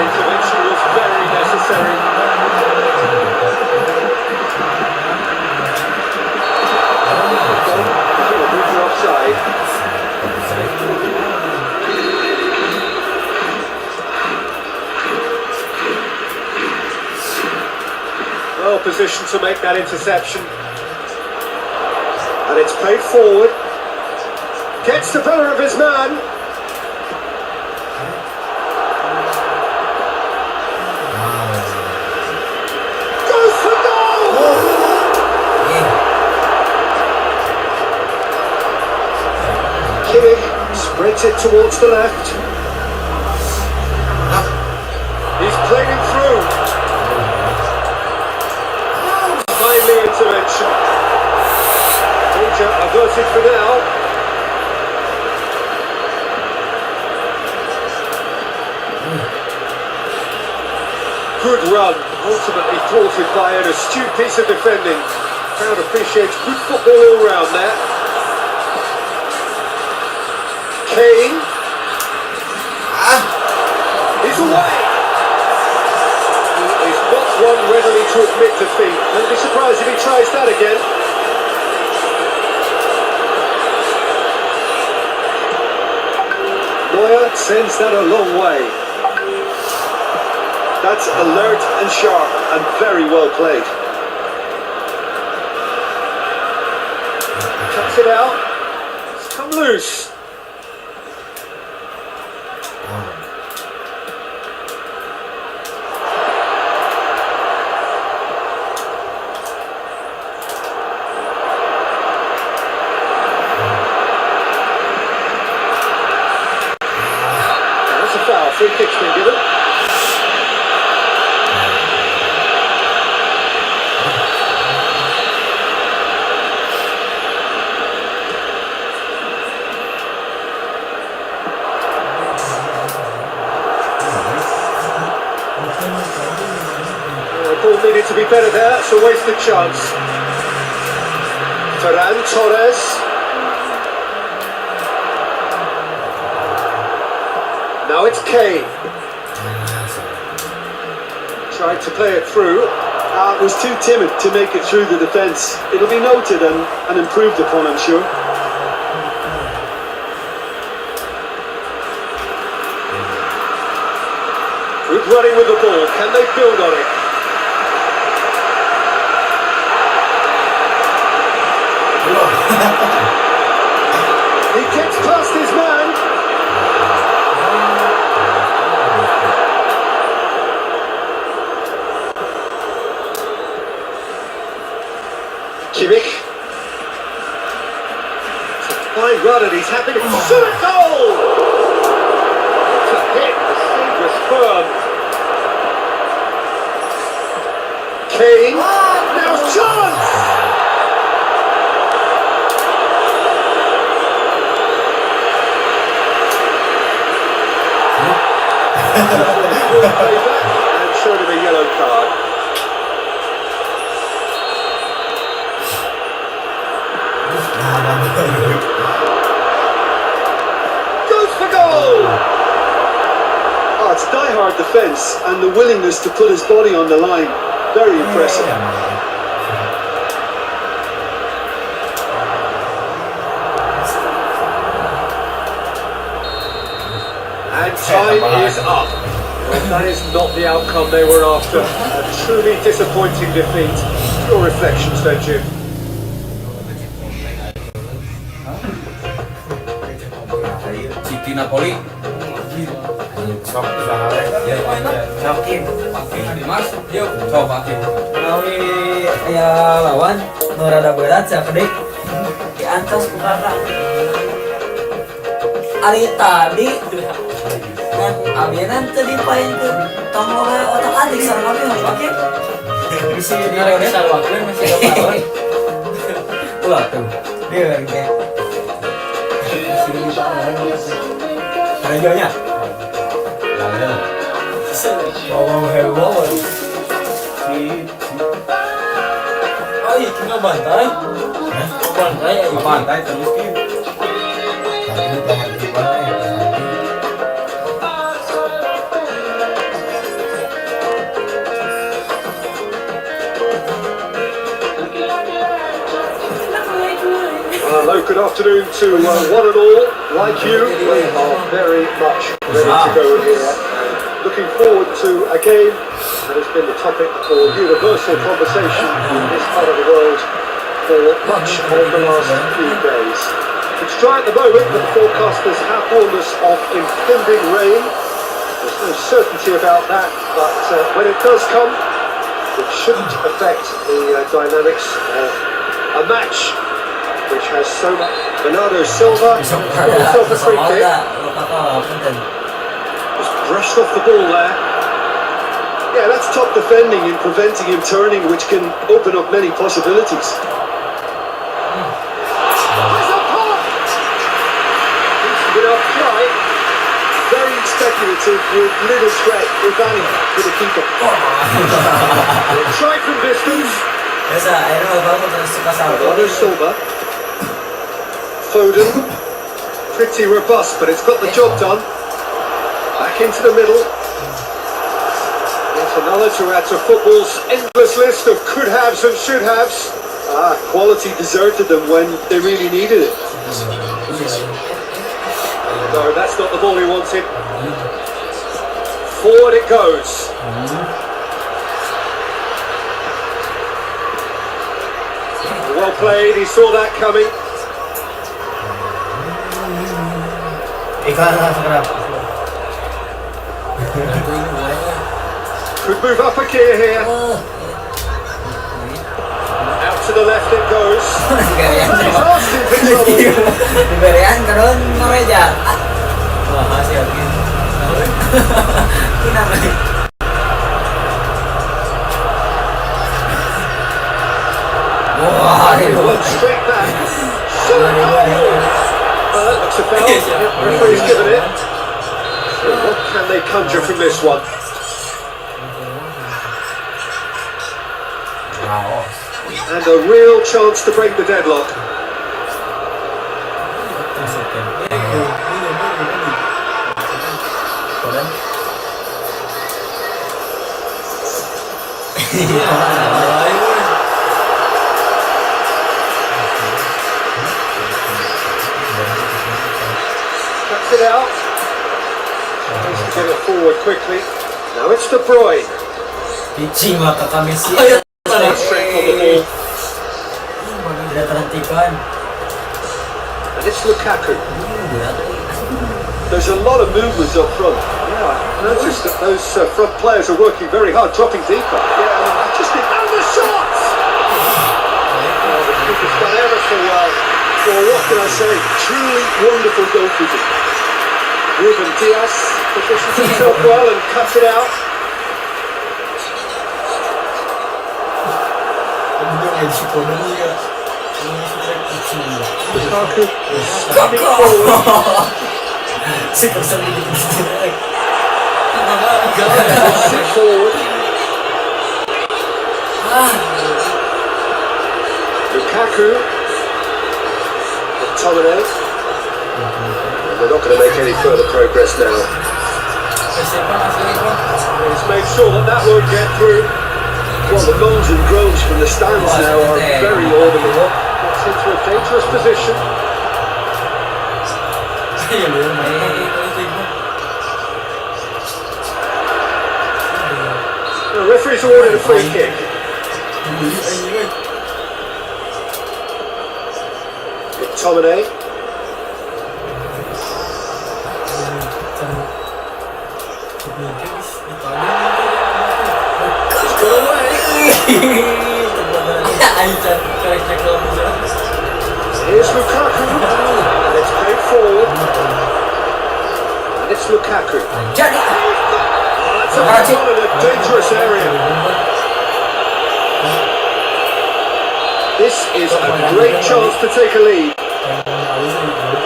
Intervention was very necessary. Offside. Well positioned to make that interception. And it's played forward. Gets the better of his man. Goes for goal! Kimmich spreads it towards the left. He's played him through. Timely intervention. Danger averted for now. Good run, ultimately thwarted by an astute piece of defending. Crowd appreciates good football all round there. Kane. He's away. He's not one readily to admit defeat. Don't be surprised if he tries that again. Neuer sends that a long way. That's alert and sharp and very well played. Cuts it out. It's come loose. That's a foul. Free kick's been given. Ball needed to be better there, that's a wasted chance. Ferran Torres. Now it's Kane. Tried to play it through. Was too timid to make it through the defence. It'll be noted and improved upon, I'm sure. Good running with the ball. Can they build on it? Kimmich. Fine run and he's happy to shoot a goal! It's a hit, the save was firm. Kane, now chance! And showed him a yellow card. Goes for goal! Oh, it's die-hard defence and the willingness to put his body on the line. Very impressive. And time is up. Well, that is not the outcome they were after. A truly disappointing defeat. Your reflections then, Jim? City Napoli. Mas, yuk coba Nawi ya lawan nu rada berat sia kedik di atas ku kakak. Ari tadi dan abianan teu dipaenkeun tong loba otak atik sareng abi make. Bisi di sarwakeun masih kaparon. Ulah tuh. Dia lagi kayak Hijaunya. Bawa heboh. Oh iya, kita bantai. Bantai ya, bantai terus ki. Tapi tahan gimana ya? Hello, good afternoon to one and all. Like you, we are very much ready to go here. Looking forward to a game that has been the topic for universal conversation in this part of the world for much of the last few days. It's dry at the moment, but the forecasters have warned us of impending rain. There's no certainty about that, but when it does come, it shouldn't affect the dynamics of a match which has so much. Bernardo Silva got himself a free kick. Just brushed off the ball there. Yeah, that's top defending and preventing him turning, which can open up many possibilities. There's a pop! Needs to get up try. Very speculative with little threat, if any, for the keeper. Try from distance. Bernardo Silva. Foden, pretty robust, but it's got the job done. Back into the middle. Yet another to add to football's endless list of could-haves and should-haves. Quality deserted them when they really needed it. No, that's not the ball he wanted. Forward it goes. Well played, he saw that coming. Could move up a gear here. Out to the left it goes. Diberian kadon ngareja. Wah, hasil gitu. Kenapa nih? Wah, straight back. Looks a foul. Referee's given it. So what can they conjure from this one? And a real chance to break the deadlock. Cuts it out. Tries to get it forward quickly. Now it's De Bruyne. pitching lah ke kami sih. Strength on the ball. Tidak terhentikan. And it's Lukaku. There's a lot of movements up front. Yeah, I noticed that those front players are working very hard, dropping deeper. Yeah, I just think, and the shots! Oh, the Well, what can I say? Truly wonderful goalkeeping. Ruben Diaz positions himself well and cuts it out. Lukaku stepping forward. Sit forward. Lukaku. McTominay. And they're not going to make any further progress now. He's made sure that that won't get through. Well, the moans and groans from the stands now are very audible. It's into a dangerous position. The referee's awarded a free kick. McTominay. It's got away. Here's Lukaku. And it's played forward. And it's Lukaku. That's a ball in a dangerous area. This is a great chance to take a lead. De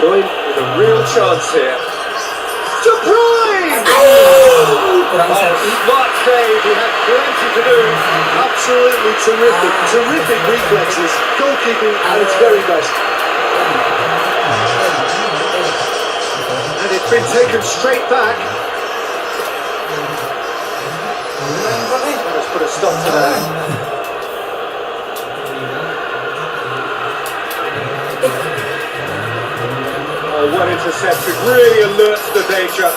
Bruyne with a real chance here. De Bruyne! Smart save, he had plenty to do. Absolutely terrific, terrific reflexes, goalkeeping at its very best. And it's been taken straight back. Let's put a stop to that. Well intercepted, really alert to the danger.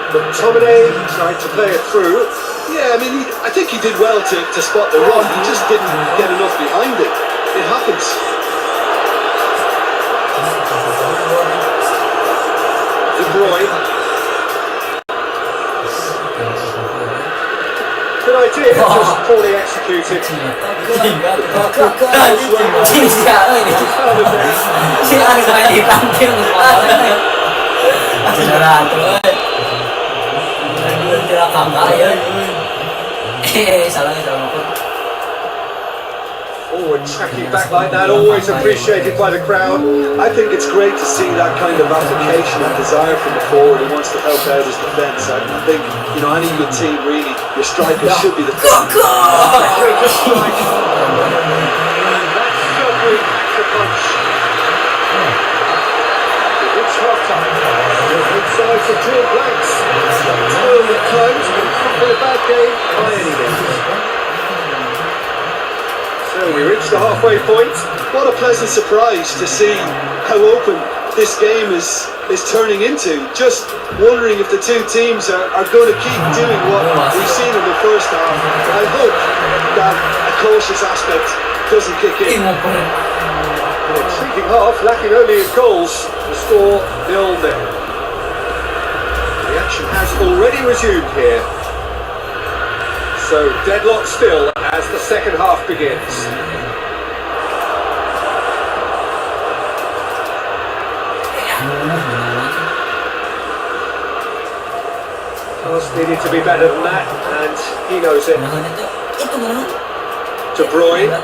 McTominay tried to play it through. Yeah, I mean, I think he did well to spot the run. He just didn't get enough behind it. It happens. De Bruyne. Good idea, just poorly executed. Forward tracking back like that, always appreciated by the crowd. I think it's great to see that kind of application and desire from the forward who wants to help out his defence. I think, you know, any good team really, your strikers should be the front. That's certainly the punch. It's half time. Both sides have drawn blanks. Time at times, but it's not been a bad game by any means. So we reach the halfway point. What a pleasant surprise to see how open this game is turning into. Just wondering if the two teams are going to keep doing what we've seen in the first half. I hope that a cautious aspect doesn't kick in. An intriguing half, lacking only in goals. The score 0-0. The action has already resumed here. So deadlock still as the second half begins. Pass needed to be better than that, and he knows it. De Bruyne.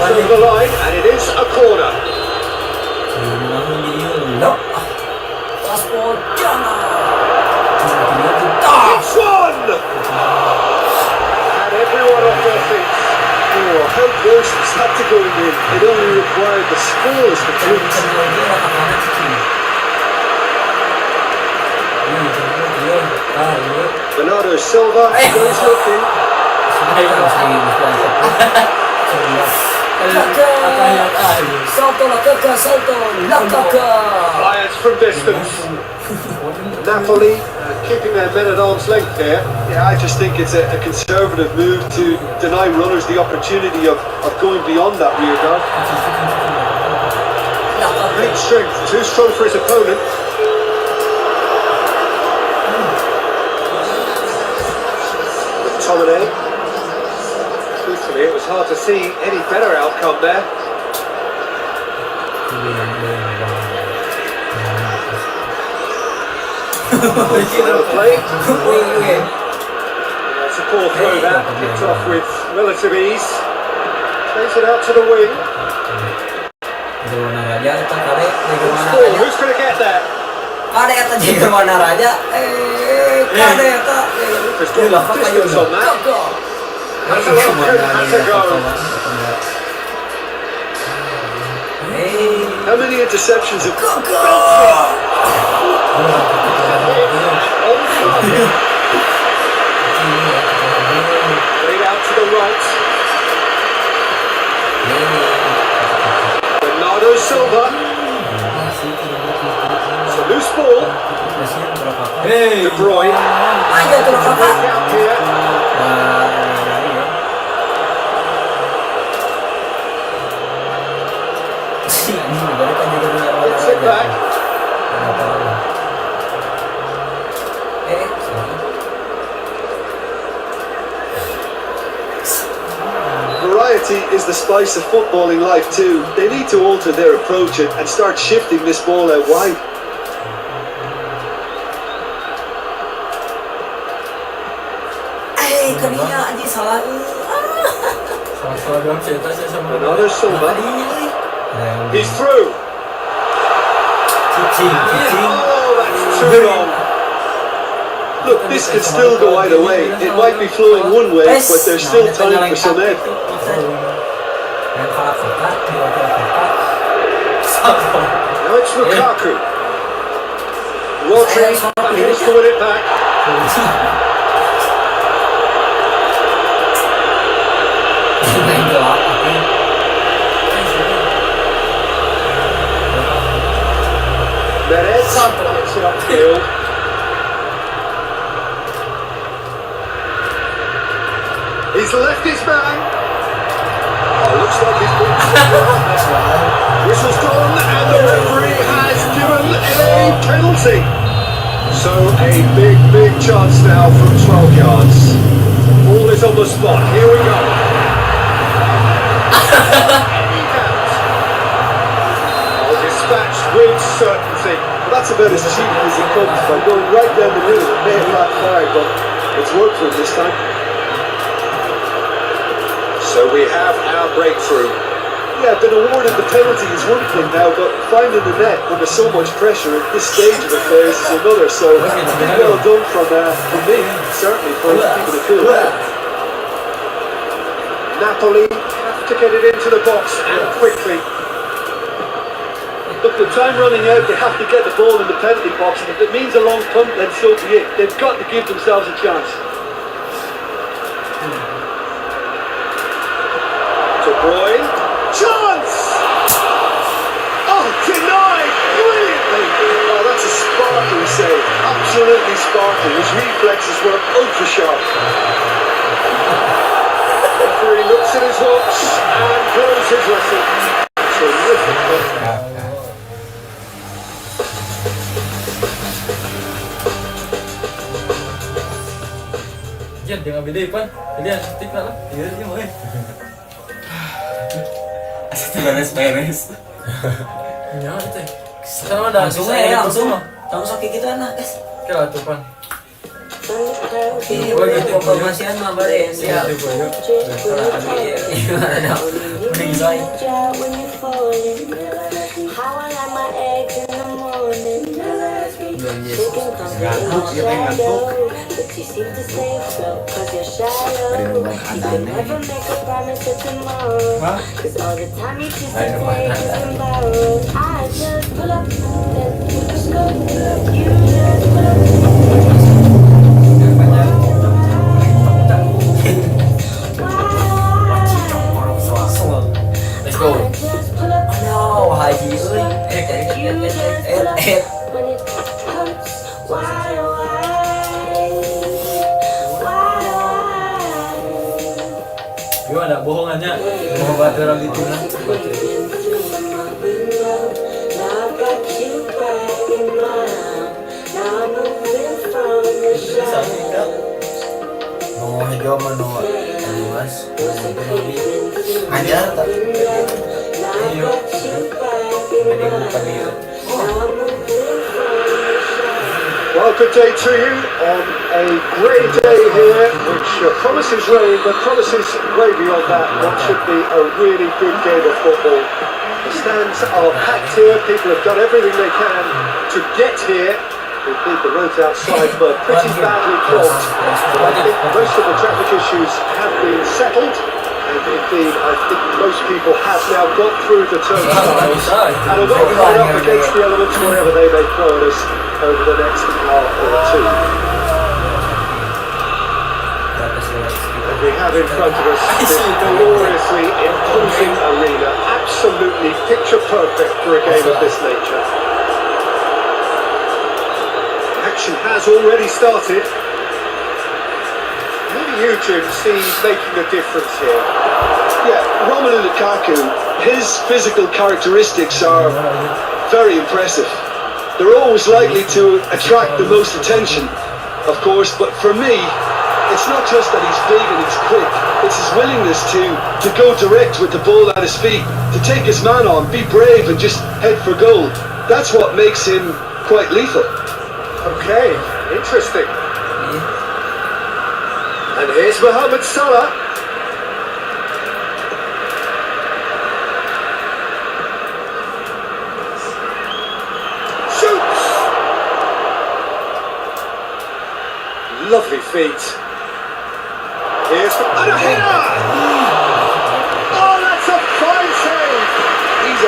Over the line, and it is a corner. It's one! And everyone off their feet. Oh, how close was that to going in? It only required the smallest of tweaks. Bernardo Silva goes looking. Fires from distance. Napoli keeping their men at arm's length here. Yeah, I just think it's a conservative move to deny runners the opportunity of going beyond that rear guard. Great strength, too strong for his opponent. hard to see any better outcome there. Well played. That's a poor throw that, picked off with relative ease. Plays it out to the wing. Who's going to get there? Kade kata jaga mana raja? Kade kata. Just got distance on that. That's a long had to go. How many interceptions have Played out to the right. Bernardo Silva. It's a loose ball. De Bruyne. Ayo tuh kakak. Out here. Gets it back. Variety is the spice of footballing life too. They need to alter their approach and start shifting this ball out wide. Kaninya aja salah. Salah dalam cerita saya sama Bernardo Silva. He's through. Cicing. Oh, that's too long. Look, this could still go either way. It might be flowing one way, but there's still time for some ed. Now it's Lukaku. Rodri begins to win it back. Perez likes it upfield. He's left his man. Oh, looks like he's been Whistle's gone and the referee has given a penalty. So a big chance now from 12 yards. Ball is on the spot. Here we go. Dispatched with certainty. Well, that's about as cheap as it comes by going right down the middle. It may have backfired, but it's worked for him this time. So we have our breakthrough. Yeah, been awarded the penalty is one thing now, but finding the net when there's so much pressure at this stage of affairs is another. So well done from me, certainly for keeping it cool. Napoli have to get it into the box and quickly. Look, with time running out, they have to get the ball in the penalty box, and if it means a long punt, then so be it. They've got to give themselves a chance. De Bruyne. Chance! Oh, denied! Brilliantly! Oh, that's a sparkling save. Absolutely sparkling. His reflexes were ultra sharp. Referee looks at his watch and blows his whistle. Terrific. Jangan beda Ipan. Jadi asik lah. Iya sih mau. Beres. Ya itu. Sama dah. Langsung kayak gitu enak guys. Kira tuh Pan. Pemasian mah bare siap. Mending soy. Let's go. No, haji euy. Gimana bohongannya? Mau batu orang itu kan? No hijau mah no Anjar tak? Ayo. Jadi bukan dia. Well, good day to you on a grey day here, which promises rain, but promises way beyond that. What should be a really good game of football. The stands are packed here. People have done everything they can to get here. Indeed, the roads outside were pretty badly clogged. But I think most of the traffic issues have been settled. And indeed, I think most people have now got through the turnstiles and are well coming up against the elements, whatever they may throw at us over the next hour or two. And we have in front of us this gloriously imposing arena, absolutely picture perfect for a game of this nature. Action has already started. Maybe you, Jim, see making a difference here. Yeah, Romelu Lukaku, his physical characteristics are very impressive. They're always likely to attract the most attention, of course, but for me, it's not just that he's big and he's quick, it's his willingness to go direct with the ball at his feet, to take his man on, be brave and just head for goal. That's what makes him quite lethal. Okay, interesting. And here's Mohamed Salah. Shoots! Lovely feet. Here's and a header! Oh, that's a fine save! He's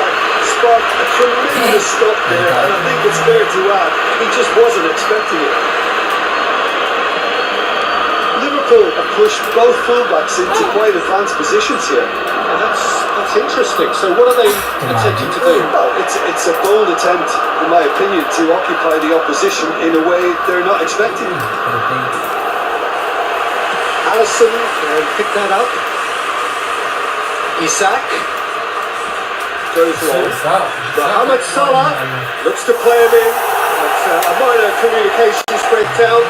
sparked a tremendous stop there, and I think it's fair to add, he just wasn't expecting it. Liverpool have pushed both fullbacks into quite advanced positions here. And that's interesting. So what are they attempting to do? Well, it's a bold attempt, in my opinion, to occupy the opposition in a way they're not expecting. Allison can pick that up. Isak goes long. Mohamed Salah looks to play him in. But a minor communications breakdown.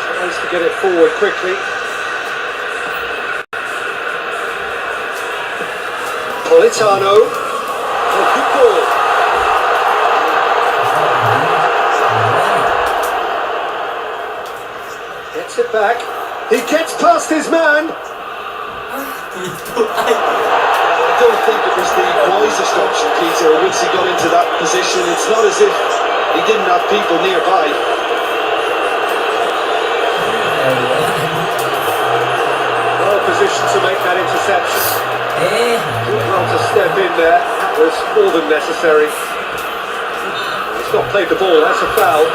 Tries to get it forward quickly. Politano. Oh, good ball. Gets it back. He gets past his man. I don't think it was the wisest option, Peter, once he got into that position. It's not as if he didn't have people nearby. Well positioned to make that interception. Well to step in there. That was more than necessary. He's not played the ball. That's a foul.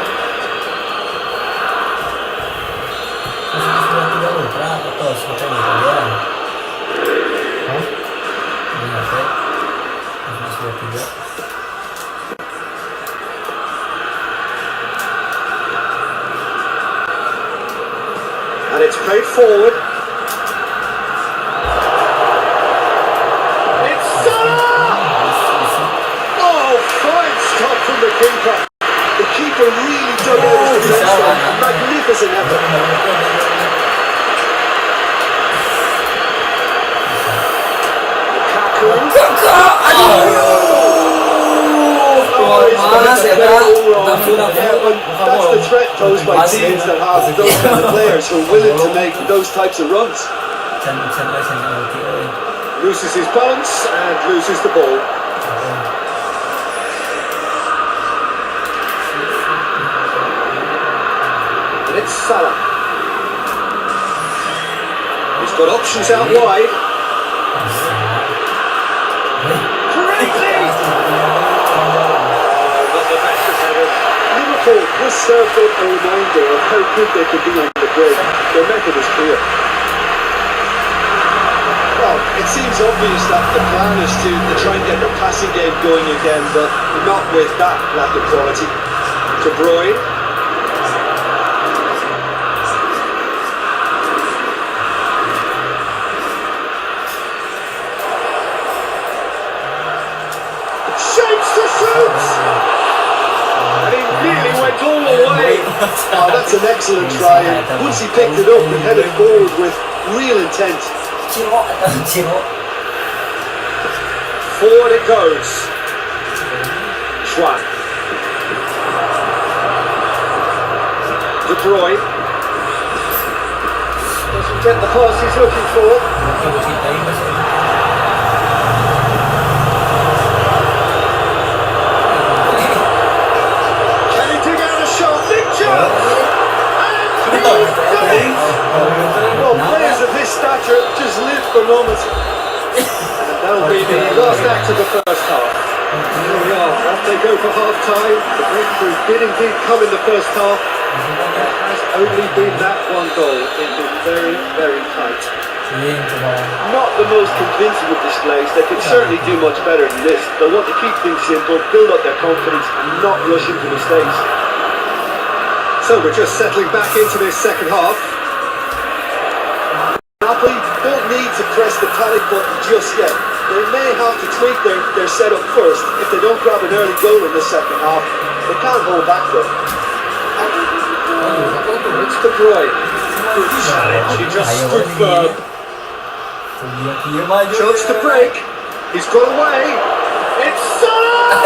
And it's played forward. It's Salah! Oh, fine stop from the keeper. The keeper really dug out his defense there. Magnificent effort. That's the threat posed by teams that have those kind of players who are willing to make those types of runs. Loses his balance and loses the ball. And it's Salah. He's got options out wide. Liverpool, this served up a reminder of how good they could be on the break. Their method is clear. Well, it seems obvious that the plan is to try and get the passing game going again, but not with that lack of quality. De Bruyne. Shapes to shoot! Oh, that's an excellent try. And once he picked it up and headed forward with real intent. Ciro atau Ciro. Forward it goes. Schwan. De Bruyne. Doesn't get the pass he's looking for. Can he dig out a shot? Big chance! And he's done it! Well, players of this stature just live for moments. And that'll be the last act of the first half. Here we are, off they go for half time. The breakthrough did indeed come in the first half. There has only been that one goal. It's been very, very tight. Not the most convincing of displays. They could certainly do much better than this. They'll want to keep things simple, build up their confidence and not rush into mistakes. So we're just settling back into this second half. Napoli don't need to press the panic button just yet. They may have to tweak their setup first if they don't grab an early goal in the second half. They can't hold back though. It's De Bruyne. Good challenge. He just stood firm. Chance to break. He's got away. It's Salah!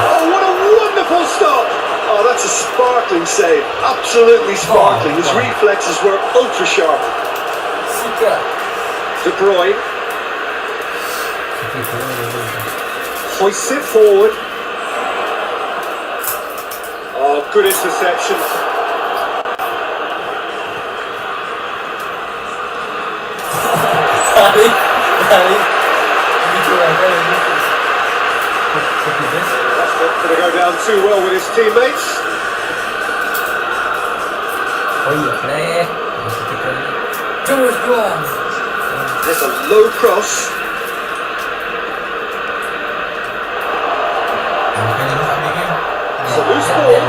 Oh, what a wonderful stop! Oh, that's a sparkling save. Absolutely sparkling. His reflexes were ultra sharp. De Bruyne. Hoists it forward. Oh, good interception. That's not going to go down too well with his teammates. There's a low cross. It's a loose ball.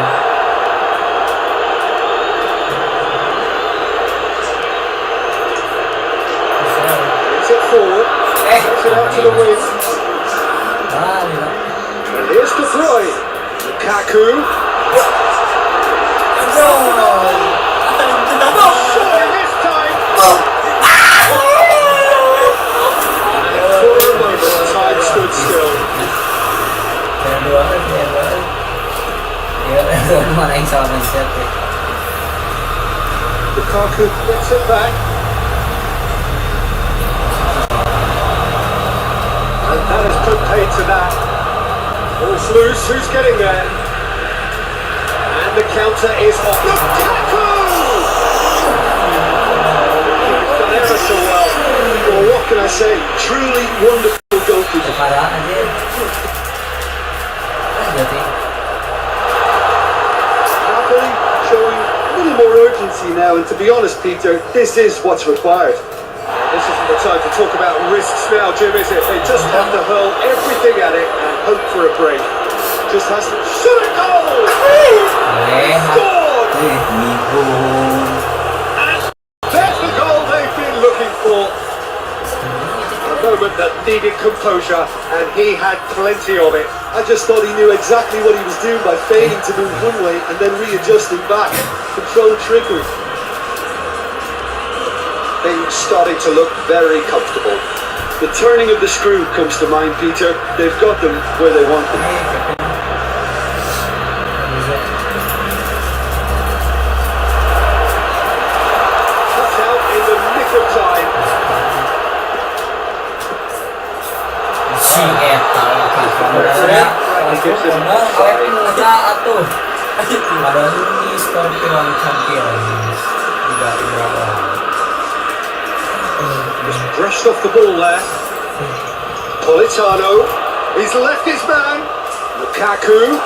Forward, takes it out to the wing. And here's De Bruyne. Lukaku. Not sure this time. And for a moment, time stood still. Lukaku gets it back. And that has put paid to that. Ball's loose, who's getting there? And the counter is off. Lukaku! He's done ever so well. Well, what can I say? Truly wonderful goalkeeper. Napoli showing a little more urgency now, and to be honest, Peter, this is what's required. This isn't the time to talk about risks now, Jim, is it? They just have to hurl everything at it and hope for a break. Just has to shoot a goal! Scored! And there's the goal they've been looking for. A moment that needed composure, and he had plenty of it. I just thought he knew exactly what he was doing by failing to move one way and then readjusting back. Controlled trickery. Things starting to look very comfortable. The turning of the screw comes to mind, Peter. They've got them where they want them. Cut out in the nick of time. Gives him just brushed off the ball there. Politano. He's left his man. Lukaku.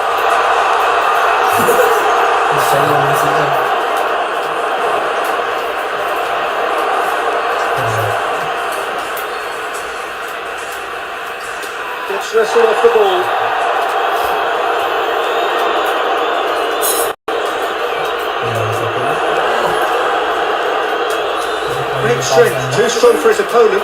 Gets wrestled off the ball. Great strength, too strong for his opponent.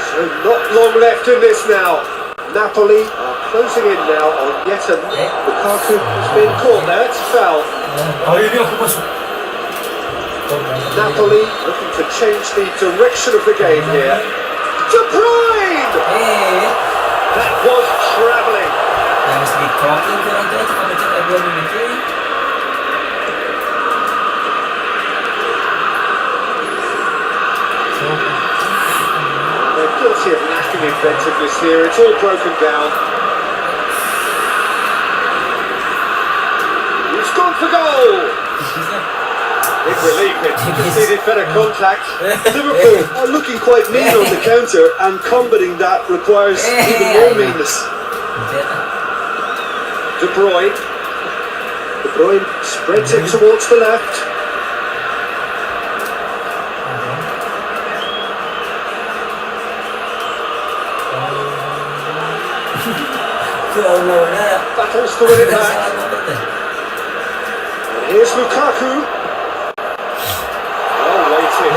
So Not long left in this now. Napoli are closing in now on yet Lukaku has been caught there. It's a foul. Napoli looking to change the direction of the game here. De Bruyne! That was travelling. Harus di-cropping kurang tuh kita baca dua menit ini. They're guilty of lacking inventiveness here. It's all broken down. He's gone for goal. Big relief. It conceded better contact. Liverpool are looking quite mean on the counter, and combating that requires even more meanness. De Bruyne. De Bruyne spreads it towards the left. Battles to win it back. And here's Lukaku. Well waited.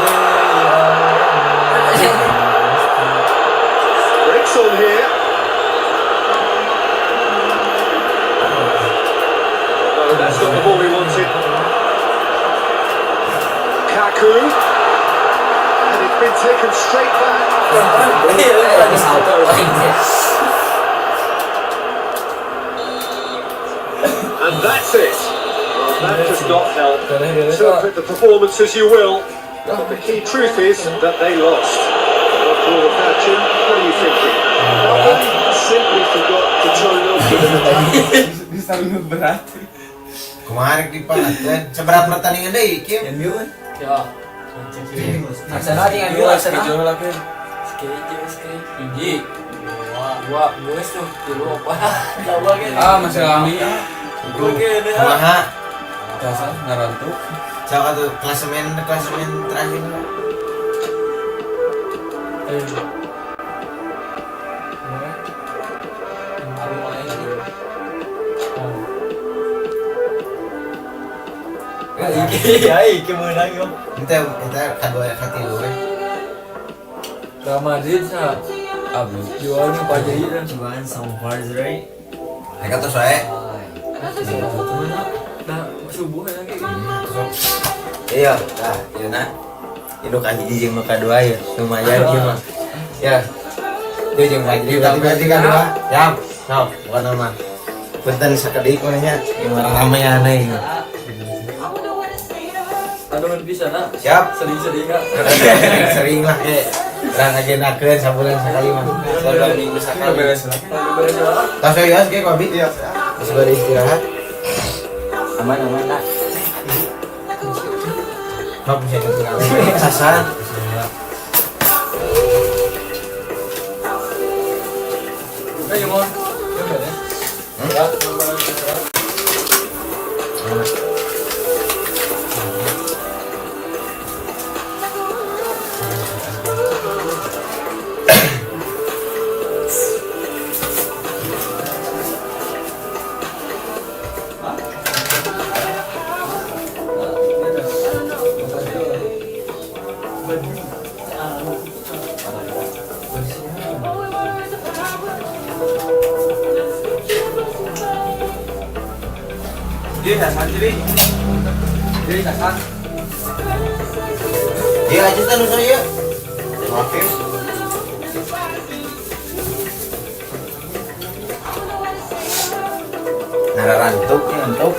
Breaks on here. No, that's not the ball he wanted. Lukaku. And it's been taken straight back. And that's it. Well, that does not help. Interpret the performance as you will. But the key truth is that they lost. After all of that, Jim, what are you thinking? Napoli simply forgot to turn up with an attack. Bisa lebih berat. Kemarin di Pendaftaran seberapa pertandingan deh, Kim? Ya. Arsenal di ngambil Arsenal. Schedule lagi. Schedule. Tinggi. Dua tuh dulu apa? Masih lami. Kumaha? Jasa ngarantu. Siapa tuh klasemen terakhir? Iki menang yo. Kita kedua dulu. Real Madrid sa Abu. juara pajari dan Cuman so far right. Mereka tuh saya. nah subuh lagi. Iya, nah, iya nak. Itu kan hiji jeung nu kadua ya, lumayan kieu mah. Ya. Dia jeung lagi berarti kadua. Ya, no, bukan nama. Punten sakedik we nya, gimana ramean aneh. Aduh bisa nah. Siap. Sering-sering enggak? Sering lah ke. Orang agendakeun sabulan sekali mah. Sabulan minggu sekali. Beres lah. Tas ya ge Kobi. Iya. Bisa beristirahat. Aman nak. Mau bisa ngurang. Sasan. Ayo mon. Ya. Dia sasan jadi. Dia sasan. Dia aja kan saya. Oke. Nararantuk ya antuk.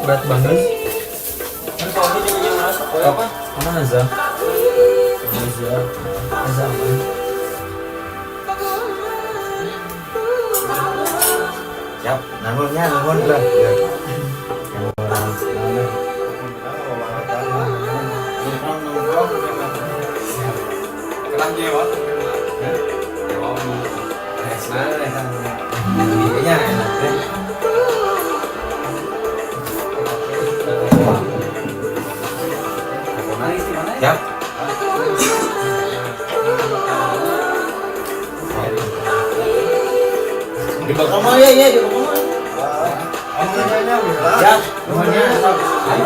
Berat banget. Kan kalau ini yang masak apa? Mana Azam? Azam. Siap, nangunnya nangun lah. Kelang dia wah. Iya, enak deh. Siap. Di bawah ya, di bawah. Siap, rumahnya. Ayo,